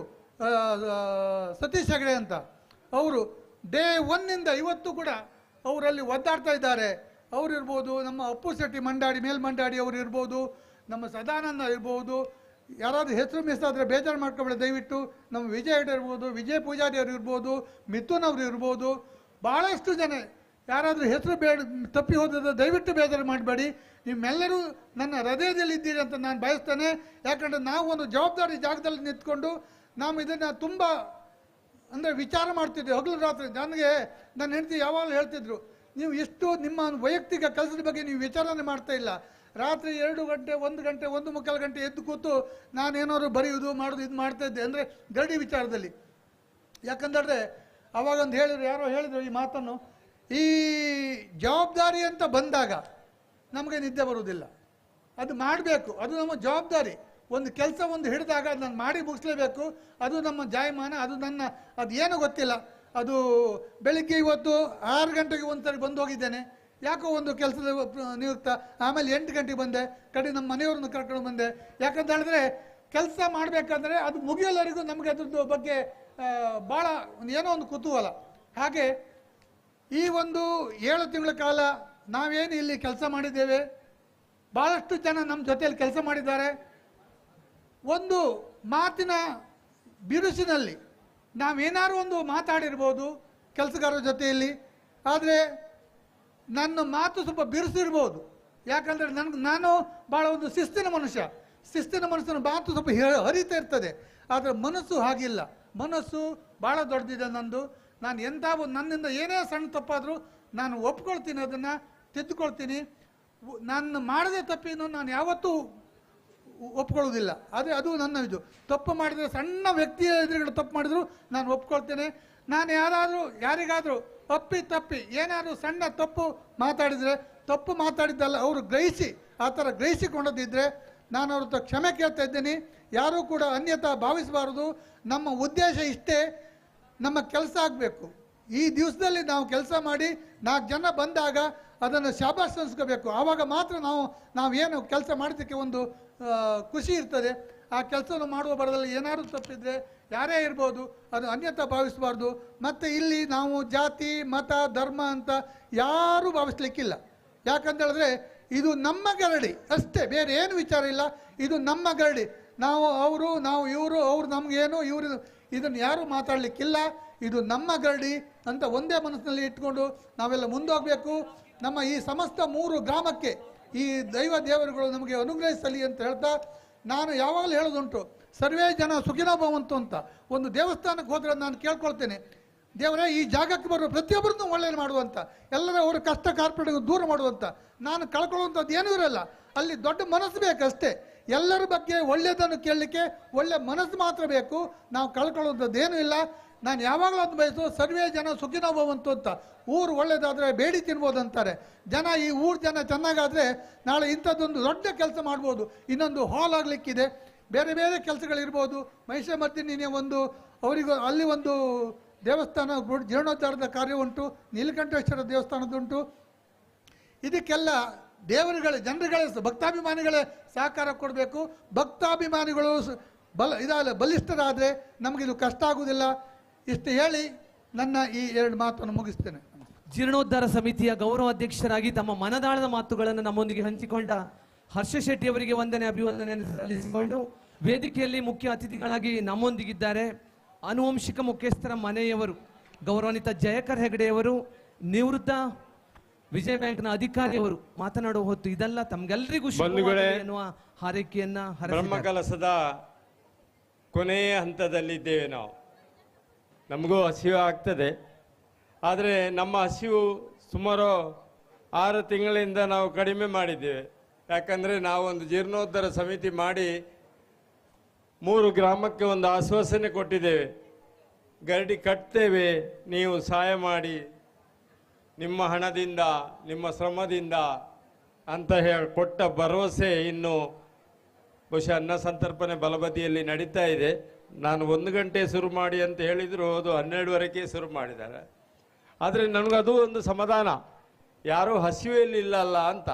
ಸತೀಶ್ ಹೆಗಡೆ ಅಂತ, ಅವರು ಡೇ 1ನಿಂದ ಇವತ್ತು ಕೂಡ ಅವರಲ್ಲಿ ಒದ್ದಾಡ್ತಾ ಇದ್ದಾರೆ. ಅವರು ಇರ್ಬೋದು, ನಮ್ಮ ಅಪ್ಪು ಶೆಟ್ಟಿ ಮೇಲ್ಮಂಡಾಡಿ ಅವರು ಇರ್ಬೋದು, ನಮ್ಮ ಸದಾನಂದ ಇರ್ಬೋದು. ಯಾರಾದರೂ ಹೆಸರು ಮಿಸ್ ಆದರೆ ಬೇಜಾರು ಮಾಡ್ಕೊಬೇಡಿ ದಯವಿಟ್ಟು. ನಮ್ಮ ವಿಜಯ್ ಹೆಗಡೆ ಇರ್ಬೋದು, ವಿಜಯ್ ಪೂಜಾರಿ ಅವರು ಇರ್ಬೋದು, ಮಿಥುನ್ ಅವರು ಇರ್ಬೋದು, ಭಾಳಷ್ಟು ಜನ. ಯಾರಾದರೂ ಹೆಸರು ತಪ್ಪಿ ಹೋದ್ರೆ ದಯವಿಟ್ಟು ಬೇಜಾರು ಮಾಡಬೇಡಿ. ನಿಮ್ಮೆಲ್ಲರೂ ನನ್ನ ಹೃದಯದಲ್ಲಿ ಇದ್ದೀರಿ ಅಂತ ನಾನು ಬಯಸ್ತೇನೆ. ಯಾಕಂದರೆ ನಾವು ಒಂದು ಜವಾಬ್ದಾರಿ ಜಾಗದಲ್ಲಿ ನಿಂತ್ಕೊಂಡು ನಾವು ಇದನ್ನು ತುಂಬ ಅಂದರೆ ವಿಚಾರ ಮಾಡ್ತಿದ್ವಿ ಹಗಲು ರಾತ್ರಿ. ನನಗೆ ನನ್ನ ಹೆಂಡತಿ ಯಾವಾಗಲೂ ಹೇಳ್ತಿದ್ರು, ನೀವು ಎಷ್ಟು ನಿಮ್ಮ ವೈಯಕ್ತಿಕ ಕೆಲಸದ ಬಗ್ಗೆ ನೀವು ವಿಚಾರಣೆ ಮಾಡ್ತಾ ಇಲ್ಲ. ರಾತ್ರಿ 2 ಗಂಟೆ 1 ಗಂಟೆ 1:45 ಗಂಟೆ ಎದ್ದು ಕೂತು ನಾನೇನಾದ್ರು ಬರೆಯೋದು ಮಾಡೋದು ಇದು ಮಾಡ್ತಾ ಇದ್ದೆ, ಅಂದರೆ ಗರಡಿ ವಿಚಾರದಲ್ಲಿ. ಯಾಕಂದರೆ ಅವಾಗೊಂದು ಯಾರೋ ಹೇಳಿದರು ಈ ಮಾತನ್ನು, ಈ ಜವಾಬ್ದಾರಿ ಅಂತ ಬಂದಾಗ ನಮಗೆ ನಿದ್ದೆ ಬರುವುದಿಲ್ಲ. ಅದು ಮಾಡಬೇಕು, ಅದು ನಮ್ಮ ಜವಾಬ್ದಾರಿ. ಒಂದು ಕೆಲಸ ಹಿಡಿದಾಗ ನಾನು ಮಾಡಿ ಮುಗಿಸ್ಲೇಬೇಕು. ಅದು ನಮ್ಮ ಜಾಯಮಾನ, ಅದು ಏನು ಗೊತ್ತಿಲ್ಲ. ಅದು ಬೆಳಿಗ್ಗೆ ಇವತ್ತು 6 ಗಂಟೆಗೆ ಒಂದ್ಸರಿ ಬಂದು ಹೋಗಿದ್ದೇನೆ, ಯಾಕೋ ಒಂದು ಕೆಲಸದ ನಿಯುಕ್ತ. ಆಮೇಲೆ 8 ಗಂಟೆಗೆ ಬಂದೆ, ಕಡೆ ನಮ್ಮ ಮನೆಯವ್ರನ್ನ ಕರ್ಕೊಂಡು ಬಂದೆ. ಯಾಕಂತ ಹೇಳಿದ್ರೆ ಕೆಲಸ ಮಾಡಬೇಕಂದ್ರೆ ಅದು ಮುಗಿಯೋವರೆಗೂ ನಮಗೆ ಅದ್ರದ್ದು ಬಗ್ಗೆ ಭಾಳ ಏನೋ ಒಂದು ಕುತೂಹಲ. ಹಾಗೆ ಈ ಒಂದು 7 ತಿಂಗಳ ಕಾಲ ನಾವೇನು ಇಲ್ಲಿ ಕೆಲಸ ಮಾಡಿದ್ದೇವೆ, ಭಾಳಷ್ಟು ಜನ ನಮ್ಮ ಜೊತೆಯಲ್ಲಿ ಕೆಲಸ ಮಾಡಿದ್ದಾರೆ. ಒಂದು ಮಾತಿನ ಬಿರುಸಿನಲ್ಲಿ ನಾವೇನಾದ್ರು ಒಂದು ಮಾತಾಡಿರ್ಬೋದು ಕೆಲಸಗಾರರ ಜೊತೆಯಲ್ಲಿ, ಆದರೆ ನನ್ನ ಮಾತು ಸ್ವಲ್ಪ ಬಿರುಸಿರ್ಬೋದು. ಯಾಕಂದರೆ ನಾನು ಭಾಳ ಒಂದು ಶಿಸ್ತಿನ ಮನುಷ್ಯನ ಮಾತು ಸ್ವಲ್ಪ ಹರಿತಾ ಇರ್ತದೆ. ಆದರೆ ಮನಸ್ಸು ಹಾಗಿಲ್ಲ, ಮನಸ್ಸು ಭಾಳ ದೊಡ್ಡದಿದೆ ನಂದು. ನಾನು ಎಂಥ ನನ್ನಿಂದ ಏನೇ ಸಣ್ಣ ತಪ್ಪಾದರೂ ನಾನು ಒಪ್ಕೊಳ್ತೀನಿ, ಅದನ್ನು ತಿದ್ದುಕೊಳ್ತೀನಿ. ನಾನು ಮಾಡದೆ ತಪ್ಪಿನೂ ನಾನು ಯಾವತ್ತೂ ಒಪ್ಕೊಳ್ಳೋದಿಲ್ಲ. ಆದರೆ ಅದು ನನ್ನ ಇದು. ತಪ್ಪು ಮಾಡಿದರೆ ಸಣ್ಣ ವ್ಯಕ್ತಿಯ ಎದುರುಗಡೆ ತಪ್ಪು ಮಾಡಿದ್ರು ನಾನು ಒಪ್ಕೊಳ್ತೇನೆ. ನಾನು ಯಾರಿಗಾದರೂ ತಪ್ಪಿ ಏನಾದರೂ ಸಣ್ಣ ತಪ್ಪು ಮಾತಾಡಿದರೆ, ತಪ್ಪು ಮಾತಾಡಿದ್ದಲ್ಲ ಅವರು ಆ ಥರ ಗ್ರಹಿಸಿಕೊಂಡದಿದ್ದರೆ ನಾನು ಅವ್ರ ಹತ್ರ ಕ್ಷಮೆ ಕೇಳ್ತಾ ಇದ್ದೀನಿ. ಯಾರೂ ಕೂಡ ಅನ್ಯತಾ ಭಾವಿಸಬಾರ್ದು. ನಮ್ಮ ಉದ್ದೇಶ ಇಷ್ಟೇ, ನಮ್ಮ ಕೆಲಸ ಆಗಬೇಕು. ಈ ದಿವಸದಲ್ಲಿ ನಾವು ಕೆಲಸ ಮಾಡಿ 4 ಜನ ಬಂದಾಗ ಅದನ್ನು ಶಾಬಾಷ್ ಅನ್ಸ್ಕೋಬೇಕು. ಆವಾಗ ಮಾತ್ರ ನಾವೇನು ಕೆಲಸ ಮಾಡೋದಕ್ಕೆ ಒಂದು ಖುಷಿ ಇರ್ತದೆ. ಆ ಕೆಲಸವನ್ನು ಮಾಡುವ ಬರದಲ್ಲಿ ಏನಾದರೂ ತಪ್ಪಿದರೆ ಯಾರೇ ಇರ್ಬೋದು, ಅದು ಅನ್ಯತಾ ಭಾವಿಸಬಾರ್ದು. ಮತ್ತು ಇಲ್ಲಿ ನಾವು ಜಾತಿ ಮತ ಧರ್ಮ ಅಂತ ಯಾರೂ ಭಾವಿಸ್ಲಿಕ್ಕಿಲ್ಲ. ಯಾಕಂತೇಳಿದ್ರೆ ಇದು ನಮ್ಮ ಗರಡಿ ಅಷ್ಟೇ, ಬೇರೆ ಏನು ವಿಚಾರ ಇಲ್ಲ. ಇದು ನಮ್ಮ ಗರಡಿ. ನಾವು ಇವರು ಅವ್ರು ನಮಗೇನು ಇವರು ಇದನ್ನು ಯಾರೂ ಮಾತಾಡಲಿಕ್ಕಿಲ್ಲ. ಇದು ನಮ್ಮ ಗರಡಿ ಅಂತ ಒಂದೇ ಮನಸ್ಸಿನಲ್ಲಿ ಇಟ್ಕೊಂಡು ನಾವೆಲ್ಲ ಮುಂದೋಗಬೇಕು. ನಮ್ಮ ಈ ಸಮಸ್ತ 3 ಗ್ರಾಮಕ್ಕೆ ಈ ದೇವರುಗಳು ನಮಗೆ ಅನುಗ್ರಹಿಸಲಿ ಅಂತ ಹೇಳ್ತಾ, ನಾನು ಯಾವಾಗಲೂ ಹೇಳೋದುಂಟು, ಸರ್ವೇ ಜನ ಸುಖಿನೋ ಭವಂತು ಅಂತ. ಒಂದು ದೇವಸ್ಥಾನಕ್ಕೆ ಹೋದರೆ ನಾನು ಕೇಳ್ಕೊಳ್ತೇನೆ, ದೇವರೇ ಈ ಜಾಗಕ್ಕೆ ಬರೋ ಪ್ರತಿಯೊಬ್ಬರನ್ನು ಒಳ್ಳೆಯದು ಮಾಡುವಂಥ, ಎಲ್ಲರ ಅವರ ಕಷ್ಟ ಕಾರ್ಪಣ್ಯಗಳು ದೂರ ಮಾಡುವಂಥ. ನಾನು ಕಳ್ಕೊಳ್ಳುವಂಥದ್ದು ಏನೂ ಇರಲ್ಲ. ಅಲ್ಲಿ ದೊಡ್ಡ ಮನಸ್ಸು ಬೇಕಷ್ಟೇ. ಎಲ್ಲರ ಬಗ್ಗೆ ಒಳ್ಳೆಯದನ್ನು ಕೇಳಲಿಕ್ಕೆ ಒಳ್ಳೆ ಮನಸ್ಸು ಮಾತ್ರ ಬೇಕು. ನಾವು ಕಳ್ಕೊಳ್ಳುವಂಥದ್ದು ಏನೂ ಇಲ್ಲ. ನಾನು ಯಾವಾಗಲೂ ಒಂದು ಬಯಸು, ಸರ್ವೇ ಜನ ಸುಖಿನೋ ಭವಂತು ಅಂತ. ಊರು ಒಳ್ಳೇದಾದರೆ ಬೇಡಿ ತಿನ್ಬೋದು ಅಂತಾರೆ ಜನ. ಈ ಊರು ಜನ ಚೆನ್ನಾಗಾದರೆ ನಾಳೆ ಇಂಥದ್ದೊಂದು ದೊಡ್ಡ ಕೆಲಸ ಮಾಡ್ಬೋದು. ಇನ್ನೊಂದು ಹಾಲ್ ಆಗಲಿಕ್ಕಿದೆ, ಬೇರೆ ಬೇರೆ ಕೆಲಸಗಳಿರ್ಬೋದು. ಮಹಿಷಮರ್ದಿನಿ ಅವರಿಗೂ ಅಲ್ಲಿ ಒಂದು ದೇವಸ್ಥಾನ ಜೀರ್ಣೋದ್ಧಾರದ ಕಾರ್ಯ ಉಂಟು, ನೀಲಕಂಠೇಶ್ವರ ದೇವಸ್ಥಾನದುಂಟು. ಇದಕ್ಕೆಲ್ಲ ಜನರುಗಳೇ ಭಕ್ತಾಭಿಮಾನಿಗಳೇ ಸಹಕಾರ ಕೊಡಬೇಕು. ಭಕ್ತಾಭಿಮಾನಿಗಳು ಬಲಿಷ್ಠರಾದರೆ ನಮಗಿದು ಕಷ್ಟ ಆಗುವುದಿಲ್ಲ. ಇಷ್ಟು ಹೇಳಿ ನನ್ನ ಈ 2 ಮಾತನ್ನು ಮುಗಿಸ್ತೇನೆ. ಜೀರ್ಣೋದ್ಧಾರ ಸಮಿತಿಯ ಗೌರವ ಅಧ್ಯಕ್ಷರಾಗಿ ತಮ್ಮ ಮನದಾಳದ ಮಾತುಗಳನ್ನು ನಮ್ಮೊಂದಿಗೆ ಹಂಚಿಕೊಂಡ ಹರ್ಷ ಶೆಟ್ಟಿ ಅವರಿಗೆ ಅಭಿವಂದನೆ ಸಲ್ಲಿಸಿಕೊಂಡು, ವೇದಿಕೆಯಲ್ಲಿ ಮುಖ್ಯ ಅತಿಥಿಗಳಾಗಿ ನಮ್ಮೊಂದಿಗಿದ್ದಾರೆ ಆನುವಂಶಿಕ ಮುಖ್ಯಸ್ಥರ ಮನೆಯವರು ಗೌರವಾನ್ವಿತ ಜಯಕರ್ ಹೆಗಡೆಯವರು, ನಿವೃತ್ತ ವಿಜಯ ಬ್ಯಾಂಕ್ನ ಅಧಿಕಾರಿಯವರು ಮಾತನಾಡುವ ಹೊತ್ತು ಇದೆಲ್ಲ ತಮ್ಗೆಲ್ಲರಿಗೂ ಎನ್ನುವ ಹಾರೈಕೆಯನ್ನ ಬ್ರಹ್ಮಕಲಸದ ಕೊನೆಯ ಹಂತದಲ್ಲಿದ್ದೇವೆ. ನಮಗೂ ಹಸಿವು ಆಗ್ತದೆ. ಆದರೆ ನಮ್ಮ ಹಸಿವು ಸುಮಾರು 6 ತಿಂಗಳಿಂದ ನಾವು ಕಡಿಮೆ ಮಾಡಿದ್ದೇವೆ. ಯಾಕಂದರೆ ನಾವೊಂದು ಜೀರ್ಣೋದ್ಧಾರ ಸಮಿತಿ ಮಾಡಿ 3 ಗ್ರಾಮಕ್ಕೆ ಒಂದು ಆಶ್ವಾಸನೆ ಕೊಟ್ಟಿದ್ದೇವೆ. ಗರಡಿ ಕಟ್ತೇವೆ, ನೀವು ಸಹಾಯ ಮಾಡಿ ನಿಮ್ಮ ಹಣದಿಂದ ನಿಮ್ಮ ಶ್ರಮದಿಂದ ಅಂತ ಕೊಟ್ಟ ಭರವಸೆ ಇನ್ನು ಬಹುಶಃ ಅನ್ನ ಸಂತರ್ಪಣೆ ಬಲಬದಿಯಲ್ಲಿ ನಡೀತಾ ಇದೆ. ನಾನು 1 ಗಂಟೆ ಶುರು ಮಾಡಿ ಅಂತ ಹೇಳಿದ್ರು, ಅದು 12ವರೆಗೆ ಶುರು ಮಾಡಿದ್ದಾರೆ. ಆದರೆ ನನಗದು ಒಂದು ಸಮಾಧಾನ, ಯಾರೂ ಹಸಿವೆಯಲ್ಲಿ ಇಲ್ಲಲ್ಲ ಅಂತ.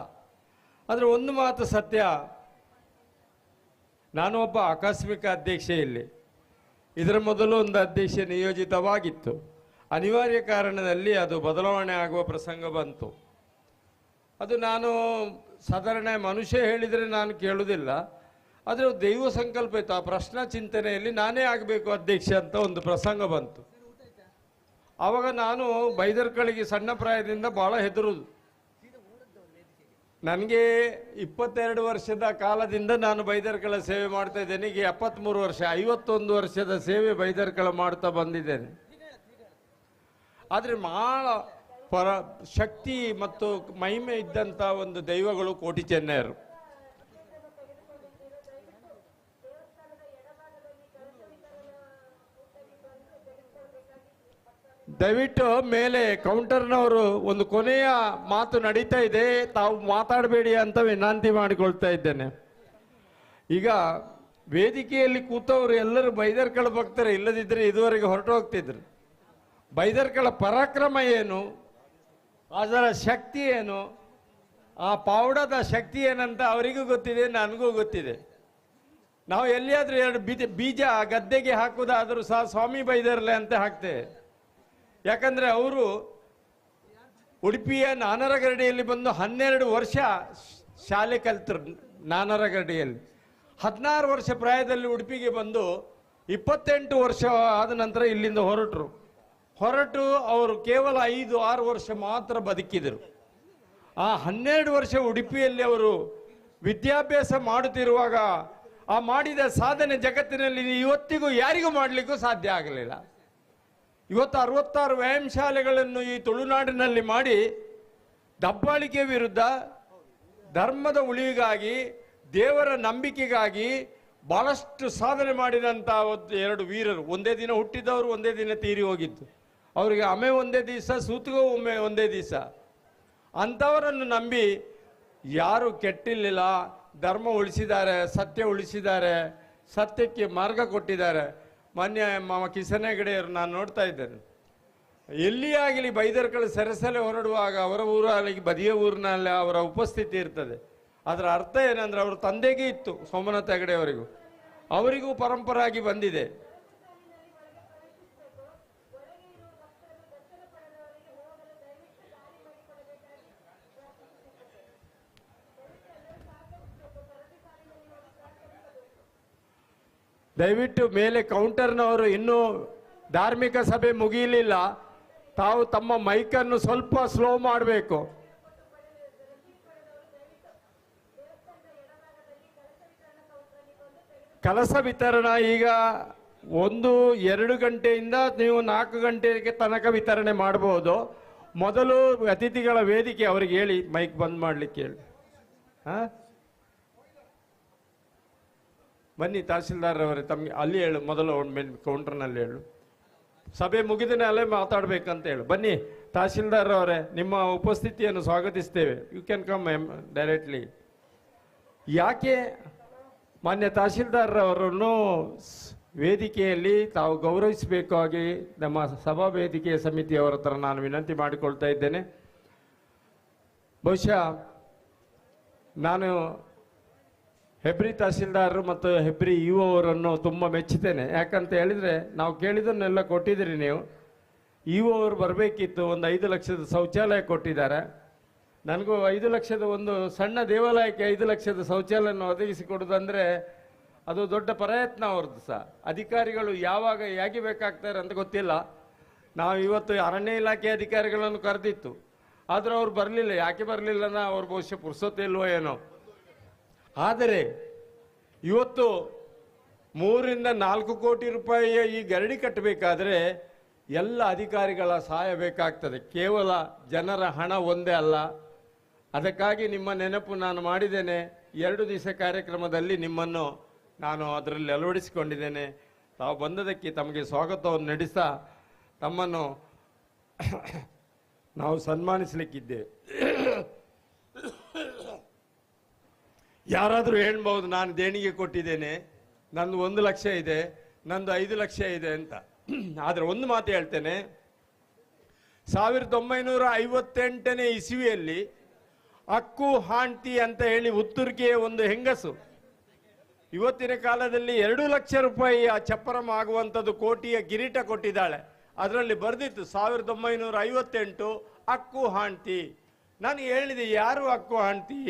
ಆದರೆ ಒಂದು ಮಾತು ಸತ್ಯ, ನಾನು ಒಬ್ಬ ಆಕಸ್ಮಿಕ ಅಧ್ಯಕ್ಷೆ ಇಲ್ಲಿ. ಇದರ ಮೊದಲು ಒಂದು ಅಧ್ಯಕ್ಷ ನಿಯೋಜಿತವಾಗಿತ್ತು. ಅನಿವಾರ್ಯ ಕಾರಣದಲ್ಲಿ ಅದು ಬದಲಾವಣೆ ಆಗುವ ಪ್ರಸಂಗ ಬಂತು. ಅದು ನಾನು ಸಾಧಾರಣ ಮನುಷ್ಯ ಹೇಳಿದರೆ ನಾನು ಕೇಳುವುದಿಲ್ಲ, ಆದರೆ ದೈವ ಸಂಕಲ್ಪ ಇತ್ತು. ಆ ಪ್ರಶ್ನಾ ಚಿಂತನೆಯಲ್ಲಿ ನಾನೇ ಆಗಬೇಕು ಅಧ್ಯಕ್ಷ ಅಂತ ಒಂದು ಪ್ರಸಂಗ ಬಂತು. ಆವಾಗ ನಾನು ಬೈದರ್ಕಳಿಗೆ ಸಣ್ಣ ಪ್ರಾಯದಿಂದ ಭಾಳ ಹೆದರುದು. ನನಗೆ 22 ವರ್ಷದ ಕಾಲದಿಂದ ನಾನು ಬೈದರ್ಕಳ ಸೇವೆ ಮಾಡ್ತಾ ಇದ್ದೇನೆ. ಈಗ 73 ವರ್ಷ, 51 ವರ್ಷದ ಸೇವೆ ಬೈದರ್ಕಳ ಮಾಡ್ತಾ ಬಂದಿದ್ದೇನೆ. ಆದರೆ ಭಾಳ ಶಕ್ತಿ ಮತ್ತು ಮಹಿಮೆ ಇದ್ದಂಥ ಒಂದು ದೈವಗಳು ಕೋಟಿ ಚೆನ್ನಯರು. ದಯವಿಟ್ಟು ಮೇಲೆ ಕೌಂಟರ್ನವರು ಒಂದು ಕೊನೆಯ ಮಾತು ನಡೀತಾ ಇದೆ, ತಾವು ಮಾತಾಡಬೇಡಿ ಅಂತ ವಿನಂತಿ ಮಾಡಿಕೊಳ್ತಾ ಇದ್ದೇನೆ. ಈಗ ವೇದಿಕೆಯಲ್ಲಿ ಕೂತವರು ಎಲ್ಲರೂ ಬೈದರ್ಕಳ ಭಕ್ತರು, ಇಲ್ಲದಿದ್ದರೆ ಇದುವರೆಗೆ ಹೊರಟು ಹೋಗ್ತಿದ್ರು. ಬೈದರ್ಕಳ ಪರಾಕ್ರಮ ಏನು, ಅದರ ಶಕ್ತಿ ಏನು, ಆ ಪಾವಡದ ಶಕ್ತಿ ಏನಂತ ಅವರಿಗೂ ಗೊತ್ತಿದೆ, ನನಗೂ ಗೊತ್ತಿದೆ. ನಾವು ಎಲ್ಲಿಯಾದ್ರೂ ಎರಡು ಬೀಜ ಗದ್ದೆಗೆ ಹಾಕುವುದಾದರೂ ಸಹ ಸ್ವಾಮಿ ಬೈದರ್ಲೆ ಅಂತ ಹಾಕ್ತೇವೆ. ಯಾಕಂದ್ರೆ ಅವರು ಉಡುಪಿಯ ನಾನರಗರಡಿಯಲ್ಲಿ ಬಂದು 12 ವರ್ಷ ಶಾಲೆ ಕಲ್ತರು. ನಾನರಗರಡಿಯಲ್ಲಿ 16 ವರ್ಷ ಪ್ರಾಯದಲ್ಲಿ ಉಡುಪಿಗೆ ಬಂದು 28 ವರ್ಷ ಆದ ನಂತರ ಇಲ್ಲಿಂದ ಹೊರಟು ಅವರು ಕೇವಲ 5-6 ವರ್ಷ ಮಾತ್ರ ಬದುಕಿದರು. ಆ 12 ವರ್ಷ ಉಡುಪಿಯಲ್ಲಿ ಅವರು ವಿದ್ಯಾಭ್ಯಾಸ ಮಾಡುತ್ತಿರುವಾಗ ಆ ಮಾಡಿದ ಸಾಧನೆ ಜಗತ್ತಿನಲ್ಲಿ ಇವತ್ತಿಗೂ ಯಾರಿಗೂ ಮಾಡಲಿಕ್ಕೂ ಸಾಧ್ಯ ಆಗಲಿಲ್ಲ. ಇವತ್ತು 66 ವ್ಯಾಯಾಮ ಶಾಲೆಗಳನ್ನು ಈ ತುಳುನಾಡಿನಲ್ಲಿ ಮಾಡಿ ದಬ್ಬಾಳಿಕೆ ವಿರುದ್ಧ, ಧರ್ಮದ ಉಳಿವಿಗಾಗಿ, ದೇವರ ನಂಬಿಕೆಗಾಗಿ ಬಹಳಷ್ಟು ಸಾಧನೆ ಮಾಡಿದಂಥ 2 ವೀರರು. ಒಂದೇ ದಿನ ಹುಟ್ಟಿದವರು, ಒಂದೇ ದಿನ ತೀರಿ ಹೋಗಿತ್ತು. ಅವರಿಗೆ ಅಮೆ ಒಂದೇ ದಿವಸ, ಸೂತುಗೋ ಒಮ್ಮೆ ಒಂದೇ ದಿವಸ. ಅಂಥವರನ್ನು ನಂಬಿ ಯಾರು ಕೆಟ್ಟಿಲ್ಲ, ಧರ್ಮ ಉಳಿಸಿದ್ದಾರೆ, ಸತ್ಯ ಉಳಿಸಿದ್ದಾರೆ, ಸತ್ಯಕ್ಕೆ ಮಾರ್ಗ ಕೊಟ್ಟಿದ್ದಾರೆ. ಮಾನ್ಯ ಮಾಮ ಕಿಸನ್ ಹೆಗಡೆಯವರು ನಾನು ನೋಡ್ತಾ ಇದ್ದೇನೆ, ಎಲ್ಲಿಯೇ ಆಗಲಿ ಬೈದರ್ಕಳ ಸೆರೆಸಲೆ ಹೊರಡುವಾಗ ಅವರ ಊರಲ್ಲಿ ಬದಿಯ ಊರಿನಲ್ಲಿ ಅವರ ಉಪಸ್ಥಿತಿ ಇರ್ತದೆ. ಅದರ ಅರ್ಥ ಏನಂದ್ರೆ ಅವರ ತಂದೆಗೆ ಇತ್ತು, ಸೋಮನಾಥ ಹೆಗಡೆಯವರಿಗೂ, ಅವರಿಗೂ ಪರಂಪರಾಗಿ ಬಂದಿದೆ. ದಯವಿಟ್ಟು ಮೇಲೆ ಕೌಂಟರ್ನವರು ಇನ್ನೂ ಧಾರ್ಮಿಕ ಸಭೆ ಮುಗಿಯಲಿಲ್ಲ, ತಾವು ತಮ್ಮ ಮೈಕನ್ನು ಸ್ವಲ್ಪ ಸ್ಲೋ ಮಾಡಬೇಕು. ಕಲಸ ವಿತರಣಾ ಈಗ 1-2 ಗಂಟೆಯಿಂದ ನೀವು 4 ಗಂಟೆಗೆ ತನಕ ವಿತರಣೆ ಮಾಡಬಹುದು. ಮೊದಲು ಅತಿಥಿಗಳ ವೇದಿಕೆ ಅವರಿಗೆ ಹೇಳಿ ಮೈಕ್ ಬಂದ್ ಮಾಡ್ಲಿಕ್ಕೆ ಹೇಳಿ. ಬನ್ನಿ ತಹಸೀಲ್ದಾರ್ ಅವರೇ, ತಮಗೆ ಅಲ್ಲಿ ಹೇಳು, ಮೊದಲು ಕೌಂಟರ್ನಲ್ಲಿ ಹೇಳು, ಸಭೆ ಮುಗಿದನೇ ಅಲ್ಲೇ ಮಾತಾಡ್ಬೇಕಂತ ಹೇಳು. ಬನ್ನಿ ತಹಸೀಲ್ದಾರ್ ಅವರೇ, ನಿಮ್ಮ ಉಪಸ್ಥಿತಿಯನ್ನು ಸ್ವಾಗತಿಸ್ತೇವೆ. You can come directly. ಯಾಕೆ ಮಾನ್ಯ ತಹಸೀಲ್ದಾರ್ ಅವರನ್ನು ವೇದಿಕೆಯಲ್ಲಿ ತಾವು ಗೌರವಿಸಬೇಕಾಗಿ ನಮ್ಮ ಸಭಾ ವೇದಿಕೆಯ ಸಮಿತಿಯವರ ಹತ್ರ ನಾನು ವಿನಂತಿ ಮಾಡಿಕೊಳ್ತಾ ಇದ್ದೇನೆ. ಬಹುಶಃ ನಾನು ಹೆಬ್ರಿ ತಹಸೀಲ್ದಾರ್ ಮತ್ತು ಹೆಬ್ರಿ ಇಒ ಅವರನ್ನು ತುಂಬ ಮೆಚ್ಚುತ್ತೇನೆ. ಯಾಕಂತ ಹೇಳಿದರೆ ನಾವು ಕೇಳಿದನ್ನೆಲ್ಲ ಕೊಟ್ಟಿದ್ದೀರಿ ನೀವು. ಇಒ ಅವರು ಬರಬೇಕಿತ್ತು, ಒಂದು 5 ಲಕ್ಷದ ಶೌಚಾಲಯ ಕೊಟ್ಟಿದ್ದಾರೆ. ನನಗೂ 5 ಲಕ್ಷದ ಒಂದು ಸಣ್ಣ ದೇವಾಲಯಕ್ಕೆ 5 ಲಕ್ಷದ ಶೌಚಾಲಯವನ್ನು ಒದಗಿಸಿಕೊಡೋದಂದರೆ ಅದು ದೊಡ್ಡ ಪ್ರಯತ್ನ ಅವ್ರದ್ದು ಸಹ. ಅಧಿಕಾರಿಗಳು ಯಾವಾಗ ಹೇಗೆ ಬೇಕಾಗ್ತಾರೆ ಅಂತ ಗೊತ್ತಿಲ್ಲ. ನಾವು ಇವತ್ತು ಅರಣ್ಯ ಇಲಾಖೆ ಅಧಿಕಾರಿಗಳನ್ನು ಕರೆದಿತ್ತು, ಆದರೂ ಅವ್ರು ಬರಲಿಲ್ಲ. ಯಾಕೆ ಬರಲಿಲ್ಲ ಅನ್ನೋ ಅವ್ರ ಬಹುಶಃ ಪುರ್ಸೊತ್ತಿಲ್ವೋ ಏನೋ. ಆದರೆ ಇವತ್ತು 3-4 ಕೋಟಿ ರೂಪಾಯಿಯ ಈ ಗರಡಿ ಕಟ್ಟಬೇಕಾದ್ರೆ ಎಲ್ಲ ಅಧಿಕಾರಿಗಳ ಸಹಾಯ ಬೇಕಾಗ್ತದೆ, ಕೇವಲ ಜನರ ಹಣ ಒಂದೇ ಅಲ್ಲ. ಅದಕ್ಕಾಗಿ ನಿಮ್ಮ ನೆನಪು ನಾನು ಮಾಡಿದ್ದೇನೆ. 2 ದಿವಸ ಕಾರ್ಯಕ್ರಮದಲ್ಲಿ ನಿಮ್ಮನ್ನು ನಾನು ಅದರಲ್ಲಿ ಅಳವಡಿಸಿಕೊಂಡಿದ್ದೇನೆ. ತಾವು ಬಂದದಕ್ಕೆ ತಮಗೆ ಸ್ವಾಗತವನ್ನು ನಡೆಸ್ತಾ ತಮ್ಮನ್ನು ನಾವು ಸನ್ಮಾನಿಸಲಿಕ್ಕಿದ್ದೇವೆ. ಯಾರಾದರೂ ಹೇಳ್ಬೋದು ನಾನು ದೇಣಿಗೆ ಕೊಟ್ಟಿದ್ದೇನೆ, ನಂದು 1 ಲಕ್ಷ ಇದೆ, ನಂದು 5 ಲಕ್ಷ ಇದೆ ಅಂತ. ಆದರೆ ಒಂದು ಮಾತು ಹೇಳ್ತೇನೆ, 1958ನೇ ಇಸವಿಯಲ್ಲಿ ಅಕ್ಕು ಹಾಂತಿ ಅಂತ ಹೇಳಿ ಉತ್ತುರ್ಕೆಯ ಒಂದು ಹೆಂಗಸು ಇವತ್ತಿನ ಕಾಲದಲ್ಲಿ 2 ಲಕ್ಷ ರೂಪಾಯಿಯ ಚಪ್ಪರಂ ಆಗುವಂಥದ್ದು ಕೋಟಿಯ ಕಿರೀಟ ಕೊಟ್ಟಿದ್ದಾಳೆ. ಅದರಲ್ಲಿ ಬರೆದಿತ್ತು 1958 ಅಕ್ಕು ಹಾಂತಿ. ನಾನು ಹೇಳಿದೆ, ಯಾರು ಅಕ್ಕು ಹಾಂತಿ?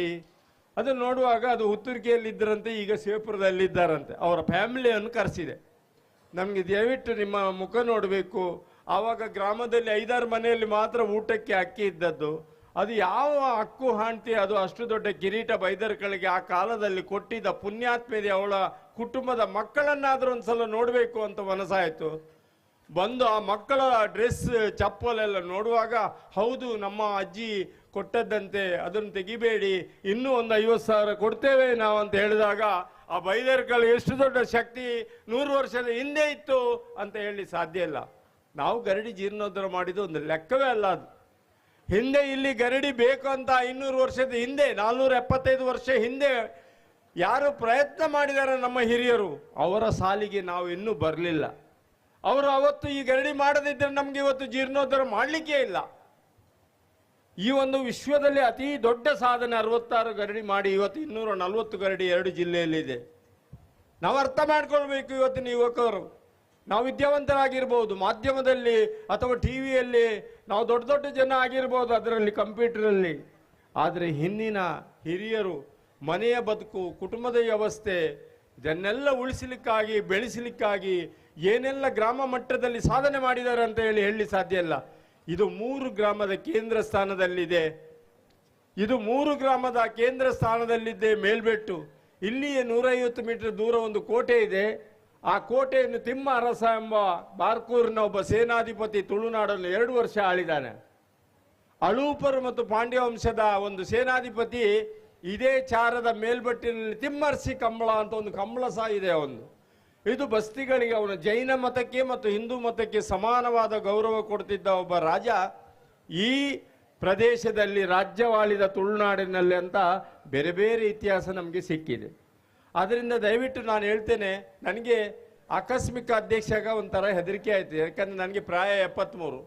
ಅದು ನೋಡುವಾಗ ಅದು ಉತ್ತುರ್ಕೆಯಲ್ಲಿದ್ದರಂತೆ, ಈಗ ಶಿವಪುರದಲ್ಲಿದ್ದಾರಂತೆ. ಅವರ ಫ್ಯಾಮಿಲಿಯನ್ನು ಕರೆಸಿದೆ. ನಮಗೆ ದಯವಿಟ್ಟು ನಿಮ್ಮ ಮುಖ ನೋಡಬೇಕು. ಆವಾಗ ಗ್ರಾಮದಲ್ಲಿ 5-6 ಮನೆಯಲ್ಲಿ ಮಾತ್ರ ಊಟಕ್ಕೆ ಅಕ್ಕಿ ಇದ್ದದ್ದು. ಅದು ಯಾವ ಅಕ್ಕು ಹಾಂತಿ? ಅದು ಅಷ್ಟು ದೊಡ್ಡ ಕಿರೀಟ ಬೈದರ್ಕಳಿಗೆ ಆ ಕಾಲದಲ್ಲಿ ಕೊಟ್ಟಿದ್ದ ಪುಣ್ಯಾತ್ಮೆದೆ. ಅವಳ ಕುಟುಂಬದ ಮಕ್ಕಳನ್ನಾದರೂ ಒಂದ್ಸಲ ನೋಡಬೇಕು ಅಂತ ಮನಸ್ಸಾಯಿತು. ಬಂದು ಆ ಮಕ್ಕಳ ಡ್ರೆಸ್ ಚಪ್ಪಲೆಲ್ಲ ನೋಡುವಾಗ, ಹೌದು ನಮ್ಮ ಅಜ್ಜಿ ಕೊಟ್ಟದ್ದಂತೆ, ಅದನ್ನು ತೆಗಿಬೇಡಿ, ಇನ್ನೂ ಒಂದು 50,000 ಕೊಡ್ತೇವೆ ನಾವು ಅಂತ ಹೇಳಿದಾಗ ಆ ಬೈದರ್ಕಲ್ ಎಷ್ಟು ದೊಡ್ಡ ಶಕ್ತಿ 100 ವರ್ಷದ ಹಿಂದೆ ಇತ್ತು ಅಂತ ಹೇಳಿ ಸಾಧ್ಯ ಇಲ್ಲ. ನಾವು ಗರಡಿ ಜೀರ್ಣೋದ್ಧಾರ ಮಾಡಿದ್ದು ಒಂದು ಲೆಕ್ಕವೇ ಅಲ್ಲ. ಅದು ಹಿಂದೆ ಇಲ್ಲಿ ಗರಡಿ ಬೇಕು ಅಂತ 500 ವರ್ಷದ ಹಿಂದೆ, 475 ವರ್ಷ ಹಿಂದೆ ಯಾರು ಪ್ರಯತ್ನ ಮಾಡಿದ್ದಾರೆ ನಮ್ಮ ಹಿರಿಯರು, ಅವರ ಸಾಲಿಗೆ ನಾವು ಇನ್ನೂ ಬರಲಿಲ್ಲ. ಅವರು ಅವತ್ತು ಈ ಗರಡಿ ಮಾಡದಿದ್ದರೆ ನಮ್ಗೆ ಇವತ್ತು ಜೀರ್ಣೋದ್ಧಾರ ಮಾಡಲಿಕ್ಕೆ ಇಲ್ಲ. ಈ ಒಂದು ವಿಶ್ವದಲ್ಲಿ ಅತಿ ದೊಡ್ಡ ಸಾಧನೆ 66 ಗರಡಿ ಮಾಡಿ ಇವತ್ತು 240 ಗರಡಿ 2 ಜಿಲ್ಲೆಯಲ್ಲಿದೆ. ನಾವು ಅರ್ಥ ಮಾಡ್ಕೊಳ್ಬೇಕು. ಇವತ್ತಿನ ಯುವಕರು ನಾವು ವಿದ್ಯಾವಂತರಾಗಿರ್ಬೋದು, ಮಾಧ್ಯಮದಲ್ಲಿ ಅಥವಾ ಟಿ ವಿಯಲ್ಲಿ ನಾವು ದೊಡ್ಡ ದೊಡ್ಡ ಜನ ಆಗಿರ್ಬೋದು, ಅದರಲ್ಲಿ ಕಂಪ್ಯೂಟರಲ್ಲಿ. ಆದರೆ ಹಿಂದಿನ ಹಿರಿಯರು ಮನೆಯ ಬದುಕು, ಕುಟುಂಬದ ವ್ಯವಸ್ಥೆ, ಇದನ್ನೆಲ್ಲ ಉಳಿಸಲಿಕ್ಕಾಗಿ ಬೆಳೆಸಲಿಕ್ಕಾಗಿ ಏನೆಲ್ಲ ಗ್ರಾಮ ಮಟ್ಟದಲ್ಲಿ ಸಾಧನೆ ಮಾಡಿದ್ದಾರೆ ಅಂತ ಹೇಳಿ ಸಾಧ್ಯ ಇಲ್ಲ. ಇದು 3 ಗ್ರಾಮದ ಕೇಂದ್ರ ಸ್ಥಾನದಲ್ಲಿದೆ. ಇದು 3 ಗ್ರಾಮದ ಕೇಂದ್ರ ಸ್ಥಾನದಲ್ಲಿದ್ದೆ ಮೇಲ್ಬೆಟ್ಟು. ಇಲ್ಲಿಯೇ 150 ಮೀಟರ್ ದೂರ ಒಂದು ಕೋಟೆ ಇದೆ. ಆ ಕೋಟೆಯನ್ನು ತಿಮ್ಮ ಅರಸ ಎಂಬ ಬಾರ್ಕೂರಿನ ಒಬ್ಬ ಸೇನಾಧಿಪತಿ ತುಳುನಾಡನ್ನು 2 ವರ್ಷ ಆಳಿದ್ದಾನೆ. ಅಳೂಪರು ಮತ್ತು ಪಾಂಡ್ಯ ವಂಶದ ಒಂದು ಸೇನಾಧಿಪತಿ ಇದೇ ಚಾರದ ಮೇಲ್ಬಟ್ಟಿನಲ್ಲಿ ತಿಮ್ಮರ್ಸಿ ಕಂಬಳ ಅಂತ ಒಂದು ಕಂಬಳ ಸಹ ಇದೆ. ಇದು ಬಸ್ತಿಗಳಿಗೆ, ಅವನ ಜೈನ ಮತಕ್ಕೆ ಮತ್ತು ಹಿಂದೂ ಮತಕ್ಕೆ ಸಮಾನವಾದ ಗೌರವ ಕೊಡ್ತಿದ್ದ ಒಬ್ಬ ರಾಜ ಈ ಪ್ರದೇಶದಲ್ಲಿ ರಾಜ್ಯವಾಳಿದ ತುಳುನಾಡಿನಲ್ಲಿ ಅಂತ ಬೇರೆ ಬೇರೆ ಇತಿಹಾಸ ನಮಗೆ ಸಿಕ್ಕಿದೆ. ಅದರಿಂದ ದಯವಿಟ್ಟು ನಾನು ಹೇಳ್ತೇನೆ, ನನಗೆ ಆಕಸ್ಮಿಕ ಅಧ್ಯಕ್ಷಾಗ ಒಂಥರ ಹೆದರಿಕೆ ಆಯಿತು. ಯಾಕಂದರೆ ನನಗೆ ಪ್ರಾಯ 73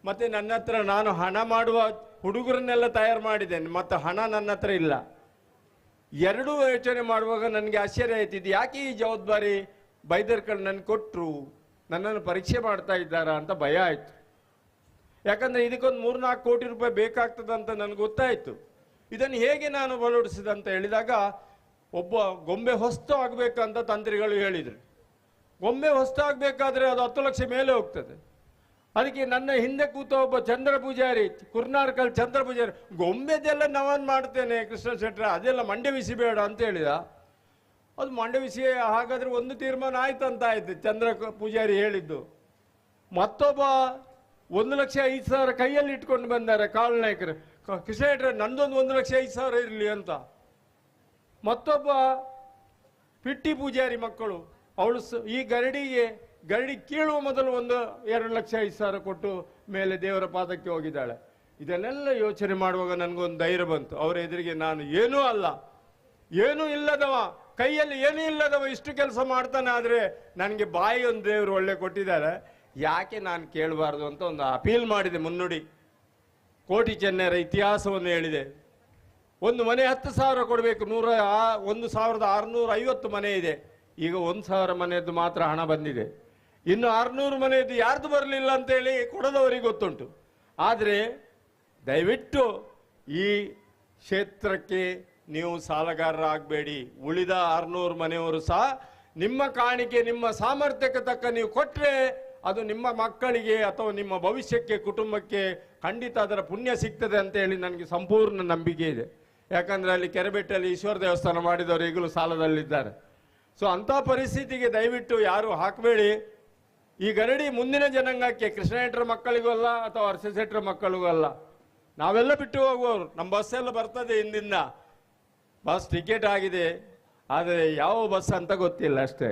ಮತ್ತು ನನ್ನ ಹತ್ರ ನಾನು ಹಣ ಮಾಡುವ ಹುಡುಗರನ್ನೆಲ್ಲ ತಯಾರು ಮಾಡಿದ್ದೇನೆ, ಮತ್ತು ಹಣ ನನ್ನ ಹತ್ರ ಇಲ್ಲ. ಎರಡೂ ಯೋಚನೆ ಮಾಡುವಾಗ ನನಗೆ ಆಶ್ಚರ್ಯ ಆಯ್ತು, ಇದು ಯಾಕೆ ಈ ಜವಾಬ್ದಾರಿ ಬೈದರ್ಕಲ್ ನನಗೆ ಕೊಟ್ಟರು, ನನ್ನನ್ನು ಪರೀಕ್ಷೆ ಮಾಡ್ತಾ ಇದ್ದಾರಾ ಅಂತ ಭಯ ಆಯಿತು. ಯಾಕಂದರೆ ಇದಕ್ಕೊಂದು 3-4 ಕೋಟಿ ರೂಪಾಯಿ ಬೇಕಾಗ್ತದಂತ ನನಗೆ ಗೊತ್ತಾಯಿತು. ಇದನ್ನು ಹೇಗೆ ನಾನು ಬಲೋಡಿಸಿದಂತ ಹೇಳಿದಾಗ, ಒಬ್ಬ ಗೊಂಬೆ ಹೊಸ್ತು ಆಗಬೇಕಂತ ತಂತ್ರಿಗಳು ಹೇಳಿದರು. ಗೊಂಬೆ ಹೊಸ್ತು ಆಗಬೇಕಾದ್ರೆ ಅದು 10 ಲಕ್ಷ ಮೇಲೆ ಹೋಗ್ತದೆ. ಅದಕ್ಕೆ ನನ್ನ ಹಿಂದೆ ಕೂತ ಒಬ್ಬ ಚಂದ್ರ ಪೂಜಾರಿ, ಕುರ್ನಾರ್ಕಲ್ ಚಂದ್ರ ಪೂಜಾರಿ, ಗೊಂಬೆದೆಲ್ಲ ನಾವನ್ ಮಾಡ್ತೇನೆ ಕೃಷ್ಣ ಶೆಟ್ರ, ಅದೆಲ್ಲ ಮಂಡ್ಯ ಬಿಸಿ ಬೇಡ ಅಂತ ಹೇಳಿದ. ಅದು ಮಂಡ್ಯ ಬಿಸಿ ಹಾಗಾದ್ರೆ ಒಂದು ತೀರ್ಮಾನ ಆಯ್ತು ಅಂತ ಆಯ್ತು ಚಂದ್ರ ಪೂಜಾರಿ ಹೇಳಿದ್ದು. ಮತ್ತೊಬ್ಬ 1,05,000 ಕೈಯಲ್ಲಿ ಇಟ್ಕೊಂಡು ಬಂದಾರೆ ಕಾಳು ನಾಯಕರು, ಕೃಷ್ಣ ಶೆಟ್ರ ನಂದೊಂದು 1,05,000 ಇರಲಿ ಅಂತ. ಮತ್ತೊಬ್ಬ ಪಿಟ್ಟಿ ಪೂಜಾರಿ ಮಕ್ಕಳು, ಅವಳು ಈ ಗರಡಿ ಕೀಳುವ ಮೊದಲು 2,05,000 ಕೊಟ್ಟು ಮೇಲೆ ದೇವರ ಪಾದಕ್ಕೆ ಹೋಗಿದ್ದಾಳೆ. ಇದನ್ನೆಲ್ಲ ಯೋಚನೆ ಮಾಡುವಾಗ ನನಗೊಂದು ಧೈರ್ಯ ಬಂತು. ಅವರ ಎದುರಿಗೆ ನಾನು ಏನೂ ಅಲ್ಲ, ಏನೂ ಇಲ್ಲದವ, ಕೈಯಲ್ಲಿ ಏನೂ ಇಲ್ಲದವ ಇಷ್ಟು ಕೆಲಸ ಮಾಡ್ತಾನೆ. ಆದರೆ ನನಗೆ ಬಾಯಿ ಒಂದು ದೇವರು ಒಳ್ಳೆ ಕೊಟ್ಟಿದ್ದಾರೆ, ಯಾಕೆ ನಾನು ಕೇಳಬಾರ್ದು ಅಂತ ಒಂದು ಅಪೀಲ್ ಮಾಡಿದೆ. ಮುನ್ನುಡಿ ಕೋಟಿ ಚೆನ್ನೈರ ಇತಿಹಾಸವನ್ನು ಹೇಳಿದೆ. ಒಂದು ಮನೆ 10,000 ಕೊಡಬೇಕು, 1,650 ಮನೆ ಇದೆ. ಈಗ 1,000 ಮನೆಯದ್ದು ಮಾತ್ರ ಹಣ ಬಂದಿದೆ. ಇನ್ನು 600 ಮನೆಯದ್ದು ಯಾರ್ದು ಬರಲಿಲ್ಲ ಅಂತೇಳಿ ಕೊಡದವರಿಗೆ ಗೊತ್ತುಂಟು. ಆದರೆ ದಯವಿಟ್ಟು ಈ ಕ್ಷೇತ್ರಕ್ಕೆ ನೀವು ಸಾಲಗಾರರಾಗಬೇಡಿ. ಉಳಿದ 600 ಮನೆಯವರು ಸಹ ನಿಮ್ಮ ಕಾಣಿಕೆ, ನಿಮ್ಮ ಸಾಮರ್ಥ್ಯಕ್ಕೆ ತಕ್ಕ ನೀವು ಕೊಟ್ಟರೆ ಅದು ನಿಮ್ಮ ಮಕ್ಕಳಿಗೆ ಅಥವಾ ನಿಮ್ಮ ಭವಿಷ್ಯಕ್ಕೆ, ಕುಟುಂಬಕ್ಕೆ ಖಂಡಿತ ಅದರ ಪುಣ್ಯ ಸಿಗ್ತದೆ ಅಂತ ಹೇಳಿ ನನಗೆ ಸಂಪೂರ್ಣ ನಂಬಿಕೆ ಇದೆ. ಯಾಕಂದರೆ ಅಲ್ಲಿ ಕೆರೆಬೆಟ್ಟಲ್ಲಿ ಈಶ್ವರ ದೇವಸ್ಥಾನ ಮಾಡಿದವರು ಈಗಲೂ ಸಾಲದಲ್ಲಿದ್ದಾರೆ. ಸೊ ಅಂಥ ಪರಿಸ್ಥಿತಿಗೆ ದಯವಿಟ್ಟು ಯಾರು ಹಾಕಬೇಡಿ. ಈ ಗರಡಿ ಮುಂದಿನ ಜನಾಂಗಕ್ಕೆ, ಕೃಷ್ಣ ಶೆಟ್ಟರ ಮಕ್ಕಳಿಗೂ ಅಲ್ಲ ಅಥವಾ ಹರ್ಷ ಶೆಟ್ಟರ ಮಕ್ಕಳಿಗೂ ಅಲ್ಲ. ನಾವೆಲ್ಲ ಬಿಟ್ಟು ಹೋಗುವವರು. ನಮ್ಮ ಬಸ್ ಎಲ್ಲ ಬರ್ತದೆ, ಹಿಂದಿಂದ ಬಸ್ ಟಿಕೆಟ್ ಆಗಿದೆ, ಆದರೆ ಯಾವ ಬಸ್ ಅಂತ ಗೊತ್ತಿಲ್ಲ ಅಷ್ಟೇ.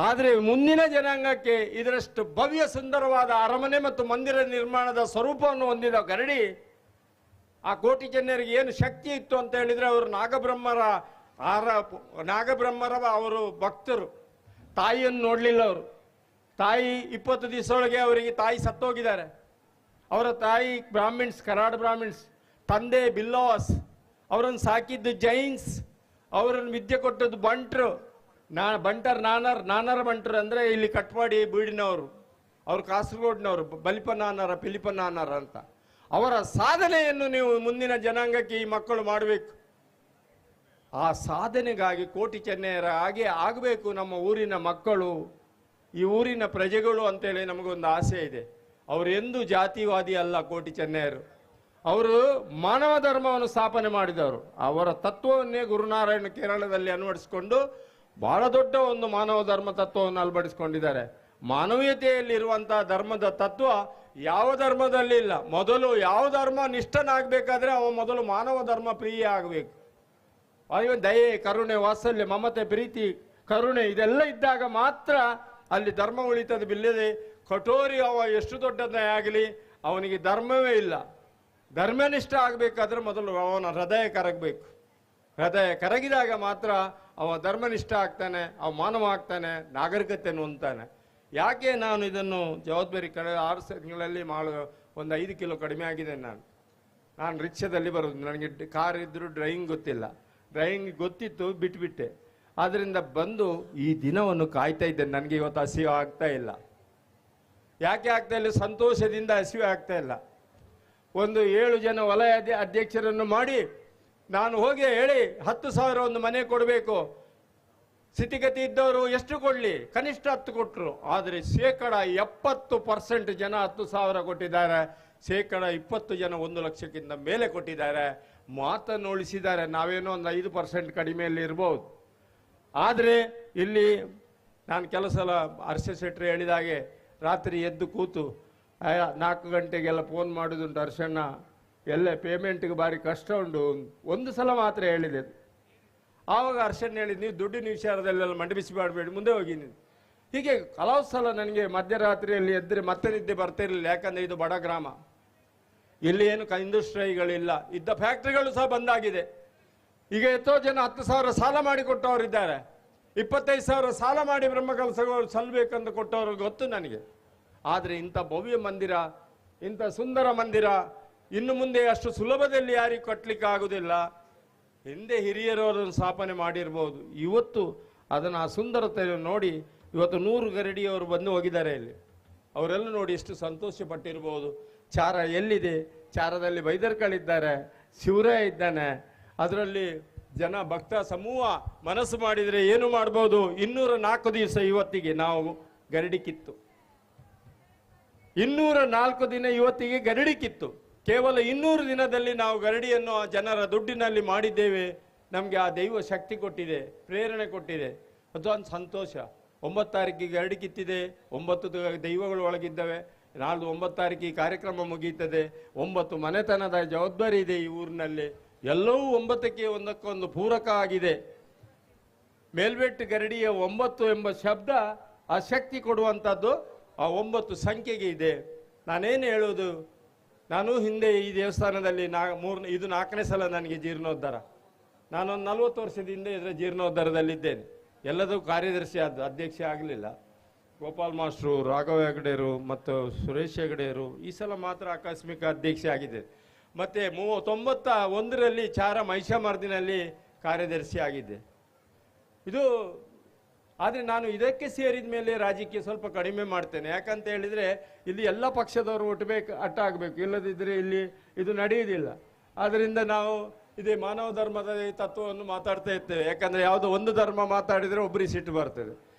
ಆದರೆ ಮುಂದಿನ ಜನಾಂಗಕ್ಕೆ ಇದರಷ್ಟು ಭವ್ಯ ಸುಂದರವಾದ ಅರಮನೆ ಮತ್ತು ಮಂದಿರ ನಿರ್ಮಾಣದ ಸ್ವರೂಪವನ್ನು ಹೊಂದಿದ ಗರಡಿ, ಆ ಕೋಟಿ ಚೆನ್ನೈರಿಗೆ ಏನು ಶಕ್ತಿ ಇತ್ತು ಅಂತ ಹೇಳಿದರೆ, ಅವರು ನಾಗಬ್ರಹ್ಮರ ಅವರು ಭಕ್ತರು. ತಾಯಿಯನ್ನು ನೋಡಲಿಲ್ಲ ಅವರು. ತಾಯಿ 20 ದಿವಸದೊಳಗೆ ಅವರಿಗೆ ತಾಯಿ ಸತ್ತೋಗಿದ್ದಾರೆ. ಅವರ ತಾಯಿ ಬ್ರಾಹ್ಮಿಣ್ಸ್, ಕರಾಡ್ ಬ್ರಾಹ್ಮಿಣ್ಸ್, ತಂದೆ ಬಿಲ್ಲೋಸ್, ಅವರನ್ನು ಸಾಕಿದ್ದು ಜೈನ್ಸ್, ಅವರನ್ನು ವಿದ್ಯೆ ಕೊಟ್ಟದ್ದು ಬಂಟ್ರು. ನಾನರ ಬಂಟ್ರು ಅಂದರೆ ಇಲ್ಲಿ ಕಟ್ಪಾಡಿ ಬೀಡಿನವರು, ಅವರು ಕಾಸರಗೋಡಿನವರು, ಪಿಲಿಪ ನಾನರ ಅಂತ. ಅವರ ಸಾಧನೆಯನ್ನು ನೀವು ಮುಂದಿನ ಜನಾಂಗಕ್ಕೆ ಈ ಮಕ್ಕಳು ಮಾಡಬೇಕು. ಆ ಸಾಧನೆಗಾಗಿ ಕೋಟಿ ಚೆನ್ನೈಯರ ಹಾಗೆ ಆಗಬೇಕು ನಮ್ಮ ಊರಿನ ಮಕ್ಕಳು, ಈ ಊರಿನ ಪ್ರಜೆಗಳು ಅಂತೇಳಿ ನಮಗೊಂದು ಆಸೆ ಇದೆ. ಅವರು ಎಂದೂ ಜಾತಿವಾದಿ ಅಲ್ಲ ಕೋಟಿ ಚೆನ್ನೈಯರು. ಅವರು ಮಾನವ ಧರ್ಮವನ್ನು ಸ್ಥಾಪನೆ ಮಾಡಿದವರು. ಅವರ ತತ್ವವನ್ನೇ ಗುರುನಾರಾಯಣ ಕೇರಳದಲ್ಲಿ ಅಳವಡಿಸಿಕೊಂಡು ಬಹಳ ದೊಡ್ಡ ಒಂದು ಮಾನವ ಧರ್ಮ ತತ್ವವನ್ನು ಅಳವಡಿಸಿಕೊಂಡಿದ್ದಾರೆ. ಮಾನವೀಯತೆಯಲ್ಲಿರುವಂತಹ ಧರ್ಮದ ತತ್ವ ಯಾವ ಧರ್ಮದಲ್ಲಿ ಇಲ್ಲ. ಮೊದಲು ಯಾವ ಧರ್ಮ ನಿಷ್ಠನಾಗಬೇಕಾದ್ರೆ ಅವ ಮೊದಲು ಮಾನವ ಧರ್ಮ ಪ್ರಿಯ ಆಗಬೇಕು. ದಯೆ, ಕರುಣೆ, ವಾತ್ಸಲ್ಯ, ಮಮತೆ, ಪ್ರೀತಿ, ಕರುಣೆ ಇದೆಲ್ಲ ಇದ್ದಾಗ ಮಾತ್ರ ಅಲ್ಲಿ ಧರ್ಮ ಉಳಿತದೆ. ಬಿಲ್ಲದೆ ಕಠೋರಿ ಅವ ಎಷ್ಟು ದೊಡ್ಡದೇ ಆಗಲಿ ಅವನಿಗೆ ಧರ್ಮವೇ ಇಲ್ಲ. ಧರ್ಮನಿಷ್ಠ ಆಗಬೇಕಾದ್ರೆ ಮೊದಲು ಅವನ ಹೃದಯ ಕರಗಬೇಕು. ಹೃದಯ ಕರಗಿದಾಗ ಮಾತ್ರ ಅವ ಧರ್ಮನಿಷ್ಠ ಆಗ್ತಾನೆ, ಅವ ಮಾನವ ಆಗ್ತಾನೆ, ನಾಗರಿಕತೆಯನ್ನು ಹೊಂದ್ತಾನೆ. ಯಾಕೆ ನಾನು ಇದನ್ನು ಜವಾಬ್ದಾರಿ ಕಳೆದ 6 ತಿಂಗಳಲ್ಲಿ ಒಂದು 5 ಕಿಲೋ ಕಡಿಮೆ ಆಗಿದೆ. ನಾನು ರಿಕ್ಷಾದಲ್ಲಿ ಬರೋದು. ನನಗೆ ಕಾರ್ ಇದ್ದರೂ ಡ್ರೈವಿಂಗ್ ಗೊತ್ತಿಲ್ಲ. ಡ್ರೈವಿಂಗ್ ಗೊತ್ತಿತ್ತು, ಬಿಟ್ಬಿಟ್ಟೆ. ಆದ್ದರಿಂದ ಬಂದು ಈ ದಿನವನ್ನು ಕಾಯ್ತಾ ಇದ್ದೇನೆ. ನನಗೆ ಇವತ್ತು ಹಸಿವು ಆಗ್ತಾ ಇಲ್ಲ. ಯಾಕೆ ಆಗ್ತಾ ಇಲ್ಲ? ಸಂತೋಷದಿಂದ ಹಸಿವು ಆಗ್ತಾ ಇಲ್ಲ. ಒಂದು 7 ಜನ ವಲಯ ಅಧ್ಯಕ್ಷರನ್ನು ಮಾಡಿ ನಾನು ಹೋಗಿ ಹೇಳಿ 10,000 ಒಂದು ಮನೆ ಕೊಡಬೇಕು, ಸ್ಥಿತಿಗತಿ ಇದ್ದವರು ಎಷ್ಟು ಕೊಡಲಿ, ಕನಿಷ್ಠ 10 ಕೊಟ್ಟರು. ಆದರೆ 70% ಜನ 10,000 ಕೊಟ್ಟಿದ್ದಾರೆ, 20% ಜನ 1 ಲಕ್ಷಕ್ಕಿಂತ ಮೇಲೆ ಕೊಟ್ಟಿದ್ದಾರೆ. ಮಾತನ್ನು ಉಳಿಸಿದ್ದಾರೆ. ನಾವೇನೋ ಒಂದು 5% ಕಡಿಮೆಯಲ್ಲಿ ಇರ್ಬೋದು. ಆದರೆ ಇಲ್ಲಿ ನಾನು ಕೆಲವು ಸಲ ಹರ್ಷ ಶೆಟ್ಟಿ ಹೇಳಿದಾಗೆ ರಾತ್ರಿ ಎದ್ದು ಕೂತು 4 ಗಂಟೆಗೆಲ್ಲ ಫೋನ್ ಮಾಡೋದುಂಟು. ಹರ್ಷಣ್ಣ ಎಲ್ಲ ಪೇಮೆಂಟ್ಗೆ ಭಾರಿ ಕಷ್ಟ ಉಂಟು. ಒಂದು ಸಲ ಮಾತ್ರ ಹೇಳಿದೆ. ಆವಾಗ ಹರ್ಷಣ್ಣ ಹೇಳಿದ್ದು, ನೀವು ದುಡ್ಡಿನ ವಿಚಾರದಲ್ಲೆಲ್ಲ ಮಂಡಿಸಿ ಮಾಡಬೇಡಿ, ಮುಂದೆ ಹೋಗಿ ನೀವು. ಹೀಗೆ ಹಲವು ಸಲ ನನಗೆ ಮಧ್ಯರಾತ್ರಿಯಲ್ಲಿ ಎದ್ದರೆ ಮತ್ತೆ ನಿದ್ದೆ ಬರ್ತಿರಲಿಲ್ಲ. ಯಾಕಂದರೆ ಇದು ಬಡ ಗ್ರಾಮ, ಇಲ್ಲಿ ಏನು ಇಂಡಸ್ಟ್ರಿಗಳಿಲ್ಲ, ಇದ್ದ ಫ್ಯಾಕ್ಟ್ರಿಗಳು ಸಹ ಬಂದಾಗಿದೆ. ಈಗ ಎಷ್ಟೋ ಜನ 10,000 ಸಾಲ ಮಾಡಿ ಕೊಟ್ಟವರಿದ್ದಾರೆ, 25,000 ಸಾಲ ಮಾಡಿ ಬ್ರಹ್ಮಕಲಶಗಳು ಸಲ್ಲಬೇಕಂತ ಕೊಟ್ಟವರು ಗೊತ್ತು ನನಗೆ. ಆದರೆ ಇಂಥ ಭವ್ಯ ಮಂದಿರ, ಇಂಥ ಸುಂದರ ಮಂದಿರ ಇನ್ನು ಮುಂದೆ ಅಷ್ಟು ಸುಲಭದಲ್ಲಿ ಯಾರಿಗೂ ಕಟ್ಟಲಿಕ್ಕೆ ಆಗುವುದಿಲ್ಲ. ಹಿಂದೆ ಹಿರಿಯರು ಅದನ್ನು ಸ್ಥಾಪನೆ ಮಾಡಿರ್ಬೋದು. ಇವತ್ತು ಅದನ್ನು ಆ ಸುಂದರತೆಯನ್ನು ನೋಡಿ ಇವತ್ತು 100 ಗರಡಿಯವರು ಬಂದು ಹೋಗಿದ್ದಾರೆ ಇಲ್ಲಿ. ಅವರೆಲ್ಲ ನೋಡಿ ಎಷ್ಟು ಸಂತೋಷ ಪಟ್ಟಿರ್ಬೋದು. ಚಾರ ಎಲ್ಲಿದೆ? ಚಾರದಲ್ಲಿ ಬೈದರ್ಕಳಿದ್ದಾರೆ, ಶಿವರಾಯ ಇದ್ದಾನೆ, ಅದರಲ್ಲಿ ಜನ ಭಕ್ತ ಸಮೂಹ ಮನಸ್ಸು ಮಾಡಿದರೆ ಏನು ಮಾಡ್ಬೋದು. 204 ದಿವಸ ಇವತ್ತಿಗೆ ನಾವು ಗರಡಿ ಕಿತ್ತು, 204 ದಿನ ಇವತ್ತಿಗೆ ಗರಡಿ ಕಿತ್ತು. ಕೇವಲ 200 ದಿನದಲ್ಲಿ ನಾವು ಗರಡಿಯನ್ನು ಜನರ ದುಡ್ಡಿನಲ್ಲಿ ಮಾಡಿದ್ದೇವೆ. ನಮಗೆ ಆ ದೈವ ಶಕ್ತಿ ಕೊಟ್ಟಿದೆ, ಪ್ರೇರಣೆ ಕೊಟ್ಟಿದೆ. ಅದೊಂದು ಸಂತೋಷ. 9 ತಾರೀಕಿಗೆ ಗರಡಿ ಕಿತ್ತಿದೆ, 9 ದೈವಗಳು ಒಳಗಿದ್ದಾವೆ. ನಾಳೆ 9 ತಾರೀಕಿಗೆ ಕಾರ್ಯಕ್ರಮ ಮುಗೀತದೆ. 9 ಮನೆತನದ ಜವಾಬ್ದಾರಿ ಇದೆ ಈ ಊರಿನಲ್ಲಿ. ಎಲ್ಲವೂ 9ಕ್ಕೆ ಒಂದಕ್ಕೊಂದು ಪೂರಕ ಆಗಿದೆ. ಮೇಲ್ಬೆಟ್ಟು ಗರಡಿಯ 9 ಎಂಬ ಶಬ್ದ ಆ ಶಕ್ತಿ ಕೊಡುವಂಥದ್ದು ಆ 9 ಸಂಖ್ಯೆಗೆ ಇದೆ. ನಾನೇನು ಹೇಳೋದು, ನಾನು ಹಿಂದೆ ಈ ದೇವಸ್ಥಾನದಲ್ಲಿ ಇದು 4ನೇ ಸಲ ನನಗೆ ಜೀರ್ಣೋದ್ಧಾರ. ನಾನೊಂದು 40 ವರ್ಷದಿಂದ ಇದರ ಜೀರ್ಣೋದ್ಧಾರದಲ್ಲಿದ್ದೇನೆ. ಎಲ್ಲದೂ ಕಾರ್ಯದರ್ಶಿ ಅಧ್ಯಕ್ಷ ಆಗಲಿಲ್ಲ. ಗೋಪಾಲ್ ಮಾಸ್ಟ್ರು, ರಾಘವ ಹೆಗಡೆಯರು ಮತ್ತು ಸುರೇಶ್ ಹೆಗಡೆಯರು ಈ ಸಲ ಮಾತ್ರ ಆಕಸ್ಮಿಕ ಅಧ್ಯಕ್ಷ ಆಗಿದೆ. ಮತ್ತು 91ರಲ್ಲಿ ಚಾರ ಮಹಿಷಾಮರ್ದಿನಲ್ಲಿ ಕಾರ್ಯದರ್ಶಿ ಆಗಿದೆ. ಇದು ಆದರೆ ನಾನು ಇದಕ್ಕೆ ಸೇರಿದ ಮೇಲೆ ರಾಜಕೀಯ ಸ್ವಲ್ಪ ಕಡಿಮೆ ಮಾಡ್ತೇನೆ. ಯಾಕಂತ ಹೇಳಿದರೆ ಇಲ್ಲಿ ಎಲ್ಲ ಪಕ್ಷದವರು ಒಟ್ಟಾಗಬೇಕು, ಇಲ್ಲದಿದ್ದರೆ ಇಲ್ಲಿ ಇದು ನಡೆಯುವುದಿಲ್ಲ. ಆದ್ದರಿಂದ ನಾವು ಇದೇ ಮಾನವ ಧರ್ಮದ ತತ್ವವನ್ನು ಮಾತಾಡ್ತಾ ಇರ್ತೇವೆ. ಯಾಕಂದರೆ ಯಾವುದೋ ಒಂದು ಧರ್ಮ ಮಾತಾಡಿದರೆ ಒಬ್ಬರಿಗೆ ಸಿಟ್ಟು ಬರ್ತದೆ.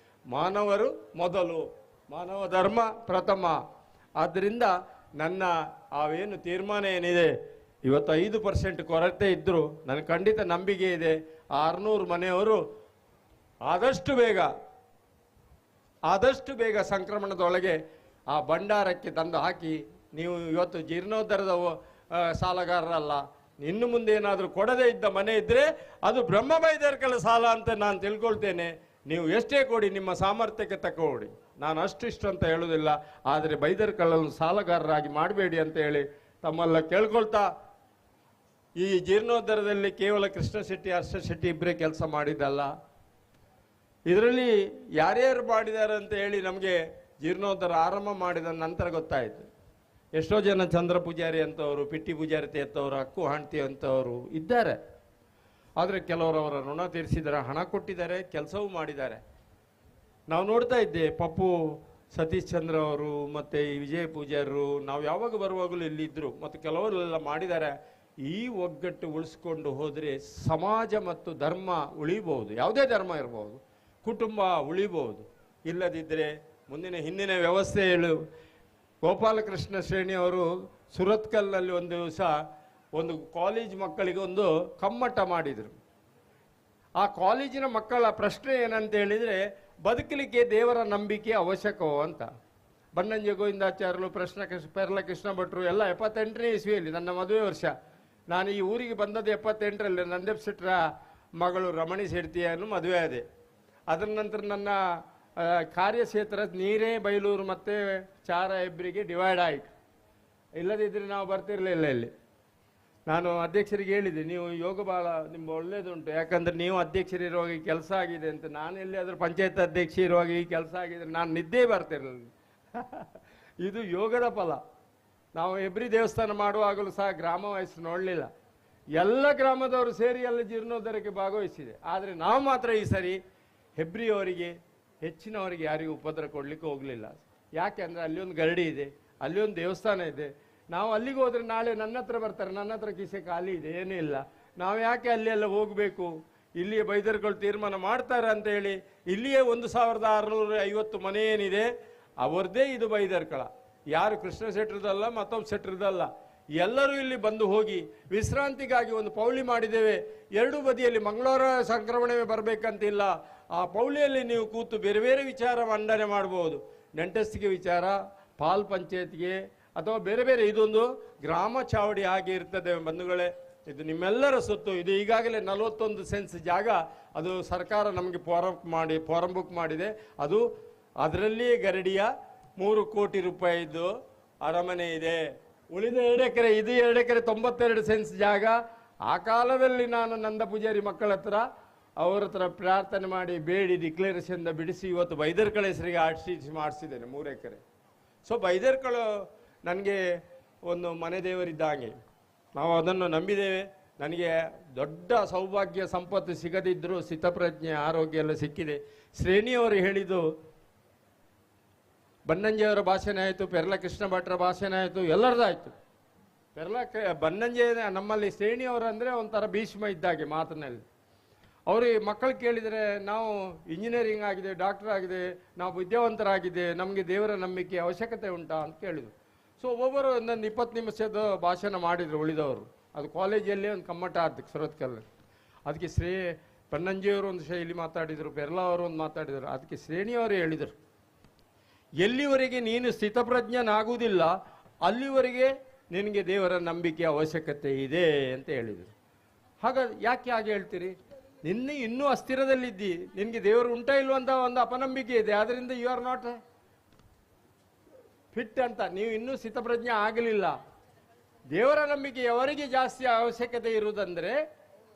ಮಾನವರು ಮೊದಲು, ಮಾನವ ಧರ್ಮ ಪ್ರಥಮ. ಆದ್ದರಿಂದ ನನ್ನ ಅವೇನು ತೀರ್ಮಾನ ಏನಿದೆ, ಇವತ್ತು 5% ಕೊರತೆ ಇದ್ದರೂ ನನಗೆ ಖಂಡಿತ ನಂಬಿಕೆ ಇದೆ. 600 ಮನೆಯವರು ಆದಷ್ಟು ಬೇಗ ಸಂಕ್ರಮಣದೊಳಗೆ ಆ ಭಂಡಾರಕ್ಕೆ ತಂದು ಹಾಕಿ, ನೀವು ಇವತ್ತು ಜೀರ್ಣೋದ್ಧಾರದ ಸಾಲಗಾರರಲ್ಲ, ಇನ್ನು ಮುಂದೆ ಏನಾದರೂ ಕೊಡದೇ ಇದ್ದ ಮನೆ ಇದ್ದರೆ ಅದು ಬ್ರಹ್ಮ ಬೈದರ್ಕಳ ಸಾಲ ಅಂತ ನಾನು ತಿಳ್ಕೊಳ್ತೇನೆ. ನೀವು ಎಷ್ಟೇ ಕೊಡಿ, ನಿಮ್ಮ ಸಾಮರ್ಥ್ಯಕ್ಕೆ ತಗೊಳ್ಳಿ, ನಾನು ಅಷ್ಟಿಷ್ಟು ಅಂತ ಹೇಳೋದಿಲ್ಲ. ಆದರೆ ಬೈದರ್ಕಳನ್ನು ಸಾಲಗಾರರಾಗಿ ಮಾಡಬೇಡಿ ಅಂತ ಹೇಳಿ ತಮ್ಮೆಲ್ಲ ಕೇಳ್ಕೊಳ್ತಾ, ಈ ಜೀರ್ಣೋದ್ಧಾರದಲ್ಲಿ ಕೇವಲ ಕೃಷ್ಣ ಶೆಟ್ಟಿ, ಹರ್ಷ ಶೆಟ್ಟಿ ಇಬ್ಬರೇ ಕೆಲಸ ಮಾಡಿದ್ದಲ್ಲ. ಇದರಲ್ಲಿ ಯಾರ್ಯಾರು ಮಾಡಿದ್ದಾರೆ ಅಂತ ಹೇಳಿ ನಮಗೆ ಜೀರ್ಣೋದ್ಧಾರ ಆರಂಭ ಮಾಡಿದ ನಂತರ ಗೊತ್ತಾಯಿತು. ಎಷ್ಟೋ ಜನ ಚಂದ್ರ ಪೂಜಾರಿ ಅಂತವರು, ಪಿಟ್ಟಿ ಪೂಜಾರಿ ಅಂತವರು, ಅಕ್ಕು ಹಾಣ್ತಿ ಅಂತವರು ಇದ್ದಾರೆ. ಆದರೆ ಕೆಲವರು ಅವರ ಋಣ ತೀರಿಸಿದ್ದಾರೆ, ಹಣ ಕೊಟ್ಟಿದ್ದಾರೆ, ಕೆಲಸವೂ ಮಾಡಿದ್ದಾರೆ. ನಾವು ನೋಡ್ತಾ ಇದ್ದೆ, ಪಪ್ಪು ಸತೀಶ್ ಚಂದ್ರ ಅವರು ಮತ್ತು ವಿಜಯ ಪೂಜಾರರು ನಾವು ಯಾವಾಗ ಬರುವಾಗಲೂ ಇಲ್ಲಿದ್ದರು. ಮತ್ತು ಕೆಲವರೆಲ್ಲ ಮಾಡಿದ್ದಾರೆ. ಈ ಒಗ್ಗಟ್ಟು ಉಳಿಸ್ಕೊಂಡು ಹೋದರೆ ಸಮಾಜ ಮತ್ತು ಧರ್ಮ ಉಳಿಬಹುದು. ಯಾವುದೇ ಧರ್ಮ ಇರ್ಬೋದು, ಕುಟುಂಬ ಉಳಿಬಹುದು. ಇಲ್ಲದಿದ್ದರೆ ಹಿಂದಿನ ವ್ಯವಸ್ಥೆ ಗೋಪಾಲಕೃಷ್ಣ ಶ್ರೇಣಿಯವರು ಸುರತ್ಕಲ್ನಲ್ಲಿ ಒಂದು ದಿವಸ ಒಂದು ಕಾಲೇಜ್ ಮಕ್ಕಳಿಗೆ ಒಂದು ಕಮ್ಮಟ ಮಾಡಿದರು. ಆ ಕಾಲೇಜಿನ ಮಕ್ಕಳ ಪ್ರಶ್ನೆ ಏನಂತ ಹೇಳಿದರೆ, ಬದುಕಲಿಕ್ಕೆ ದೇವರ ನಂಬಿಕೆ ಅವಶ್ಯಕವೋ ಅಂತ. ಬನ್ನಂಜೆ ಗೋವಿಂದಾಚಾರ್ಯರು, ಪೆರ್ಲ ಕೃಷ್ಣ ಭಟ್ರು ಎಲ್ಲ 78ನೇ ಇಸ್ವಿಯಲ್ಲಿ ನನ್ನ ಮದುವೆ ವರ್ಷ. ನಾನು ಈ ಊರಿಗೆ ಬಂದದ್ದು 78ರಲ್ಲಿ. ನಂದೇಪ್ ಶೆಟ್ಟರ ಮಗಳು ರಮಣಿ ಶೆಟ್ಟಿಯನ್ನು ಮದುವೆ ಆದೆ. ಅದರ ನಂತರ ನನ್ನ ಕಾರ್ಯಕ್ಷೇತ್ರ ನೀರೇ ಬೈಲೂರು ಮತ್ತು ಚಾರ ಇಬ್ಬರಿಗೆ ಡಿವೈಡ್ ಆಯಿತು. ಇಲ್ಲದಿದ್ದರೆ ನಾವು ಬರ್ತಿರಲಿಲ್ಲ ಇಲ್ಲಿ. ನಾನು ಅಧ್ಯಕ್ಷರಿಗೆ ಹೇಳಿದೆ, ನೀವು ಯೋಗ ಭಾಳ ನಿಮ್ಮ ಒಳ್ಳೇದುಂಟು, ಯಾಕಂದರೆ ನೀವು ಅಧ್ಯಕ್ಷರಿರುವಾಗ ಈ ಕೆಲಸ ಆಗಿದೆ ಅಂತ. ನಾನು ಎಲ್ಲಿ ಅದರ ಪಂಚಾಯತ್ ಅಧ್ಯಕ್ಷ ಇರುವಾಗ ಈ ಕೆಲಸ ಆಗಿದ್ರೆ ನಾನು ನಿದ್ದೆ ಬರ್ತಿರಲಿಲ್ಲ. ಇದು ಯೋಗದ ಫಲ. ನಾವು ಎಬ್ರಿ ದೇವಸ್ಥಾನ ಮಾಡುವಾಗಲೂ ಸಹ ಗ್ರಾಮ ವಯಸ್ಸು ನೋಡಲಿಲ್ಲ. ಎಲ್ಲ ಗ್ರಾಮದವರು ಸೇರಿ ಎಲ್ಲ ಜೀರ್ಣೋದ್ಧಾರಕ್ಕೆ ಭಾಗವಹಿಸಿದೆ. ಆದರೆ ನಾವು ಮಾತ್ರ ಈ ಸರಿ ಹೆಬ್ರಿಯವರಿಗೆ ಹೆಚ್ಚಿನವರಿಗೆ ಯಾರಿಗೂ ಉಪದ್ರ ಕೊಡಲಿಕ್ಕೆ ಹೋಗಲಿಲ್ಲ. ಯಾಕೆ ಅಂದರೆ ಅಲ್ಲಿ ಒಂದು ಗರಡಿ ಇದೆ, ಅಲ್ಲಿ ಒಂದು ದೇವಸ್ಥಾನ ಇದೆ. ನಾವು ಅಲ್ಲಿಗೆ ಹೋದರೆ ನಾಳೆ ನನ್ನ ಹತ್ರ ಬರ್ತಾರೆ, ನನ್ನ ಹತ್ರ ಕಿಸೆ ಖಾಲಿ ಇದೆ, ಏನೂ ಇಲ್ಲ, ನಾವು ಯಾಕೆ ಅಲ್ಲಿ ಎಲ್ಲ ಹೋಗಬೇಕು, ಇಲ್ಲಿಯೇ ಬೈದರ್ಗಳು ತೀರ್ಮಾನ ಮಾಡ್ತಾರೆ ಅಂತ ಹೇಳಿ ಇಲ್ಲಿಯೇ 1650 ಮನೆ ಏನಿದೆ ಅವರದೇ ಇದು ಬೈದರ್ಕಳ. ಯಾರು ಕೃಷ್ಣ ಶೆಟ್ಟರದಲ್ಲ, ಮತ್ತೊಬ್ಬ ಶೆಟ್ಟರದಲ್ಲ, ಎಲ್ಲರೂ ಇಲ್ಲಿ ಬಂದು ಹೋಗಿ ವಿಶ್ರಾಂತಿಗಾಗಿ ಒಂದು ಪೌಳಿ ಮಾಡಿದ್ದೇವೆ. ಎರಡೂ ಬದಿಯಲ್ಲಿ ಮಂಗಳವಾರ ಸಂಕ್ರಮಣೆ ಬರಬೇಕಂತಿಲ್ಲ. ಆ ಪೌಳಿಯಲ್ಲಿ ನೀವು ಕೂತು ಬೇರೆ ಬೇರೆ ವಿಚಾರ ಮಂಡನೆ ಮಾಡ್ಬೋದು. ನೆಂಟಸ್ತಿಗೆ ವಿಚಾರ, ಪಾಲ್ ಪಂಚಾಯತ್ಗೆ ಅಥವಾ ಬೇರೆ ಬೇರೆ, ಇದೊಂದು ಗ್ರಾಮ ಚಾವಡಿ ಆಗಿ ಇರ್ತದೆ ಬಂಧುಗಳೇ. ಇದು ನಿಮ್ಮೆಲ್ಲರ ಸೊತ್ತು. ಇದು ಈಗಾಗಲೇ 41 ಸೆನ್ಸ್ ಜಾಗ ಅದು ಸರ್ಕಾರ ನಮಗೆ ಫಾರಂ ಬುಕ್ ಮಾಡಿದೆ. ಅದು ಅದರಲ್ಲಿಯೇ ಗರಡಿಯ 3 ಕೋಟಿ ರೂಪಾಯಿದು ಅರಮನೆ ಇದೆ. ಉಳಿದ 2 ಎಕರೆ, ಇದು 2 ಎಕರೆ 92 ಸೆನ್ಸ್ ಜಾಗ. ಆ ಕಾಲದಲ್ಲಿ ನಾನು ನಂದ ಪೂಜಾರಿ ಮಕ್ಕಳ ಹತ್ರ ಅವ್ರ ಹತ್ರ ಪ್ರಾರ್ಥನೆ ಮಾಡಿ ಬೇಡಿ ಡಿಕ್ಲೇರೇಷನ್ ಬಿಡಿಸಿ ಇವತ್ತು ಬೈದರ್ಕಳ ಹೆಸರಿಗೆ ಆರ್ಟಿಸಿ ಮಾಡಿಸಿದ್ದೇನೆ 3 ಎಕರೆ. ಸೊ ಬೈದರ್ಕಳು ನನಗೆ ಒಂದು ಮನೆ ದೇವರಿದ್ದಾಗೆ, ನಾವು ಅದನ್ನು ನಂಬಿದ್ದೇವೆ. ನನಗೆ ದೊಡ್ಡ ಸೌಭಾಗ್ಯ ಸಂಪತ್ತು ಸಿಗದಿದ್ದರೂ ಸ್ಥಿತಪ್ರಜ್ಞೆ ಆರೋಗ್ಯ ಎಲ್ಲ ಸಿಕ್ಕಿದೆ. ಶ್ರೇಣಿಯವರು ಹೇಳಿದ್ದು, ಬನ್ನಂಜೆಯವರ ಭಾಷಣ ಆಯಿತು, ಪೆರ್ಲ ಕೃಷ್ಣ ಭಟ್ರ ಭಾಷಣ ಆಯಿತು, ಎಲ್ಲರದಾಯಿತು. ಬನ್ನಂಜೆ ನಮ್ಮಲ್ಲಿ ಶ್ರೇಣಿಯವರು ಅಂದರೆ ಒಂಥರ ಭೀಷ್ಮ ಇದ್ದಾಗೆ ಮಾತಿನಲ್ಲಿ. ಅವ್ರಿಗೆ ಮಕ್ಕಳು ಕೇಳಿದರೆ ನಾವು ಇಂಜಿನಿಯರಿಂಗ್ ಆಗಿದೆ, ಡಾಕ್ಟರ್ ಆಗಿದೆ, ನಾವು ವಿದ್ಯಾವಂತರಾಗಿದೆ, ನಮಗೆ ದೇವರ ನಂಬಿಕೆ ಅವಶ್ಯಕತೆ ಉಂಟಾ ಅಂತ ಕೇಳಿದರು. ಸೊ ಒಬ್ಬೊಬ್ಬರು ಒಂದೊಂದು 20 ನಿಮಿಷದ ಭಾಷಣ ಮಾಡಿದರು ಉಳಿದವರು. ಅದು ಕಾಲೇಜಲ್ಲಿ ಒಂದು ಕಮ್ಮಟ ಆದ್ದಕ್ಕೆ ಸುರತ್ಕಲ್. ಅದಕ್ಕೆ ಬನ್ನಂಜಿಯವರು ಒಂದು ಶೈಲಿ ಮಾತಾಡಿದರು, ಪೆರ್ಲಾ ಅವರು ಒಂದು ಮಾತಾಡಿದರು. ಅದಕ್ಕೆ ಶ್ರೇಣಿಯವರು ಹೇಳಿದರು, ಎಲ್ಲಿವರೆಗೆ ನೀನು ಸ್ಥಿತಪ್ರಜ್ಞನಾಗುವುದಿಲ್ಲ ಅಲ್ಲಿವರೆಗೆ ನಿನಗೆ ದೇವರ ನಂಬಿಕೆ ಅವಶ್ಯಕತೆ ಇದೆ ಅಂತ ಹೇಳಿದರು. ಯಾಕೆ ಹಾಗೆ ಹೇಳ್ತೀರಿ? ಇನ್ನೂ ಅಸ್ಥಿರದಲ್ಲಿದ್ದಿ, ನಿನಗೆ ದೇವರು ಉಂಟಾ ಇಲ್ವಂತ ಒಂದು ಅಪನಂಬಿಕೆ ಇದೆ. ಆದ್ದರಿಂದ ಯು ಆರ್ ನಾಟ್ ಫಿಟ್ ಅಂತ. ನೀವು ಇನ್ನೂ ಸ್ಥಿತಪ್ರಜ್ಞೆ ಆಗಲಿಲ್ಲ. ದೇವರ ನಂಬಿಕೆ ಅವರಿಗೆ ಜಾಸ್ತಿ ಅವಶ್ಯಕತೆ ಇರುವುದಂದರೆ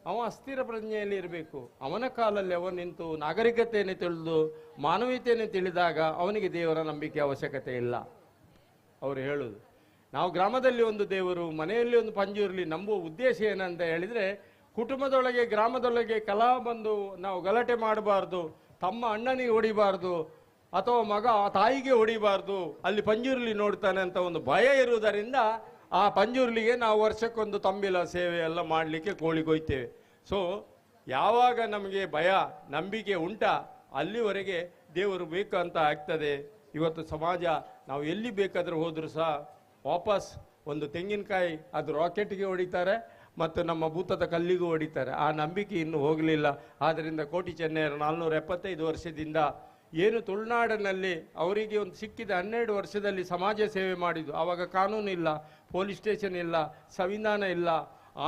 ಅವ ಅಸ್ಥಿರ ಪ್ರಜ್ಞೆಯಲ್ಲಿ ಇರಬೇಕು. ಅವನ ಕಾಲಲ್ಲಿ ಅವನು ನಿಂತು ನಾಗರಿಕತೆಯನ್ನು ತಿಳಿದು ಮಾನವೀಯತೆಯನ್ನು ತಿಳಿದಾಗ ಅವನಿಗೆ ದೇವರ ನಂಬಿಕೆ ಅವಶ್ಯಕತೆ ಇಲ್ಲ. ಅವರು ಹೇಳುವುದು, ನಾವು ಗ್ರಾಮದಲ್ಲಿ ಒಂದು ದೇವರು, ಮನೆಯಲ್ಲಿ ಒಂದು ಪಂಜು ಇರಲಿ. ನಂಬುವ ಉದ್ದೇಶ ಏನಂತ ಹೇಳಿದರೆ, ಕುಟುಂಬದೊಳಗೆ ಗ್ರಾಮದೊಳಗೆ ಕಲಹ ಬಂದು ನಾವು ಗಲಾಟೆ ಮಾಡಬಾರ್ದು, ತಮ್ಮ ಅಣ್ಣನಿಗೆ ಹೊಡಿಬಾರ್ದು ಅಥವಾ ಮಗ ತಾಯಿಗೆ ಹೊಡಿಬಾರ್ದು, ಅಲ್ಲಿ ಪಂಜುರ್ಲಿ ನೋಡ್ತಾನೆ ಅಂತ ಒಂದು ಭಯ ಇರುವುದರಿಂದ ಆ ಪಂಜುರ್ಲಿಗೆ ನಾವು ವರ್ಷಕ್ಕೊಂದು ತಂಬಿಲ ಸೇವೆ ಎಲ್ಲ ಮಾಡಲಿಕ್ಕೆ ಕೋಳಿಗೊಯ್ತೇವೆ. ಸೊ ಯಾವಾಗ ನಮಗೆ ಭಯ ನಂಬಿಕೆ ಉಂಟಾ ಅಲ್ಲಿವರೆಗೆ ದೇವರು ಬೇಕು ಅಂತ ಆಗ್ತದೆ. ಇವತ್ತು ಸಮಾಜ ನಾವು ಎಲ್ಲಿ ಬೇಕಾದರೂ ಹೋದರೂ ಸಹ ವಾಪಸ್ ಒಂದು ತೆಂಗಿನಕಾಯಿ ಅದು ರಾಕೆಟ್ಗೆ ಹೊಡಿತಾರೆ ಮತ್ತು ನಮ್ಮ ಭೂತದ ಕಲ್ಲಿಗೂ ಹೊಡಿತಾರೆ. ಆ ನಂಬಿಕೆ ಇನ್ನೂ ಹೋಗಲಿಲ್ಲ. ಆದ್ದರಿಂದ ಕೋಟಿ ಚೆನ್ನಯ್ಯರು 475 ವರ್ಷದಿಂದ ಏನು ತುಳುನಾಡಿನಲ್ಲಿ ಅವರಿಗೆ ಒಂದು ಸಿಕ್ಕಿದ 12 ವರ್ಷದಲ್ಲಿ ಸಮಾಜ ಸೇವೆ ಮಾಡಿದ್ದು. ಆವಾಗ ಕಾನೂನು ಇಲ್ಲ, ಪೊಲೀಸ್ ಸ್ಟೇಷನ್ ಇಲ್ಲ, ಸಂವಿಧಾನ ಇಲ್ಲ.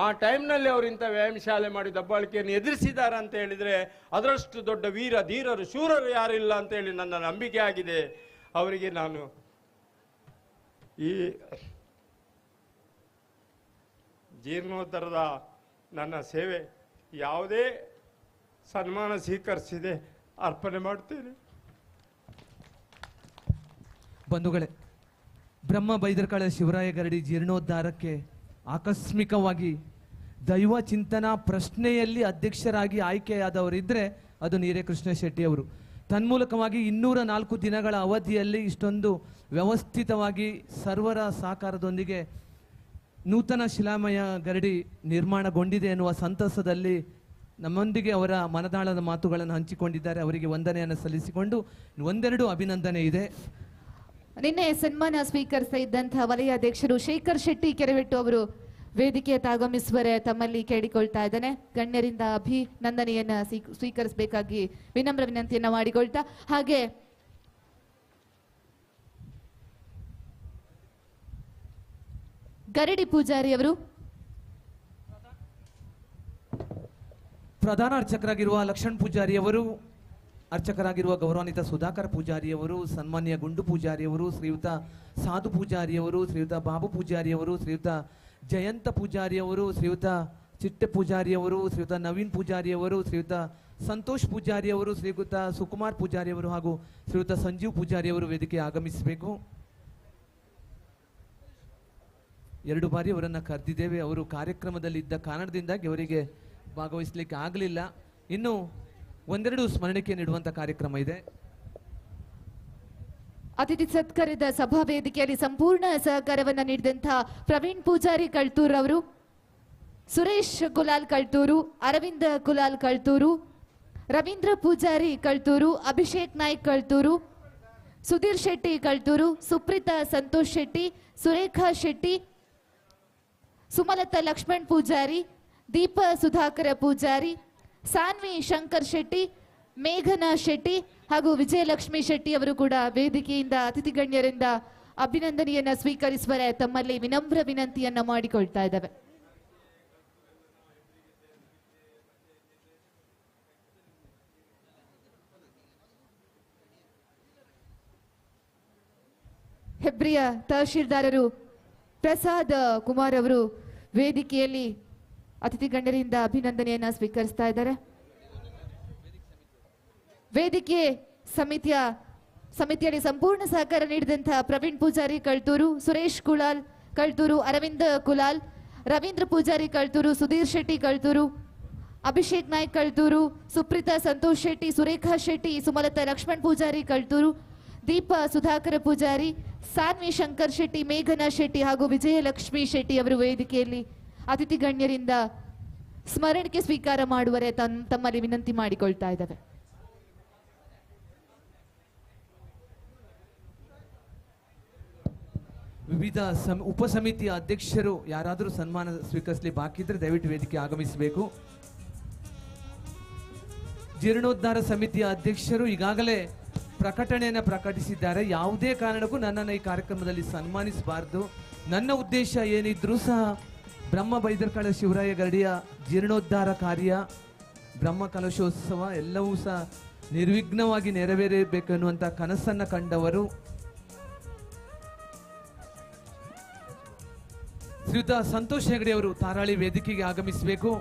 ಆ ಟೈಮ್ನಲ್ಲಿ ಅವರು ಇಂಥ ವ್ಯಾಯಾಮ ಶಾಲೆ ಮಾಡಿ ದಬ್ಬಾಳಿಕೆಯನ್ನು ಎದುರಿಸಿದ್ದಾರೆ ಅಂತ ಹೇಳಿದರೆ ಅದರಷ್ಟು ದೊಡ್ಡ ವೀರ ಧೀರರು ಶೂರರು ಯಾರಿಲ್ಲ ಅಂತೇಳಿ ನನ್ನ ನಂಬಿಕೆ ಆಗಿದೆ. ಅವರಿಗೆ ನಾನು ಈ ಜೀರ್ಣೋದ್ಧಾರದ ನನ್ನ ಸೇವೆ ಯಾವುದೇ ಸನ್ಮಾನ ಸ್ವೀಕರಿಸಿದೆ ಅರ್ಪಣೆ ಮಾಡ್ತೇನೆ. ಬಂಧುಗಳೇ, ಬ್ರಹ್ಮ ಬೈದರ್ಕಳ ಶಿವರಾಯ ಗರಡಿ ಜೀರ್ಣೋದ್ಧಾರಕ್ಕೆ ಆಕಸ್ಮಿಕವಾಗಿ ದೈವ ಚಿಂತನಾ ಪ್ರಶ್ನೆಯಲ್ಲಿ ಅಧ್ಯಕ್ಷರಾಗಿ ಆಯ್ಕೆಯಾದವರಿದ್ದರೆ ಅದು ನೀರೇ ಕೃಷ್ಣ ಶೆಟ್ಟಿ ಅವರು. ತನ್ಮೂಲಕವಾಗಿ 204 ದಿನಗಳ ಅವಧಿಯಲ್ಲಿ ಇಷ್ಟೊಂದು ವ್ಯವಸ್ಥಿತವಾಗಿ ಸರ್ವರ ಸಹಕಾರದೊಂದಿಗೆ ನೂತನ ಶಿಲಾಮಯ ಗರಡಿ ನಿರ್ಮಾಣಗೊಂಡಿದೆ ಎನ್ನುವ ಸಂತಸದಲ್ಲಿ ನಮ್ಮೊಂದಿಗೆ ಅವರ ಮನದಾಳದ ಮಾತುಗಳನ್ನು ಹಂಚಿಕೊಂಡಿದ್ದಾರೆ. ಅವರಿಗೆ ವಂದನೆಯನ್ನು ಸಲ್ಲಿಸಿಕೊಂಡು ಒಂದೆರಡು ಅಭಿನಂದನೆ ಇದೆ. ನಿನ್ನೆ ಸನ್ಮಾನ ಸ್ವೀಕರಿಸ್ತಾ ಇದ್ದಂತಹ ವಲಯ ಅಧ್ಯಕ್ಷರು ಶೇಖರ್ ಶೆಟ್ಟಿ ಕೆರೆವೆಟ್ಟು ಅವರು ವೇದಿಕೆ ಆಗಮಿಸುವರೆ ತಮ್ಮಲ್ಲಿ ಕೇಳಿಕೊಳ್ತಾ ಇದ್ದಾನೆ. ಗಣ್ಯರಿಂದ ಅಭಿನಂದನೆಯನ್ನ ಸ್ವೀಕರಿಸಬೇಕಾಗಿ ವಿನಮ್ರ ವಿನಂತಿಯನ್ನ ಮಾಡಿಕೊಳ್ತಾ, ಹಾಗೆ ಗರಡಿ ಪೂಜಾರಿ ಅವರು ಪ್ರಧಾನ ಅರ್ಚಕರಾಗಿರುವ ಲಕ್ಷ್ಮಣ್ ಪೂಜಾರಿ ಅವರು, ಅರ್ಚಕರಾಗಿರುವ ಗೌರವಾನ್ವಿತ ಸುಧಾಕರ್ ಪೂಜಾರಿಯವರು, ಸನ್ಮಾನ್ಯ ಗುಂಡು ಪೂಜಾರಿಯವರು, ಶ್ರೀಯುತ ಸಾಧು ಪೂಜಾರಿಯವರು, ಶ್ರೀಯುತ ಬಾಬು ಪೂಜಾರಿಯವರು, ಶ್ರೀಯುತ ಜಯಂತ ಪೂಜಾರಿಯವರು, ಶ್ರೀಯುತ ಚಿಟ್ಟೆ ಪೂಜಾರಿಯವರು, ಶ್ರೀಯುತ ನವೀನ್ ಪೂಜಾರಿಯವರು, ಶ್ರೀಯುತ ಸಂತೋಷ್ ಪೂಜಾರಿಯವರು, ಶ್ರೀಯುತ ಸುಕುಮಾರ್ ಪೂಜಾರಿಯವರು ಹಾಗೂ ಶ್ರೀಯುತ ಸಂಜೀವ್ ಪೂಜಾರಿಯವರು ವೇದಿಕೆ ಆಗಮಿಸಬೇಕು. 2 ಬಾರಿ ಅವರನ್ನು ಕರೆದಿದ್ದೇವೆ. ಅವರು ಕಾರ್ಯಕ್ರಮದಲ್ಲಿ ಇದ್ದ ಕಾರಣದಿಂದಾಗಿ ಅವರಿಗೆ ಭಾಗವಹಿಸಲಿಕ್ಕೆ ಆಗಲಿಲ್ಲ. ಇನ್ನು ಒಂದೆರಡು ಸ್ಮರಣಿಕೆ ನೀಡುವಂಥ ಕಾರ್ಯಕ್ರಮ ಇದೆ. ಅತಿಥಿ ಸತ್ಕಾರದ ಸಭಾ ವೇದಿಕೆಯಲ್ಲಿ ಸಂಪೂರ್ಣ ಸಹಕಾರವನ್ನು ನೀಡಿದಂತಹ ಪ್ರವೀಣ್ ಪೂಜಾರಿ ಕಳ್ತೂರ್ ಅವರು, ಸುರೇಶ್ ಕುಲಾಲ್ ಕಳ್ತೂರು, ಅರವಿಂದ ಕುಲಾಲ್ ಕಳ್ತೂರು, ರವೀಂದ್ರ ಪೂಜಾರಿ ಕಳ್ತೂರು, ಅಭಿಷೇಕ್ ನಾಯ್ಕ್ ಕಳ್ತೂರು, ಸುಧೀರ್ ಶೆಟ್ಟಿ ಕಳ್ತೂರು, ಸುಪ್ರೀತಾ ಸಂತೋಷ್ ಶೆಟ್ಟಿ, ಸುರೇಖಾ ಶೆಟ್ಟಿ, ಸುಮಲತಾ ಲಕ್ಷ್ಮಣ್ ಪೂಜಾರಿ, ದೀಪ ಸುಧಾಕರ ಪೂಜಾರಿ, ಸಾನ್ವಿ ಶಂಕರ್ ಶೆಟ್ಟಿ, ಮೇಘನಾ ಶೆಟ್ಟಿ ಹಾಗೂ ವಿಜಯಲಕ್ಷ್ಮಿ ಶೆಟ್ಟಿ ಅವರು ಕೂಡ ವೇದಿಕೆಯಿಂದ ಅತಿಥಿ ಗಣ್ಯರಿಂದ ಅಭಿನಂದನೆಯನ್ನ ಸ್ವೀಕರಿಸುವರೆ ತಮ್ಮಲ್ಲಿ ವಿನಮ್ರ ವಿನಂತಿಯನ್ನ ಮಾಡಿಕೊಳ್ತಾ ಇದ್ದಾವೆ. ಹೆಬ್ರಿಯ ತಹಶೀಲ್ದಾರರು ಪ್ರಸಾದ್ ಕುಮಾರ್ ಅವರು ವೇದಿಕೆಯಲ್ಲಿ ಅತಿಥಿ ಗಣ್ಯರಿಂದ ಅಭಿನಂದನೆಯನ್ನ ಸ್ವೀಕರಿಸ್ತಾ ಇದ್ದಾರೆ. ವೇದಿಕೆ ಸಮಿತಿಯಲ್ಲಿ ಸಂಪೂರ್ಣ ಸಹಕಾರ ನೀಡಿದಂತಹ ಪ್ರವೀಣ್ ಪೂಜಾರಿ ಕಳ್ತೂರು, ಸುರೇಶ್ ಕುಲಾಲ್ ಕಳ್ತೂರು, ಅರವಿಂದ ಕುಲಾಲ್, ರವೀಂದ್ರ ಪೂಜಾರಿ ಕಳ್ತೂರು, ಸುಧೀರ್ ಶೆಟ್ಟಿ ಕಳ್ತೂರು, ಅಭಿಷೇಕ್ ನಾಯ್ಕ್ ಕಳ್ತೂರು, ಸುಪ್ರೀತಾ ಸಂತೋಷ್ ಶೆಟ್ಟಿ, ಸುರೇಖಾ ಶೆಟ್ಟಿ, ಸುಮಲತಾ ಲಕ್ಷ್ಮಣ್ ಪೂಜಾರಿ ಕಳ್ತೂರು, ದೀಪ ಸುಧಾಕರ ಪೂಜಾರಿ, ಸಾನ್ವಿ ಶಂಕರ್ ಶೆಟ್ಟಿ, ಮೇಘನಾ ಶೆಟ್ಟಿ ಹಾಗೂ ವಿಜಯಲಕ್ಷ್ಮಿ ಶೆಟ್ಟಿ ಅವರು ವೇದಿಕೆಯಲ್ಲಿ ಅತಿಥಿ ಗಣ್ಯರಿಂದ ಸ್ಮರಣಿಕೆ ಸ್ವೀಕಾರ ಮಾಡುವರೆ ತಮ್ಮಲ್ಲಿ ವಿನಂತಿ ಮಾಡಿಕೊಳ್ತಾ ಇದ್ದಾವೆ. ವಿವಿಧ ಉಪಸಮಿತಿಯ ಅಧ್ಯಕ್ಷರು ಯಾರಾದರೂ ಸನ್ಮಾನ ಸ್ವೀಕರಿಸಲಿ ಬಾಕಿ ಇದ್ರೆ ದಯವಿಟ್ಟು ವೇದಿಕೆ ಆಗಮಿಸಬೇಕು. ಜೀರ್ಣೋದ್ಧಾರ ಸಮಿತಿಯ ಅಧ್ಯಕ್ಷರು ಈಗಾಗಲೇ ಪ್ರಕಟಣೆಯನ್ನು ಪ್ರಕಟಿಸಿದ್ದಾರೆ. ಯಾವುದೇ ಕಾರಣಕ್ಕೂ ನನ್ನನ್ನು ಈ ಕಾರ್ಯಕ್ರಮದಲ್ಲಿ ಸನ್ಮಾನಿಸಬಾರದು. ನನ್ನ ಉದ್ದೇಶ ಏನಿದ್ರೂ ಸಹ ಬ್ರಹ್ಮ ಬೈದರ್ಕಳ ಶಿವರಾಯ ಗರಡಿಯ ಜೀರ್ಣೋದ್ಧಾರ ಕಾರ್ಯ, ಬ್ರಹ್ಮ ಕಲಶೋತ್ಸವ ಎಲ್ಲವೂ ಸಹ ನಿರ್ವಿಘ್ನವಾಗಿ ನೆರವೇರಬೇಕೆನ್ನುವಂಥ ಕನಸನ್ನು ಕಂಡವರು ಶ್ರೀಯುತ ಸಂತೋಷ್ ಹೆಗಡೆ ಅವರು ತಾರಾಳಿ ವೇದಿಕೆಗೆ ಆಗಮಿಸಬೇಕು.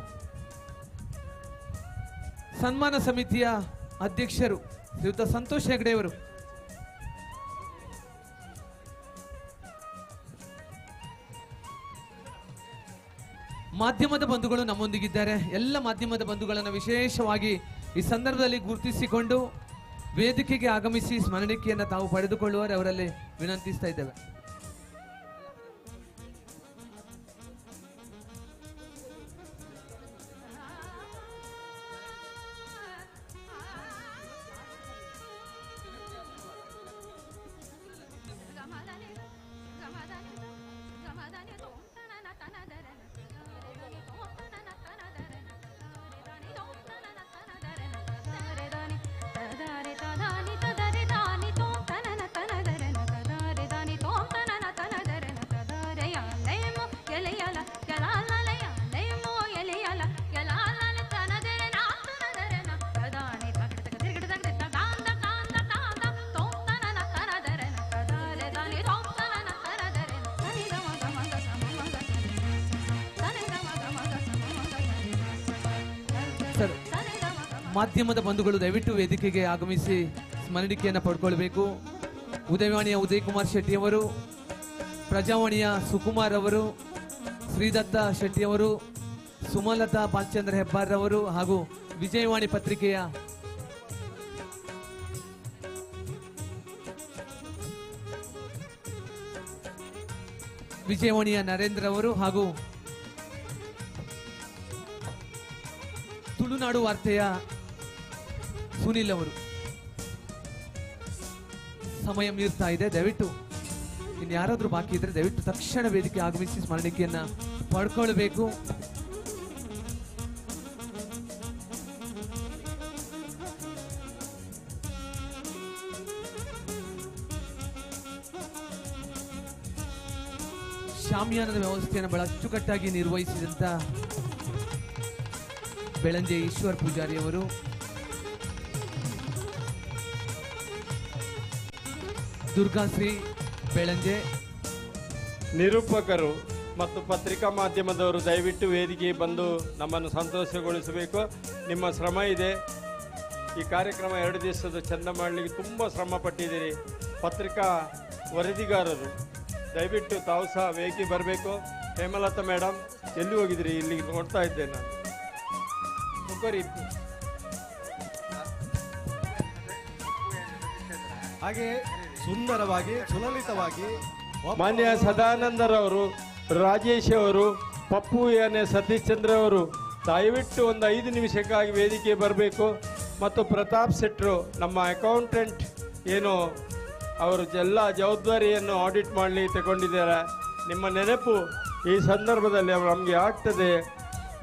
ಸನ್ಮಾನ ಸಮಿತಿಯ ಅಧ್ಯಕ್ಷರು ಶ್ರೀಯುತ ಸಂತೋಷ್ ಹೆಗಡೆ ಅವರು ಮಾಧ್ಯಮದ ಬಂಧುಗಳು ನಮ್ಮೊಂದಿಗಿದ್ದಾರೆ. ಎಲ್ಲ ಮಾಧ್ಯಮದ ಬಂಧುಗಳನ್ನು ವಿಶೇಷವಾಗಿ ಈ ಸಂದರ್ಭದಲ್ಲಿ ಗುರುತಿಸಿಕೊಂಡು ವೇದಿಕೆಗೆ ಆಗಮಿಸಿ ಸ್ಮರಣಿಕೆಯನ್ನು ತಾವು ಪಡೆದುಕೊಳ್ಳುವರೆ ಅವರಲ್ಲಿ ವಿನಂತಿಸ್ತಾ ಇದ್ದೇವೆ. ಮಾಧ್ಯಮದ ಬಂಧುಗಳು ದಯವಿಟ್ಟು ವೇದಿಕೆಗೆ ಆಗಮಿಸಿ ಸ್ಮರಣಿಕೆಯನ್ನು ಪಡ್ಕೊಳ್ಬೇಕು. ಉದಯವಾಣಿಯ ಉದಯ್ ಕುಮಾರ್ ಶೆಟ್ಟಿ ಅವರು, ಪ್ರಜಾವಾಣಿಯ ಸುಕುಮಾರ್ ಅವರು, ಶ್ರೀದತ್ತ ಶೆಟ್ಟಿ ಅವರು, ಸುಮಲತಾ ಬಾಲಚಂದ್ರ ಹೆಬ್ಬಾರ್ ಅವರು ಹಾಗೂ ವಿಜಯವಾಣಿ ಪತ್ರಿಕೆಯ ವಿಜಯವಾಣಿಯ ನರೇಂದ್ರ ಅವರು ಹಾಗೂ ತುಳುನಾಡು ವಾರ್ತೆಯ ಸುನಿಲ್ ಅವರು. ಸಮಯ ಮೀರ್ತಾ ಇದೆ. ದಯವಿಟ್ಟು ಇನ್ಯಾರಾದ್ರೂ ಬಾಕಿ ಇದ್ರೆ ದಯವಿಟ್ಟು ತಕ್ಷಣ ವೇದಿಕೆ ಆಗಮಿಸಿ ಸ್ಮರಣಿಕೆಯನ್ನ ಪಡ್ಕೊಳ್ಬೇಕು. ಶಾಮಿಯಾನದ ವ್ಯವಸ್ಥೆಯನ್ನು ಬಹಳ ಅಚ್ಚುಕಟ್ಟಾಗಿ ನಿರ್ವಹಿಸಿದಂತ ಬೆಳಂಜೆ ಈಶ್ವರ್ ಪೂಜಾರಿ ಅವರು, ದುರ್ಗಾಶ್ರೀ ಬೆಳಂಜೆ, ನಿರೂಪಕರು ಮತ್ತು ಪತ್ರಿಕಾ ಮಾಧ್ಯಮದವರು ದಯವಿಟ್ಟು ವೇದಿಕೆಗೆ ಬಂದು ನಮ್ಮನ್ನು ಸಂತೋಷಗೊಳಿಸಬೇಕು. ನಿಮ್ಮ ಶ್ರಮ ಇದೆ. ಈ ಕಾರ್ಯಕ್ರಮ 2 ದಿವಸದ ಚೆಂದ ಮಾಡಲಿಕ್ಕೆ ತುಂಬ ಶ್ರಮ ಪಟ್ಟಿದ್ದೀರಿ. ಪತ್ರಿಕಾ ವರದಿಗಾರರು ದಯವಿಟ್ಟು ತಾವು ಸಹ ವೇಗಿ ಬರಬೇಕು. ಹೇಮಲತಾ ಮೇಡಮ್ ಎಲ್ಲಿ ಹೋಗಿದ್ರಿ? ಇಲ್ಲಿ ನೋಡ್ತಾ ಇದ್ದೆ ನಾನು. ಹಾಗೆ ಸುಂದರವಾಗಿ ಸುಲಲಿತವಾಗಿ ಮಾನ್ಯ ಸದಾನಂದರವರು, ರಾಜೇಶ್ ಅವರು, ಪಪ್ಪು ಎನ್ ಎಸ್ ಸತೀಶ್ ಚಂದ್ರ ಅವರು ದಯವಿಟ್ಟು ಒಂದು 5 ನಿಮಿಷಕ್ಕಾಗಿ ವೇದಿಕೆ ಬರಬೇಕು. ಮತ್ತು ಪ್ರತಾಪ್ ಶೆಟ್ರು ನಮ್ಮ ಅಕೌಂಟೆಂಟ್ ಏನು ಅವರು ಎಲ್ಲ ಜವಾಬ್ದಾರಿಯನ್ನು ಆಡಿಟ್ ಮಾಡಲಿ ತಗೊಂಡಿದ್ದಾರೆ. ನಿಮ್ಮ ನೆನಪು ಈ ಸಂದರ್ಭದಲ್ಲಿ ನಮಗೆ ಆಗ್ತದೆ.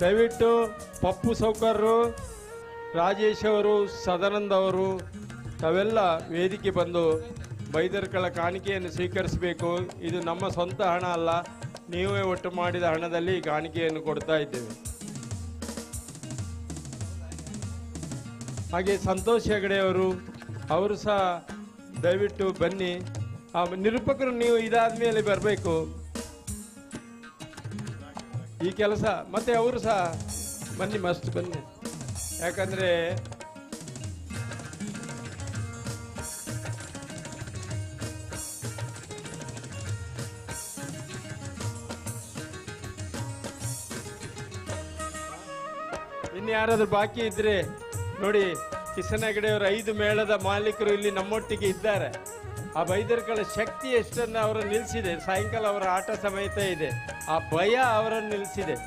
ದಯವಿಟ್ಟು ಪಪ್ಪು ಸೌಕರ್ರು, ರಾಜೇಶ್ ಅವರು, ಸದಾನಂದ ಅವರು ತಾವೆಲ್ಲ ವೇದಿಕೆ ಬಂದು ಬೈದರ್ಕಳ ಕಾಣಿಕೆಯನ್ನು ಸ್ವೀಕರಿಸಬೇಕು. ಇದು ನಮ್ಮ ಸ್ವಂತ ಹಣ ಅಲ್ಲ, ನೀವೇ ಒಟ್ಟು ಮಾಡಿದ ಹಣದಲ್ಲಿ ಕಾಣಿಕೆಯನ್ನು ಕೊಡ್ತಾ ಇದ್ದೇವೆ. ಹಾಗೆ ಸಂತೋಷ್ ಹೆಗಡೆ ಅವರು ಸಹ ದಯವಿಟ್ಟು ಬನ್ನಿ. ನಿರೂಪಕರು ನೀವು ಇದಾದ ಮೇಲೆ ಬರಬೇಕು ಈ ಕೆಲಸ. ಮತ್ತೆ ಅವರು ಸಹ ಬನ್ನಿ, ಮಸ್ಟ್ ಬನ್ನಿ. ಯಾಕಂದರೆ ಇನ್ನು ಯಾರಾದ್ರೂ ಬಾಕಿ ಇದ್ರೆ ನೋಡಿ, ಕಿಸನ ಹೆಗಡೆಯವರು 5 ಮೇಳದ ಮಾಲೀಕರು ಇಲ್ಲಿ ನಮ್ಮೊಟ್ಟಿಗೆ ಇದ್ದಾರೆ. ಆ ಬೈದರ್ಕಳ ಶಕ್ತಿ ಎಷ್ಟನ್ನು ಅವರನ್ನು ನಿಲ್ಲಿಸಿದೆ. ಸಾಯಂಕಾಲ ಅವರ ಆಟ ಸಮೇತ ಇದೆ. ಆ ಭಯ ಅವರನ್ನು ನಿಲ್ಲಿಸಿದೆ.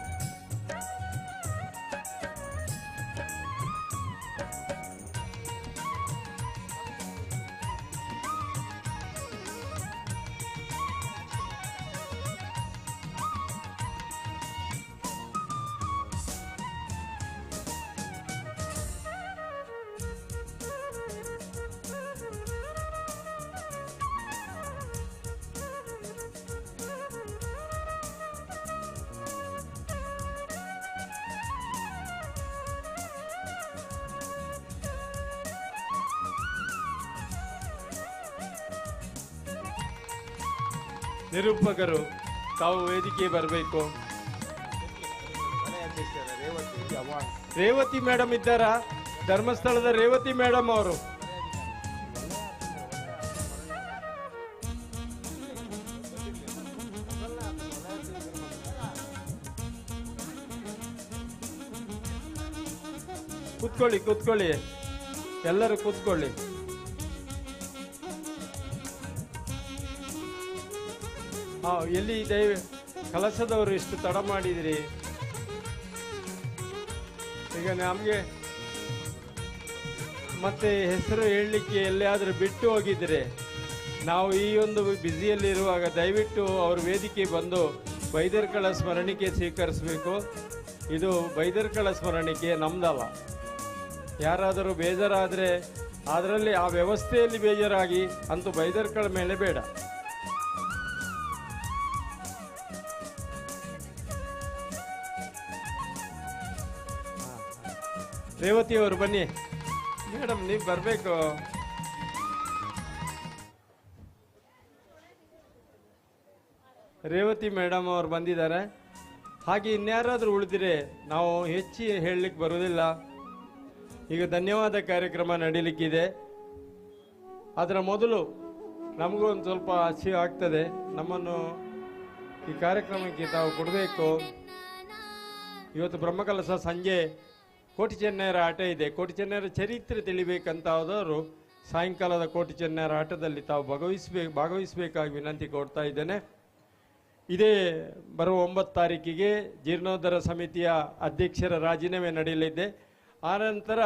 ನಿರೂಪಕರು ತಾವು ವೇದಿಕೆ ಬರಬೇಕು. ರೇವತಿ ಮೇಡಮ್ ಇದ್ದಾರಾ? ಧರ್ಮಸ್ಥಳದ ರೇವತಿ ಮೇಡಮ್ ಅವರು. ಕೂತ್ಕೊಳ್ಳಿ, ಎಲ್ಲರೂ ಕೂತ್ಕೊಳ್ಳಿ. ಎಲ್ಲಿ ಕಲಸದವರು ಇಷ್ಟು ತಡ ಮಾಡಿದಿರಿ? ಈಗ ನಮಗೆ ಮತ್ತೆ ಹೆಸರು ಹೇಳಲಿಕ್ಕೆ ಎಲ್ಲಿಯಾದರೂ ಬಿಟ್ಟು ಹೋಗಿದ್ರೆ ನಾವು ಈ ಒಂದು ಬ್ಯುಸಿಯಲ್ಲಿರುವಾಗ ದಯವಿಟ್ಟು ಅವರು ವೇದಿಕೆ ಬಂದು ಬೈದರ್ಕಳ ಸ್ಮರಣಿಕೆ ಸ್ವೀಕರಿಸಬೇಕು. ಇದು ಬೈದರ್ಕಳ ಸ್ಮರಣಿಕೆ, ನಮ್ದಲ್ಲ. ಯಾರಾದರೂ ಬೇಜಾರಾದರೆ ಅದರಲ್ಲಿ ಆ ವ್ಯವಸ್ಥೆಯಲ್ಲಿ ಬೇಜಾರಾಗಿ ಅಂತೂ ಬೈದರ್ಕಳ ಮೇಲೆ ಬೇಡ. ರೇವತಿ ಅವರು ಬನ್ನಿ. ಮೇಡಮ್ ನೀವು ಬರಬೇಕು. ರೇವತಿ ಮೇಡಮ್ ಅವರು ಬಂದಿದ್ದಾರೆ. ಹಾಗೆ ಇನ್ಯಾರಾದರೂ ಉಳಿದಿರೆ ನಾವು ಹೆಚ್ಚು ಹೇಳಲಿಕ್ಕೆ ಬರುವುದಿಲ್ಲ. ಈಗ ಧನ್ಯವಾದ ಕಾರ್ಯಕ್ರಮ ನಡೀಲಿಕ್ಕಿದೆ. ಅದರ ಮೊದಲು ನಮಗೂ ಒಂದು ಸ್ವಲ್ಪ ಹಸಿವು ಆಗ್ತದೆ. ನಮ್ಮನ್ನು ಈ ಕಾರ್ಯಕ್ರಮಕ್ಕೆ ತಾವು ಕೊಡಬೇಕು. ಇವತ್ತು ಬ್ರಹ್ಮಕಲಶ ಸಂಜೆ ಕೋಟಿ ಚೆನ್ನೈಯರ ಆಟ ಇದೆ. ಕೋಟಿ ಚೆನ್ನೈಯರ ಚರಿತ್ರೆ ತಿಳಿಬೇಕಂತ ಹೋದವರು ಸಾಯಂಕಾಲದ ಕೋಟಿ ಚೆನ್ನೈಯರ ಆಟದಲ್ಲಿ ತಾವು ಭಾಗವಹಿಸಬೇಕಾಗಿ ವಿನಂತಿ ಕೊಡ್ತಾ ಇದ್ದೇನೆ. ಇದೇ ಬರುವ 9 ತಾರೀಕಿಗೆ ಜೀರ್ಣೋದ್ಧಾರ ಸಮಿತಿಯ ಅಧ್ಯಕ್ಷರ ರಾಜೀನಾಮೆ ನಡೆಯಲಿದೆ. ಆನಂತರ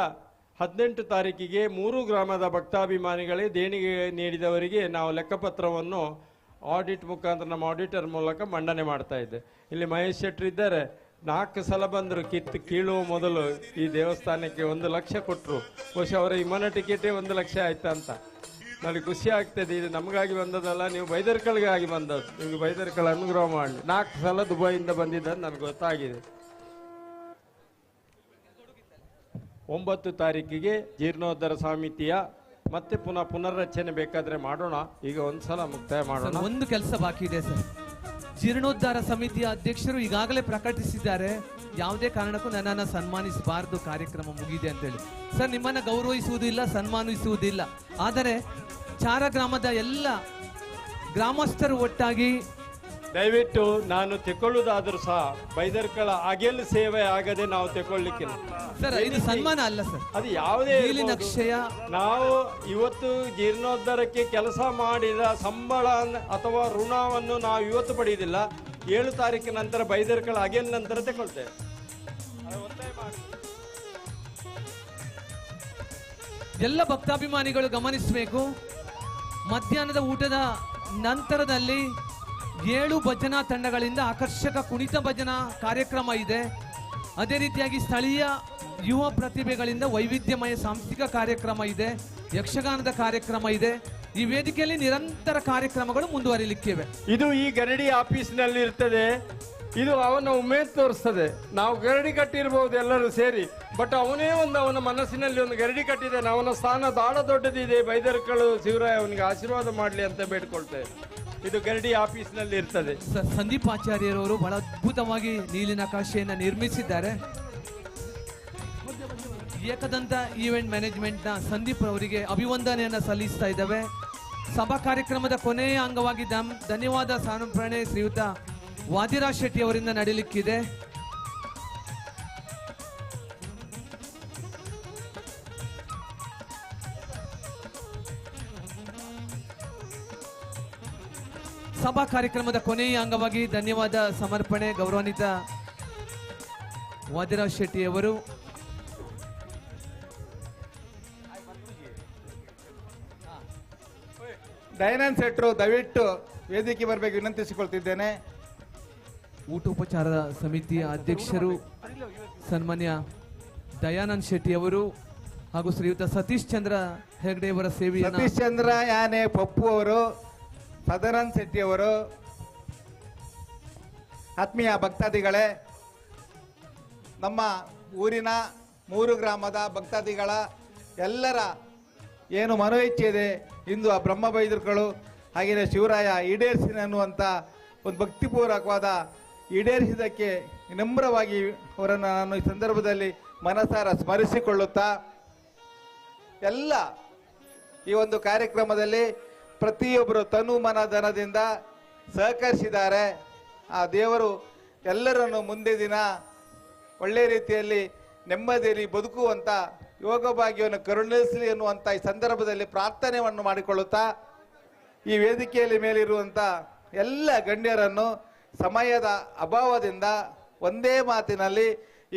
18 ತಾರೀಕಿಗೆ 3 ಗ್ರಾಮದ ಭಕ್ತಾಭಿಮಾನಿಗಳೇ ದೇಣಿಗೆ ನೀಡಿದವರಿಗೆ ನಾವು ಲೆಕ್ಕಪತ್ರವನ್ನು ಆಡಿಟ್ ಮುಖಾಂತರ ನಮ್ಮ ಆಡಿಟರ್ ಮೂಲಕ ಮಂಡನೆ ಮಾಡ್ತಾ ಇದ್ದೆ. ಇಲ್ಲಿ ಮಹೇಶ್ ಶೆಟ್ರು ಇದ್ದಾರೆ. 4 ಸಲ ಬಂದರು. ಕೀಳುವ ಮೊದಲು ಈ ದೇವಸ್ಥಾನಕ್ಕೆ 1 ಲಕ್ಷ ಕೊಟ್ಟರು. ಬಹುಶಃ ಅವರ ವಿಮಾನ ಟಿಕೆಟೇ 1 ಲಕ್ಷ ಆಯ್ತಾ ಅಂತ ನನಗೆ ಖುಷಿ ಆಗ್ತದೆ. ಇದು ನಮಗಾಗಿ ಬಂದದಲ್ಲ, ನೀವು ಬೈದರ್ಕಳಿಗಾಗಿ ಬಂದದ್ದು. ನಿಮಗೆ ಬೈದರ್ಕಳ ಅನುಗ್ರಹ ಮಾಡಲಿ. 4 ಸಲ ದುಬೈಯಿಂದ ಬಂದಿದ್ದನ್ನು ನನಗೆ ಗೊತ್ತಾಗಿದೆ. 9 ತಾರೀಕಿಗೆ ಜೀರ್ಣೋದ್ಧಾರ ಸಮಿತಿಯ ಮತ್ತೆ ಪುನರ್ರಚನೆ ಬೇಕಾದ್ರೆ ಮಾಡೋಣ. ಈಗ ಒಂದ್ಸಲ ಮುಕ್ತಾಯ ಮಾಡೋಣ. ಒಂದು ಕೆಲಸ ಬಾಕಿ ಇದೆ ಸರ್. ಜೀರ್ಣೋದ್ಧಾರ ಸಮಿತಿಯ ಅಧ್ಯಕ್ಷರು ಈಗಾಗಲೇ ಪ್ರಕಟಿಸಿದ್ದಾರೆ, ಯಾವುದೇ ಕಾರಣಕ್ಕೂ ನನ್ನನ್ನು ಸನ್ಮಾನಿಸಬಾರದು, ಕಾರ್ಯಕ್ರಮ ಮುಗಿದೆ ಅಂತೇಳಿ. ಸರ್, ನಿಮ್ಮನ್ನ ಗೌರವಿಸುವುದಿಲ್ಲ, ಸನ್ಮಾನಿಸುವುದಿಲ್ಲ. ಆದರೆ ಚಾರ ಗ್ರಾಮದ ಎಲ್ಲ ಗ್ರಾಮಸ್ಥರು ಒಟ್ಟಾಗಿ ದಯವಿಟ್ಟು ನಾನು ತೆಕೊಳ್ಳುವುದಾದರೂ ಸಹ ಬೈದರ್ಕಳ ಅಗೆಲ್ ಸೇವೆ ಆಗದೆ ನಾವು ತೆಕೊಳ್ಳಿಕ್ಕಿಲ್ಲ ಸರ್. ಇದು ಸನ್ಮಾನ ಅಲ್ಲ ಸರ್, ಅದು ಯಾವುದೇ ನೀಲಿ ನಕ್ಷೆಯ ನಾವು ಇವತ್ತು ಜೀರ್ಣೋದ್ಧಾರಕ್ಕೆ ಕೆಲಸ ಮಾಡಿದ ಸಂಬಳ ಅಥವಾ ಋಣವನ್ನು ನಾವು ಇವತ್ತು ಪಡೆಯುವುದಿಲ್ಲ. 7 ತಾರೀಕಿನ ನಂತರ ಬೈದರ್ಕಳ ಅಗೆಲ್ ನಂತರ ತಗೊಳ್ತೇವೆ. ಎಲ್ಲ ಭಕ್ತಾಭಿಮಾನಿಗಳು ಗಮನಿಸಬೇಕು, ಮಧ್ಯಾಹ್ನದ ಊಟದ ನಂತರದಲ್ಲಿ 7 ಭಜನಾ ತಂಡಗಳಿಂದ ಆಕರ್ಷಕ ಕುಣಿತ ಭಜನಾ ಕಾರ್ಯಕ್ರಮ ಇದೆ. ಅದೇ ರೀತಿಯಾಗಿ ಸ್ಥಳೀಯ ಯುವ ಪ್ರತಿಭೆಗಳಿಂದ ವೈವಿಧ್ಯಮಯ ಸಾಂಸ್ಕೃತಿಕ ಕಾರ್ಯಕ್ರಮ ಇದೆ, ಯಕ್ಷಗಾನದ ಕಾರ್ಯಕ್ರಮ ಇದೆ. ಈ ವೇದಿಕೆಯಲ್ಲಿ ನಿರಂತರ ಕಾರ್ಯಕ್ರಮಗಳು ಮುಂದುವರಿಲಿಕ್ಕಿವೆ. ಇದು ಈ ಗರಡಿ ಆಫೀಸ್ನಲ್ಲಿ ಇರ್ತದೆ. ಇದು ಅವನ ಉಮೇದ್ ತೋರಿಸ್ತದೆ. ನಾವು ಗರಡಿ ಕಟ್ಟಿರ್ಬೋದು ಎಲ್ಲರೂ ಸೇರಿ, ಬಟ್ ಅವನೇ ಅವನ ಮನಸ್ಸಿನಲ್ಲಿ ಒಂದು ಗರಡಿ ಕಟ್ಟಿದ್ದಾನೆ. ಅವನ ಸ್ಥಾನ ದಾಳ ದೊಡ್ಡದಿದೆ. ಬೈದರ್ಕಳು ಶಿವರಾಯ ಅವನಿಗೆ ಆಶೀರ್ವಾದ ಮಾಡಲಿ ಅಂತ ಬೇಡ್ಕೊಳ್ತೇವೆ. ಇದು ಗರಡಿ ಆಫೀಸ್ನಲ್ಲಿ ಇರ್ತದೆ. ಸಂದೀಪ್ ಆಚಾರ್ಯರವರು ಬಹಳ ಅದ್ಭುತವಾಗಿ ನೀಲಿನ ನಕಾಶೆಯನ್ನು ನಿರ್ಮಿಸಿದ್ದಾರೆ. ಏಕದಂತ ಈವೆಂಟ್ ಮ್ಯಾನೇಜ್ಮೆಂಟ್ನ ಸಂದೀಪ್ ಅವರಿಗೆ ಅಭಿವಂದನೆಯನ್ನು ಸಲ್ಲಿಸ್ತಾ ಇದ್ದಾವೆ. ಸಭಾ ಕಾರ್ಯಕ್ರಮದ ಕೊನೆಯ ಅಂಗವಾಗಿ ಧನ್ಯವಾದ ಸಮರ್ಪಣೆ ಶ್ರೀಯುತ ವಾದಿರಾಜ್ ಶೆಟ್ಟಿ ಅವರಿಂದ ನಡೆಯಲಿಕ್ಕಿದೆ. ಸಭಾ ಕಾರ್ಯಕ್ರಮದ ಕೊನೆಯ ಅಂಗವಾಗಿ ಧನ್ಯವಾದ ಸಮರ್ಪಣೆ ಗೌರವಾನ್ವಿತ ವಾದಿರಾಜ್ ಶೆಟ್ಟಿ ಅವರು. ದಯಾನಂದ್ ಶೆಟ್ರು ದಯವಿಟ್ಟು ವೇದಿಕೆ ಬರಬೇಕು ವಿನಂತಿಸಿಕೊಳ್ತಿದ್ದೇನೆ. ಊಟೋಪಚಾರ ಸಮಿತಿಯ ಅಧ್ಯಕ್ಷರು ಸನ್ಮಾನ್ಯ ದಯಾನಂದ್ ಶೆಟ್ಟಿ ಅವರು ಹಾಗೂ ಶ್ರೀಯುತ ಸತೀಶ್ ಚಂದ್ರ ಹೆಗ್ಡೆ ಅವರ ಸೇವೆಯನ್ನು ಸತೀಶ್ ಚಂದ್ರ ಯಾನೆ ಪಪ್ಪು ಅವರು, ಸದಾನಂದ್ ಶೆಟ್ಟಿ ಅವರು, ಆತ್ಮೀಯ ಭಕ್ತಾದಿಗಳೇ, ನಮ್ಮ ಊರಿನ 3 ಗ್ರಾಮದ ಭಕ್ತಾದಿಗಳ ಎಲ್ಲರ ಏನು ಮನೋಇಚ್ಛೆ ಇದೆ ಇಂದು ಆ ಬ್ರಹ್ಮ ಬೈದರ್ಕಳು ಹಾಗೆಯೇ ಶಿವರಾಯ ಈಡೇರಿಸಿನ ಅನ್ನುವಂಥ ಒಂದು ಭಕ್ತಿಪೂರ್ವಕವಾದ ಈಡೇರಿಸಿದ್ದಕ್ಕೆ ವಿನಮ್ರವಾಗಿ ಅವರನ್ನು ನಾನು ಈ ಸಂದರ್ಭದಲ್ಲಿ ಮನಸಾರ ಸ್ಮರಿಸಿಕೊಳ್ಳುತ್ತಾ ಎಲ್ಲ ಈ ಒಂದು ಕಾರ್ಯಕ್ರಮದಲ್ಲಿ ಪ್ರತಿಯೊಬ್ಬರು ತನು ಮನ ಧನದಿಂದ ಸಹಕರಿಸಿದ್ದಾರೆ. ಆ ದೇವರು ಎಲ್ಲರನ್ನು ಮುಂದೆ ದಿನ ಒಳ್ಳೆ ರೀತಿಯಲ್ಲಿ ನೆಮ್ಮದಿಯಲ್ಲಿ ಬದುಕುವಂಥ ಯೋಗ ಭಾಗ್ಯವನ್ನು ಕರುಣಿಸಲಿ ಎನ್ನುವಂಥ ಈ ಸಂದರ್ಭದಲ್ಲಿ ಪ್ರಾರ್ಥನೆಯನ್ನು ಮಾಡಿಕೊಳ್ಳುತ್ತಾ ಈ ವೇದಿಕೆಯಲ್ಲಿ ಮೇಲಿರುವಂಥ ಎಲ್ಲ ಗಣ್ಯರನ್ನು ಸಮಯದ ಅಭಾವದಿಂದ ಒಂದೇ ಮಾತಿನಲ್ಲಿ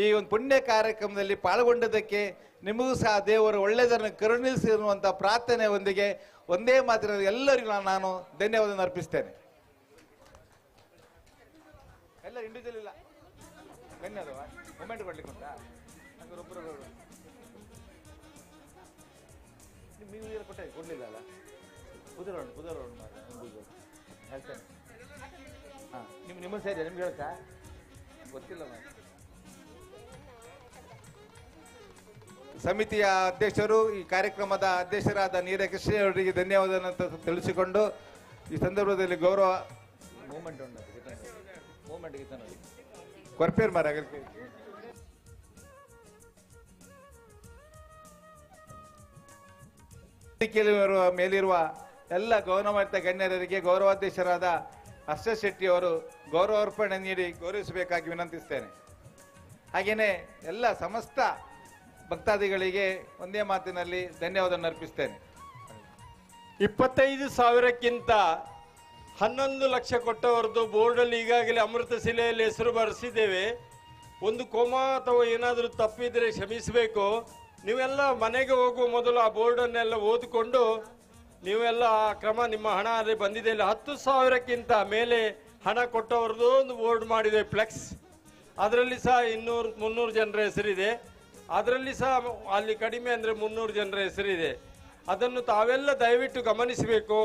ಈ ಒಂದು ಪುಣ್ಯ ಕಾರ್ಯಕ್ರಮದಲ್ಲಿ ಪಾಲ್ಗೊಂಡದಕ್ಕೆ ನಿಮಗೂ ಸಹ ದೇವರು ಒಳ್ಳೆಯದನ್ನು ಕರುಣಿಸಿ ಎನ್ನುವಂಥ ಪ್ರಾರ್ಥನೆಯೊಂದಿಗೆ ಒಂದೇ ಮಾತಿನಲ್ಲಿ ಎಲ್ಲರಿಗೂ ನಾನು ಧನ್ಯವಾದ ಅರ್ಪಿಸ್ತೇನೆ. ಎಲ್ಲ ಇಂಡಿವಿಜುವಲ್ ಇಲ್ಲ ಧನ್ಯವಾದ ಮೊಮೆಂಟ್ ಕೊಡ್ಲಿಕ್ಕೆ ಉಂಟಾ ಒಬ್ಬರು ನೀವು ಕೊಡಲಿಲ್ಲ ಅಲ್ಲ ಬುಧವಾರ ಹೇಳ್ತೇನೆ. ಹಾಂ ನಿಮ್ಮ ಸೇರಿ ನಿಮ್ಗೆ ಹೇಳ್ತಾ ಗೊತ್ತಿಲ್ಲ ಸಮಿತಿಯ ಅಧ್ಯಕ್ಷರು ಈ ಕಾರ್ಯಕ್ರಮದ ಅಧ್ಯಕ್ಷರಾದ ನೀಲಕೃಷ್ಣ ಅವರಿಗೆ ಧನ್ಯವಾದ ಅಂತ ತಿಳಿಸಿಕೊಂಡು ಈ ಸಂದರ್ಭದಲ್ಲಿ ಗೌರವ ಮೂಮೆಂಟ್ ಕೊರ್ಪೇರ್ ಮರ ಮೇಲಿರುವ ಎಲ್ಲ ಗೌರವಾನ್ವಿತ ಗಣ್ಯರಿಗೆ ಗೌರವಾಧ್ಯಕ್ಷರಾದ ಹರ್ಷ ಶೆಟ್ಟಿ ಅವರು ಗೌರವಾರ್ಪಣೆ ನೀಡಿ ಗೌರವಿಸಬೇಕಾಗಿ ವಿನಂತಿಸ್ತೇನೆ. ಹಾಗೆಯೇ ಎಲ್ಲ ಸಮಸ್ತ ಭಕ್ತಾದಿಗಳಿಗೆ ಒಂದೇ ಮಾತಿನಲ್ಲಿ ಧನ್ಯವಾದ ಅರ್ಪಿಸ್ತೇನೆ. 25,000ಕ್ಕಿಂತ 11 ಲಕ್ಷ ಕೊಟ್ಟವರದ್ದು ಬೋರ್ಡಲ್ಲಿ ಈಗಾಗಲೇ ಅಮೃತ ಶಿಲೆಯಲ್ಲಿ ಹೆಸರು ಬರೆಸಿದ್ದೇವೆ. ಒಂದು ಕೋಮಾ ಅಥವಾ ಏನಾದರೂ ತಪ್ಪಿದ್ರೆ ಕ್ಷಮಿಸಬೇಕು. ನೀವೆಲ್ಲ ಮನೆಗೆ ಹೋಗುವ ಮೊದಲು ಆ ಬೋರ್ಡನ್ನೆಲ್ಲ ಓದಿಕೊಂಡು ನೀವೆಲ್ಲ ಆ ಕ್ರಮ ನಿಮ್ಮ ಹಣ ಅಲ್ಲಿ ಬಂದಿದೆ. ಇಲ್ಲ 10,000ಕ್ಕಿಂತ ಮೇಲೆ ಹಣ ಕೊಟ್ಟವ್ರದ್ದು ಒಂದು ಬೋರ್ಡ್ ಮಾಡಿದೆ ಫ್ಲೆಕ್ಸ್. ಅದರಲ್ಲಿ ಸಹ 200-300 ಜನರ ಹೆಸರಿದೆ. ಅದರಲ್ಲಿ ಸಹ ಅಲ್ಲಿ ಕಡಿಮೆ ಅಂದರೆ 300 ಜನರ ಹೆಸರಿದೆ. ಅದನ್ನು ತಾವೆಲ್ಲ ದಯವಿಟ್ಟು ಗಮನಿಸಬೇಕು.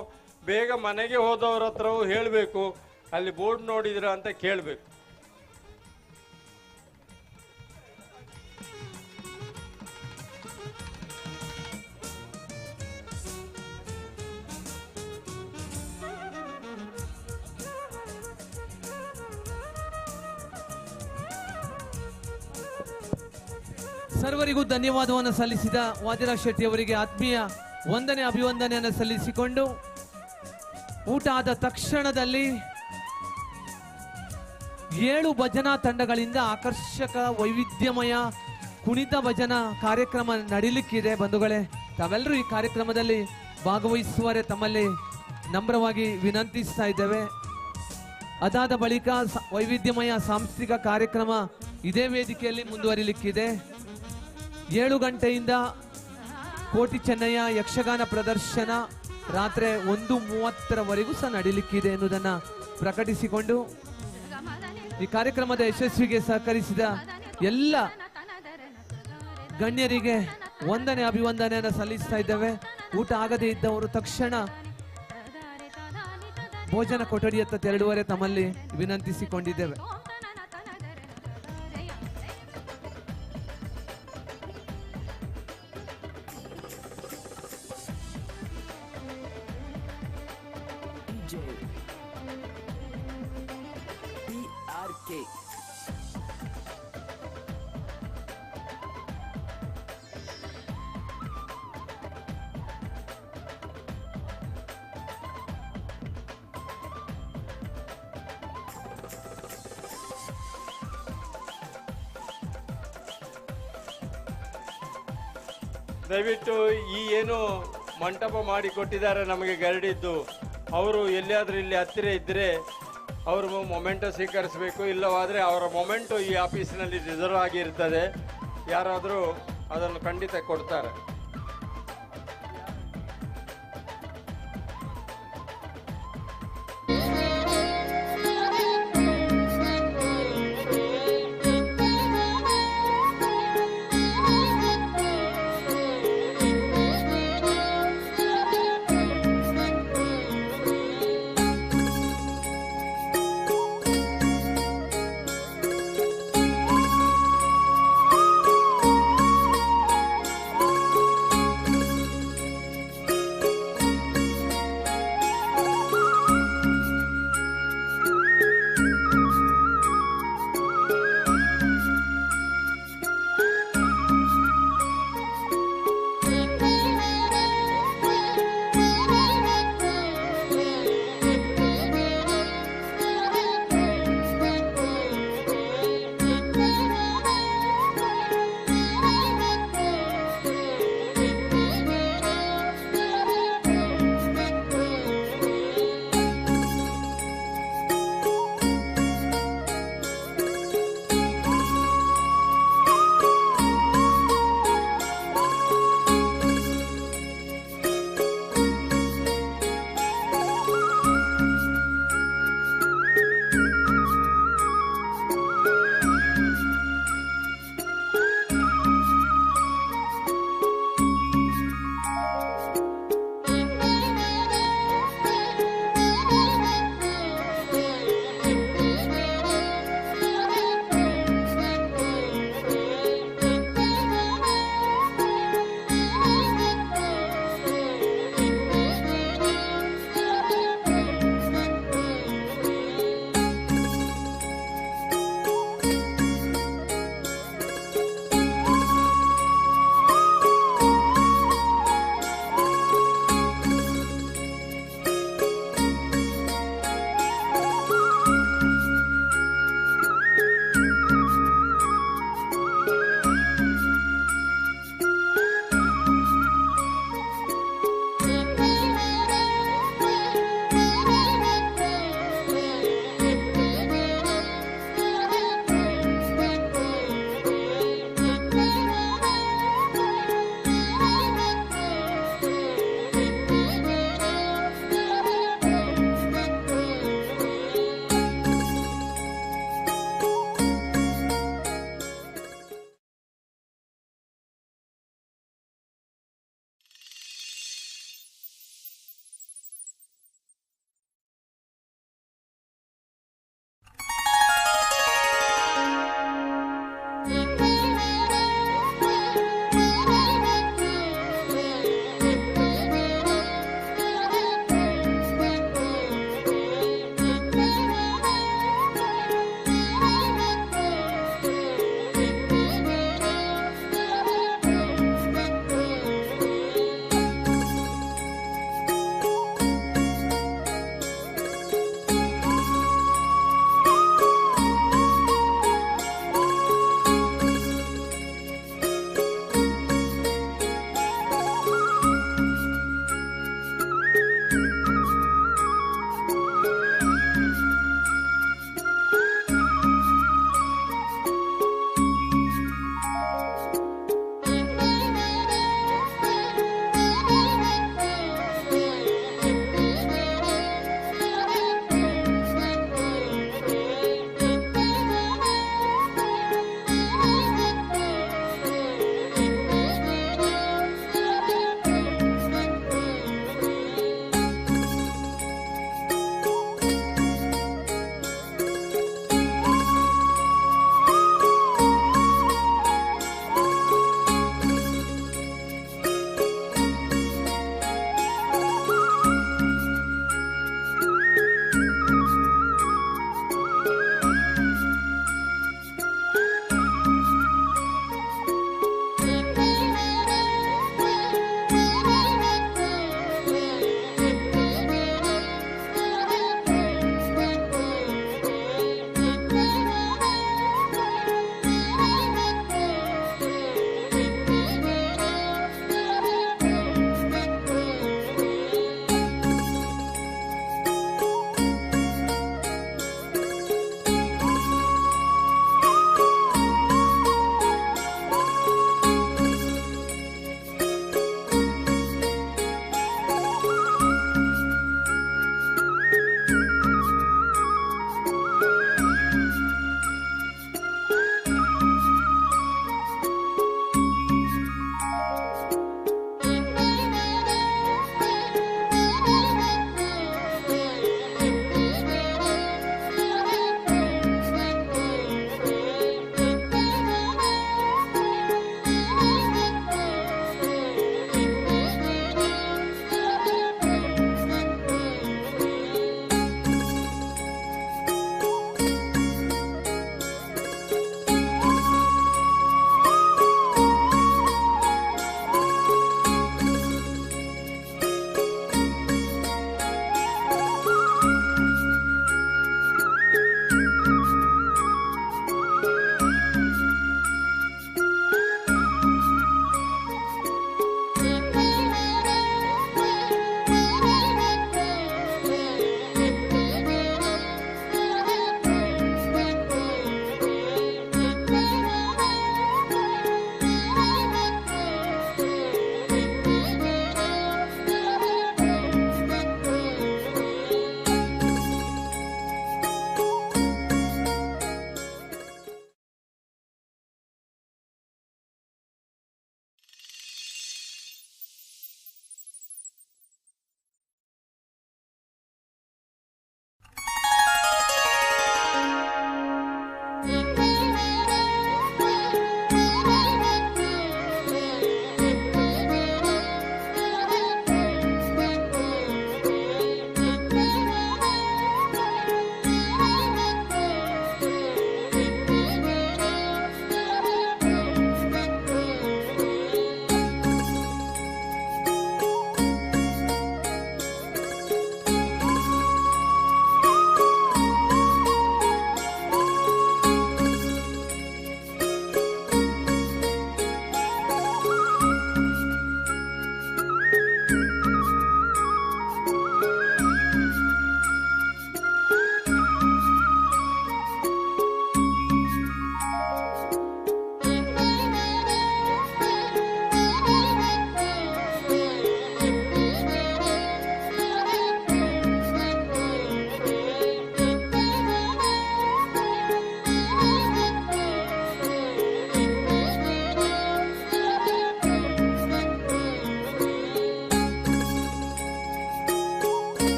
ಬೇಗ ಮನೆಗೆ ಹೋದವರ ಹತ್ರವೂ ಹೇಳಬೇಕು, ಅಲ್ಲಿ ಬೋರ್ಡ್ ನೋಡಿದ್ರ ಅಂತ ಕೇಳಬೇಕು. ಸರ್ವರಿಗೂ ಧನ್ಯವಾದವನ್ನು ಸಲ್ಲಿಸಿದ ವಾದಿರಾಜ್ ಶೆಟ್ಟಿ ಅವರಿಗೆ ಆತ್ಮೀಯ ವಂದನೆ ಅಭಿವಂದನೆಯನ್ನು ಸಲ್ಲಿಸಿಕೊಂಡು ಊಟ ಆದ ತಕ್ಷಣದಲ್ಲಿ 7 ಭಜನಾ ತಂಡಗಳಿಂದ ಆಕರ್ಷಕ ವೈವಿಧ್ಯಮಯ ಕುಣಿತ ಭಜನಾ ಕಾರ್ಯಕ್ರಮ ನಡೀಲಿಕ್ಕಿದೆ ಬಂಧುಗಳೇ. ತಾವೆಲ್ಲರೂ ಈ ಕಾರ್ಯಕ್ರಮದಲ್ಲಿ ಭಾಗವಹಿಸುವರೆ ತಮ್ಮಲ್ಲಿ ನಮ್ರವಾಗಿ ವಿನಂತಿಸ್ತಾ ಇದ್ದೇವೆ. ಅದಾದ ಬಳಿಕ ವೈವಿಧ್ಯಮಯ ಸಾಂಸ್ಕೃತಿಕ ಕಾರ್ಯಕ್ರಮ ಇದೇ ವೇದಿಕೆಯಲ್ಲಿ ಮುಂದುವರಿಲಿಕ್ಕಿದೆ. 7 ಗಂಟೆಯಿಂದ ಕೋಟಿ ಚೆನ್ನಯ್ಯ ಯಕ್ಷಗಾನ ಪ್ರದರ್ಶನ ರಾತ್ರಿ 1:30ರವರೆಗೂ ಸಹ ನಡೀಲಿಕ್ಕಿದೆ ಎನ್ನುವುದನ್ನು ಪ್ರಕಟಿಸಿಕೊಂಡು ಈ ಕಾರ್ಯಕ್ರಮದ ಯಶಸ್ವಿಗೆ ಸಹಕರಿಸಿದ ಎಲ್ಲ ಗಣ್ಯರಿಗೆ ವಂದನೆ ಅಭಿವಂದನೆಯನ್ನು ಸಲ್ಲಿಸ್ತಾ ಇದ್ದೇವೆ. ಊಟ ಆಗದೇ ಇದ್ದವರು ತಕ್ಷಣ ಭೋಜನ ಕೊಠಡಿಯತ್ತ ತೆರಳುವರೆ ತಮ್ಮಲ್ಲಿ ವಿನಂತಿಸಿಕೊಂಡಿದ್ದೇವೆ. ದಯವಿಟ್ಟು ಈ ಏನು ಮಂಟಪ ಮಾಡಿ ಕೊಟ್ಟಿದ್ದಾರೆ ನಮಗೆ ಗರಡಿದ್ದು, ಅವರು ಎಲ್ಲಿಯಾದರೂ ಇಲ್ಲಿ ಹತ್ತಿರ ಇದ್ದರೆ ಅವರು ಮೊಮೆಂಟೋ ಸ್ವೀಕರಿಸಬೇಕು. ಇಲ್ಲವಾದರೆ ಅವರ ಮೊಮೆಂಟೋ ಈ ಆಫೀಸಿನಲ್ಲಿ ರಿಸರ್ವ್ ಆಗಿರ್ತದೆ. ಯಾರಾದರೂ ಅದನ್ನು ಖಂಡಿತ ಕೊಡ್ತಾರೆ.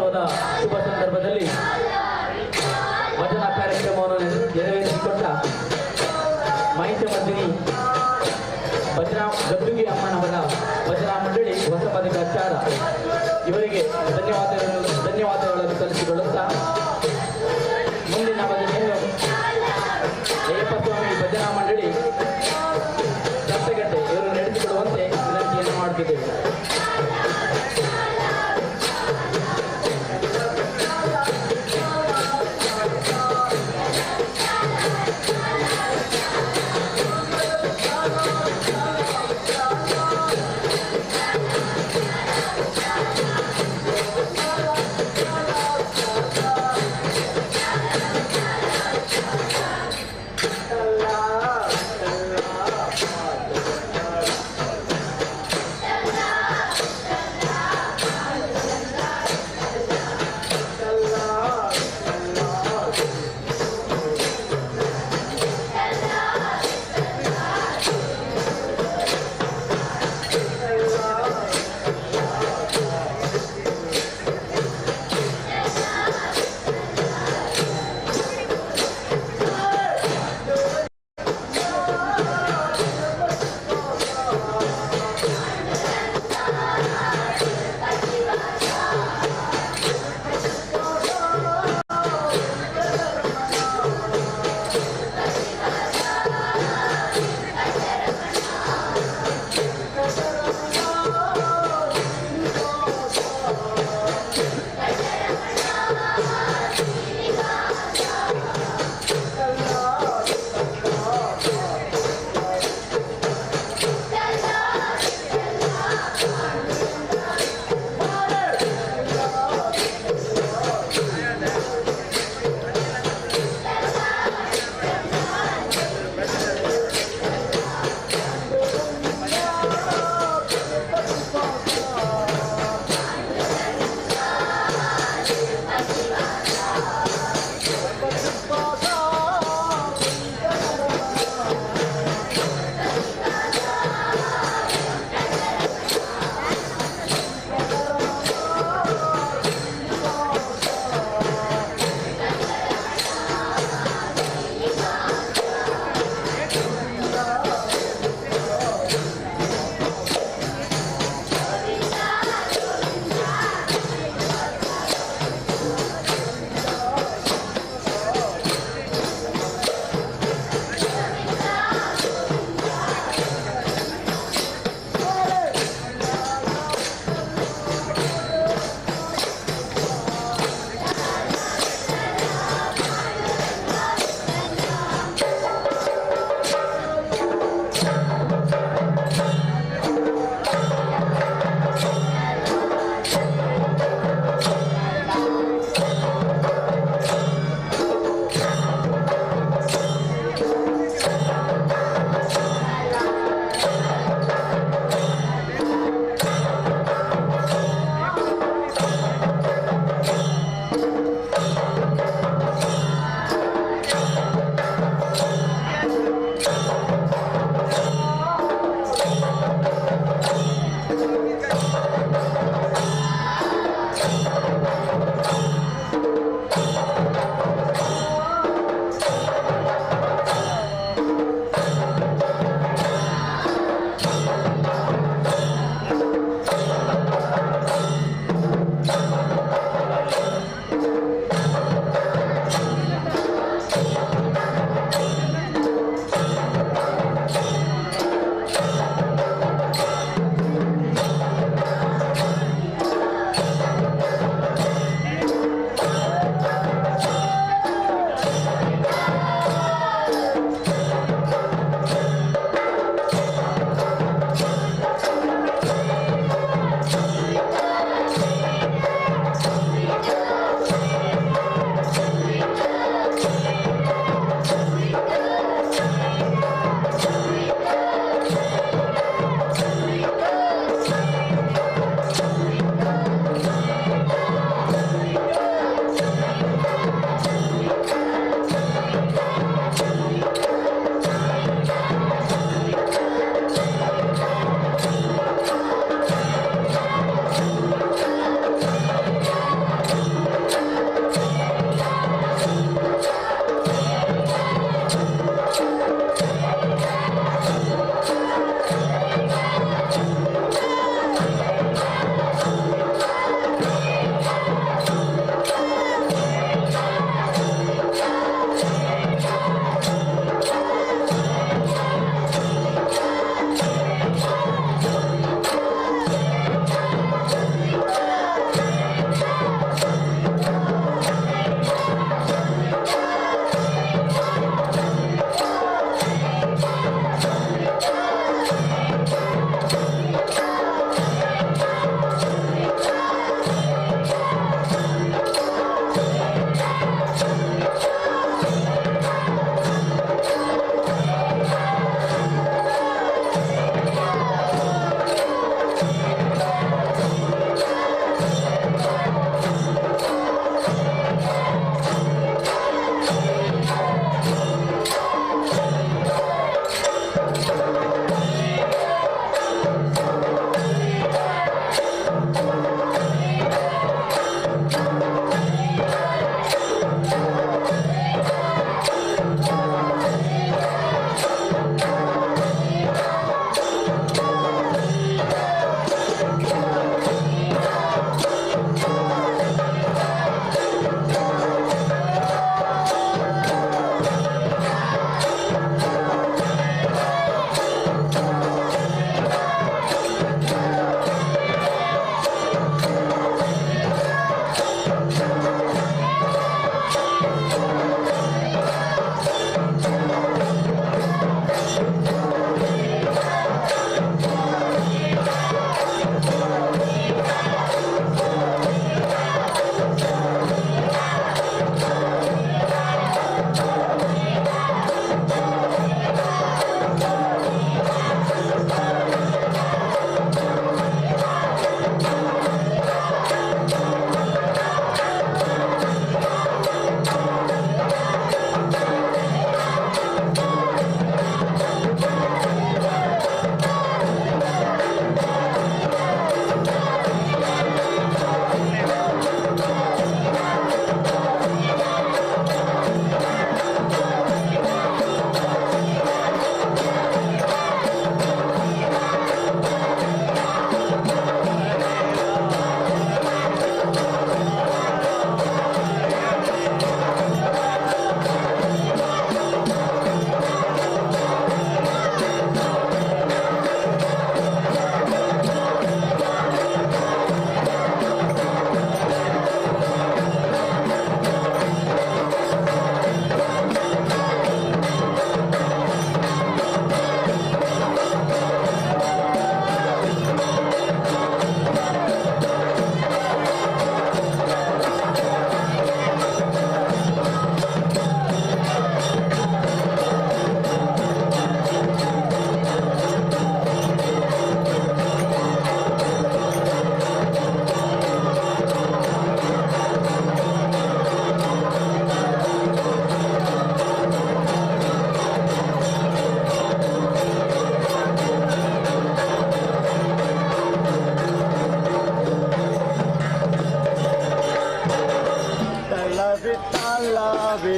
ಕಾರ್ಯಕ್ರಮದ ಶುಭ ಸಂದರ್ಭದಲ್ಲಿ ವಚನ ಕಾರ್ಯಕ್ರಮವನ್ನು ನೆರವೇರಿಸಿಕೊಂಡ ಮಾಹಿತಿ ಮಂತ್ರಿ ಗದ್ದುಗೆ ಅಮ್ಮನವರ ಭಜನಾ ಮಂಡಳಿ ಹೊಸ ಪದಕಾಚಾರ ಇವರಿಗೆ ಧನ್ಯವಾದಗಳನ್ನು ಸಲ್ಲಿಸಿಕೊಳ್ಳುತ್ತಾ ಮುಂದಿನ ಭಜನೆಯನ್ನು ಅಯ್ಯಪ್ಪ ಸ್ವಾಮಿ ಭಜನಾ ಮಂಡಳಿ ರಸ್ತೆಗಟ್ಟೆ ಇವರು ನಡೆಸಿಕೊಡುವಂತೆ ವಿನಂತಿಯನ್ನು ಮಾಡುತ್ತಿದ್ದೇವೆ.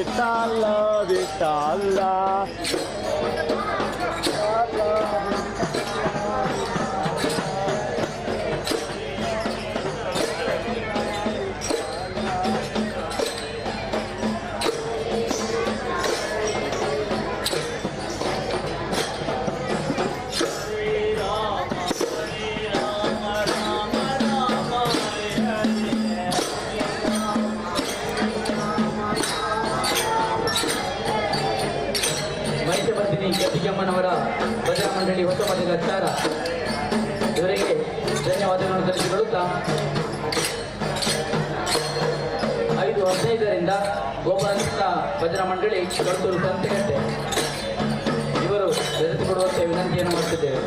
ವಿಠಲ ವಿಠಲ ಮೈಸೂರಿನ ಗದ್ದಿಗೆಮ್ಮನವರ ಭಜನಾ ಮಂಡಳಿ ಹೊಸ ಮನೆಯ ಚಾರ ಇವರಿಗೆ ಧನ್ಯವಾದಗಳನ್ನು ತಿಳಿಸಿಕೊಳ್ಳುತ್ತಾ 5:15 ಗೋಪಾಲಕೃಷ್ಣ ಭಜನಾ ಮಂಡಳಿ ಕರ್ತೂರು ಸಂತೆಗಟ್ಟೆ ಇವರು ಬೆರೆಸಿಕೊಡುವಂತೆ ವಿನಂತಿಯನ್ನು ಮಾಡುತ್ತಿದ್ದೇವೆ.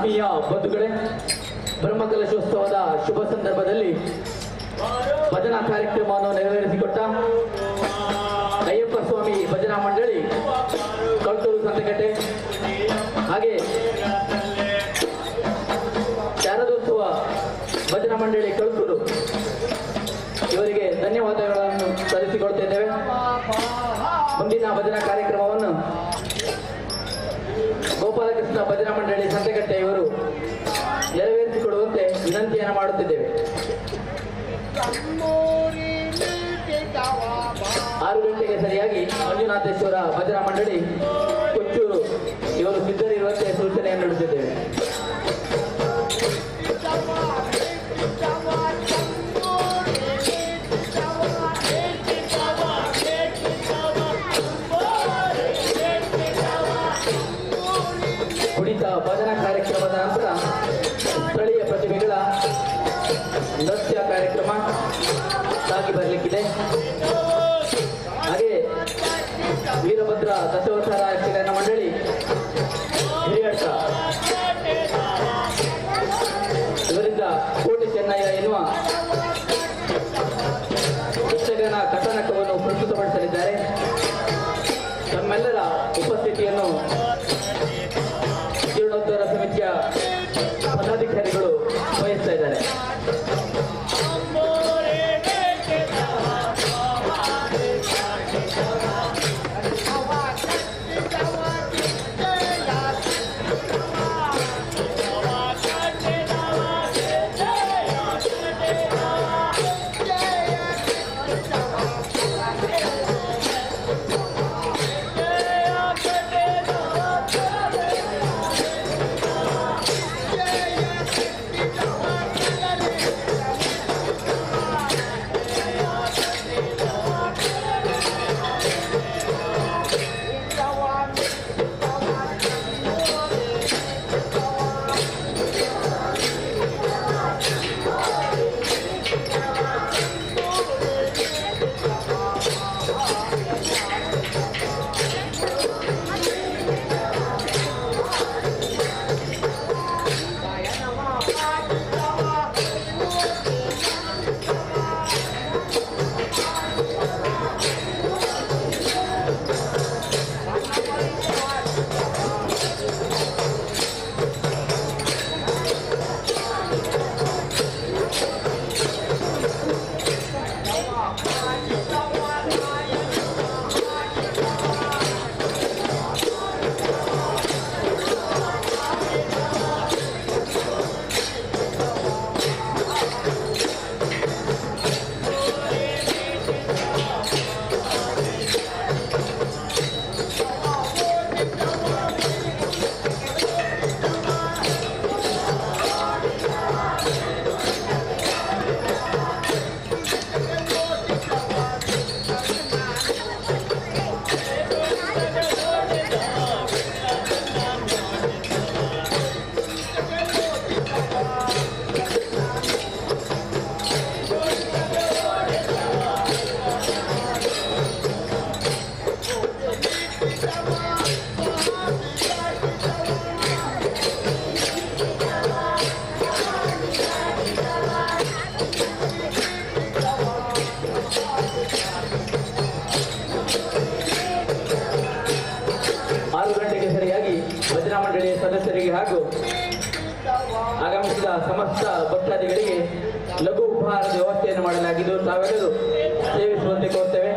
ಆತ್ಮೀಯ ಬಂಧುಗಳೇ, ಬ್ರಹ್ಮಕಲಶೋತ್ಸವದ ಶುಭ ಸಂದರ್ಭದಲ್ಲಿ ಭಜನಾ ಕಾರ್ಯಕ್ರಮವನ್ನು ನೆರವೇರಿಸಿಕೊಟ್ಟ ಅಯ್ಯಪ್ಪ ಸ್ವಾಮಿ ಭಜನಾ ಮಂಡಳಿ ಕಳ್ತೂರು ಸಂತೆಕಟ್ಟೆ ಹಾಗೆ ಶಾರದೋತ್ಸವ ಭಜನಾ ಮಂಡಳಿ ಕಳ್ತೂರು ಇವರಿಗೆ ಧನ್ಯವಾದಗಳನ್ನು ಸಲ್ಲಿಸಿಕೊಳ್ತಿದ್ದೇವೆ. ಮುಂದಿನ ಭಜನಾ ಕಾರ್ಯಕ್ರಮವನ್ನು ಗೋಪಾಲಕೃಷ್ಣ ಭಜನಾ ಮಂಡಳಿ ಸಂತೆಕಟ್ಟೆ ಇವರು ನೆರವೇರಿಸಿಕೊಡುವಂತೆ ವಿನಂತಿಯನ್ನು ಮಾಡುತ್ತಿದ್ದೇವೆ. 6 ಗಂಟೆಗೆ ಸರಿಯಾಗಿ ಮಂಜುನಾಥೇಶ್ವರ ಭಜನಾ ಮಂಡಳಿ ಕೊಚ್ಚೂರು ಇವರು ಸಿದ್ಧರಿರುವಂತೆ ಸೂಚನೆಯನ್ನು ನೀಡುತ್ತಿದ್ದೇವೆ. ಕುಣಿತ ಭಜನಾ ಕಾರ್ಯಕ್ರಮದ ನಂತರ ಸ್ಥಳೀಯ ಪ್ರತಿಭೆಗಳ ನೃತ್ಯ ಕಾರ್ಯಕ್ರಮ ಸಾಗಿ ಬರಲಿಕ್ಕಿದೆ. ಹಾಗೆ ವೀರಭದ್ರ ದಶಾವತಾರ ಯಕ್ಷಗಾನ ಮಂಡಳಿ ಹಿರಿಯಡ್ಕ ಇವರಿಂದ ಕೋಟಿ ಚೆನ್ನಯ್ಯ ಎನ್ನುವ ಯಕ್ಷಗಾನ ಕಥನಕವನ್ನು ಪ್ರಸ್ತುತಪಡಿಸಲಿದ್ದಾರೆ. ತಮ್ಮೆಲ್ಲರ ಉಪಸ್ಥಿತಿಯನ್ನು ಜೀರ್ಣೋದ್ಧಾರ ಸಮಿತಿಯ ಪದಾಧಿಕಾರಿಗಳು ವಹಿಸ್ತಾ ಇದ್ದಾರೆ. ಭಜನಾ ಮಂಡಳಿಯ ಸದಸ್ಯರಿಗೆ ಹಾಗೂ ಆಗಮಿಸಿದ ಸಮಸ್ತ ಭಕ್ತಾದಿಗಳಿಗೆ ಲಘು ಉಪಹಾರದ ವ್ಯವಸ್ಥೆಯನ್ನು ಮಾಡಲಾಗಿದ್ದು ತಾವೆಲ್ಲರೂ ಸೇವಿಸುವಂತೆ ಕೋರ್ತೇವೆ.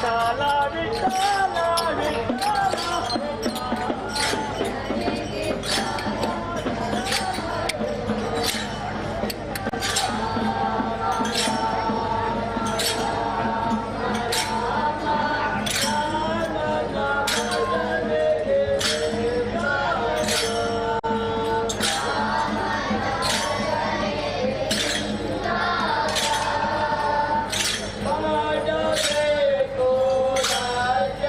ಮಾಡಬೇಕು ರಾಜ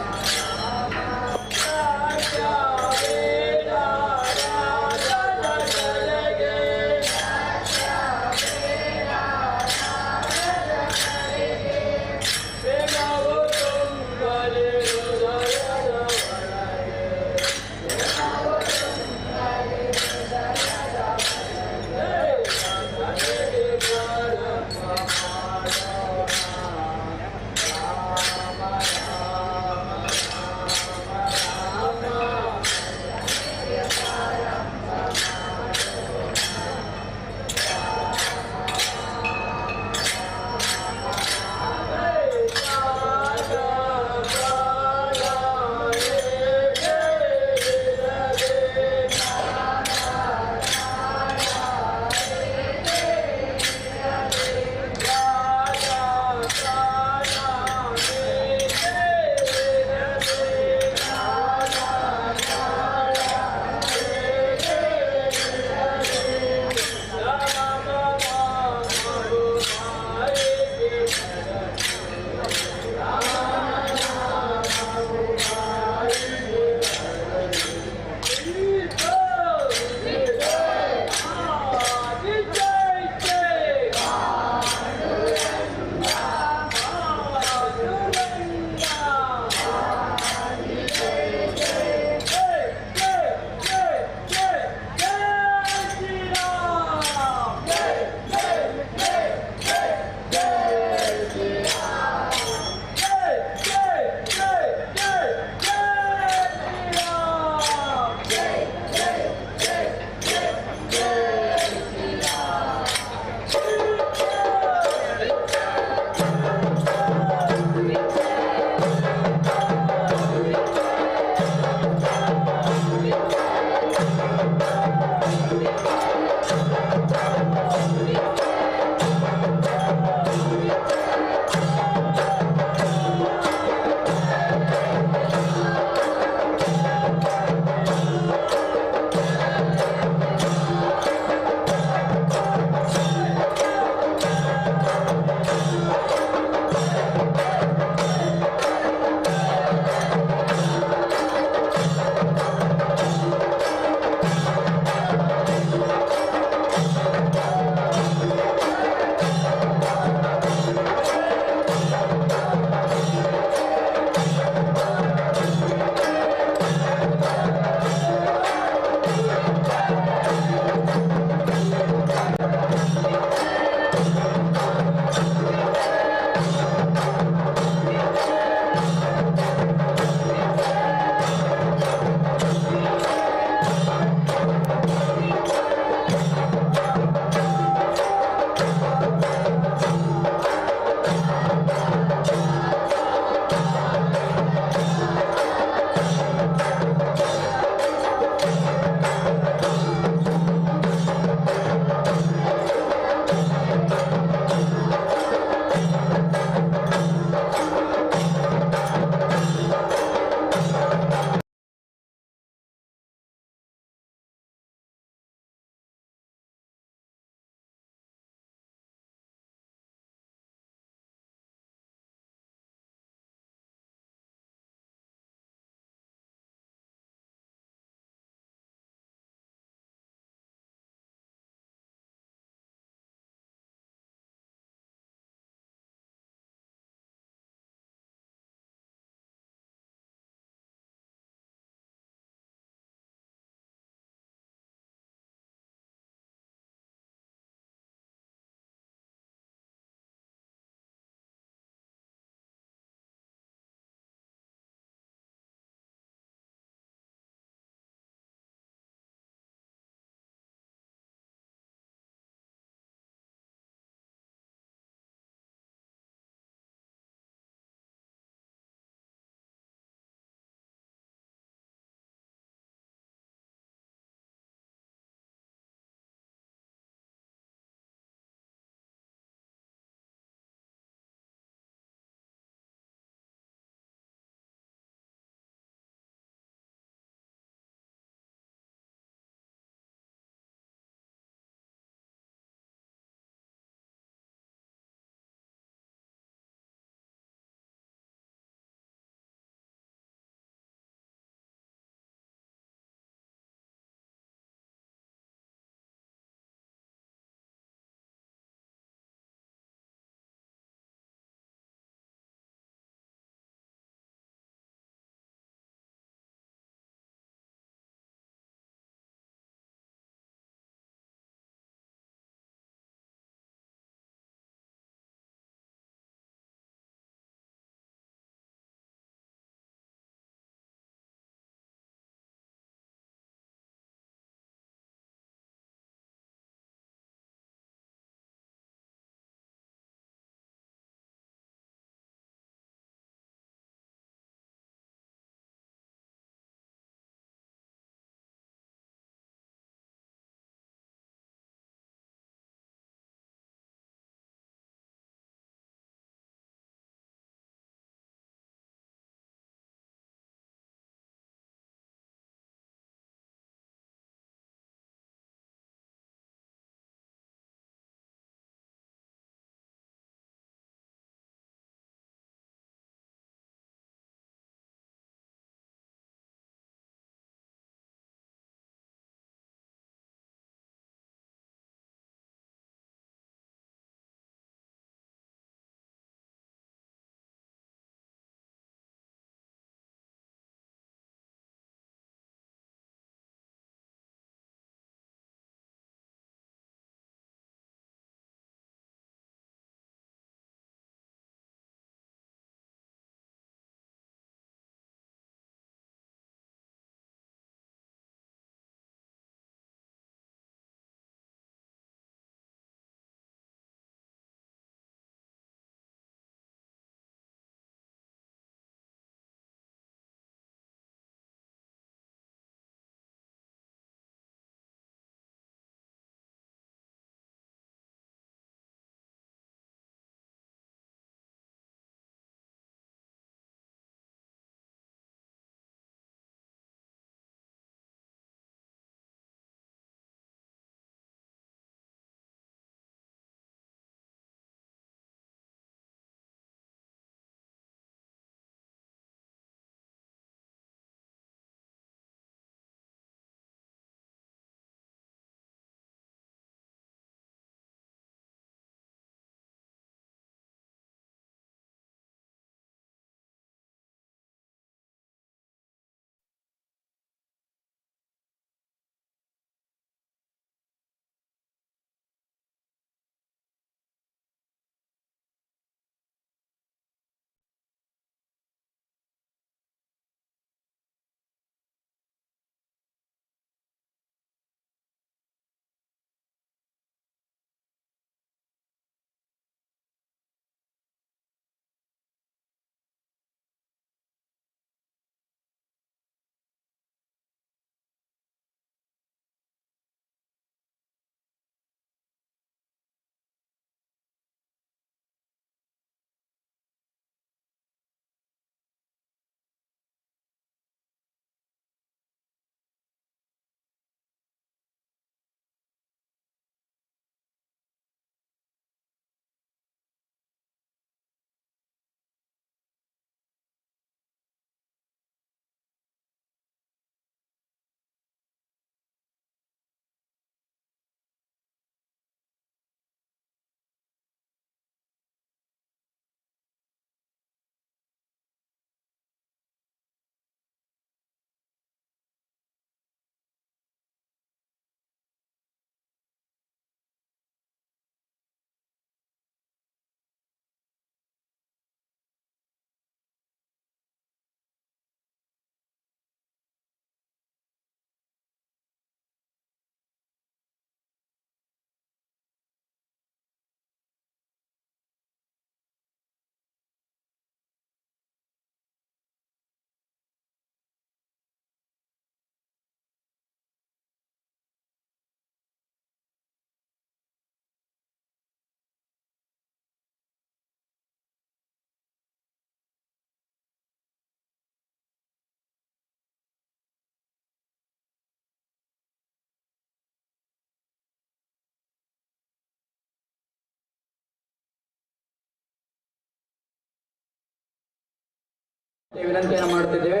ವಿನಂತಿಯನ್ನು ಮಾಡುತ್ತಿದ್ದೇವೆ.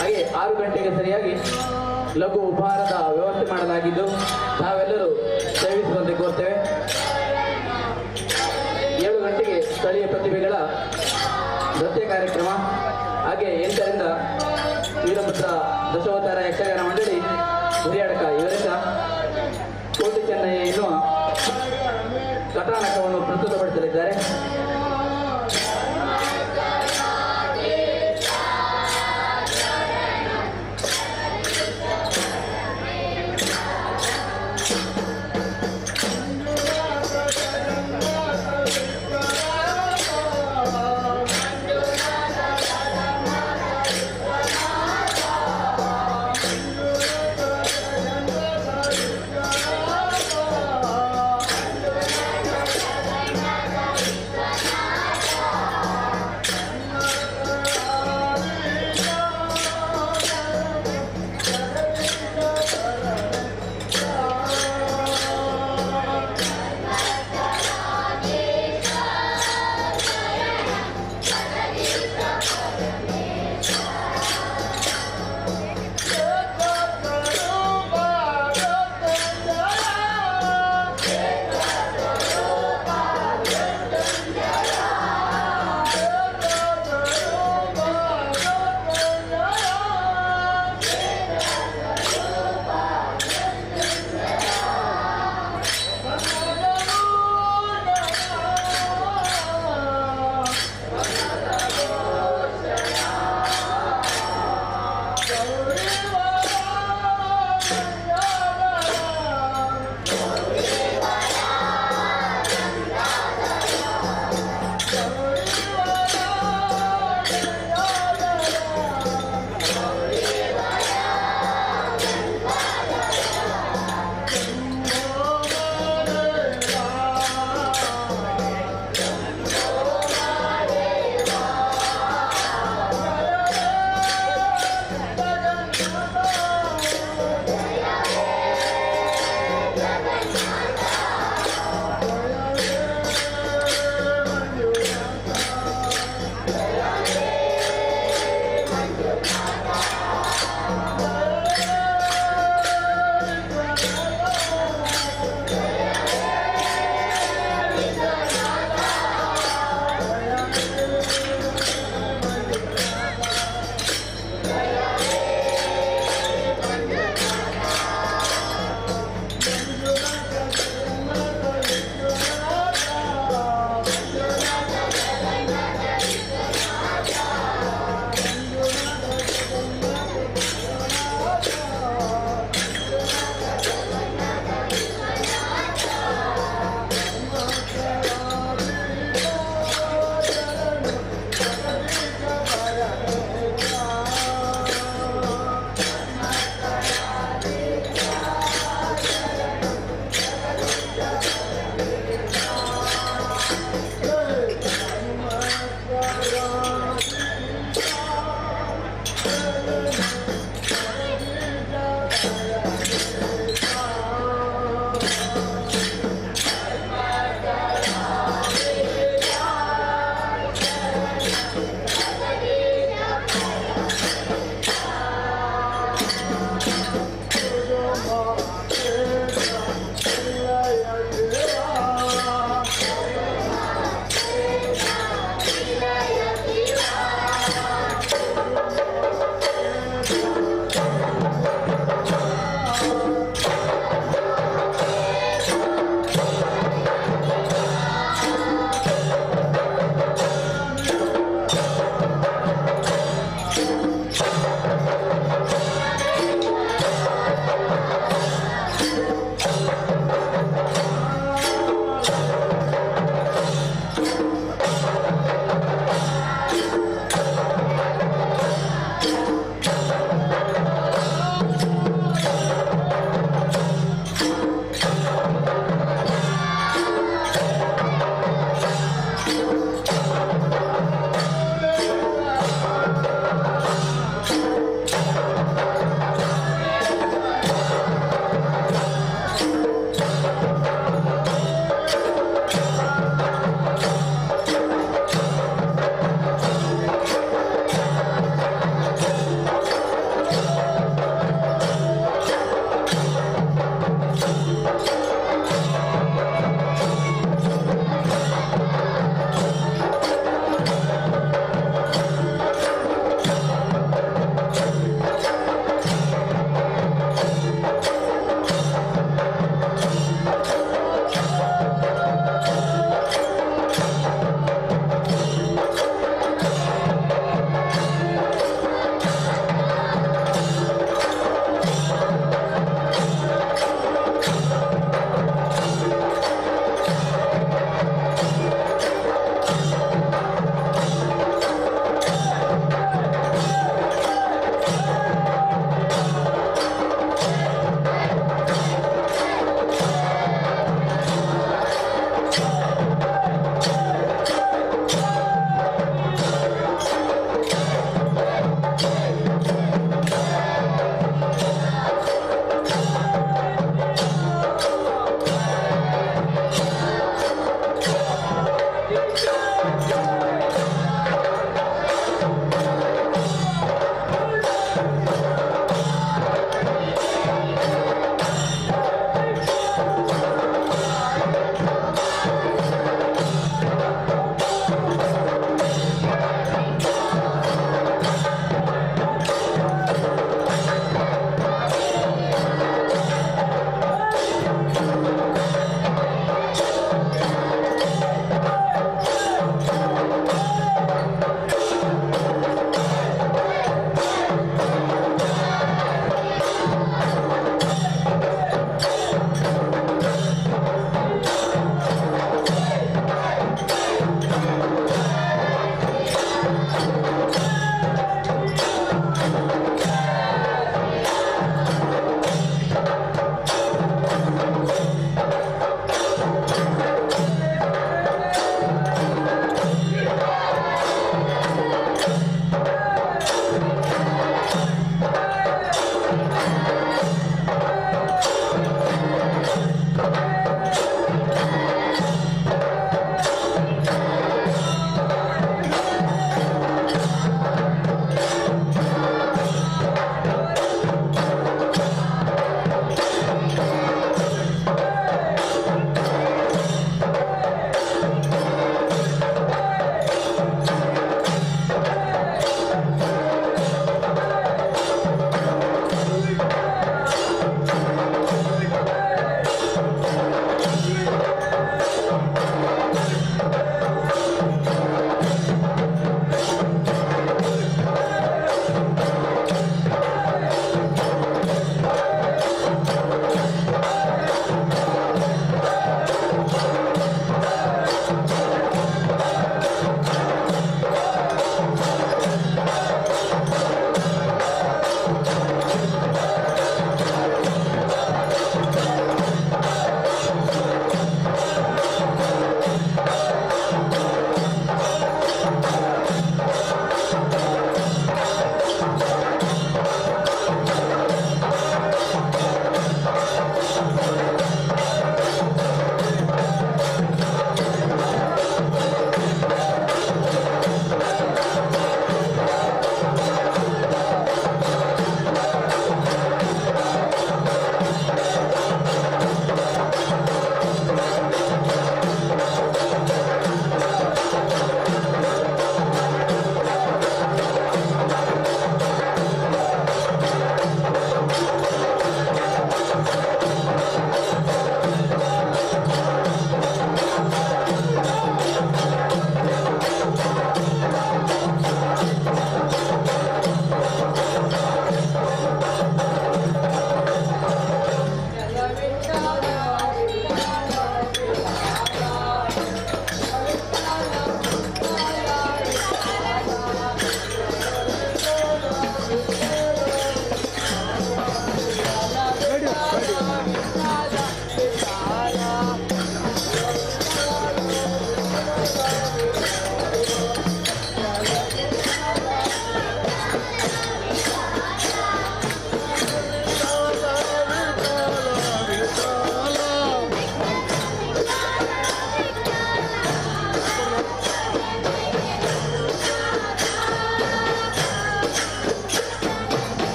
ಹಾಗೆ 6 ಗಂಟೆಗೆ ಸರಿಯಾಗಿ ಲಘು ಉಪಹಾರದ ವ್ಯವಸ್ಥೆ ಮಾಡಲಾಗಿದ್ದು ನಾವೆಲ್ಲರೂ ಸೇವಿಸುವಂತೆ ಕೋರ್ತೇವೆ. 7 ಗಂಟೆಗೆ ಸ್ಥಳೀಯ ಪ್ರತಿಭೆಗಳ ನೃತ್ಯ ಕಾರ್ಯಕ್ರಮ, ಹಾಗೆ 8ರಿಂದ ವೀರಭದ್ರ ದಶಾವತಾರ ಯಕ್ಷಗಾನ ಮಂಡಳಿ ಹುರಿಯಾಡಕ ಇವರಿಂದ ಕೋಟಿ ಚೆನ್ನಯ್ಯ ಎನ್ನುವ ಕಥಾನಕವನ್ನು ಪ್ರಸ್ತುತಪಡಿಸಲಿದ್ದಾರೆ.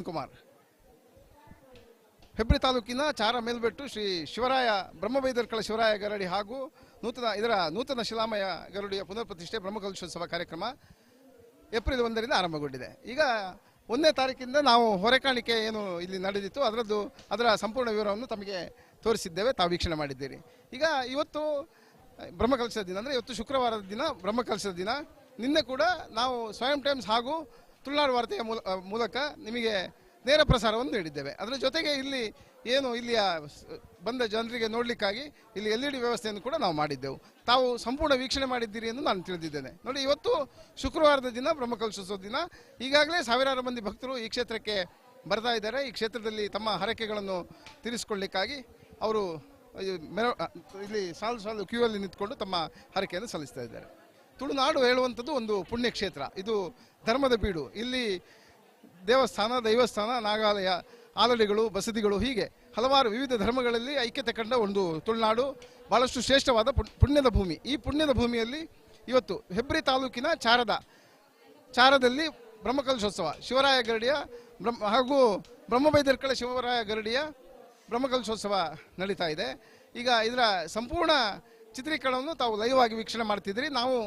ಆನಂದ್ ಕುಮಾರ್. ಹೆಬ್ರಿ ತಾಲೂಕಿನ ಚಾರ ಮೇಲ್ಬೆಟ್ಟು ಶ್ರೀ ಶಿವರಾಯ ಬ್ರಹ್ಮಬೈದರ್ಕಳ ಶಿವರಾಯ ಗರಡಿ ಹಾಗೂ ನೂತನ ಶಿಲಾಮಯ ಗರುಡಿಯ ಪುನರ್ ಪ್ರತಿಷ್ಠೆ ಬ್ರಹ್ಮಕಲಶೋತ್ಸವ ಕಾರ್ಯಕ್ರಮ ಏಪ್ರಿಲ್ 1ರಿಂದ ಆರಂಭಗೊಂಡಿದೆ. ಈಗ 1ನೇ ತಾರೀಕಿಂದ ನಾವು ಹೊರೆಕಾಣಿಕೆ ಏನು ಇಲ್ಲಿ ನಡೆದಿತ್ತು ಅದರ ಸಂಪೂರ್ಣ ವಿವರವನ್ನು ತಮಗೆ ತೋರಿಸಿದ್ದೇವೆ, ತಾವು ವೀಕ್ಷಣೆ ಮಾಡಿದ್ದೀರಿ. ಈಗ ಇವತ್ತು ಬ್ರಹ್ಮಕಲಶದ ದಿನ ಅಂದರೆ ಇವತ್ತು ಶುಕ್ರವಾರದ ದಿನ ಬ್ರಹ್ಮಕಲಶದ ದಿನ. ನಿನ್ನೆ ಕೂಡ ನಾವು ಸ್ವಯಂ ಟೈಮ್ಸ್ ಹಾಗೂ ತುಳುನಾಡು ವಾರ್ತೆಯ ಮೂಲಕ ನಿಮಗೆ ನೇರ ಪ್ರಸಾರವನ್ನು ನೀಡಿದ್ದೇವೆ. ಅದರ ಜೊತೆಗೆ ಇಲ್ಲಿ ಇಲ್ಲಿಯ ಬಂದ ಜನರಿಗೆ ನೋಡಲಿಕ್ಕಾಗಿ ಇಲ್ಲಿ LED ವ್ಯವಸ್ಥೆಯನ್ನು ಕೂಡ ನಾವು ಮಾಡಿದ್ದೆವು. ತಾವು ಸಂಪೂರ್ಣ ವೀಕ್ಷಣೆ ಮಾಡಿದ್ದೀರಿ ಎಂದು ನಾನು ತಿಳಿದಿದ್ದೇನೆ. ನೋಡಿ, ಇವತ್ತು ಶುಕ್ರವಾರದ ದಿನ ಬ್ರಹ್ಮಕಲಶೋತ್ಸವ ದಿನ. ಈಗಾಗಲೇ ಸಾವಿರಾರು ಮಂದಿ ಭಕ್ತರು ಈ ಕ್ಷೇತ್ರಕ್ಕೆ ಬರ್ತಾ ಇದ್ದಾರೆ. ಈ ಕ್ಷೇತ್ರದಲ್ಲಿ ತಮ್ಮ ಹರಕೆಗಳನ್ನು ತೀರಿಸಿಕೊಳ್ಳಿಕ್ಕಾಗಿ ಅವರು ಇಲ್ಲಿ ಸಾಲು ಕ್ಯೂ ಅಲ್ಲಿ ನಿಂತ್ಕೊಂಡು ತಮ್ಮ ಹರಕೆಯನ್ನು ಸಲ್ಲಿಸ್ತಾ ಇದ್ದಾರೆ. ತುಳುನಾಡು ಹೇಳುವಂಥದ್ದು ಒಂದು ಪುಣ್ಯಕ್ಷೇತ್ರ. ಇದು ಧರ್ಮದ ಬೀಡು. ಇಲ್ಲಿ ದೇವಸ್ಥಾನ, ದೈವಸ್ಥಾನ, ನಾಗಾಲಯ, ಆಲಡಿಗಳು, ಬಸದಿಗಳು, ಹೀಗೆ ಹಲವಾರು ವಿವಿಧ ಧರ್ಮಗಳಲ್ಲಿ ಐಕ್ಯತೆ ಕಂಡ ಒಂದು ತುಳುನಾಡು ಬಹಳಷ್ಟು ಶ್ರೇಷ್ಠವಾದ ಪುಣ್ಯದ ಭೂಮಿ. ಈ ಪುಣ್ಯದ ಭೂಮಿಯಲ್ಲಿ ಇವತ್ತು ಹೆಬ್ರಿ ತಾಲೂಕಿನ ಚಾರದಲ್ಲಿ ಬ್ರಹ್ಮಕಲಶೋತ್ಸವ ಶಿವರಾಯ ಗರಡಿಯ ಹಾಗೂ ಬ್ರಹ್ಮಬೈದರ್ಕಳ ಶಿವರಾಯ ಗರಡಿಯ ಬ್ರಹ್ಮಕಲಶೋತ್ಸವ ನಡೀತಾ ಇದೆ. ಈಗ ಇದರ ಸಂಪೂರ್ಣ ಚಿತ್ರೀಕರಣವನ್ನು ತಾವು ಲೈವ್ ಆಗಿ ವೀಕ್ಷಣೆ ಮಾಡ್ತಿದ್ದೀರಿ. ನಾವು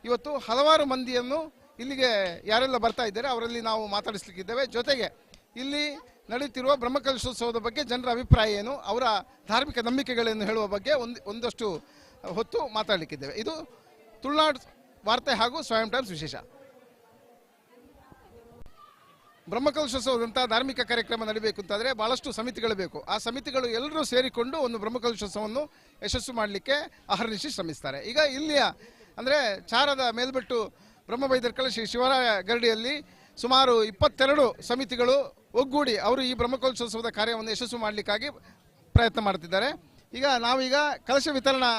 ಇವತ್ತು ಹಲವಾರು ಮಂದಿಯನ್ನು ಇಲ್ಲಿಗೆ ಯಾರೆಲ್ಲ ಬರ್ತಾ ಇದ್ದಾರೆ ಅವರಲ್ಲಿ ನಾವು ಮಾತಾಡಿಸ್ಲಿಕ್ಕಿದ್ದೇವೆ. ಜೊತೆಗೆ ಇಲ್ಲಿ ನಡೆಯುತ್ತಿರುವ ಬ್ರಹ್ಮಕಲಶೋತ್ಸವದ ಬಗ್ಗೆ ಜನರ ಅಭಿಪ್ರಾಯ ಏನು, ಅವರ ಧಾರ್ಮಿಕ ನಂಬಿಕೆಗಳನ್ನು ಹೇಳುವ ಬಗ್ಗೆ ಒಂದಷ್ಟು ಹೊತ್ತು ಮಾತಾಡಲಿಕ್ಕಿದ್ದೇವೆ. ಇದು ತುಳುನಾಡು ವಾರ್ತೆ ಹಾಗೂ ಸ್ವಯಂ ಟೈಮ್ಸ್ ವಿಶೇಷ. ಬ್ರಹ್ಮಕಲಶೋತ್ಸವದಂಥ ಧಾರ್ಮಿಕ ಕಾರ್ಯಕ್ರಮ ನಡೀಬೇಕು ಅಂತಾದರೆ ಭಾಳಷ್ಟು ಸಮಿತಿಗಳು ಬೇಕು. ಆ ಸಮಿತಿಗಳು ಎಲ್ಲರೂ ಸೇರಿಕೊಂಡು ಒಂದು ಬ್ರಹ್ಮಕಲಶೋತ್ಸವವನ್ನು ಯಶಸ್ಸು ಮಾಡಲಿಕ್ಕೆ ಅಹರ್ನಿಶಿ ಶ್ರಮಿಸ್ತಾರೆ. ಈಗ ಇಲ್ಲಿಯ ಅಂದರೆ ಚಾರದ ಮೇಲ್ಬೆಟ್ಟು ಬ್ರಹ್ಮಬೈದರ್ಕಳ ಶ್ರೀ ಶಿವರಾಯ ಗರಡಿಯಲ್ಲಿ ಸುಮಾರು 22 ಸಮಿತಿಗಳು ಒಗ್ಗೂಡಿ ಅವರು ಈ ಬ್ರಹ್ಮಕಲಶೋತ್ಸವದ ಕಾರ್ಯವನ್ನು ಯಶಸ್ಸು ಮಾಡಲಿಕ್ಕಾಗಿ ಪ್ರಯತ್ನ ಮಾಡ್ತಿದ್ದಾರೆ. ನಾವೀಗ ಕಲಶ ವಿತರಣಾ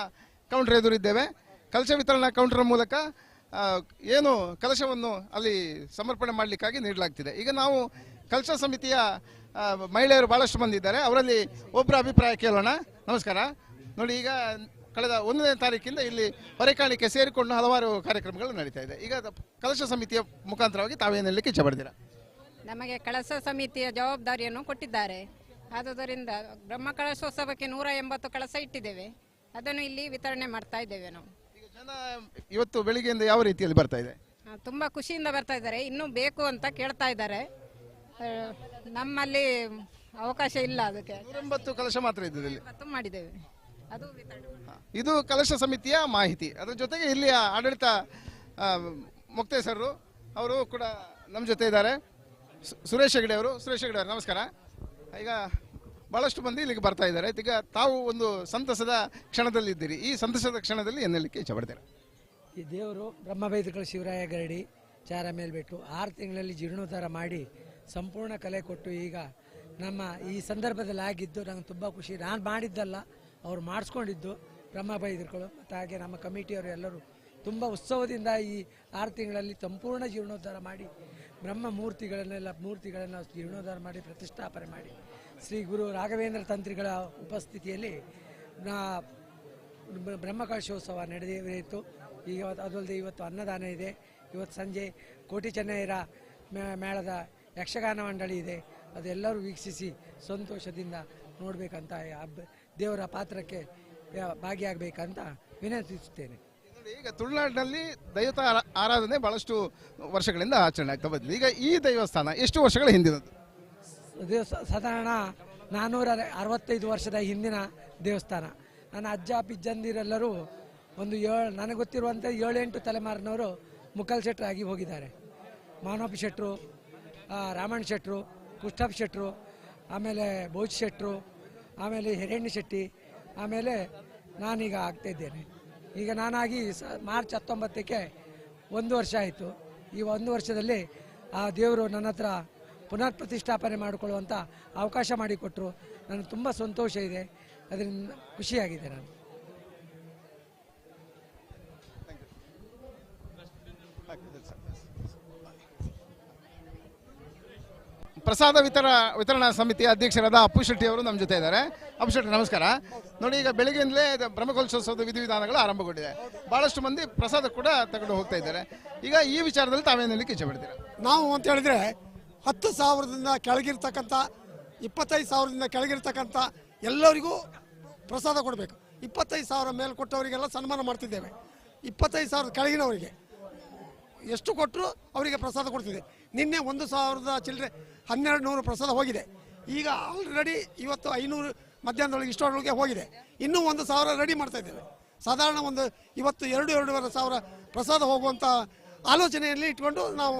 ಕೌಂಟರ್ ಎದುರಿದ್ದೇವೆ. ಕಲಶ ವಿತರಣಾ ಕೌಂಟರ್ ಮೂಲಕ ಏನು ಕಲಶವನ್ನು ಅಲ್ಲಿ ಸಮರ್ಪಣೆ ಮಾಡಲಿಕ್ಕಾಗಿ ನೀಡಲಾಗ್ತಿದೆ. ಈಗ ನಾವು ಕಲಶ ಸಮಿತಿಯ ಮಹಿಳೆಯರು ಭಾಳಷ್ಟು ಮಂದಿ ಇದ್ದಾರೆ, ಅವರಲ್ಲಿ ಒಬ್ಬರ ಅಭಿಪ್ರಾಯ ಕೇಳೋಣ. ನಮಸ್ಕಾರ. ನೋಡಿ, ಈಗ ಕಳೆದ 1ನೇ ತಾರೀಕಿಂದ ಇಲ್ಲಿ ಹೊರೆಕಾಣಿಕೆ ಸೇರಿಕೊಂಡು ಹಲವಾರು ಕಾರ್ಯಕ್ರಮಗಳು ನಡೀತಾ ಇದೆ. ಈಗ ಕಲಶ ಸಮಿತಿಯ ಮುಖಾಂತರವಾಗಿ ತಾವೇನು ಹೇಳಲಿಕ್ಕೆ ಇಚ್ಛೆ ಪಡ್ತೀರಾ? ನಮಗೆ ಕಳಶ ಸಮಿತಿಯ ಜವಾಬ್ದಾರಿಯನ್ನು ಕೊಟ್ಟಿದ್ದಾರೆ. ಆದುದರಿಂದ ಬ್ರಹ್ಮಕಲಶೋತ್ಸವಕ್ಕೆ 180 ಕಳಶ ಇಟ್ಟಿದ್ದೇವೆ. ಅದನ್ನು ಇಲ್ಲಿ ವಿತರಣೆ ಮಾಡ್ತಾ ಇದ್ದೇವೆ. ನಾವು ಇವತ್ತು ಬೆಳಿಗ್ಗೆಯಿಂದ ಯಾವ ರೀತಿಯಲ್ಲಿ ಬರ್ತಾ ಇದೆ? ತುಂಬಾ ಖುಷಿಯಿಂದ ಬರ್ತಾ ಇದ್ದಾರೆ. ಇನ್ನೂ ಬೇಕು ಅಂತ ಕೇಳ್ತಾ ಇದ್ದಾರೆ. ನಮ್ಮಲ್ಲಿ ಅವಕಾಶ ಇಲ್ಲ, ಅದಕ್ಕೆ 180 ಕಲಶ ಮಾತ್ರ ಇದ್ದಿದೆ ಮಾಡಿದ್ದೇವೆ. ಅದು ಇದು ಕಲಶ ಸಮಿತಿಯ ಮಾಹಿತಿ. ಅದರ ಜೊತೆಗೆ ಇಲ್ಲಿಯ ಆಡಳಿತ ಮೊಕ್ತೇಸರರು ಅವರು ಕೂಡ ನಮ್ಮ ಜೊತೆ ಇದ್ದಾರೆ. ಸುರೇಶ್ ಹೆಗಡೆ ಅವರು ನಮಸ್ಕಾರ. ಈಗ ಭಾಳಷ್ಟು ಮಂದಿ ಇಲ್ಲಿಗೆ ಬರ್ತಾ ಇದ್ದಾರೆ. ಈಗ ತಾವು ಒಂದು ಸಂತಸದ ಕ್ಷಣದಲ್ಲಿ ಇದ್ದೀರಿ. ಈ ಸಂತಸದ ಕ್ಷಣದಲ್ಲಿ ಏನೇಳಲಿಕ್ಕೆ ಇಚ್ಛೆ ಪಡ್ತೀರಾ? ಈ ದೇವರು ಬ್ರಹ್ಮಬೈದರ್ಕಳ ಶಿವರಾಯ ಗರಡಿ ಚಾರ ಮೇಲ್ಬಿಟ್ಟು 6 ತಿಂಗಳಲ್ಲಿ ಜೀರ್ಣೋದ್ಧಾರ ಮಾಡಿ ಸಂಪೂರ್ಣ ಕಲೆ ಕೊಟ್ಟು ಈಗ ನಮ್ಮ ಈ ಸಂದರ್ಭದಲ್ಲಿ ಆಗಿದ್ದು ನಂಗೆ ತುಂಬ ಖುಷಿ. ನಾನು ಮಾಡಿದ್ದಲ್ಲ, ಅವ್ರು ಮಾಡಿಸ್ಕೊಂಡಿದ್ದು ಬ್ರಹ್ಮಬೈದರ್ಕಳು. ಮತ್ತು ಹಾಗೆ ನಮ್ಮ ಕಮಿಟಿಯವರು ಎಲ್ಲರೂ ತುಂಬ ಉತ್ಸವದಿಂದ ಈ 6 ತಿಂಗಳಲ್ಲಿ ಸಂಪೂರ್ಣ ಜೀರ್ಣೋದ್ಧಾರ ಮಾಡಿ ಮೂರ್ತಿಗಳನ್ನು ಜೀರ್ಣೋದ್ಧಾರ ಮಾಡಿ ಪ್ರತಿಷ್ಠಾಪನೆ ಮಾಡಿ ಶ್ರೀ ಗುರು ರಾಘವೇಂದ್ರ ತಂತ್ರಿಗಳ ಉಪಸ್ಥಿತಿಯಲ್ಲಿ ಬ್ರಹ್ಮಕಲಶೋತ್ಸವ ನಡೆದಿತ್ತು. ಈಗ ಅದಲ್ಲದೆ ಇವತ್ತು ಅನ್ನದಾನ ಇದೆ. ಇವತ್ತು ಸಂಜೆ ಕೋಟಿ ಚೆನ್ನೈರ ಮೇಳದ ಯಕ್ಷಗಾನ ಮಂಡಳಿ ಇದೆ. ಅದೆಲ್ಲರೂ ವೀಕ್ಷಿಸಿ ಸಂತೋಷದಿಂದ ನೋಡಬೇಕಂತ ದೇವರ ಪಾತ್ರಕ್ಕೆ ಭಾಗಿಯಾಗಬೇಕಂತ ವಿನಂತಿಸುತ್ತೇನೆ. ಈಗ ತುಳುನಾಡಿನಲ್ಲಿ ದೈವತ ಆರಾಧನೆ ಬಹಳಷ್ಟು ವರ್ಷಗಳಿಂದ ಆಚರಣೆ ಆಗ್ತಾ ಬಂದಿದೆ. ಈಗ ಈ ದೇವಸ್ಥಾನ ಎಷ್ಟು ವರ್ಷಗಳ ಹಿಂದಿನದ್ದು? ಸಾಧಾರಣ 465 ವರ್ಷದ ಹಿಂದಿನ ದೇವಸ್ಥಾನ. ನನ್ನ ಅಜ್ಜ ಪಿಜ್ಜಂದಿರೆಲ್ಲರೂ ನನಗೆ ಗೊತ್ತಿರುವಂತೆ 7-8 ತಲೆಮಾರಿನವರು ಮುಕಲ್ ಶೆಟ್ಟರಾಗಿ ಹೋಗಿದ್ದಾರೆ. ಮಾನವಪ್ಪ ಶೆಟ್ಟರು, ರಾಮಣ್ಣ ಶೆಟ್ಟರು, ಕೃಷ್ಣಪ್ಪ ಶೆಟ್ಟರು, ಆಮೇಲೆ ಬೋಜ್ ಶೆಟ್ಟರು, ಆಮೇಲೆ ಹಿರಣ್ಯ ಶೆಟ್ಟಿ, ಆಮೇಲೆ ನಾನೀಗ ಆಗ್ತಾಯಿದ್ದೇನೆ. ಈಗ ನಾನಾಗಿ ಮಾರ್ಚ್ 19ಕ್ಕೆ 1 ವರ್ಷ ಆಯಿತು. ಈ 1 ವರ್ಷದಲ್ಲಿ ಆ ದೇವರು ನನ್ನ ಹತ್ರ ಪುನರ್ ಪ್ರತಿಷ್ಠಾಪನೆ ಮಾಡಿಕೊಳ್ಳುವಂಥ ಅವಕಾಶ ಮಾಡಿಕೊಟ್ಟರು. ನನಗೆ ತುಂಬ ಸಂತೋಷ ಇದೆ, ಅದರಿಂದ ಖುಷಿಯಾಗಿದೆ. ನಾನು ಪ್ರಸಾದ ವಿತರಣಾ ಸಮಿತಿಯ ಅಧ್ಯಕ್ಷರಾದ ಅಪ್ಪು ಶೆಟ್ಟಿ ಅವರು ನಮ್ಮ ಜೊತೆ ಇದ್ದಾರೆ. ಅಪ್ಪು ಶೆಟ್ಟಿ ನಮಸ್ಕಾರ. ನೋಡಿ, ಈಗ ಬೆಳಗ್ಗೆಯಿಂದಲೇ ಬ್ರಹ್ಮಕಲಶೋತ್ಸವದ ವಿಧಿವಿಧಾನಗಳು ಆರಂಭಗೊಂಡಿದೆ. ಭಾಳಷ್ಟು ಮಂದಿ ಪ್ರಸಾದ ಕೂಡ ತಗೊಂಡು ಹೋಗ್ತಾ ಇದ್ದಾರೆ. ಈಗ ಈ ವಿಚಾರದಲ್ಲಿ ತಾವೇನು ಹೇಳಲಿಕ್ಕೆ ಇಚ್ಛೆ ಪಡ್ತೀರಾ? ನಾವು ಅಂತ ಹೇಳಿದ್ರೆ 10,000ದಿಂದ ಕೆಳಗಿರ್ತಕ್ಕಂಥ 25,000ದಿಂದ ಕೆಳಗಿರ್ತಕ್ಕಂಥ ಎಲ್ಲರಿಗೂ ಪ್ರಸಾದ ಕೊಡಬೇಕು. 25,000 ಮೇಲೆ ಕೊಟ್ಟವರಿಗೆಲ್ಲ ಸನ್ಮಾನ ಮಾಡ್ತಿದ್ದೇವೆ. 25,000 ಕೆಳಗಿನವರಿಗೆ ಎಷ್ಟು ಕೊಟ್ಟರು ಅವರಿಗೆ ಪ್ರಸಾದ ಕೊಡ್ತಿದೆ. ನಿನ್ನೆ 1,000 ಚಿಲ್ಲರೆ 1,200 ಪ್ರಸಾದ ಹೋಗಿದೆ. ಈಗ ಆಲ್ರೆಡಿ ಇವತ್ತು 500 ಮಧ್ಯಾಹ್ನದೊಳಗೆ ಇಷ್ಟರೊಳಗೆ ಹೋಗಿದೆ. ಇನ್ನೂ 1,000 ರೆಡಿ ಮಾಡ್ತಾ ಇದ್ದೇವೆ. ಸಾಧಾರಣ ಇವತ್ತು 2-2,500 ಪ್ರಸಾದ ಹೋಗುವಂಥ ಆಲೋಚನೆಯಲ್ಲಿ ಇಟ್ಕೊಂಡು ನಾವು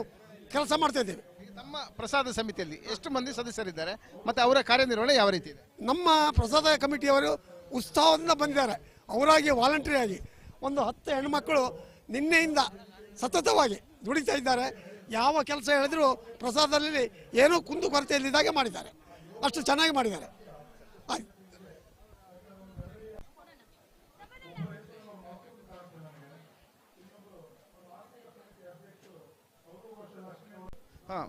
ಕೆಲಸ ಮಾಡ್ತಾ ಇದ್ದೇವೆ. ನಮ್ಮ ಪ್ರಸಾದ ಸಮಿತಿಯಲ್ಲಿ ಎಷ್ಟು ಮಂದಿ ಸದಸ್ಯರಿದ್ದಾರೆ ಮತ್ತು ಅವರ ಕಾರ್ಯನಿರ್ವಹಣೆ ಯಾವ ರೀತಿ ಇದೆ? ನಮ್ಮ ಪ್ರಸಾದ ಕಮಿಟಿಯವರು ಉತ್ಸಾಹದಿಂದ ಬಂದಿದ್ದಾರೆ. ಅವರಾಗಿ ವಾಲಂಟರಿ ಆಗಿ 10 ಹೆಣ್ಮಕ್ಕಳು ನಿನ್ನೆಯಿಂದ ಸತತವಾಗಿ ದುಡಿತಾ ಇದ್ದಾರೆ. ಯಾವ ಕೆಲಸ ಹೇಳಿದ್ರು ಪ್ರಸಾದದಲ್ಲಿ ಏನೂ ಕುಂದು ಕೊರತೆ ಇಲ್ಲದಾಗೆ ಮಾಡಿದ್ದಾರೆ. ಅಷ್ಟು ಚೆನ್ನಾಗಿ ಮಾಡಿದ್ದಾರೆ.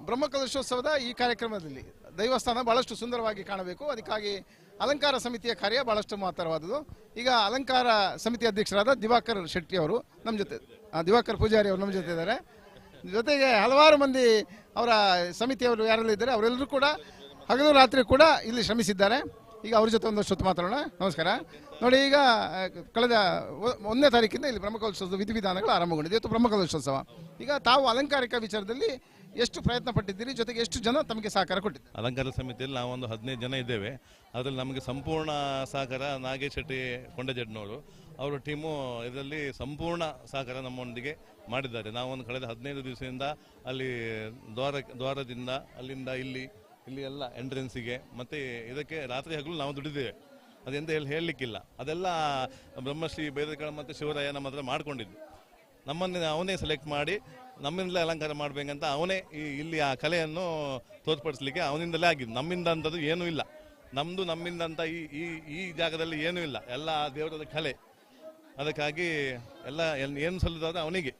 ಬ್ರಹ್ಮಕಲಶೋತ್ಸವದ ಈ ಕಾರ್ಯಕ್ರಮದಲ್ಲಿ ದೈವಸ್ಥಾನ ಬಹಳಷ್ಟು ಸುಂದರವಾಗಿ ಕಾಣಬೇಕು. ಅದಕ್ಕಾಗಿ ಅಲಂಕಾರ ಸಮಿತಿಯ ಕಾರ್ಯ ಬಹಳಷ್ಟು ಮಹತ್ತರವಾದುದು. ಈಗ ಅಲಂಕಾರ ಸಮಿತಿ ಅಧ್ಯಕ್ಷರಾದ ದಿವಾಕರ್ ಶೆಟ್ಟಿ ಅವರು ನಮ್ಮ ಜೊತೆ, ದಿವಾಕರ್ ಪೂಜಾರಿ ಅವರು ನಮ್ಮ ಜೊತೆ ಇದ್ದಾರೆ. ಜೊತೆಗೆ ಹಲವಾರು ಮಂದಿ ಅವರ ಸಮಿತಿಯವರು ಯಾರೆಲ್ಲ ಇದ್ದಾರೆ ಅವರೆಲ್ಲರೂ ಕೂಡ ಹಗಲು ರಾತ್ರಿ ಕೂಡ ಇಲ್ಲಿ ಶ್ರಮಿಸಿದ್ದಾರೆ. ಈಗ ಅವ್ರ ಜೊತೆ ಒಂದಷ್ಟು ಮಾತಾಡೋಣ. ನಮಸ್ಕಾರ. ನೋಡಿ, ಈಗ ಕಳೆದ 1ನೇ ತಾರೀಕಿಂದ ಇಲ್ಲಿ ಬ್ರಹ್ಮಕಲಶೋತ್ಸವದ ವಿಧಿವಿಧಾನಗಳು ಆರಂಭಗೊಂಡಿದೆ. ಇವತ್ತು ಬ್ರಹ್ಮಕಲಶೋತ್ಸವ. ಈಗ ತಾವು ಅಲಂಕಾರಿಕ ವಿಚಾರದಲ್ಲಿ ಎಷ್ಟು ಪ್ರಯತ್ನ ಪಟ್ಟಿದ್ದೀರಿ, ಜೊತೆಗೆ ಎಷ್ಟು ಜನ ತಮಗೆ ಸಹಕಾರ ಕೊಟ್ಟಿದ್ದಾರೆ? ಅಲಂಕಾರ ಸಮಿತಿಯಲ್ಲಿ ನಾವೊಂದು 15 ಜನ ಇದ್ದೇವೆ. ಅದರಲ್ಲಿ ನಮಗೆ ಸಂಪೂರ್ಣ ಸಹಕಾರ ನಾಗೇಶ್ ಶೆಟ್ಟಿ ಕೊಂಡಜಡ್ನವರು, ಅವರ ಟೀಮು ಇದರಲ್ಲಿ ಸಂಪೂರ್ಣ ಸಹಕಾರ ನಮ್ಮೊಂದಿಗೆ ಮಾಡಿದ್ದಾರೆ. ನಾವೊಂದು ಕಳೆದ 15 ದಿವಸದಿಂದ ಅಲ್ಲಿ ದ್ವಾರದಿಂದ ಅಲ್ಲಿಂದ ಇಲ್ಲಿ ಎಲ್ಲ ಎಂಟ್ರೆನ್ಸಿಗೆ ಮತ್ತು ಇದಕ್ಕೆ ರಾತ್ರಿ ಹಗಲು ನಾವು ದುಡಿದ್ದೇವೆ. ಅದೆಂತ ಹೇಳಲಿಕ್ಕಿಲ್ಲ. ಅದೆಲ್ಲ ಬ್ರಹ್ಮಶ್ರೀ ಬೇದಕಳ ಮತ್ತು ಶಿವರಾಯ ನಮ್ಮ ಹತ್ರ ಮಾಡಿಕೊಂಡಿದ್ದು. ನಮ್ಮನ್ನು ಅವನೇ ಸೆಲೆಕ್ಟ್ ಮಾಡಿ ನಮ್ಮಿಂದಲೇ ಅಲಂಕಾರ ಮಾಡಬೇಕಂತ ಅವನೇ ಇಲ್ಲಿ ಆ ಕಲೆಯನ್ನು ತೋರ್ಪಡಿಸಲಿಕ್ಕೆ ಅವನಿಂದಲೇ ಆಗಿದ್ದು. ನಮ್ಮಿಂದ ಅಂಥದ್ದು ಏನೂ ಇಲ್ಲ. ನಮ್ಮಿಂದ ಅಂತ ಈ ಜಾಗದಲ್ಲಿ ಏನೂ ಇಲ್ಲ. ಎಲ್ಲ ದೇವರದ ಕಲೆ. ಅದಕ್ಕಾಗಿ ಎಲ್ಲ ಏನು ಸಲ್ಲುತ್ತದೆ ಅವನಿಗೆ,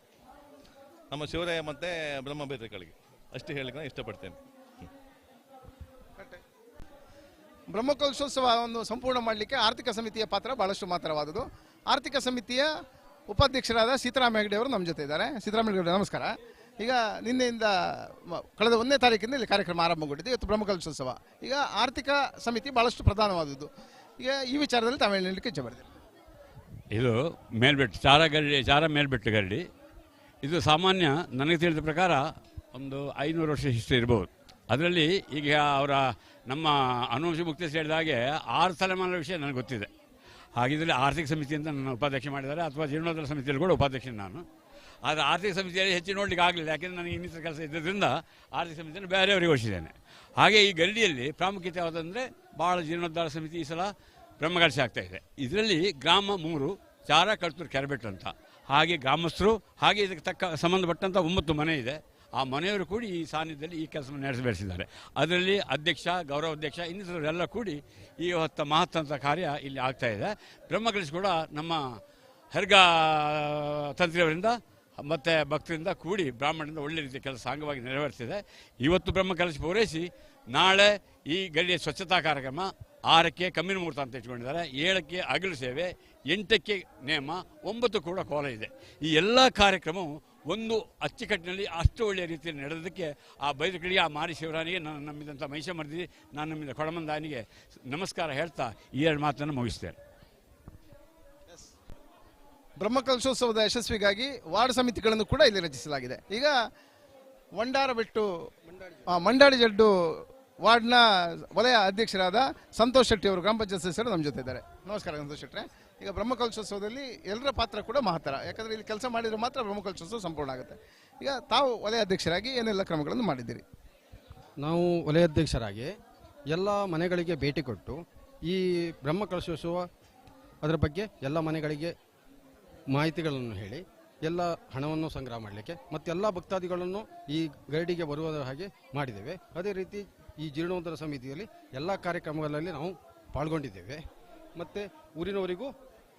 ನಮ್ಮ ಶಿವರಾಯ ಮತ್ತು ಬ್ರಹ್ಮ ಬೇದಕಳಿಗೆ ಅಷ್ಟೇ ಹೇಳಲಿಕ್ಕೆ ನಾನು ಇಷ್ಟಪಡ್ತೇನೆ. ಬ್ರಹ್ಮಕಲಶೋತ್ಸವ ಒಂದು ಸಂಪೂರ್ಣ ಮಾಡಲಿಕ್ಕೆ ಆರ್ಥಿಕ ಸಮಿತಿಯ ಪಾತ್ರ ಬಹಳಷ್ಟು ಮಾತ್ರವಾದುದು. ಆರ್ಥಿಕ ಸಮಿತಿಯ ಉಪಾಧ್ಯಕ್ಷರಾದ ಸೀತಾರಾಮ ಹೆಗಡೆ ಅವರು ನಮ್ಮ ಜೊತೆ ಇದ್ದಾರೆ. ಸೀತಾರಾಮ ಹೆಗಡೆ, ನಮಸ್ಕಾರ. ಈಗ ನಿನ್ನೆಯಿಂದ ಕಳೆದ 1ನೇ ತಾರೀಕಿಂದ ಇಲ್ಲಿ ಕಾರ್ಯಕ್ರಮ ಆರಂಭಗೊಂಡಿದೆ. ಇವತ್ತು ಬ್ರಹ್ಮಕಲಶೋತ್ಸವ. ಈಗ ಆರ್ಥಿಕ ಸಮಿತಿ ಬಹಳಷ್ಟು ಪ್ರಧಾನವಾದದ್ದು. ಈಗ ಈ ವಿಚಾರದಲ್ಲಿ ತಾವು ಹೇಳಲಿಕ್ಕೆ ಇಚ್ಛೆ ಪಡ್ತೀರಿ? ಇದು ಮೇಲ್ಬೆಟ್ಟು ಚಾರ ಮೇಲ್ಬೆಟ್ಟು ಗರಡಿ. ಇದು ಸಾಮಾನ್ಯ ನನಗೆ ತಿಳಿದ ಪ್ರಕಾರ ಒಂದು 500 ವರ್ಷ ಹಿಸ್ಟ್ರಿ ಇರ್ಬೋದು. ಅದರಲ್ಲಿ ಈಗ ಅವರ ನಮ್ಮ ಅನುವಂಶ ಮುಕ್ತೇಶ್ ಹೇಳಿದ ಹಾಗೆ 6 ತಲೆಮಾರಿನ ವಿಷಯ ನನಗೆ ಗೊತ್ತಿದೆ. ಹಾಗಿದ್ದರೆ ಆರ್ಥಿಕ ಸಮಿತಿ ಅಂತ ನನ್ನ ಉಪಾಧ್ಯಕ್ಷ ಮಾಡಿದ್ದಾರೆ, ಅಥವಾ ಜೀರ್ಣೋದ್ಧಾರ ಸಮಿತಿಯಲ್ಲಿ ಕೂಡ ಉಪಾಧ್ಯಕ್ಷ ನಾನು. ಆದರೆ ಆರ್ಥಿಕ ಸಮಿತಿಯಲ್ಲಿ ಹೆಚ್ಚು ನೋಡಲಿಕ್ಕೆ ಆಗಲಿಲ್ಲ, ಯಾಕೆಂದರೆ ನನಗೆ ಇನ್ನಿತರ ಕೆಲಸ ಇದ್ದರಿಂದ ಆರ್ಥಿಕ ಸಮಿತಿಯನ್ನು ಬೇರೆಯವರಿಗೆ ವಹಿಸಿದ್ದೇನೆ. ಹಾಗೆ ಈ ಗರಡಿಯಲ್ಲಿ ಪ್ರಾಮುಖ್ಯತೆ ಯಾವುದಂದರೆ ಭಾಳ ಜೀರ್ಣೋದ್ಧಾರ ಸಮಿತಿ ಈ ಸಲ ಬ್ರಹ್ಮಕಲಶ ಆಗ್ತಾ ಇದೆ. ಇದರಲ್ಲಿ ಗ್ರಾಮ 3, ಚಾರ, ಕಳ್ತೂರು, ಕೆರೆಬೆಟ್ಟು ಅಂತ, ಹಾಗೆ ಗ್ರಾಮಸ್ಥರು, ಹಾಗೆ ಇದಕ್ಕೆ ತಕ್ಕ ಸಂಬಂಧಪಟ್ಟಂಥ 9 ಮನೆ ಇದೆ. ಆ ಮನೆಯವರು ಕೂಡಿ ಈ ಸಾನ್ನಿಧ್ಯದಲ್ಲಿ ಈ ಕೆಲಸವನ್ನು ನಡೆಸಿದ್ದಾರೆ. ಅದರಲ್ಲಿ ಅಧ್ಯಕ್ಷ, ಗೌರವಾಧ್ಯಕ್ಷ, ಇನ್ನಿತರರೆಲ್ಲ ಕೂಡಿ ಈ ಹೊತ್ತ ಮಹತ್ತಂತ ಕಾರ್ಯ ಇಲ್ಲಿ ಆಗ್ತಾ ಇದೆ. ಬ್ರಹ್ಮಕಲಶ ಕೂಡ ನಮ್ಮ ಹೆರ್ಗಾ ತಂತ್ರಿಯವರಿಂದ ಮತ್ತು ಭಕ್ತರಿಂದ ಕೂಡಿ ಬ್ರಾಹ್ಮಣರಿಂದ ಒಳ್ಳೆ ರೀತಿಯ ಕೆಲಸ ಸಾಂಗವಾಗಿ ನೆರವೇರಿಸಿದೆ. ಇವತ್ತು ಬ್ರಹ್ಮಕಲಶ ಪೂರೈಸಿ ನಾಳೆ ಈ ಗಡಿಯ ಸ್ವಚ್ಛತಾ ಕಾರ್ಯಕ್ರಮ 6ಕ್ಕೆ ಕಮ್ಮಿನ ಮುಹೂರ್ತ ಅಂತ ಇಟ್ಕೊಂಡಿದ್ದಾರೆ, 7ಕ್ಕೆ ಅಗಲು ಸೇವೆ, 8ಕ್ಕೆ ನೇಮ, 9 ಕೂಡ ಕೋಲ ಇದೆ. ಈ ಎಲ್ಲ ಕಾರ್ಯಕ್ರಮವು ಒಂದು ಅಚ್ಚುಕಟ್ಟಿನಲ್ಲಿ ಅಷ್ಟು ಒಳ್ಳೆಯ ರೀತಿಯಲ್ಲಿ ನಡೆದಕ್ಕೆ ಆ ಬೈದಕಳಿಗೆ, ಆ ಮಾರಿ ಶಿವರಾನಿಗೆ, ನಾನು ನಂಬಿದಂಥ ಮಹಿಷಮರ್ದಿ, ನಾನು ನಂಬಿದ ಕೊಡಮಂದಾನಿಗೆ ನಮಸ್ಕಾರ ಹೇಳ್ತಾ ಈ 2 ಮಾತನ್ನು ಮುಗಿಸ್ತೇನೆ. ಬ್ರಹ್ಮಕಲಶೋತ್ಸವದ ಯಶಸ್ವಿಗಾಗಿ ವಾರ್ಡ್ ಸಮಿತಿಗಳನ್ನು ಕೂಡ ಇಲ್ಲಿ ರಚಿಸಲಾಗಿದೆ. ಈಗ ವಂಡಾರಬೆಟ್ಟು ಮಂಡಾಡಿ ಜಡ್ಡು ವಾರ್ಡ್ನ ವಲಯ ಅಧ್ಯಕ್ಷರಾದ ಸಂತೋಷ್ ಶೆಟ್ಟಿ ಅವರು, ಗ್ರಾಮ ಪಂಚಾಯತ್ ಸದಸ್ಯರು ನಮ್ಮ ಜೊತೆ ಇದ್ದಾರೆ. ನಮಸ್ಕಾರ ಸಂತೋಷ್ ಶೆಟ್ಟಿ. ಈಗ ಬ್ರಹ್ಮಕಲಶೋತ್ಸವದಲ್ಲಿ ಎಲ್ಲರ ಪಾತ್ರ ಕೂಡ ಮಹತ್ತರ, ಯಾಕಂದರೆ ಇಲ್ಲಿ ಕೆಲಸ ಮಾಡಿದರೆ ಮಾತ್ರ ಬ್ರಹ್ಮಕಲಶೋತ್ಸವ ಸಂಪೂರ್ಣ ಆಗುತ್ತೆ. ಈಗ ತಾವು ವಲಯ ಅಧ್ಯಕ್ಷರಾಗಿ ಏನೆಲ್ಲ ಕ್ರಮಗಳನ್ನು ಮಾಡಿದ್ದೀರಿ? ನಾವು ವಲಯಾಧ್ಯಕ್ಷರಾಗಿ ಎಲ್ಲ ಮನೆಗಳಿಗೆ ಭೇಟಿ ಕೊಟ್ಟು ಈ ಬ್ರಹ್ಮಕಲಶೋತ್ಸವ ಅದರ ಬಗ್ಗೆ ಎಲ್ಲ ಮನೆಗಳಿಗೆ ಮಾಹಿತಿಗಳನ್ನು ಹೇಳಿ ಎಲ್ಲ ಹಣವನ್ನು ಸಂಗ್ರಹ ಮಾಡಲಿಕ್ಕೆ ಮತ್ತು ಎಲ್ಲ ಭಕ್ತಾದಿಗಳನ್ನು ಈ ಗರಡಿಗೆ ಬರುವ ಹಾಗೆ ಮಾಡಿದ್ದೇವೆ. ಅದೇ ರೀತಿ ಈ ಜೀರ್ಣೋದ್ಧಾರ ಸಮಿತಿಯಲ್ಲಿ ಎಲ್ಲ ಕಾರ್ಯಕ್ರಮಗಳಲ್ಲಿ ನಾವು ಪಾಲ್ಗೊಂಡಿದ್ದೇವೆ. ಮತ್ತು ಊರಿನವರಿಗೂ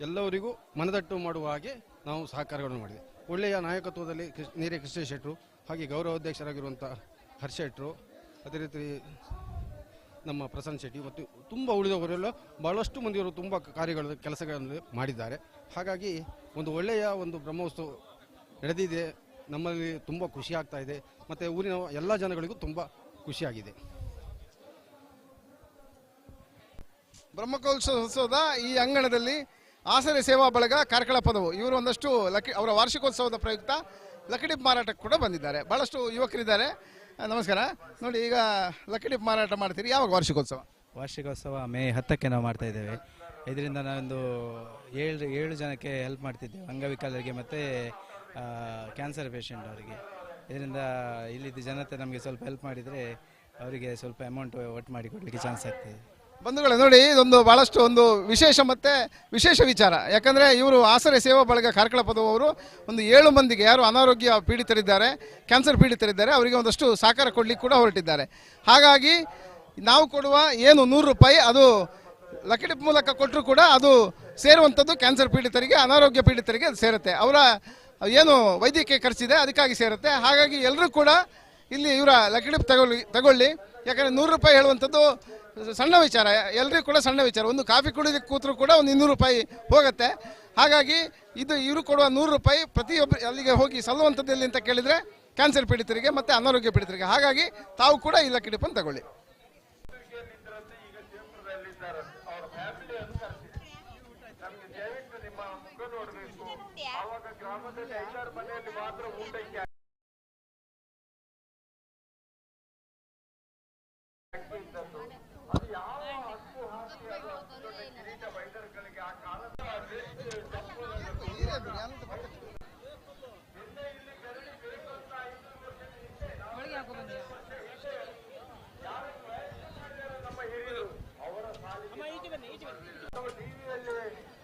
ಎಲ್ಲವರಿಗೂ ಮನದಟ್ಟು ಮಾಡುವ ಹಾಗೆ ನಾವು ಸಹಕಾರಗಳನ್ನು ಮಾಡಿದೆ. ಒಳ್ಳೆಯ ನಾಯಕತ್ವದಲ್ಲಿ ನೀರೇ ಕೃಷ್ಣ ಶೆಟ್ಟರು, ಹಾಗೆ ಗೌರವಾಧ್ಯಕ್ಷರಾಗಿರುವಂಥ ಹರ್ಷ ಶೆಟ್ಟರು, ಅದೇ ರೀತಿ ನಮ್ಮ ಪ್ರಸನ್ನ ಶೆಟ್ಟಿ ಮತ್ತು ತುಂಬ ಉಳಿದವರೆಲ್ಲ ಭಾಳಷ್ಟು ಮಂದಿಯವರು ತುಂಬ ಕೆಲಸಗಳನ್ನು ಮಾಡಿದ್ದಾರೆ. ಹಾಗಾಗಿ ಒಂದು ಒಳ್ಳೆಯ ಒಂದು ಬ್ರಹ್ಮೋತ್ಸವ ನಡೆದಿದೆ. ನಮ್ಮಲ್ಲಿ ತುಂಬ ಖುಷಿ ಆಗ್ತಾ ಇದೆ. ಮತ್ತು ಊರಿನ ಎಲ್ಲ ಜನಗಳಿಗೂ ತುಂಬ ಖುಷಿಯಾಗಿದೆ. ಬ್ರಹ್ಮಕಲಶೋತ್ಸವದ ಈ ಅಂಗಣದಲ್ಲಿ ಆಸರೆ ಸೇವಾ ಬಳಗ ಕಾರ್ಕಳ ಪದವು ಇವರು ಒಂದಷ್ಟು ಅವರ ವಾರ್ಷಿಕೋತ್ಸವದ ಪ್ರಯುಕ್ತ ಲಕ್ಕಡಿಪ್ ಮಾರಾಟಕ್ಕೆ ಕೂಡ ಬಂದಿದ್ದಾರೆ. ಬಹಳಷ್ಟು ಯುವಕರಿದ್ದಾರೆ. ನಮಸ್ಕಾರ. ನೋಡಿ, ಈಗ ಲಕ್ಕಡಿಪ್ ಮಾರಾಟ ಮಾಡ್ತೀರಿ. ಯಾವಾಗ ವಾರ್ಷಿಕೋತ್ಸವ? ವಾರ್ಷಿಕೋತ್ಸವ ಮೇ 10ಕ್ಕೆ ನಾವು ಮಾಡ್ತಾ ಇದ್ದೇವೆ. ಇದರಿಂದ ನಾವೊಂದು ಏಳು ಜನಕ್ಕೆ ಹೆಲ್ಪ್ ಮಾಡ್ತಿದ್ದೇವೆ, ಅಂಗವಿಕಲರಿಗೆ ಮತ್ತು ಕ್ಯಾನ್ಸರ್ ಪೇಷಂಟ್ ಅವರಿಗೆ. ಇದರಿಂದ ಇಲ್ಲಿದ್ದ ಜನತೆ ನಮಗೆ ಸ್ವಲ್ಪ ಹೆಲ್ಪ್ ಮಾಡಿದರೆ ಅವರಿಗೆ ಸ್ವಲ್ಪ ಅಮೌಂಟ್ ಒಟ್ಟು ಮಾಡಿ ಕೊಡಲಿಕ್ಕೆ ಚಾನ್ಸ್ ಆಗ್ತದೆ. ಬಂಧುಗಳೇ, ನೋಡಿ, ಇದೊಂದು ಬಹಳಷ್ಟು ಒಂದು ವಿಶೇಷ ವಿಚಾರ. ಯಾಕಂದರೆ ಇವರು ಆಸರೆ ಸೇವಾ ಬಳಗ ಕಾರ್ಕಳ ಪದವರು ಒಂದು 7 ಮಂದಿಗೆ ಯಾರು ಅನಾರೋಗ್ಯ ಪೀಡಿತರಿದ್ದಾರೆ, ಕ್ಯಾನ್ಸರ್ ಪೀಡಿತರಿದ್ದಾರೆ, ಅವರಿಗೆ ಒಂದಷ್ಟು ಸಹಕಾರ ಕೊಡಲಿಕ್ಕೆ ಕೂಡ ಹೊರಟಿದ್ದಾರೆ. ಹಾಗಾಗಿ ನಾವು ಕೊಡುವ ಏನು 100 ರೂಪಾಯಿ ಅದು ಲಕ್ಕಡಿಪ್ ಮೂಲಕ ಕೊಟ್ಟರು ಕೂಡ ಅದು ಸೇರುವಂಥದ್ದು ಕ್ಯಾನ್ಸರ್ ಪೀಡಿತರಿಗೆ, ಅನಾರೋಗ್ಯ ಪೀಡಿತರಿಗೆ ಅದು ಸೇರುತ್ತೆ. ಅವರ ಏನು ವೈದ್ಯಕೀಯ ಖರ್ಚಿದೆ ಅದಕ್ಕಾಗಿ ಸೇರುತ್ತೆ. ಹಾಗಾಗಿ ಎಲ್ಲರೂ ಕೂಡ ಇಲ್ಲಿ ಇವರ ಲಕ್ಕಡಿಪ್ ತಗೊಳ್ಳಿ. ಯಾಕಂದರೆ 100 ರೂಪಾಯಿ ಹೇಳುವಂಥದ್ದು ಸಣ್ಣ ವಿಚಾರ, ಎಲ್ಲರಿಗೂ ಕೂಡ ಸಣ್ಣ ವಿಚಾರ. ಒಂದು ಕಾಫಿ ಕುಡಿಯೋದಕ್ಕೆ ಕೂತರೂ ಕೂಡ ಒಂದು 200 ರೂಪಾಯಿ ಹೋಗುತ್ತೆ. ಹಾಗಾಗಿ ಇವರು ಕೊಡುವ 100 ರೂಪಾಯಿ ಪ್ರತಿಯೊಬ್ಬರು ಅಲ್ಲಿಗೆ ಹೋಗಿ ಸಲ್ಲುವಂಥದ್ದು ಎಲ್ಲಿ ಅಂತ ಕೇಳಿದರೆ ಕ್ಯಾನ್ಸರ್ ಪೀಡಿತರಿಗೆ ಮತ್ತು ಅನಾರೋಗ್ಯ ಪೀಡಿತರಿಗೆ. ಹಾಗಾಗಿ ತಾವು ಕೂಡ ಈ ಲಕ್ಕಡಿಪ್ಪನ್ನು ತಗೊಳ್ಳಿ.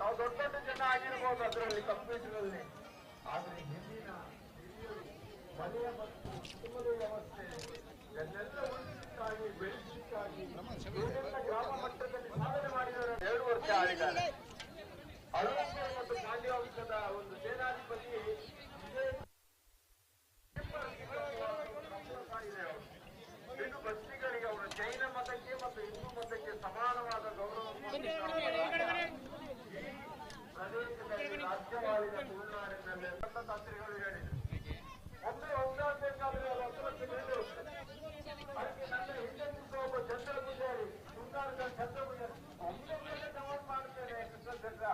ನಾವು ದೊಡ್ಡ ಜನ ಆಗಿರ್ಬೋದು ಅದರಲ್ಲಿ ಕಂಪ್ಯೂಟರ್ನಲ್ಲಿ, ಆದರೆ ಹಿಂದಿನ ಮನೆಯ ಮತ್ತು ಕುಟುಂಬದ ವ್ಯವಸ್ಥೆ ಎಲ್ಲೆಲ್ಲ ಉಳಿಸಲಿಕ್ಕಾಗಿ ಬೆಳೆಸಲಿಕ್ಕಾಗಿ ಗ್ರಾಮ ಮಟ್ಟದಲ್ಲಿ ಸಾಧನೆ ಮಾಡಿದ್ದಾರೆ. 2 ವರ್ಷ ಆಳಿದ್ದಾರೆ. ಅಳುವಂಪುರ ಮತ್ತು ಪಾಂಡ್ಯವಂಶದ ಒಂದು ಸೇನಾಧಿಪತಿ ಇದು ಬಸ್ತಿಗರಿಗೆ ಅವರು ಜೈನ ಮತಕ್ಕೆ ಮತ್ತು ಹಿಂದೂ ಮತಕ್ಕೆ ಸಮಾನವಾದ ಗೌರವ ಪ್ರದೇಶದಲ್ಲಿ ರಾಜ್ಯವಾಳಿನ ತುಳುನಾಡಿನಲ್ಲಿ ತಂತ್ರಿಗಳು ಹೇಳಿದರು. ಒಮ್ಮೆ ಹೋಗಬೇಕಾದ್ರೆ ಅದಕ್ಕೆ ನನ್ನ ಹಿಂದೆ ಒಬ್ಬ ಚಂದ್ರ ಪೂಜಾರಿ ತುಳುನಾಡಿನ ಚಂದ್ರ ಪೂಜಾರಿ ಒಮ್ಮೆ ಡೌನ್ ಮಾಡ್ತೇನೆ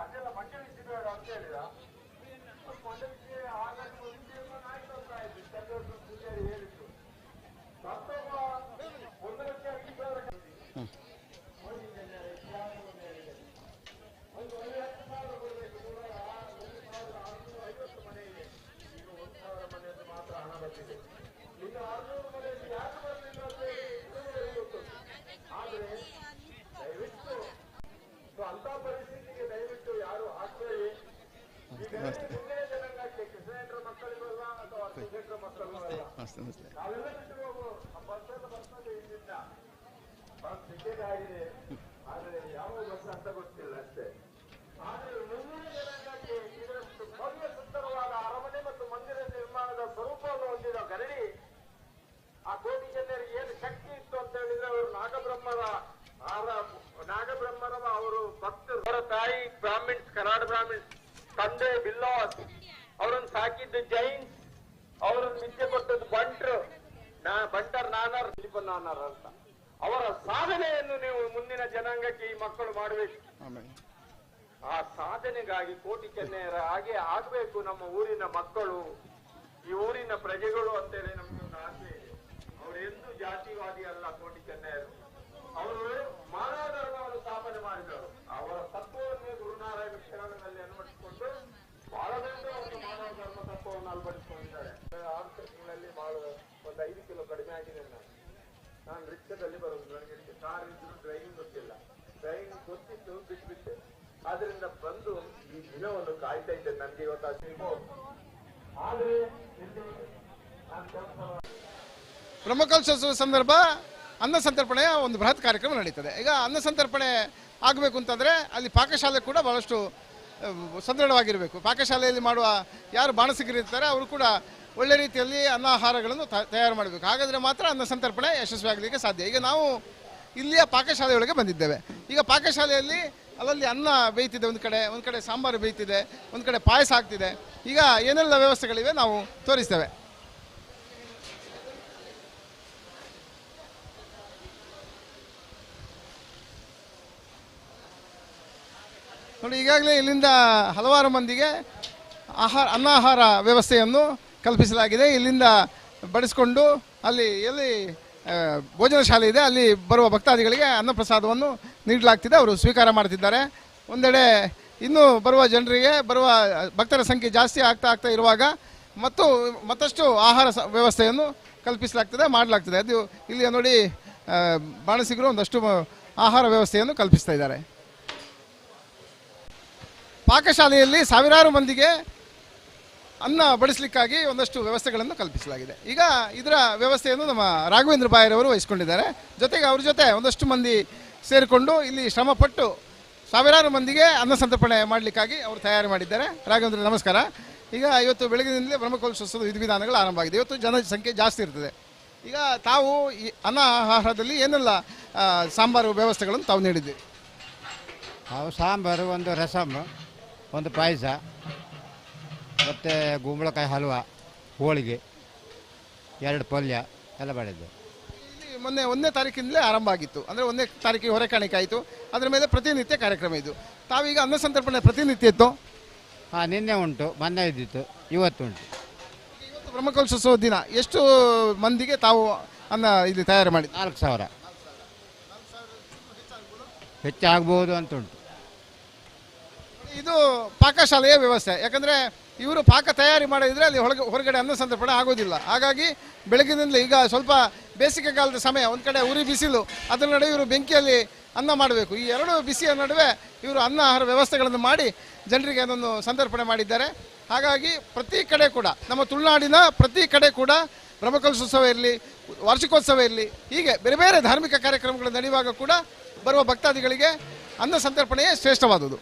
ಅದೆಲ್ಲ ಮಂಡಳಿಸಿ ಬೇಡ ಅಂತ ಹೇಳಿದ. ಮಂಡಳಿಸಿ ಹಾಗಾಗಿ ಆಯ್ತು ಚಂದ್ರ ಪೂಜಾರಿ ಹೇಳಿದ್ರು. ಮತ್ತೊಬ್ಬ 1,50,000 ಅಂತ ಪರಿಸ್ಥಿತಿಗೆ ದಯವಿಟ್ಟು ಯಾರು ಹಾಕ್ಬೇಡಿ. ಜನಾಂಗಕ್ಕೆ ಕೃಷ್ಣೇಂದ್ರ ಮಕ್ಕಳಿಗಲ್ಲ ಅಥವಾ ಕೃಷ್ಣೇಂದ್ರ ಮಕ್ಕಳಿಗಲ್ಲ, ನಾವೆಲ್ಲ ಬಿಟ್ಟು ಹೋಗು. ಬರ್ತದೆ ಇಲ್ಲಿಂದ ಬಸ್ ಟಿಕೆಟ್ ಆಗಿದೆ, ಆದರೆ ಯಾವ ಬಸ್ ಅಂತ ಗೊತ್ತಿಲ್ಲ ಅಷ್ಟೇ. ಆದರೆ ಮುಂದಿನ ಜನಾಂಗಕ್ಕೆ ಇದರಷ್ಟು ಭವ್ಯ ಸುಂದರವಾದ ಅರಮನೆ ಮತ್ತು ಮಂದಿರ ನಿರ್ಮಾಣದ ಸ್ವರೂಪವನ್ನು ಹೊಂದಿದ ಗರಡಿ ಆ ಕೋಟಿ ಜನರಿಗೆ ಏನು ಶಕ್ತಿ ಇತ್ತು ಅಂತ ಹೇಳಿದ್ರೆ ಅವರು ನಾಗಬ್ರಹ್ಮರ ಅವರು ಭಕ್ತರು. ಅವರ ತಾಯಿ ಬ್ರಾಹ್ಮಿಣ್ಸ್, ಕರಾಡ ಬ್ರಾಹ್ಮಿಣ್ಸ್, ತಂದೆ ಬಿಲ್ಲೋಸ್, ಅವರನ್ನು ಸಾಕಿದ್ದು ಜೈನ್ಸ್, ಅವರನ್ನು ವಿದ್ಯೆ ಕೊಟ್ಟದ್ದು ಬಂಟರ್ ನಾನರ್ ಅಂತ. ಅವರ ಸಾಧನೆಯನ್ನು ನೀವು ಮುಂದಿನ ಜನಾಂಗಕ್ಕೆ ಈ ಮಕ್ಕಳು ಮಾಡಬೇಕು. ಆ ಸಾಧನೆಗಾಗಿ ಕೋಟಿ ಚೆನ್ನೈಯರ ಹಾಗೆ ಆಗ್ಬೇಕು ನಮ್ಮ ಊರಿನ ಮಕ್ಕಳು, ಈ ಊರಿನ ಪ್ರಜೆಗಳು ಅಂತೇಳಿ ನಮ್ಗೆ ಒಂದು ಆಸೆ ಇದೆ. ಅವರು ಎಂದೂ ಜಾತಿವಾದಿ ಅಲ್ಲ. ಕೋಟಿ ಚೆನ್ನೈಯರು ಅವರು ಮಾನವ ಧರ್ಮವನ್ನು ಸ್ಥಾಪನೆ ಮಾಡಿದರು. ಅವರ ತತ್ವವನ್ನೇ ಗುರುನಾರಾಯಣ ಶರಣನಲ್ಲಿ ಅನ್ವಯಿಸಿಕೊಂಡು ಬಹಳ ದೊಡ್ಡ ಒಂದು ಮಾನವ ಧರ್ಮ ತತ್ವವನ್ನು ಅಳವಡಿಸಿಕೊಂಡಿದ್ದಾರೆ. 6 ತಿಂಗಳಲ್ಲಿ ಒಂದು 5 ಕಿಲೋ ಕಡಿಮೆ ಆಗಿದೆ. ನಾನು ರಿಕ್ಷಾದಲ್ಲಿ ಬರೋದು, ನನಗೆ ಕಾರ್ ಇದ್ರು ಡ್ರೈವಿಂಗ್ ಗೊತ್ತಿಲ್ಲ. ಡ್ರೈವಿಂಗ್ ಗೊತ್ತಿತ್ತು, ಬಿಟ್ಬಿಟ್ಟೆ. ಆದ್ರಿಂದ ಬಂದು ಈ ದಿನವನ್ನು ಕಾಯ್ತಾ ಇದ್ದೆ. ನನಗೆ ಇವತ್ತು ಆದ್ರೆ ಬ್ರಹ್ಮಕಲಶೋತ್ಸವ ಸಂದರ್ಭ ಅನ್ನ ಸಂತರ್ಪಣೆಯ ಒಂದು ಬೃಹತ್ ಕಾರ್ಯಕ್ರಮ ನಡೀತದೆ. ಈಗ ಅನ್ನ ಸಂತರ್ಪಣೆ ಆಗಬೇಕು ಅಂತಂದರೆ ಅಲ್ಲಿ ಪಾಕಶಾಲೆ ಕೂಡ ಭಾಳಷ್ಟು ಸದೃಢವಾಗಿರಬೇಕು. ಪಾಕಶಾಲೆಯಲ್ಲಿ ಮಾಡುವ ಯಾರು ಬಾಣಸಿಗರಿರ್ತಾರೆ ಅವರು ಕೂಡ ಒಳ್ಳೆ ರೀತಿಯಲ್ಲಿ ಅನ್ನ ಆಹಾರಗಳನ್ನು ತಯಾರು ಮಾಡಬೇಕು. ಹಾಗಾದರೆ ಮಾತ್ರ ಅನ್ನ ಸಂತರ್ಪಣೆ ಯಶಸ್ವಿಯಾಗಲಿಕ್ಕೆ ಸಾಧ್ಯ. ಈಗ ನಾವು ಇಲ್ಲಿಯ ಪಾಕಶಾಲೆಯೊಳಗೆ ಬಂದಿದ್ದೇವೆ. ಈಗ ಪಾಕಶಾಲೆಯಲ್ಲಿ ಅಲ್ಲಲ್ಲಿ ಅನ್ನ ಬೇಯ್ತಿದೆ, ಒಂದು ಕಡೆ ಸಾಂಬಾರು ಬೇಯ್ತಿದೆ, ಒಂದು ಕಡೆ ಪಾಯಸ ಆಗ್ತಿದೆ. ಈಗ ಏನೆಲ್ಲ ವ್ಯವಸ್ಥೆಗಳಿವೆ ನಾವು ತೋರಿಸ್ತೇವೆ. ನೋಡಿ ಈಗಾಗಲೇ ಇಲ್ಲಿಂದ ಹಲವಾರು ಮಂದಿಗೆ ಅನ್ನಾಹಾರ ವ್ಯವಸ್ಥೆಯನ್ನು ಕಲ್ಪಿಸಲಾಗಿದೆ. ಇಲ್ಲಿಂದ ಬಡಿಸ್ಕೊಂಡು ಅಲ್ಲಿ ಎಲ್ಲಿ ಭೋಜನ ಶಾಲೆ ಇದೆ ಅಲ್ಲಿ ಬರುವ ಭಕ್ತಾದಿಗಳಿಗೆ ಅನ್ನಪ್ರಸಾದವನ್ನು ನೀಡಲಾಗ್ತಿದೆ. ಅವರು ಸ್ವೀಕಾರ ಮಾಡ್ತಿದ್ದಾರೆ. ಒಂದೆಡೆ ಇನ್ನೂ ಬರುವ ಜನರಿಗೆ ಬರುವ ಭಕ್ತರ ಸಂಖ್ಯೆ ಜಾಸ್ತಿ ಆಗ್ತಾ ಇರುವಾಗ ಮತ್ತಷ್ಟು ಆಹಾರ ವ್ಯವಸ್ಥೆಯನ್ನು ಕಲ್ಪಿಸಲಾಗ್ತದೆ, ಮಾಡಲಾಗ್ತದೆ. ಅದು ಇಲ್ಲಿ ನೋಡಿ ಬಾಣಸಿಗರು ಒಂದಷ್ಟು ಆಹಾರ ವ್ಯವಸ್ಥೆಯನ್ನು ಕಲ್ಪಿಸ್ತಾ ಇದ್ದಾರೆ. ಪಾಕಶಾಲೆಯಲ್ಲಿ ಸಾವಿರಾರು ಮಂದಿಗೆ ಅನ್ನ ಬಡಿಸಲಿಕ್ಕಾಗಿ ಒಂದಷ್ಟು ವ್ಯವಸ್ಥೆಗಳನ್ನು ಕಲ್ಪಿಸಲಾಗಿದೆ. ಈಗ ಇದರ ವ್ಯವಸ್ಥೆಯನ್ನು ನಮ್ಮ ರಾಘವೇಂದ್ರ ಬಾಯರವರು ವಹಿಸಿಕೊಂಡಿದ್ದಾರೆ. ಜೊತೆಗೆ ಅವ್ರ ಜೊತೆ ಒಂದಷ್ಟು ಮಂದಿ ಸೇರಿಕೊಂಡು ಇಲ್ಲಿ ಶ್ರಮಪಟ್ಟು ಸಾವಿರಾರು ಮಂದಿಗೆ ಅನ್ನ ಸಂತರ್ಪಣೆ ಮಾಡಲಿಕ್ಕಾಗಿ ಅವರು ತಯಾರಿ ಮಾಡಿದ್ದಾರೆ. ರಾಘವೇಂದ್ರ ನಮಸ್ಕಾರ. ಈಗ ಇವತ್ತು ಬೆಳಗ್ಗಿನಿಂದಲೇ ಬ್ರಹ್ಮಕಲಶೋತ್ಸವದ ವಿಧಿವಿಧಾನಗಳು ಆರಂಭ ಆಗಿದೆ. ಇವತ್ತು ಜನಸಂಖ್ಯೆ ಜಾಸ್ತಿ ಇರ್ತದೆ. ಈಗ ತಾವು ಈ ಅನ್ನ ಆಹಾರದಲ್ಲಿ ಏನೆಲ್ಲ ಸಾಂಬಾರು ವ್ಯವಸ್ಥೆಗಳನ್ನು ತಾವು ನೀಡಿದ್ದೀವಿ? ನಾವು ಸಾಂಬಾರು, ಒಂದು ರಸಮ್, ಒಂದು ಪಾಯಸ, ಮತ್ತು ಗುಂಬಳಕಾಯಿ ಹಲ್ವ, ಹೋಳಿಗೆ, 2 ಪಲ್ಯ ಎಲ್ಲ ಮಾಡಿದ್ದು. ಇಲ್ಲಿ ಮೊನ್ನೆ 1ನೇ ತಾರೀಕಿಂದಲೇ ಆರಂಭ ಆಗಿತ್ತು. ಅಂದರೆ 1ನೇ ತಾರೀಕಿಗೆ ಹೊರೆಕಾಣಿಕೆ ಆಯಿತು. ಅದರ ಮೇಲೆ ಪ್ರತಿನಿತ್ಯ ಕಾರ್ಯಕ್ರಮ ಇದು. ತಾವೀಗ ಅನ್ನ ಸಂತರ್ಪಣೆ ಪ್ರತಿನಿತ್ಯ ಇತ್ತು? ಹಾಂ, ನಿನ್ನೆ ಉಂಟು, ಮೊನ್ನೆ ಇದ್ದಿತ್ತು, ಇವತ್ತು ಉಂಟು. ಇವತ್ತು ಬ್ರಹ್ಮಕಲಶೋತ್ಸವ ದಿನ ಎಷ್ಟು ಮಂದಿಗೆ ತಾವು ಅನ್ನ ಇಲ್ಲಿ ತಯಾರು ಮಾಡಿ? 4,000 ಹೆಚ್ಚಾಗ್ಬೋದು ಅಂತ ಉಂಟು. ಇದು ಪಾಕಶಾಲೆಯ ವ್ಯವಸ್ಥೆ. ಯಾಕಂದರೆ ಇವರು ಪಾಕ ತಯಾರಿ ಮಾಡಿದರೆ ಅಲ್ಲಿ ಹೊರಗಡೆ ಅನ್ನ ಸಂತರ್ಪಣೆ ಆಗೋದಿಲ್ಲ. ಹಾಗಾಗಿ ಬೆಳಗ್ಗಿನಿಂದಲೇ ಈಗ ಸ್ವಲ್ಪ ಬೇಸಿಗೆ ಕಾಲದ ಸಮಯ, ಒಂದು ಕಡೆ ಉರಿ ಬಿಸಿಲು, ಅದರ ನಡುವೆ ಇವರು ಬೆಂಕಿಯಲ್ಲಿ ಅನ್ನ ಮಾಡಬೇಕು. ಈ 2 ಬಿಸಿಯ ನಡುವೆ ಇವರು ಅನ್ನ ಆಹಾರ ವ್ಯವಸ್ಥೆಗಳನ್ನು ಮಾಡಿ ಜನರಿಗೆ ಅದನ್ನು ಸಂತರ್ಪಣೆ ಮಾಡಿದ್ದಾರೆ. ಹಾಗಾಗಿ ಪ್ರತಿ ಕಡೆ ಕೂಡ ನಮ್ಮ ತುಳುನಾಡಿನ ಪ್ರತಿ ಕಡೆ ಕೂಡ ಬ್ರಹ್ಮಕಲಶೋತ್ಸವ ಇರಲಿ, ವಾರ್ಷಿಕೋತ್ಸವ ಇರಲಿ, ಹೀಗೆ ಬೇರೆ ಬೇರೆ ಧಾರ್ಮಿಕ ಕಾರ್ಯಕ್ರಮಗಳು ನಡೆಯುವಾಗ ಕೂಡ ಬರುವ ಭಕ್ತಾದಿಗಳಿಗೆ ಅನ್ನ ಸಂತರ್ಪಣೆಯೇ ಶ್ರೇಷ್ಠವಾದುದು.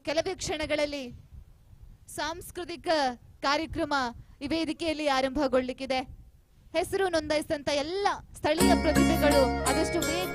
ಕೆಲವೇ ಕ್ಷಣಗಳಲ್ಲಿ ಸಾಂಸ್ಕೃತಿಕ ಕಾರ್ಯಕ್ರಮ ಈ ವೇದಿಕೆಯಲ್ಲಿ ಆರಂಭಗೊಳ್ಳಿಕ್ಕಿದೆ. ಹೆಸರು ನೋಂದಾಯಿಸಿದಂತ ಎಲ್ಲ ಸ್ಥಳೀಯ ಪ್ರತಿಭೆಗಳು ಆದಷ್ಟು ಬೇಗ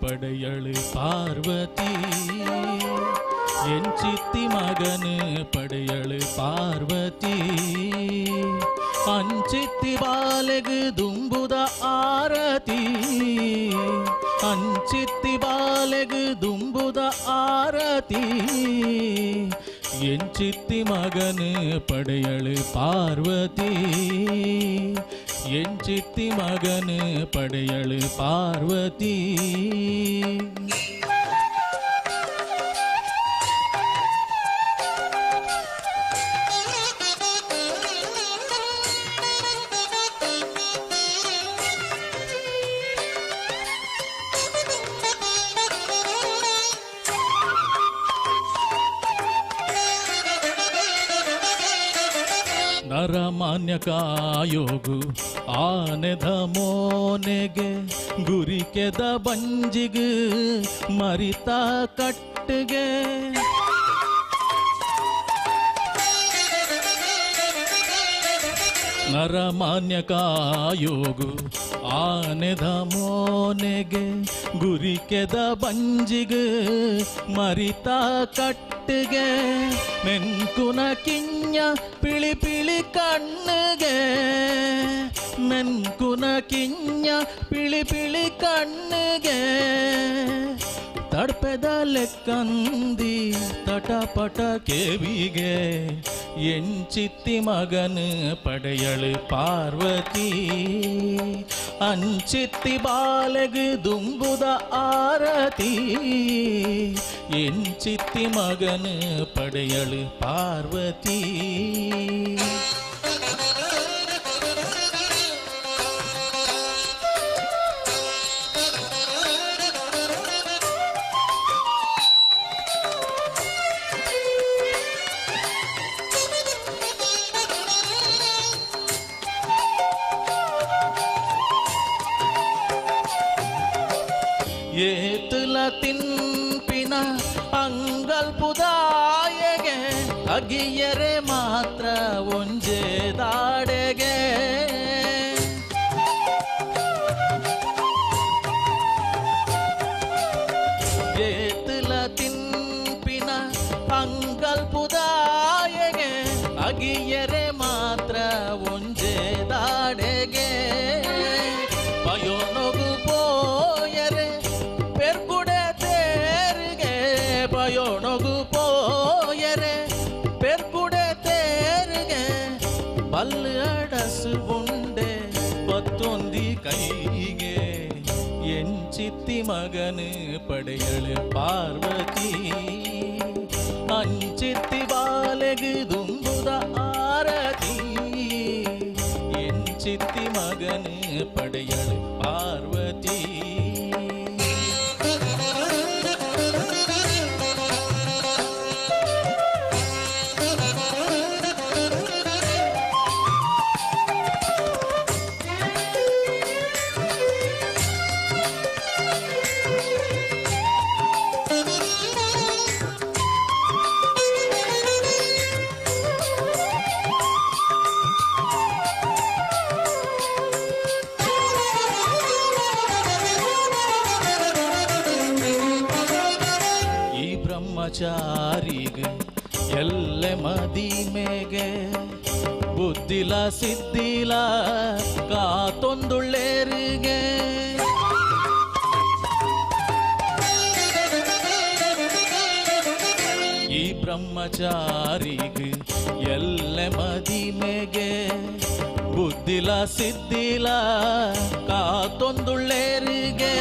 படையளு பார்வதி என் சித்தி மகனு படையளு பார்வதி அஞ்சித்தி பாலகு தும்புத ஆரதி அஞ்சித்தி பாலகு தும்புத ஆரதி என் சித்தி மகனு படையளு பார்வதி என் சித்தி மகனு படையளு பார்வதி ನರಮಾನ್ಯ ಕಾಯೋಗು ಆನೆದ ಮೋನೆಗೆ ಗುರಿಕೆದ ಬಂಜಿಗೆ ಮರಿತ ಕಟ್ಟಿಗೆ ನರಮಾನ್ಯ ಕಾಯೋಗು ಆನೆದ ಮೋನೆಗೆ ಗುರಿಕೆದ ಬಂಜಿಗೆ ಮರಿತ ಕಟ್ಟಿಗೆ ಮೆನ್ಕುನ ಕಿಂಜ ಪಿಳಿ ಪಿಳಿ ಕಣ್ಣಿಗೆ ಮೆನ್ಕುನ ಕಿಂಜ ಪಿಳಿ ಪಿಳಿ ಕಣ್ಣಿಗೆ ತಡ್ಪೆದ ಲೆಕ್ಕಂದಿ ತಟಪಟ ಕೇವಿಗೆ ಎಂಚಿತ್ತಿ ಮಗನು ಪಡೆಯಳು ಪಾರ್ವತಿ ಅಂಚಿತ್ತಿ ಬಾಲೆಗು ದುಂಬುದ ಆರತಿ ಎಂಚಿತ್ತಿ ಮಗನು ಪಡೆಯಳು ಪಾರ್ವತಿ ಏತುಲ ತಿನ್ಪಿನ ಅಂಗಲ್ಪುದಾಯಗೆ ಅಗಿಯರೆ ಮಾತ್ರ ಒಂಜೆ ದಾಡೆಗೆ ಏತುಲ ತಿನ್ಪಿನ ಅಂಗಲ್ಪುದಾಯಗೆ ಅಗಿಯರೆ ಮಾತ್ರ ಒಂಜೆ ದಾಡೆಗೆ ಪಯೋನೊಗು ಪೋಯರೆ ಪೆರ್ಗುಡೆ ತೇರಿಗೆ ಪಯೋನೊಗು ಪೋಯರೆ ಪೆರ್ಗುಡೆ ತೇರಿಗೆ ಬಲ್ಲು ಅಡಸು ಉಂಡೆ ಬತ್ತೊಂದಿ ಕೈಗೆ ಎಂಚಿತ್ತಿ ಮಗನು ಪಡೆಯಳು ಪಾರ್ವತಿ ಅಂಚಿತ್ತಿ ಬಾಲೆಗು ದುಂಬುದ ಆರತಿ ಎಂಚಿತ್ತಿ ಮಗನು ಪಡೆಯಳು ಪಾರ್ವತಿ ಬ್ರಹ್ಮಚಾರಿಗೆ ಎಲ್ಲ ಮದಿಮೆಗೆ ಬುದ್ಧಿಲ ಸಿದ್ಧಿಲ ಕಾತೊಂದುಳ್ಳೇರಿಗೆ ಈ ಬ್ರಹ್ಮಚಾರಿಗೆ ಎಲ್ಲ ಮದಿಮೆಗೆ ಬುದ್ಧಿಲ ಸಿದ್ಧಿಲ ಕಾತೊಂದುಳ್ಳೇರಿಗೆ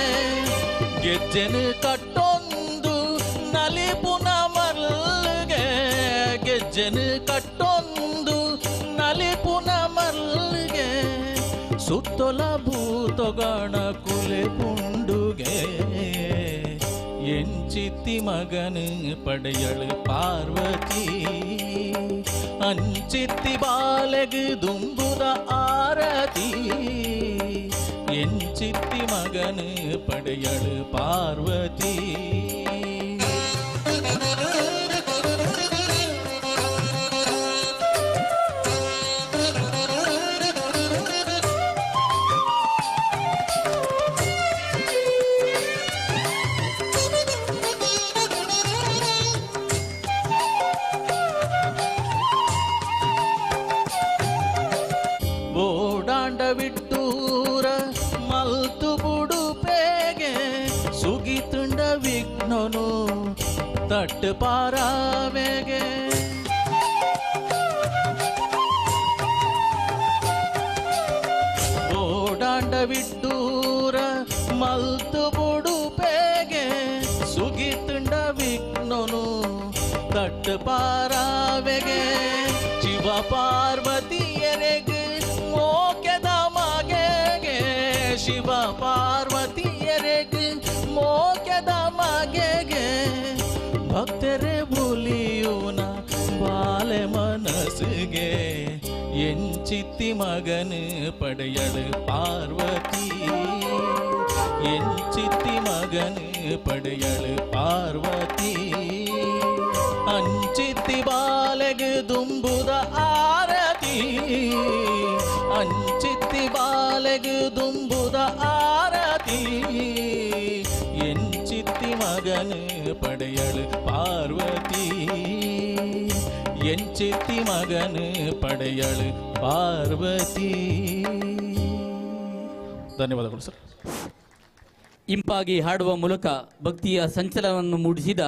ಗೆಜ್ಜೆನು ಕಟ್ಟೊಂದು ನಲಿಪುನ ಮರ್ಲ್ಗೆ ಗೆಜ್ಜೆನು ಕಟ್ಟೊಂದು ನಲಿಪುನ ಮರ್ಲ್ಗೆ ಸುತ್ತೊಲ ಭೂತೊಗಣ ಕುಲೆ ಪುಂಡುಗೆ ಎಂಚಿತ್ತಿ ಮಗನು ಪಡೆಯಳು ಪಾರ್ವತಿ ಅಂಚಿತ್ತಿ ಬಾಲೆಗು ದುಂಬುದ ಆರತಿ ಎಂಚಿತ್ತಿ ಮಗನು ಪಡೆಯಳು ಪಾರ್ವತಿ ದಟ್ಟ ಪಾರಾವೆಗೆ ಓಡಾಂಡ ವಿಡ್ಡೂರ ಮಲ್ತು ಬುಡುಪೇಗೆ ಸುಗಿತುಂಡ ವಿಘ್ನನು ದಟ್ಟ ಪಾರಾವೆಗೆ ಶಿವ ಪಾರ್ವತಿಯರೆಗೆ ಮೋಕೆದ ಮಗೆ ಶಿವ ಪಾರ್ವತಿಯರೆಗೆ ಮೋಕೆದ ಮಗೆ ಭಕ್ತರೆ ಬುಲಿಯೂನ ಬಾಲೆ ಮನಸ್ಸಿಗೆ ಎಂಚಿತ್ತಿ ಮಗನು ಪಡೆಯಳು ಪಾರ್ವತಿ ಎಂಚಿತ್ತಿ ಮಗನು ಪಡೆಯಳು ಪಾರ್ವತಿ ಅಂಚಿತ್ತಿ ಬಾಲೆಗೆ ದುಂಬುದ ಆರತಿ ಅಂಚಿತ್ತಿ ಬಾಲೆಗೆ ದುಂಬುದ ಆರತಿ ಎಂಚಿತ್ತಿ ಮಗನು ಪಡೆಯಳು ಪಾರ್ವತಿ ಎಂಚಿತ್ತಿ ಮಗನು ಪಡೆಯಳು ಪಾರ್ವತಿ. ಧನ್ಯವಾದಗಳು ಸರ್. ಇಂಪಾಗಿ ಹಾಡುವ ಮೂಲಕ ಭಕ್ತಿಯ ಸಂಚಲನವನ್ನು ಮೂಡಿಸಿದ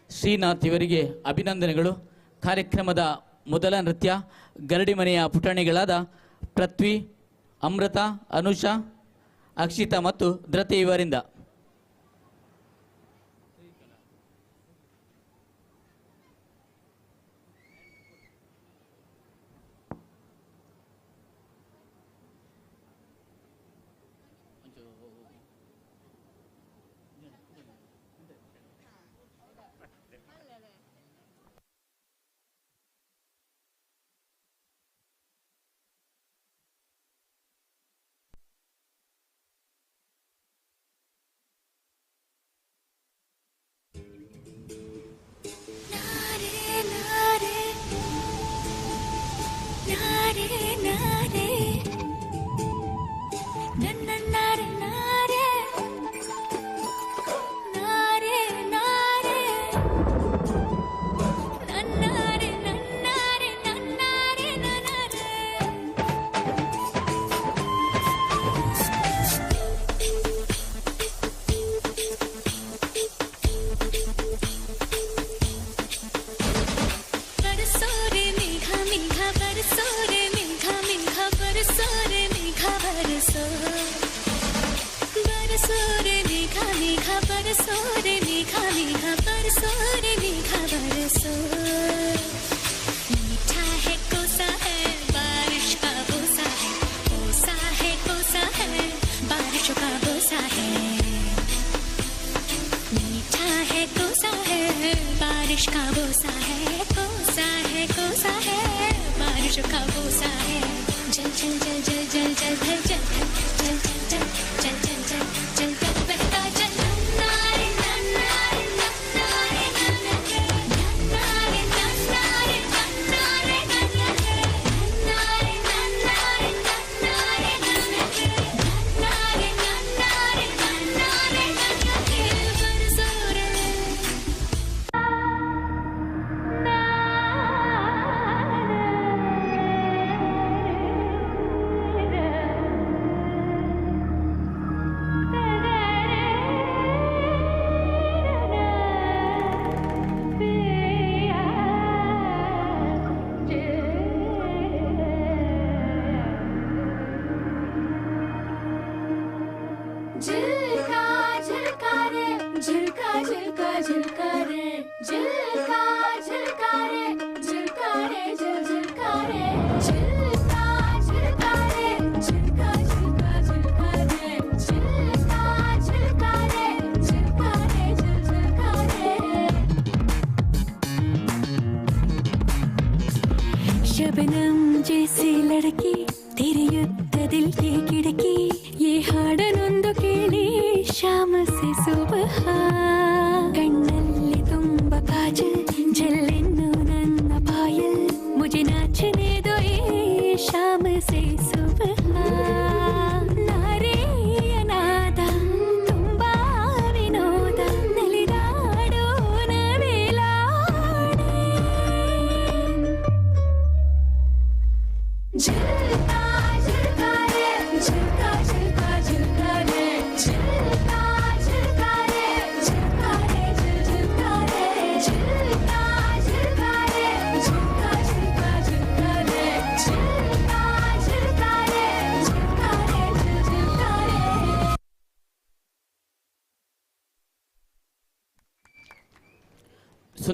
ಶ್ರೀನಾಥ್ ಇವರಿಗೆ ಅಭಿನಂದನೆಗಳು. ಕಾರ್ಯಕ್ರಮದ ಮೊದಲ ನೃತ್ಯ ಗರಡಿ ಮನೆಯ ಪುಟಾಣಿಗಳಾದ ಪೃಥ್ವಿ, ಅಮೃತ, ಅನುಷಾ, ಅಕ್ಷಿತಾ ಮತ್ತು ಧೃತಿ ಇವರಿಂದ. बारिश का बोसा है, कोसा है, कोसा है, बारिश का बोसा है। जल जल जल जल जल जल जल जल जल जल जल जल जल जल जल बहता जल। नारे नारे नारे नारे नारे नारे नारे शबनम जैसी लड़की तेरे युद्ध दिल की खिड़की ये हाडनೊಂದು ಕೇಳಿ शाम से सुबह कಣ್ಣಲ್ಲಿ ತುಂಬ ಕಾಜಲ್ ಜಲ್ಲೆನ್ನು ನನ್ನ ಪಾಯಲ್ मुझे नाचने दो ये शाम से सुबह नारे अनाದ ತುಂಬಾ ವಿನೋದ ನಲಿದಾಡೋಣ ವೇಲಾಡೆ झुलका झुलका रे झुलका झुलका झुलका रे झुलका झुलका रे झुलका रे झुलका रे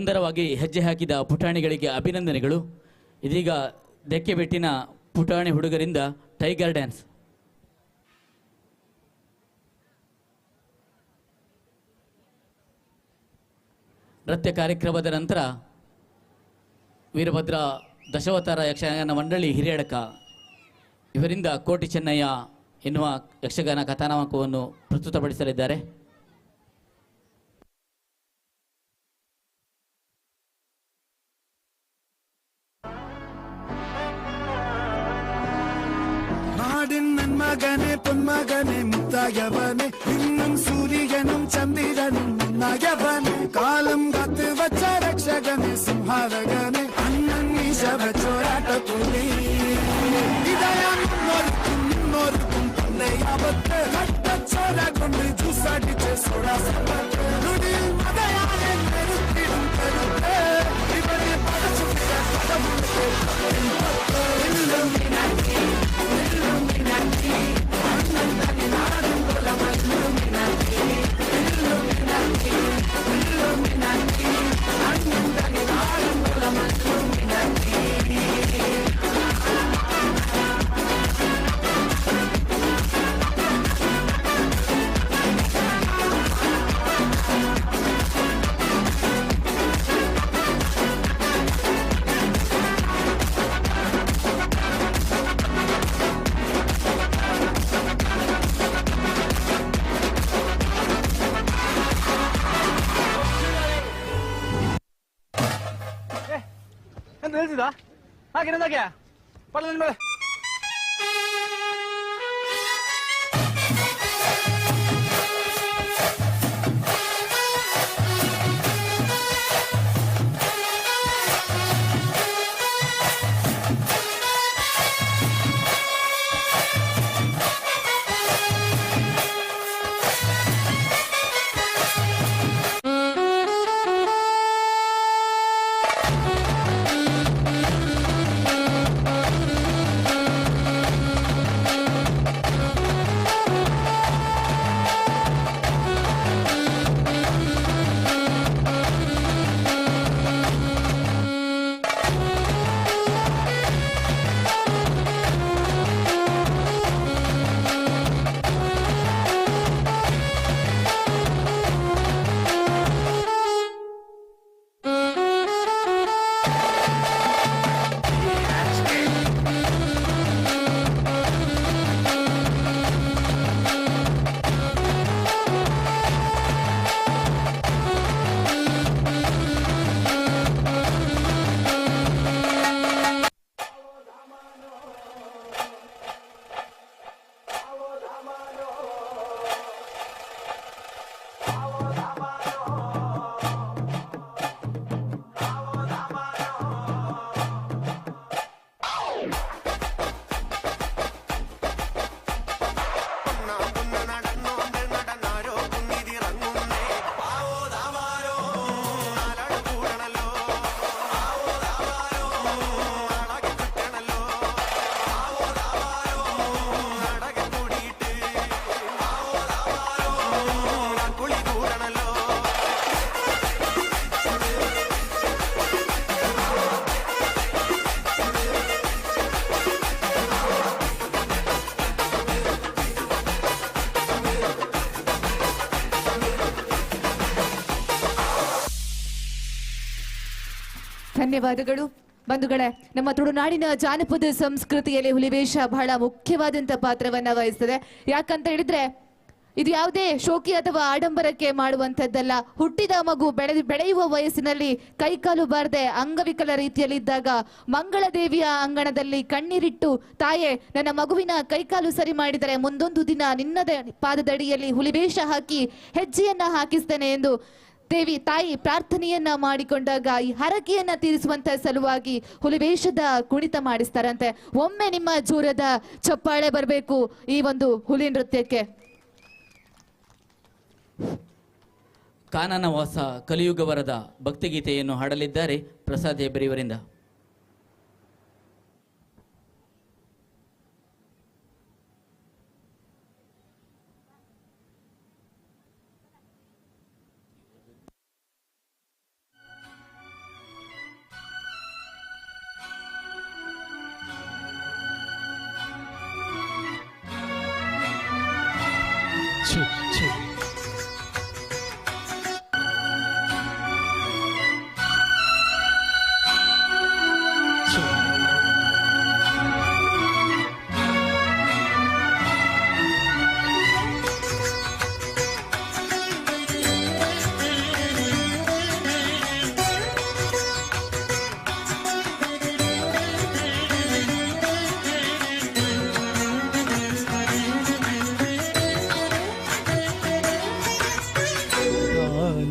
ಸುಂದರವಾಗಿ ಹೆಜ್ಜೆ ಹಾಕಿದ ಪುಟಾಣಿಗಳಿಗೆ ಅಭಿನಂದನೆಗಳು. ಇದೀಗ ದೆಕ್ಕೆಬೆಟ್ಟಿನ ಪುಟಾಣಿ ಹುಡುಗರಿಂದ ಟೈಗರ್ ಡ್ಯಾನ್ಸ್. ನೃತ್ಯ ಕಾರ್ಯಕ್ರಮದ ನಂತರ ವೀರಭದ್ರ ದಶಾವತಾರ ಯಕ್ಷಗಾನ ಮಂಡಳಿ ಹಿರಿಯಡಕ ಇವರಿಂದ ಕೋಟಿ ಚೆನ್ನಯ್ಯ ಎನ್ನುವ ಯಕ್ಷಗಾನ ಕಥಾನಾಮಕವನ್ನು ಪ್ರಸ್ತುತಪಡಿಸಲಿದ್ದಾರೆ. മകനെ പൊന്മകനെ മുത്തായവനെ ഇന്നും സൂര്യനും ചന്ദ്രനും മുന്നായവനെ കാലം കാത്ത് വച്ച രക്ഷകനെ സിംഹാരകനെ അണ്ണൻ മീശ വെച്ചോരാട്ട പുലി ഇതയം മുന്നോർക്കും തന്നെയാവത്ത് നട്ടച്ചോര കൊണ്ട് ജ്യൂസടിച്ച് സോഡാ സമ്പത്ത് നുടിയിൽ മതയാനെ നെരുത്തിടും കരുത്ത് ഇവരെ പടച്ചു ಎಂತ ಹೇಳ್ತಿದ್ದ ಹಾಗೆ ನಂದಾಗೆ ಪಡ ನನ್ನ ಮೇಲೆ ಧನ್ಯವಾದಗಳು ಬಂಧುಗಳೇ. ನಮ್ಮ ತುಳುನಾಡಿನ ಜಾನಪದ ಸಂಸ್ಕೃತಿಯಲ್ಲಿ ಹುಲಿವೇಷ ಬಹಳ ಮುಖ್ಯವಾದಂತ ಪಾತ್ರವನ್ನ ವಹಿಸ್ತದೆ. ಯಾಕಂತ ಹೇಳಿದ್ರೆ ಇದು ಯಾವುದೇ ಶೋಕಿ ಅಥವಾ ಆಡಂಬರಕ್ಕೆ ಮಾಡುವಂತದ್ದಲ್ಲ. ಹುಟ್ಟಿದ ಮಗು ಬೆಳೆಯುವ ವಯಸ್ಸಿನಲ್ಲಿ ಕೈಕಾಲು ಬಾರದೆ ಅಂಗವಿಕಲ ರೀತಿಯಲ್ಲಿ ಇದ್ದಾಗ ಮಂಗಳ ದೇವಿಯ ಅಂಗಣದಲ್ಲಿ ಕಣ್ಣೀರಿಟ್ಟು, ತಾಯೇ ನನ್ನ ಮಗುವಿನ ಕೈಕಾಲು ಸರಿ ಮಾಡಿದರೆ ಮುಂದೊಂದು ದಿನ ನಿನ್ನದೇ ಪಾದದಡಿಯಲ್ಲಿ ಹುಲಿವೇಷ ಹಾಕಿ ಹೆಜ್ಜೆಯನ್ನ ಹಾಕಿಸ್ತೇನೆ ಎಂದು ದೇವಿ ತಾಯಿ ಪ್ರಾರ್ಥನೆಯನ್ನ ಮಾಡಿಕೊಂಡಾಗ ಈ ಹರಕೆಯನ್ನ ತೀರಿಸುವಂತ ಸಲುವಾಗಿ ಹುಲಿವೇಷದ ಕುಣಿತ ಮಾಡಿಸ್ತಾರಂತೆ. ಒಮ್ಮೆ ನಿಮ್ಮ ಜೋರದ ಚಪ್ಪಾಳೆ ಬರಬೇಕು ಈ ಒಂದು ಹುಲಿ ನೃತ್ಯಕ್ಕೆ. ಕಾನನ ವಾಸ ಕಲಿಯುಗ ವರದ ಭಕ್ತಿಗೀತೆಯನ್ನು ಹಾಡಲಿದ್ದಾರೆ ಪ್ರಸಾದ್ ಹೆಬ್ರಿಯವರಿಂದ. ಛೀ ಛೀ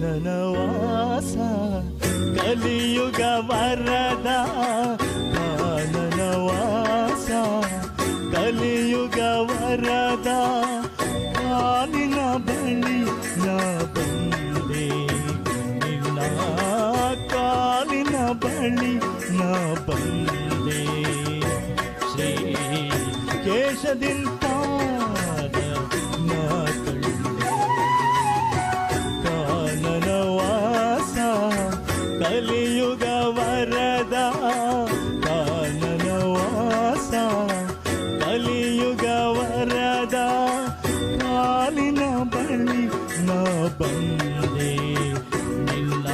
ಕಾನನವಾಸ ಕಲಿಯುಗ ವರದ ಕಾನನವಾಸ ಕಲಿಯುಗ ವರದ ಕಾಲಿನ ಬಳಿ ನಾ ಬಂದೆ ನಿನ್ನ ಕಾಲಿನ ಬಳಿ ನಾ ಬಂದೆ ಶ್ರೀ ಕೇಶದಿಂದ ನಾ ಕಾನನವಾಸ ಕಲಿಯುಗ ವರದ ಕಾನನವಾಸ ಕಲಿಯುಗ ವರದ ಕಾಲಿನ ಬಳಿ ನಾ ಬಂದೆ ನಿನ್ನ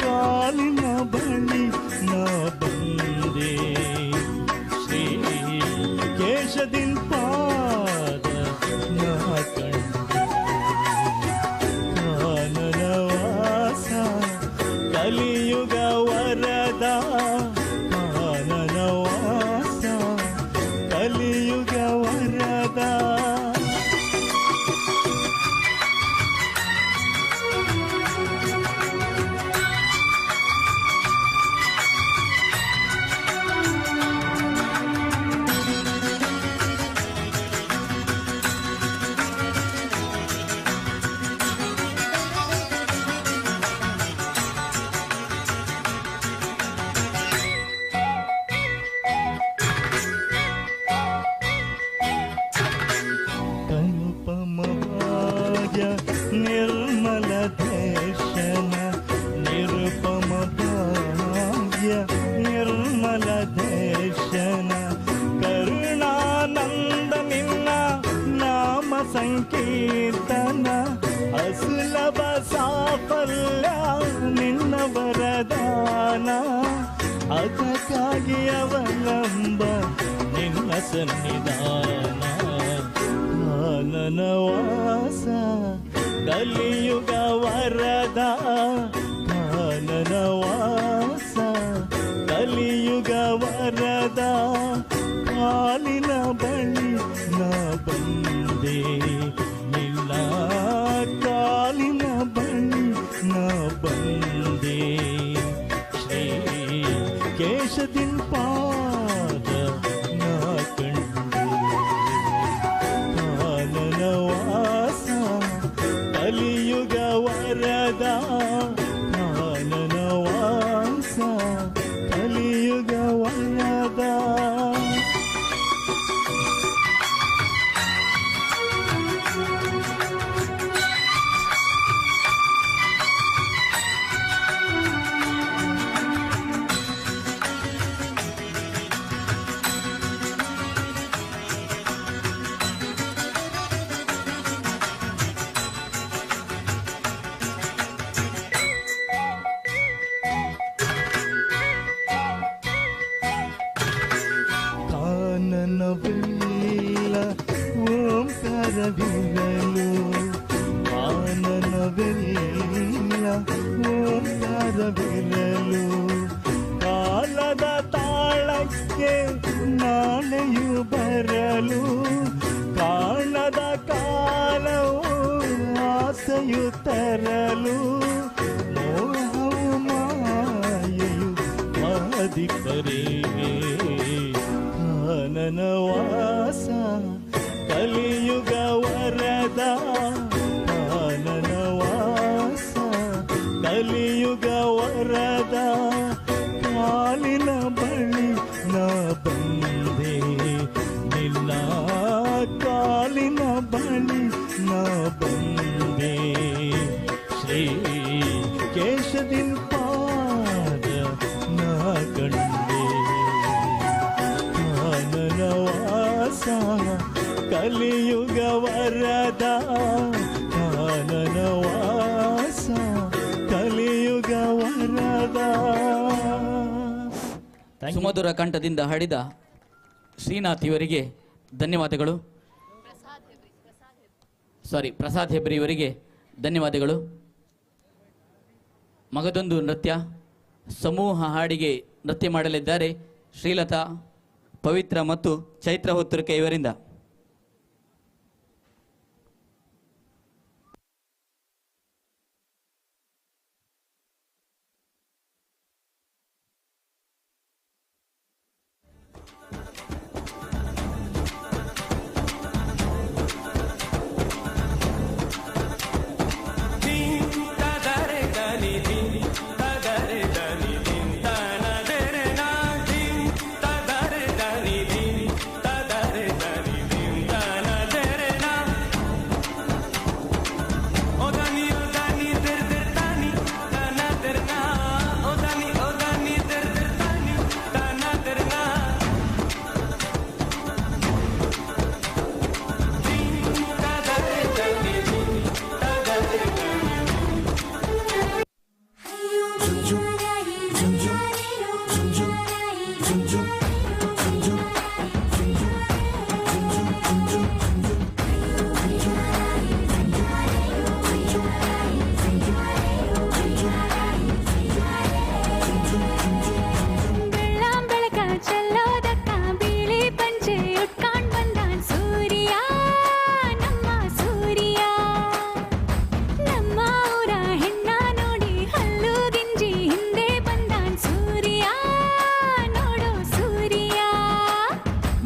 ಕಾಲಿನ ಬಳಿ ನಾ ಬಂದೆ ಶ್ರೀ ಕೇಶದಿಂದ ಪಾದ ನಾ ಕಂಡೆ ಕಾನನವಾಸ ಕಲಿಯುಗ ವರದ ಕಾನನವಾಸ ಕಲಿಯುಗ ವರದ ನಿರ್ಮಲ ದರ್ಶನ ನಿರುಪಮ ಭಾಗ್ಯ ನಿರ್ಮಲ ದರ್ಶನ ಕರುಣಾನಂದ ನಿನ್ನ ನಾಮ ಸಂಕೀರ್ತನ ಅಸುಲಭ ಸಾಫಲ್ಯ ನಿನ್ನ ವರದಾನ ಅದಕ್ಕಾಗಿ ಅವಲಂಬ ನಿನ್ನ ಸನ್ನಿಧಾನ ಕಾನನವಾಸ ಕಲಿಯುಗ ವರದ ಕಾನನವಾಸ ಕಲಿಯುಗ ವರದ ಕಾಲಿನ ಬಳಿ ನಾ ಬಂದೆ ನಿನ್ನ ಕಾಲಿನ ಬಳಿ ನಾ ಬಂದೆ ಶ್ರೀ ಕೇಶದಿಂದ ಪಾದ ನಾ ಕಂಡೆ ಕಾನನವಾಸ ಕಲಿಯುಗ ವರದ ಕಾನನವಾಸ ಕಲಿಯುಗ ವರದ ಕಾನನವಿಲ್ಲ ಓಂಕಾರವಿರಲು ಕಾನನವಿಲ್ಲ ಓಂಕಾರವಿರಲು ಕಾಲದ ತಾಳಕ್ಕೆ ನಾಳೆಯು ಬರಲು ಕಾಣದ ಕಾಲವು ಆಸೆಯು ತರಲು ಮೋಹವು ಮಾಯೆಯು ಆದಿಪರೇ ಕಾನನವಾಸ ಕಲಿಯುಗ ವರದ ಕಾನನವಾಸ ಕಲಿಯುಗ ವರದ ಕಾಲಿನ ಬಳಿ ನಾ ಬಂದೆ ನಿನ್ನ ಕಾಲಿನ ಬಳಿ ನಾ ಬಂದೆ ಶ್ರೀ ಕೇಶದಿಂದ ಪಾದ ನಾ ಕಂಡೆ ಕಾನನವಾಸ ಕಲಿಯುಗ ವರದ ಕಾನನ ವಾಸ ಕಲಿಯುಗ ವರದ. ಸುಮಧುರ ಕಂಠದಿಂದ ಹಾಡಿದ ಶ್ರೀನಾಥ್ ಇವರಿಗೆ ಧನ್ಯವಾದಗಳು. ಪ್ರಸಾದ್ ಹೆಬ್ರಿ ಇವರಿಗೆ ಧನ್ಯವಾದಗಳು. ಮಗದೊಂದು ನೃತ್ಯ ಸಮೂಹ ಹಾಡಿಗೆ ನೃತ್ಯ ಮಾಡಲಿದ್ದಾರೆ ಶ್ರೀಲತಾ, ಪವಿತ್ರ ಮತ್ತು ಚೈತ್ರ ಹೊತ್ತುರ್ಕೆ ಇವರಿಂದ.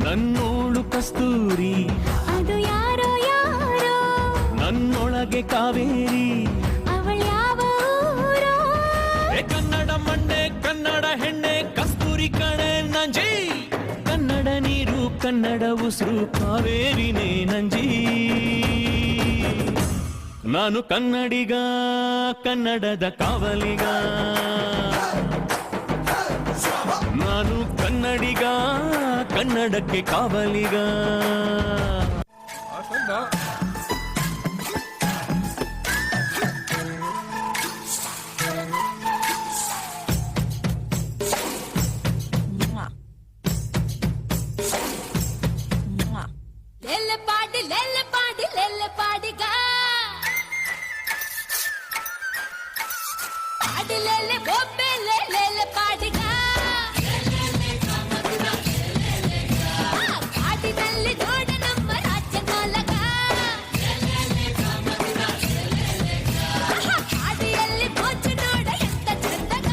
ನನ್ನೋಳು ಕಸ್ತೂರಿ ಅದು ಯಾರೋ ಯಾರೋ ನನ್ನೊಳಗೆ ಕಾವೇರಿ ಅವಳ್ಯಾವ ಊರೋ ಕನ್ನಡ ಮಣ್ಣೆ ಕನ್ನಡ ಹೆಣ್ಣೆ ಕಸ್ತೂರಿ ಕಣೆ ನಂಜಿ ಕನ್ನಡ ನೀರು ಕನ್ನಡ ಉಸಿರು ಕಾವೇರಿನೇ ನಂಜಿ ನಾನು ಕನ್ನಡಿಗ ಕನ್ನಡದ ಕಾವಲಿಗ ನಾನು ಕನ್ನಡಿಗ ಕನ್ನಡಕ್ಕೆ ಕಾವಲಿಗ పాడిగా పాడిలేలే బొబ్బెలే లేలే పాడిగా పాడిನಲ್ಲಿ ನೋಡ ನಮ್ಮ ರಾಜ್ಯನಾಲಗ ಪಾಡಿಯಲ್ಲಿ ಮೋಚು ನೋಡ ಎಂತ ಚಂದಗ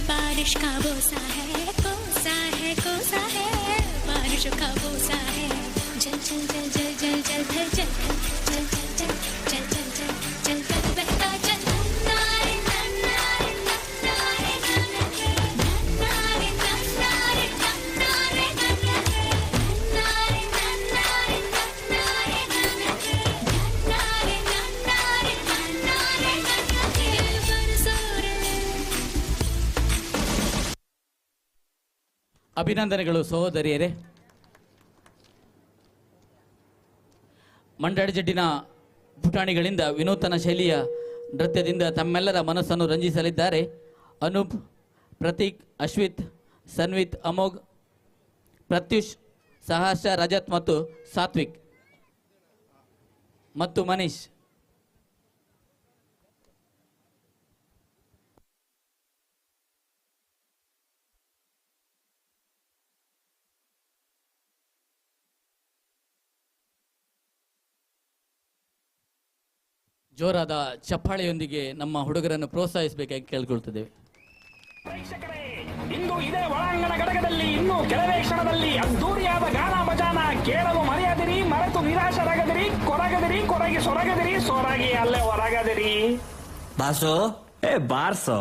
बारिश का बोसा है कोसा है कोसा है बारिश का बोसा है जल जल जल जल जल जल जल जल जल जल जल जल जल जल जल बहता जल नारे नारे नारे नारे नारे नारे ಅಭಿನಂದನೆಗಳು ಸಹೋದರಿಯರೇ. ಮಂಡಾಡಿಜಡ್ಡಿನ ಪುಟಾಣಿಗಳಿಂದ ವಿನೂತನ ಶೈಲಿಯ ನೃತ್ಯದಿಂದ ತಮ್ಮೆಲ್ಲರ ಮನಸ್ಸನ್ನು ರಂಜಿಸಲಿದ್ದಾರೆ ಅನೂಪ್, ಪ್ರತೀಕ್, ಅಶ್ವಿತ್, ಸನ್ವಿತ್, ಅಮೋಘ್, ಪ್ರತ್ಯುಷ್, ಸಹರ್ಷ, ರಜತ್ ಮತ್ತು ಸಾತ್ವಿಕ್ ಮತ್ತು ಮನೀಶ್. ಜೋರಾದ ಚಪ್ಪಾಳೆಯೊಂದಿಗೆ ನಮ್ಮ ಹುಡುಗರನ್ನು ಪ್ರೋತ್ಸಾಹಿಸಬೇಕಾಗಿ ಕೇಳಿಕೊಳ್ತಿದ್ದೇವೆ. ಇಂದು ಇದೇ ಒಳಾಂಗಣ ಘಟಕದಲ್ಲಿ ಇನ್ನೂ ಕೆಲವೇ ಕ್ಷಣದಲ್ಲಿ ಅದ್ದೂರಿಯಾದ ಗಾನ ಭಜಾನ ಕೇಳಲು ಮರೆಯದಿರಿ, ಮರೆತು ನಿರಾಶರಾಗದಿರಿ, ಕೊರಗಿ ಸೊರಗದಿರಿ, ಸೊರಗಿ ಅಲ್ಲೇ ಹೊರಗದಿರಿ. ಬಾಸೋ ಬಾರ್ಸೋ.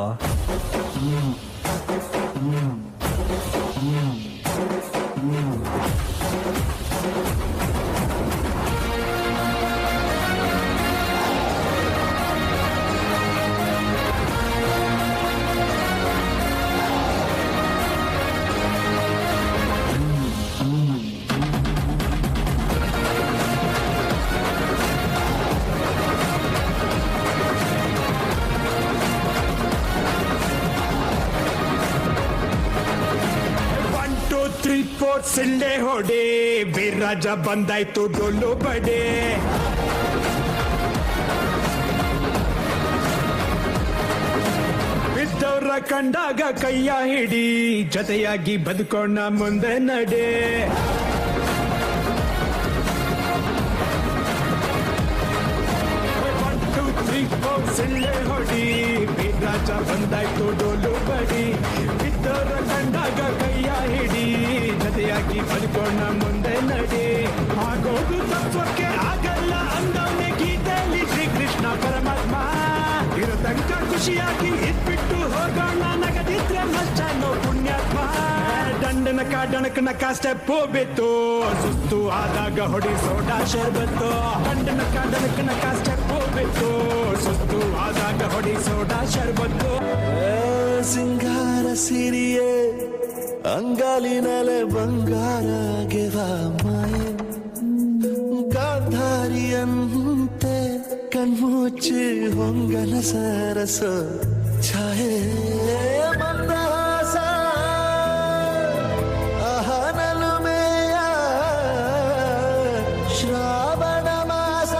ಸಿಳ್ಳೆ ಹೊಡೆ ಬಿರಾಜ ಬಂದಾಯ್ತು ಡೊಳ್ಳು ಬಡೆ. ಬಿದ್ದವ್ರ ಕಂಡಾಗ ಕೈಯ ಹಿಡಿ, ಜೊತೆಯಾಗಿ ಬದುಕೋಣ ಮುಂದೆ ನಡೆ. ಸಿಳ್ಳೆ ಹೊಡಿ ಬಿರಾಜ ಬಂದಾಯ್ತು ಡೊಳ್ಳು ಬಡಿ. ಬಿದ್ದವ್ರ ಕಂಡಾಗ ಕೈಯ ಹಿಡಿ, ಜೊತೆಯಾಗಿ ಬದುಕೋಣ ಮುಂದೆ ನಡೆ. ಆಗೋದು ತತ್ವಕ್ಕೆ ಆಗಲ್ಲ ಅಂದವನೇ ಗೀತೆಯಲ್ಲಿ ಶ್ರೀಕೃಷ್ಣ ಪರಮಾತ್ಮ. ಇರೋ ತನಕ ಖುಷಿಯಾಗಿ ಇದ್ಬಿಟ್ಟು ಹೋಗೋಣ, ನಗದಿದ್ರೆ ನಷ್ಟನೋ ಪುಣ್ಯಾತ್ಮ. ದಂಡನಕ ಡಣಕನಕ ಸ್ಟೆಪ್ ಬಿತ್ತು, ಸುಸ್ತು ಆದಾಗ ಹೊಡಿ ಸೋಡಾ ಶರ್ಬತ್ತು. ದಂಡನಕ ಡಣಕನಕ ಸ್ಟೆಪ್ ಬಿತ್ತು, ಸುಸ್ತು ಆದಾಗ ಹೊಡಿ ಸೋಡಾ ಶರ್ಬತ್ತು. ಸಿಂಗಾರ ಸಿರಿಯೇ ಅಂಗಾಲಿನಲೆ ಬಂಗಾರ ಗೆವ ಮಾಯೆ, ಗಾಂಧಾರಿಯಂತೆ ಕಣ್ಮುಚ್ಚಿ ಹೊಂಗನ ಸರಸ ಛಾಯೆ. ಮಂದಹಾಸ ಅಹನಲುಮೆಯ ಶ್ರಾವಣ ಮಾಸ.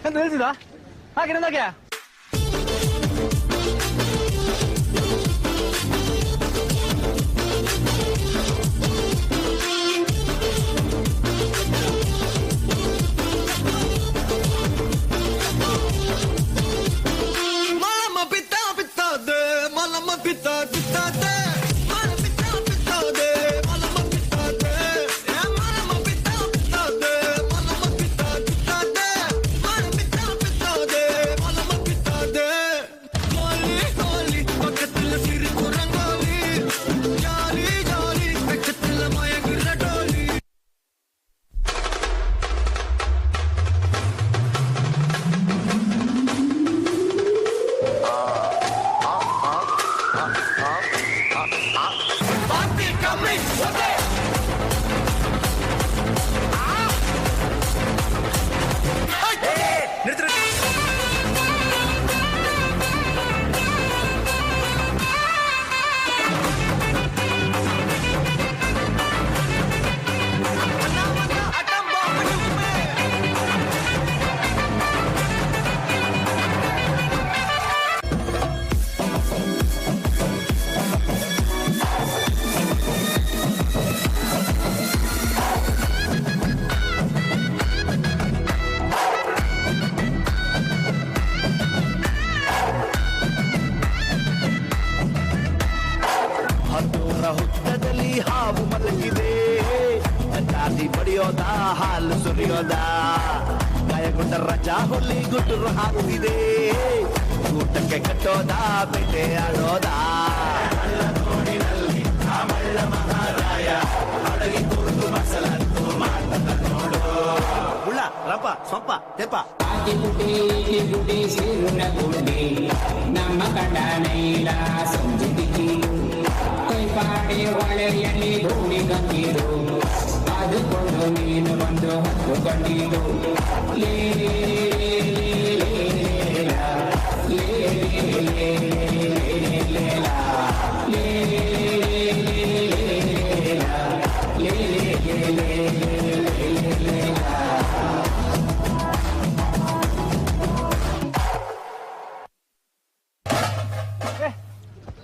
ಎಂದು ಹೇಳ್ತಿದ್ದ ಹಾಗೆ ನಂದಾಗೆ ಹುತ್ತದಲ್ಲಿ ಹಾವು ಮಲಗಿದೆ, ದಾದಿ ಬಡಿಯೋದ ಹಾಲು ಸುರಿಯೋದ. ಗಾಯಗೊಂಡ ರಜಾ ಹೊಲ್ಲಿ ಗುಟುರು ಹಾಕುತ್ತಿದೆ, ಊಟಕ್ಕೆ ಕಟ್ಟೋದ ಬೇಟೆ ಆಡೋದ. ಮಳ್ಳ ಮಹಾರಾಯ ಅಡಗಿ ಕುರಿದು ತೆಪ್ಪ ನಮ್ಮ ಕಂಡನೈಲ ಸಂಜಿತಿ ಕೈಪಾಟಿ ಹೊಳೆಯಲ್ಲಿ ಧೂಳಿ ಗಂಗಿರು ಅದುಕೊಂಡು ನೀನು ಬಂದು ಹತ್ತುಕೊಂಡಿರು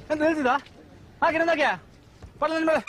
ಎಂತ ಹೇಳ್ತಿದ್ದ ಹಾಗೆ ನಂದಾಗೆ ಪಡ್ಲ ಮೇಲೆ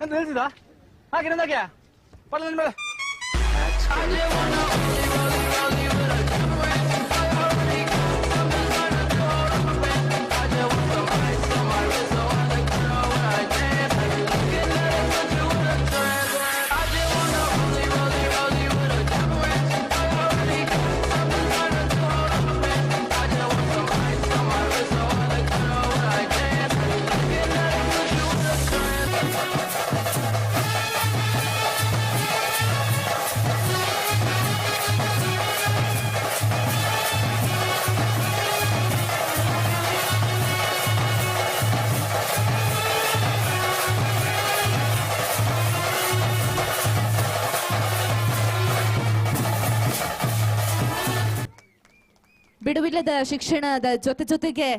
ಎಂತ ಹೇಳ್ತಿದ್ದ ಹಾಗೆ ನಂದಾಗೆ ಪಡ್ಲ ಮೇಲೆ ಬಿಡುವಿಲ್ಲದ ಶಿಕ್ಷಣದ ಜೊತೆಗೆ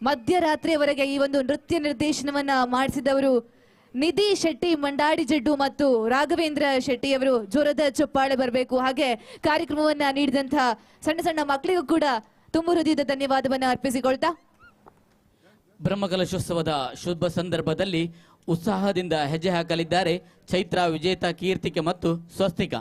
ಮಧ್ಯರಾತ್ರಿಯವರೆಗೆ ಈ ಒಂದು ನೃತ್ಯ ನಿರ್ದೇಶನವನ್ನ ಮಾಡಿಸಿದವರು ನಿಧಿ ಶೆಟ್ಟಿ ಮಂಡಾಡಿ ಜಡ್ಡು ಮತ್ತು ರಾಘವೇಂದ್ರ ಶೆಟ್ಟಿಯವರು. ಜೋರದ ಚಪ್ಪಾಳೆ ಬರಬೇಕು. ಹಾಗೆ ಕಾರ್ಯಕ್ರಮವನ್ನ ನೀಡಿದಂತಹ ಸಣ್ಣ ಸಣ್ಣ ಮಕ್ಕಳಿಗೂ ಕೂಡ ತುಂಬ ಹೃದಯದ ಧನ್ಯವಾದವನ್ನ ಅರ್ಪಿಸಿಕೊಳ್ತಾ ಬ್ರಹ್ಮಕಲಶೋತ್ಸವದ ಶುಭ ಸಂದರ್ಭದಲ್ಲಿ ಉತ್ಸಾಹದಿಂದ ಹೆಜ್ಜೆ ಹಾಕಲಿದ್ದಾರೆ ಚೈತ್ರ, ವಿಜೇತ, ಕೀರ್ತಿಕೆ ಮತ್ತು ಸ್ವಸ್ತಿಕ.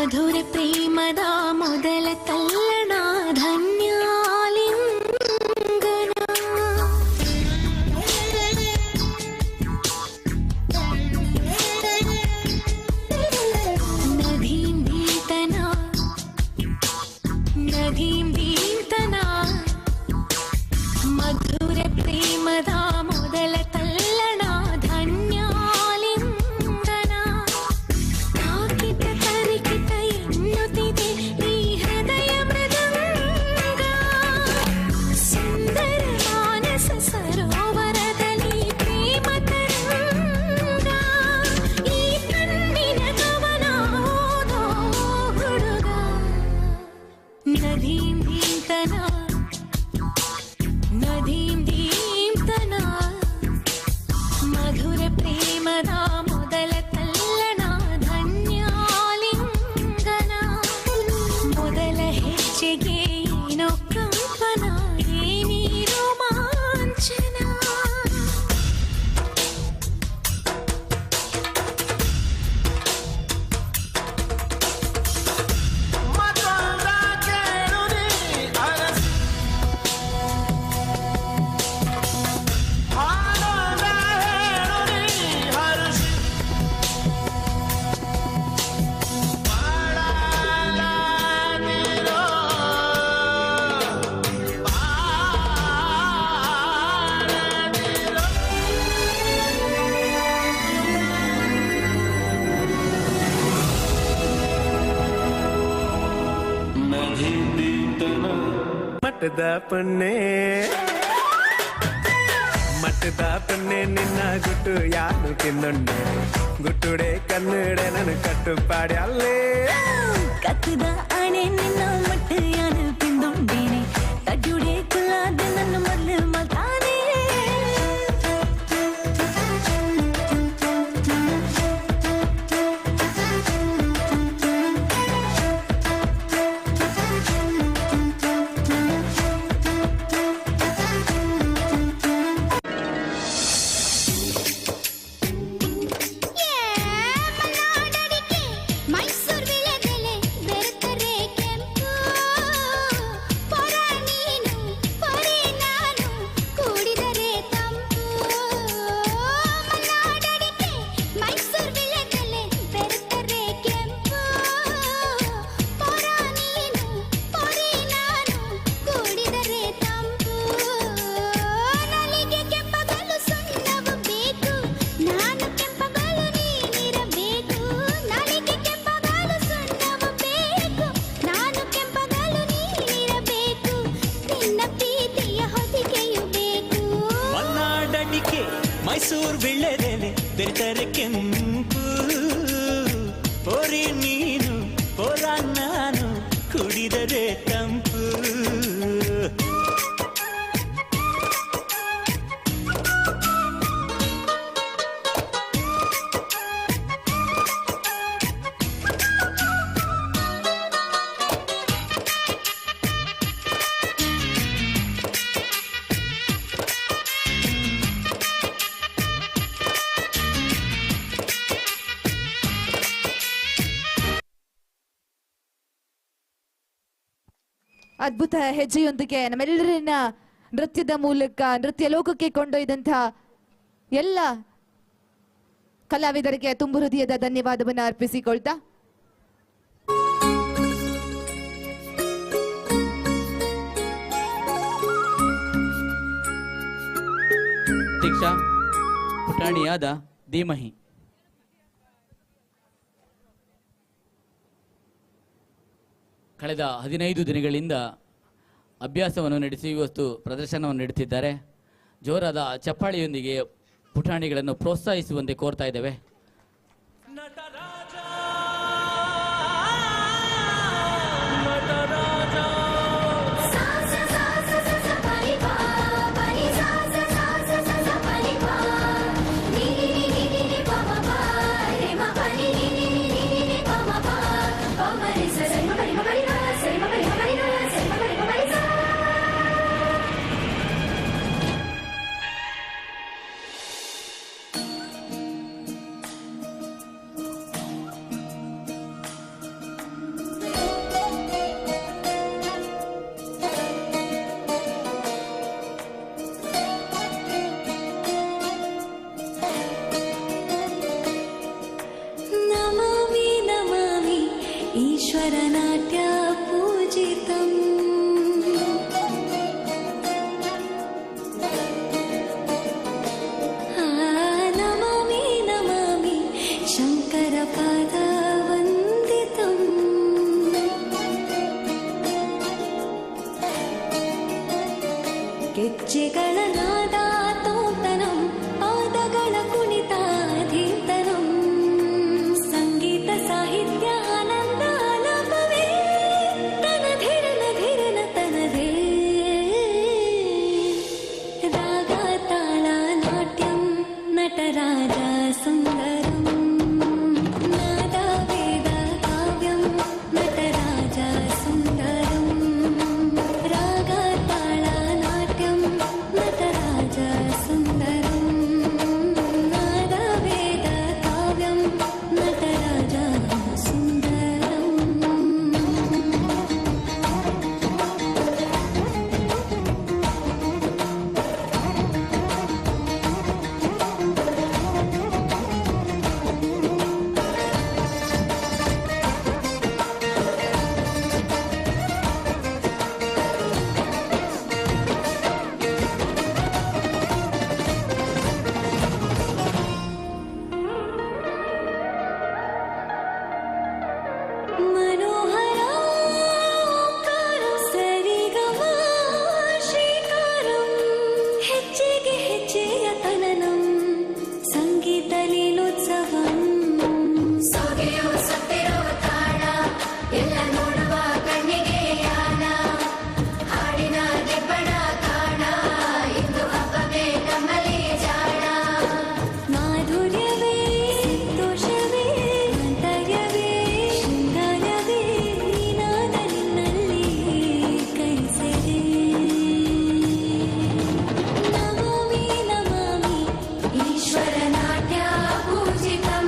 ಮಧುರ ಪ್ರೇಮದ ಮೊದಲ ತಲ್ಲಣ ಧನ್ಯಾಲಿಂಗನ ನದೀಂ ದೀತನ ನದೀಂ ದೀತನ ಮಧುರ ಪ್ರೇಮದ ಮೊದಲ ತಲ್ಲಣ ಧನ್ಯಾಲಿಂಗನ ತಾಕಿತ ತರಿಕಿತ ಎನ್ನುತ್ತಿದೆ ಈ ಹೃದಯ ಮೃದಂಗ ಸುಂದರ ಮಾನಸ ಸರೋವರದಲ್ಲಿ ಪ್ರೇಮ ತರಂಗ ಈ ಕಣ್ಣಿನ ಗಮನ ಓದೋ ಹುಡುಗ ನದೀಂ ದೀಂತನ ನದೀಂ ದೀಂತನ ಮಧುರ ಪ್ರೇಮದ ಮೊದಲ ತಲ್ಲಣ ಧನ್ಯಾಲಿಂಗನ ಮೊದಲ ಹೆಜ್ಜೆಗೆ ಏನೋ ಕಂಪನ ಏನೇ ರೋಮಾಂಚನ ಮಠದ ಪೊನ್ನೆ ನಿನ್ನ ಗುಟ್ಟು ಯಾನು ತಿನ್ನೊಂಡೆ ಗುಟ್ಟುಡೆ ಕನ್ನಡೆ ನನ್ನ ಕಟ್ಟುಪಾಡಿ ಅಲ್ಲೇ ಕತ್ತದ ಆಣೆ ನಿನ್ನ ಮಟ್ಟೆಯಾನ ತಿಂದೊಂಡೇನೆ ತಡ್ಯುಡೆ ಕುಲ್ಲಾದ ನನ್ನ ಮೊದಲು ಮಾತಾನೆ ಮೈಸೂರು ವಿಳೆದೆಲೆ ಬೆರೆತರೆ ಕೆಂಪು ಪೊರ ನೀನು ಪೊರೆ ನಾನು ಕೂಡಿದರೆ ತಂಪು ಮಲ್ನಾಡಡಿಕೆ ಮೈಸೂರು ವಿಳೆದೆಲೆ ಬೆರೆತರೆ ಕೆಂಪು ಪೊರ ನೀನು ಪೊರೆ ನಾನು ಕೂಡಿದರೆ ತಂಪು ನಲಿಗೆ ಕೆಂಪಗಲು ಸುಣ್ಣವು ಬೇಕು ನಾನು ಕೆಂಪಗಲು ನೀನಿರಬೇಕು ನಲಿಗೆ ಕೆಂಪಗಲು ಸುಣ್ಣವು ಬೇಕು ನಾನು ಕೆಂಪಗಲು ನೀನಿರಬೇಕು ನಿನ್ನ ಪ್ರೀತಿಯ ಹೊದಿಕೆಯು ಬೇಕು ಮಲ್ನಾಡಡಿಕೆ ಮೈಸೂರು ವಿಳ್ಳೆದೆಲೆ ಬೆರೆತರೆ ಕೆಂಪು ಪೊರೆ ನೀನು ಪೊರ ನಾನು ಕುಡಿದರೆ ತಂಪು ಅದ್ಭುತ ಹೆಜ್ಜೆಯೊಂದಿಗೆ ನಮ್ಮೆಲ್ಲರನ್ನ ನೃತ್ಯದ ಮೂಲಕ ನೃತ್ಯ ಲೋಕಕ್ಕೆ ಕೊಂಡೊಯ್ದಂಥ ಎಲ್ಲ ಕಲಾವಿದರಿಗೆ ತುಂಬು ಹೃದಯದ ಧನ್ಯವಾದವನ್ನು ಅರ್ಪಿಸಿಕೊಳ್ತಾ ದೀಕ್ಷಾ ಪುಟಾಣಿಯಾದ ಧೀಮಹಿ ಕಳೆದ 15 ದಿನಗಳಿಂದ ಅಭ್ಯಾಸವನ್ನು ನಡೆಸಿ ಇವತ್ತು ಪ್ರದರ್ಶನವನ್ನು ನೀಡುತ್ತಿದ್ದಾರೆ. ಜೋರಾದ ಚಪ್ಪಾಳೆಯೊಂದಿಗೆ ಪುಟಾಣಿಗಳನ್ನು ಪ್ರೋತ್ಸಾಹಿಸುವಂತೆ ಕೋರ್ತಾ ಇದ್ದೇವೆ. ಈಶ್ವರನಾಟ್ಯ ಪೂಜಿತಂ ನಮಾಮಿ ನಮಾಮಿ ಶಂಕರ ಪಾದ ವಂದಿತಂ ಗೆಜ್ಜೆಗಳ ನಾದ ತೋತನಂ ಪಾದಗಳ ಕುಣಿತಾಧೀತನಂ ಸಂಗೀತ ಸಾಹಿತ್ಯ ಆನಂದ ಆಲಾಪವೇ ತನಧಿರನ ಧಿರನ ತನದೇ ರಾಗ ತಾಳ ನಾಟ್ಯಂ ನಟರಾಜ ಸುಂದರಂ ನಾದ ವೇದ ಕಾವ್ಯಂ ನಟರಾಜ ಸುಂದರಂ ರಾಗ ತಾಳ ನಾಟ್ಯಂ ನಟರಾಜ ಸುಂದರಂ ನಾದ ವೇದ ಕಾವ್ಯಂ ನಟರಾಜ ಸುಂದರಂ मनोहर ओंकारं सरिगम ಶ್ರೀಕಾರಂ ಹೆಜ್ಜೆಗೆ ಹೆಜ್ಜೆಯ ತನನಂ ಸಂಗೀತ ಲೀಲೋತ್ಸವಂ ಸೊಗೆಯೋ ಸತ್ತಿರೋ ತಾಣ ಎಲ್ಲ ನೋಡುವ ಕಣ್ಣಿಗೆ ಯಾನ ಹಾಡಿನ ದಿಬ್ಬಣ ಕಾಣ ಇಂದು ಹಬ್ಬವೇ ನಮ್ಮಲ್ಲಿ ಜಾಣ ಮಾಧುರ್ಯವೇ ದೋಷವೇ ಅಂತರ್ಯವೇ ಶೃಂಗಾರವೇ ನೀನಾದ ನಿನ್ನಲ್ಲಿ ಕೈಸೆರೆ ನಮಾಮಿ ನಮಾಮಿ ಈಶ್ವರ ನಾಟ್ಯ ಪೂಜಿತಂ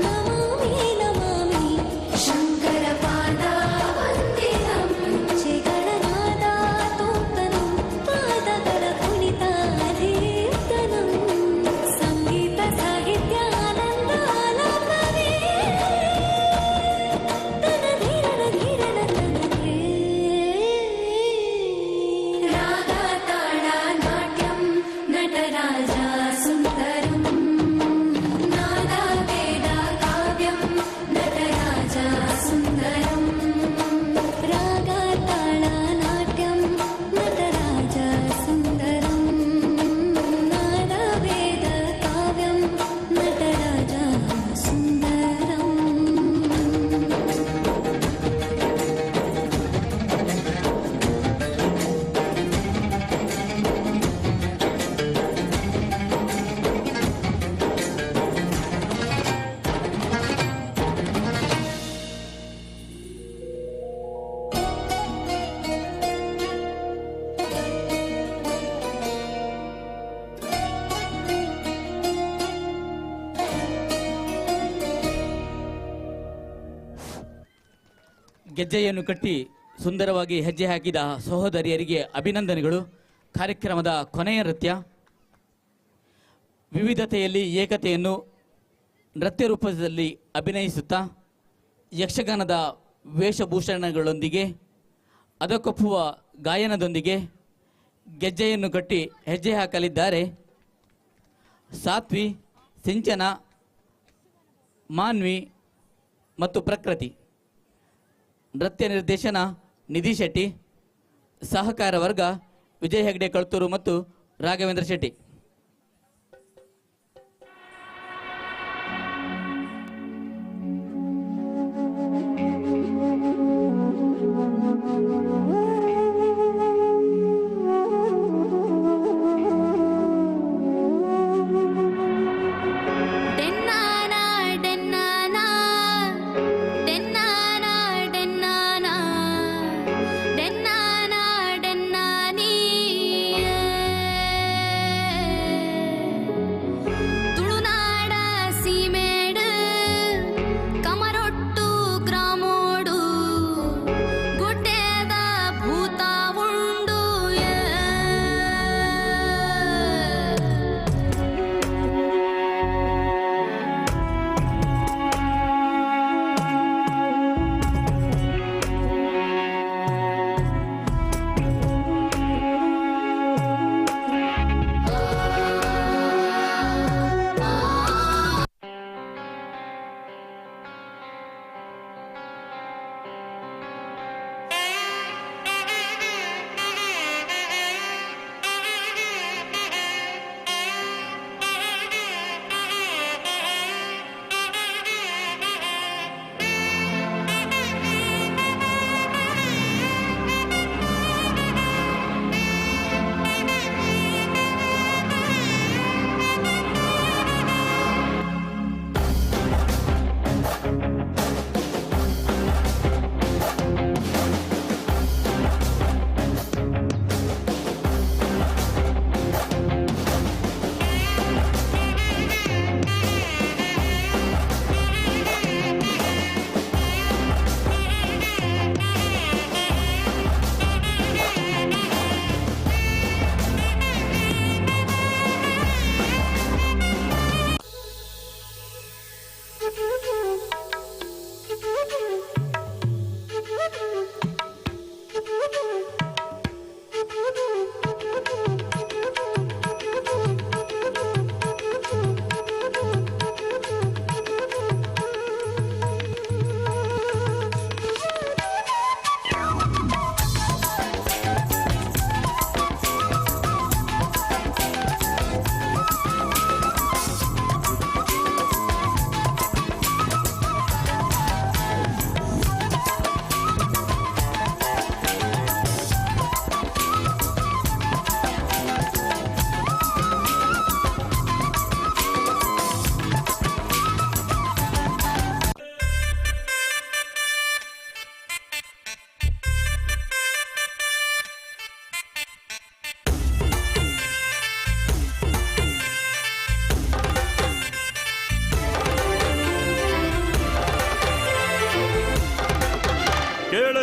ನಮಾಮಿ ನಮಾಮಿ ಶಂಕರ ಪಾದ ವಂದಿತಂ ಗೆಜ್ಜೆಗಳ ನಾದ ತೋತನಂ ಪಾದಗಳ ಕುಣಿತಾಧೀರ್ತನಂ ಸಂಗೀತ ಸಾಹಿತ್ಯ ಆನಂದ ಆಲಾಪವೇ ತನಧಿರನ ಧಿರನ ತನದೇ ರಾಗ ತಾಳ ನಾಟ್ಯಂ ನಟರಾಜ ಸುಂದರಂ ನಾದ ವೇದ ಕಾವ್ಯಂ ನಟರಾಜ ಸುಂದರಂ ರಾಗ ತಾಳ ನಾಟ್ಯಂ ನಟರಾಜ ಸುಂದರಂ ನಾದ ವೇದ ಕಾವ್ಯಂ ನಟರಾಜ ಸುಂದರಂ ಗೆಜ್ಜೆಯನ್ನು ಕಟ್ಟಿ ಸುಂದರವಾಗಿ ಹೆಜ್ಜೆ ಹಾಕಿದ ಸಹೋದರಿಯರಿಗೆ ಅಭಿನಂದನೆಗಳು. ಕಾರ್ಯಕ್ರಮದ ಕೊನೆಯ ನೃತ್ಯ ವಿವಿಧತೆಯಲ್ಲಿ ಏಕತೆಯನ್ನು ನೃತ್ಯ ರೂಪದಲ್ಲಿ ಅಭಿನಯಿಸುತ್ತಾ ಯಕ್ಷಗಾನದ ವೇಷಭೂಷಣಗಳೊಂದಿಗೆ ಅದಕ್ಕೊಪ್ಪುವ ಗಾಯನದೊಂದಿಗೆ ಗೆಜ್ಜೆಯನ್ನು ಕಟ್ಟಿ ಹೆಜ್ಜೆ ಹಾಕಲಿದ್ದಾರೆ ಸಾತ್ವಿ, ಸಿಂಚನ, ಮಾನ್ವಿ ಮತ್ತು ಪ್ರಕೃತಿ. ನೃತ್ಯ ನಿರ್ದೇಶನ ನಿಧಿ ಶೆಟ್ಟಿ, ಸಹಕಾರ ವರ್ಗ ವಿಜಯ್ ಹೆಗ್ಡೆ ಕಳ್ತೂರು ಮತ್ತು ರಾಘವೇಂದ್ರ ಶೆಟ್ಟಿ. ಡೆನ್ನಾನಾ ಡೆನ್ನಾನಾ ಡೆನ್ನಾನಾ ಡೆನ್ನಾನಾ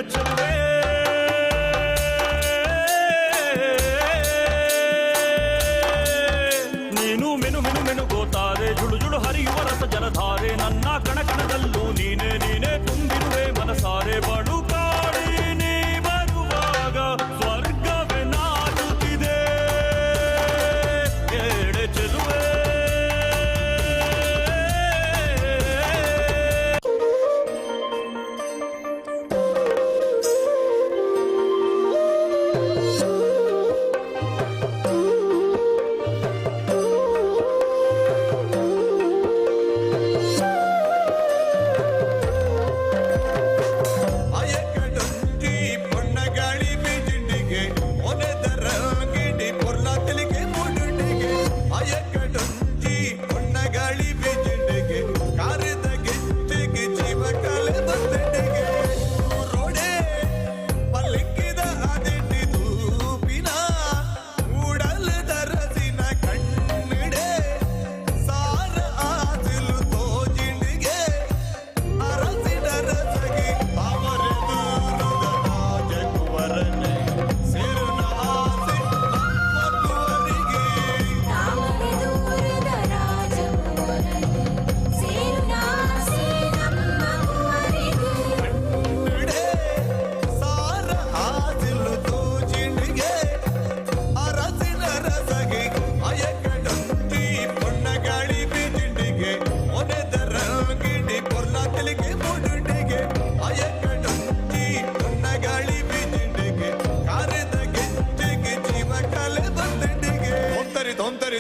ಚೆಲುವೆ ನೀನು ಮೆನು ಮೆನು ಮೆನು ಗೋತಾರೆ ಜುಳು ಜುಳು ಹರಿಯುವ ರಸ ಜಲಧಾರೆ ನನ್ನ ಕಣಕಣದಲ್ಲೂ ನೀನೇ ನೀನೇ ತುಂಬಿರುವೆ ಮನಸಾರೆ ಬಡು ಕಾಡಿ ನೀ ಬರುವಾಗ ಸ್ವರ್ಗವೇ ನಾಚುತ್ತಿದೆ ಎಡೆ ಚೆಲುವೆ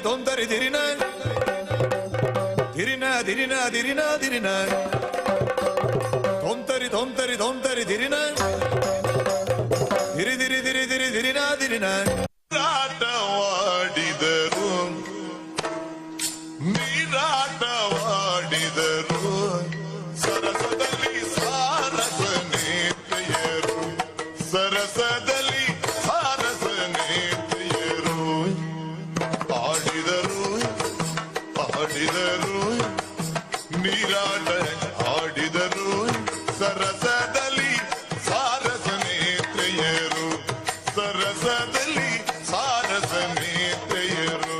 ತೊಂತರಿ ದಿರಿನ ದಿರಿನ ದಿರಿನ ದಿರಿನ ದಿರಿನ ತೊಂತರಿ ತೊಂತರಿ ತೊಂತರಿ ದಿರಿನ ದಿರಿ ದಿರಿ ದಿರಿ ದಿರಿ ದಿರಿನ ದಿರಿನ ಆಟವಾಡಿದರು ನೀರಾಟವಾಡಿದರು ಸರಸದಲ್ಲಿ ಸಾರಸ ನೇತ್ರೆಯರು ಸರಸದಲ್ಲಿ ಸಾರಸ ನೇತ್ರೆಯರು ಆಡಿದರು ಆಡಿದರು ನೀರಾಟ ಆಡಿದರು ಸರಸದಲ್ಲಿ ಸಾರಸ ನೇತ್ರೆಯರು ಸರಸದಲ್ಲಿ ಸಾರಸ ನೇತ್ರೆಯರು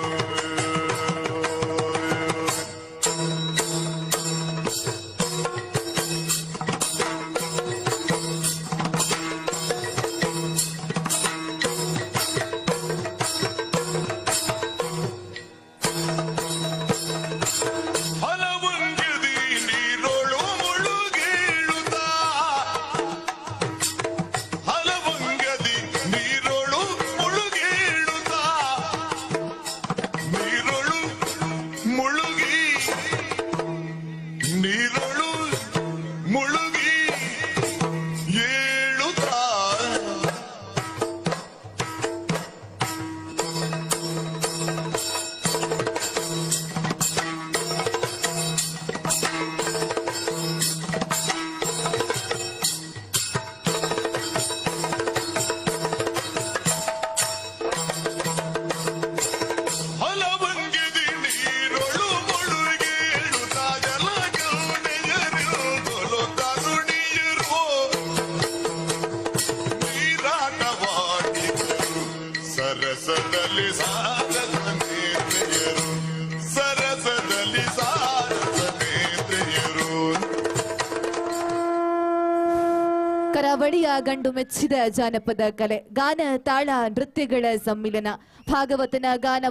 ಹಲವಂಗದಿ ನೀರೊಳು ಮುಳುಗೇಳುತ್ತ ಹಲವಂಗದಿ ನೀರೊಳು ಮುಳುಗೇಳುತ್ತ ನೀರೊಳು ಮುಳುಗಿ ನೀರೊಳು ಮುಳುಗಿ ಏಳುತ್ತ ಹಲವಂಗದಿ ನೀರೊಳು ಮುಳುಗೇಳುತ್ತ ಜಲಗೌನೆಯರು ತರುಣಿಯರು ನೀರಾಟವಾಡಿದರು ಸರಸದಲ್ಲಿ ಸಾರಸ ನೇತ್ರೆಯರು ಸರಸದಲ್ಲಿ ಸಾರಸ ನೇತ್ರೆಯರು ಕರಾವಳಿಯ ಗಂಡು ಮೆಚ್ಚಿದ ಜಾನಪದ ಕಲೆ ಗಾನ ತಾಳ ನೃತ್ಯಗಳ ಸಮ್ಮಿಲನ ಭಾಗವತನ ಗಾನ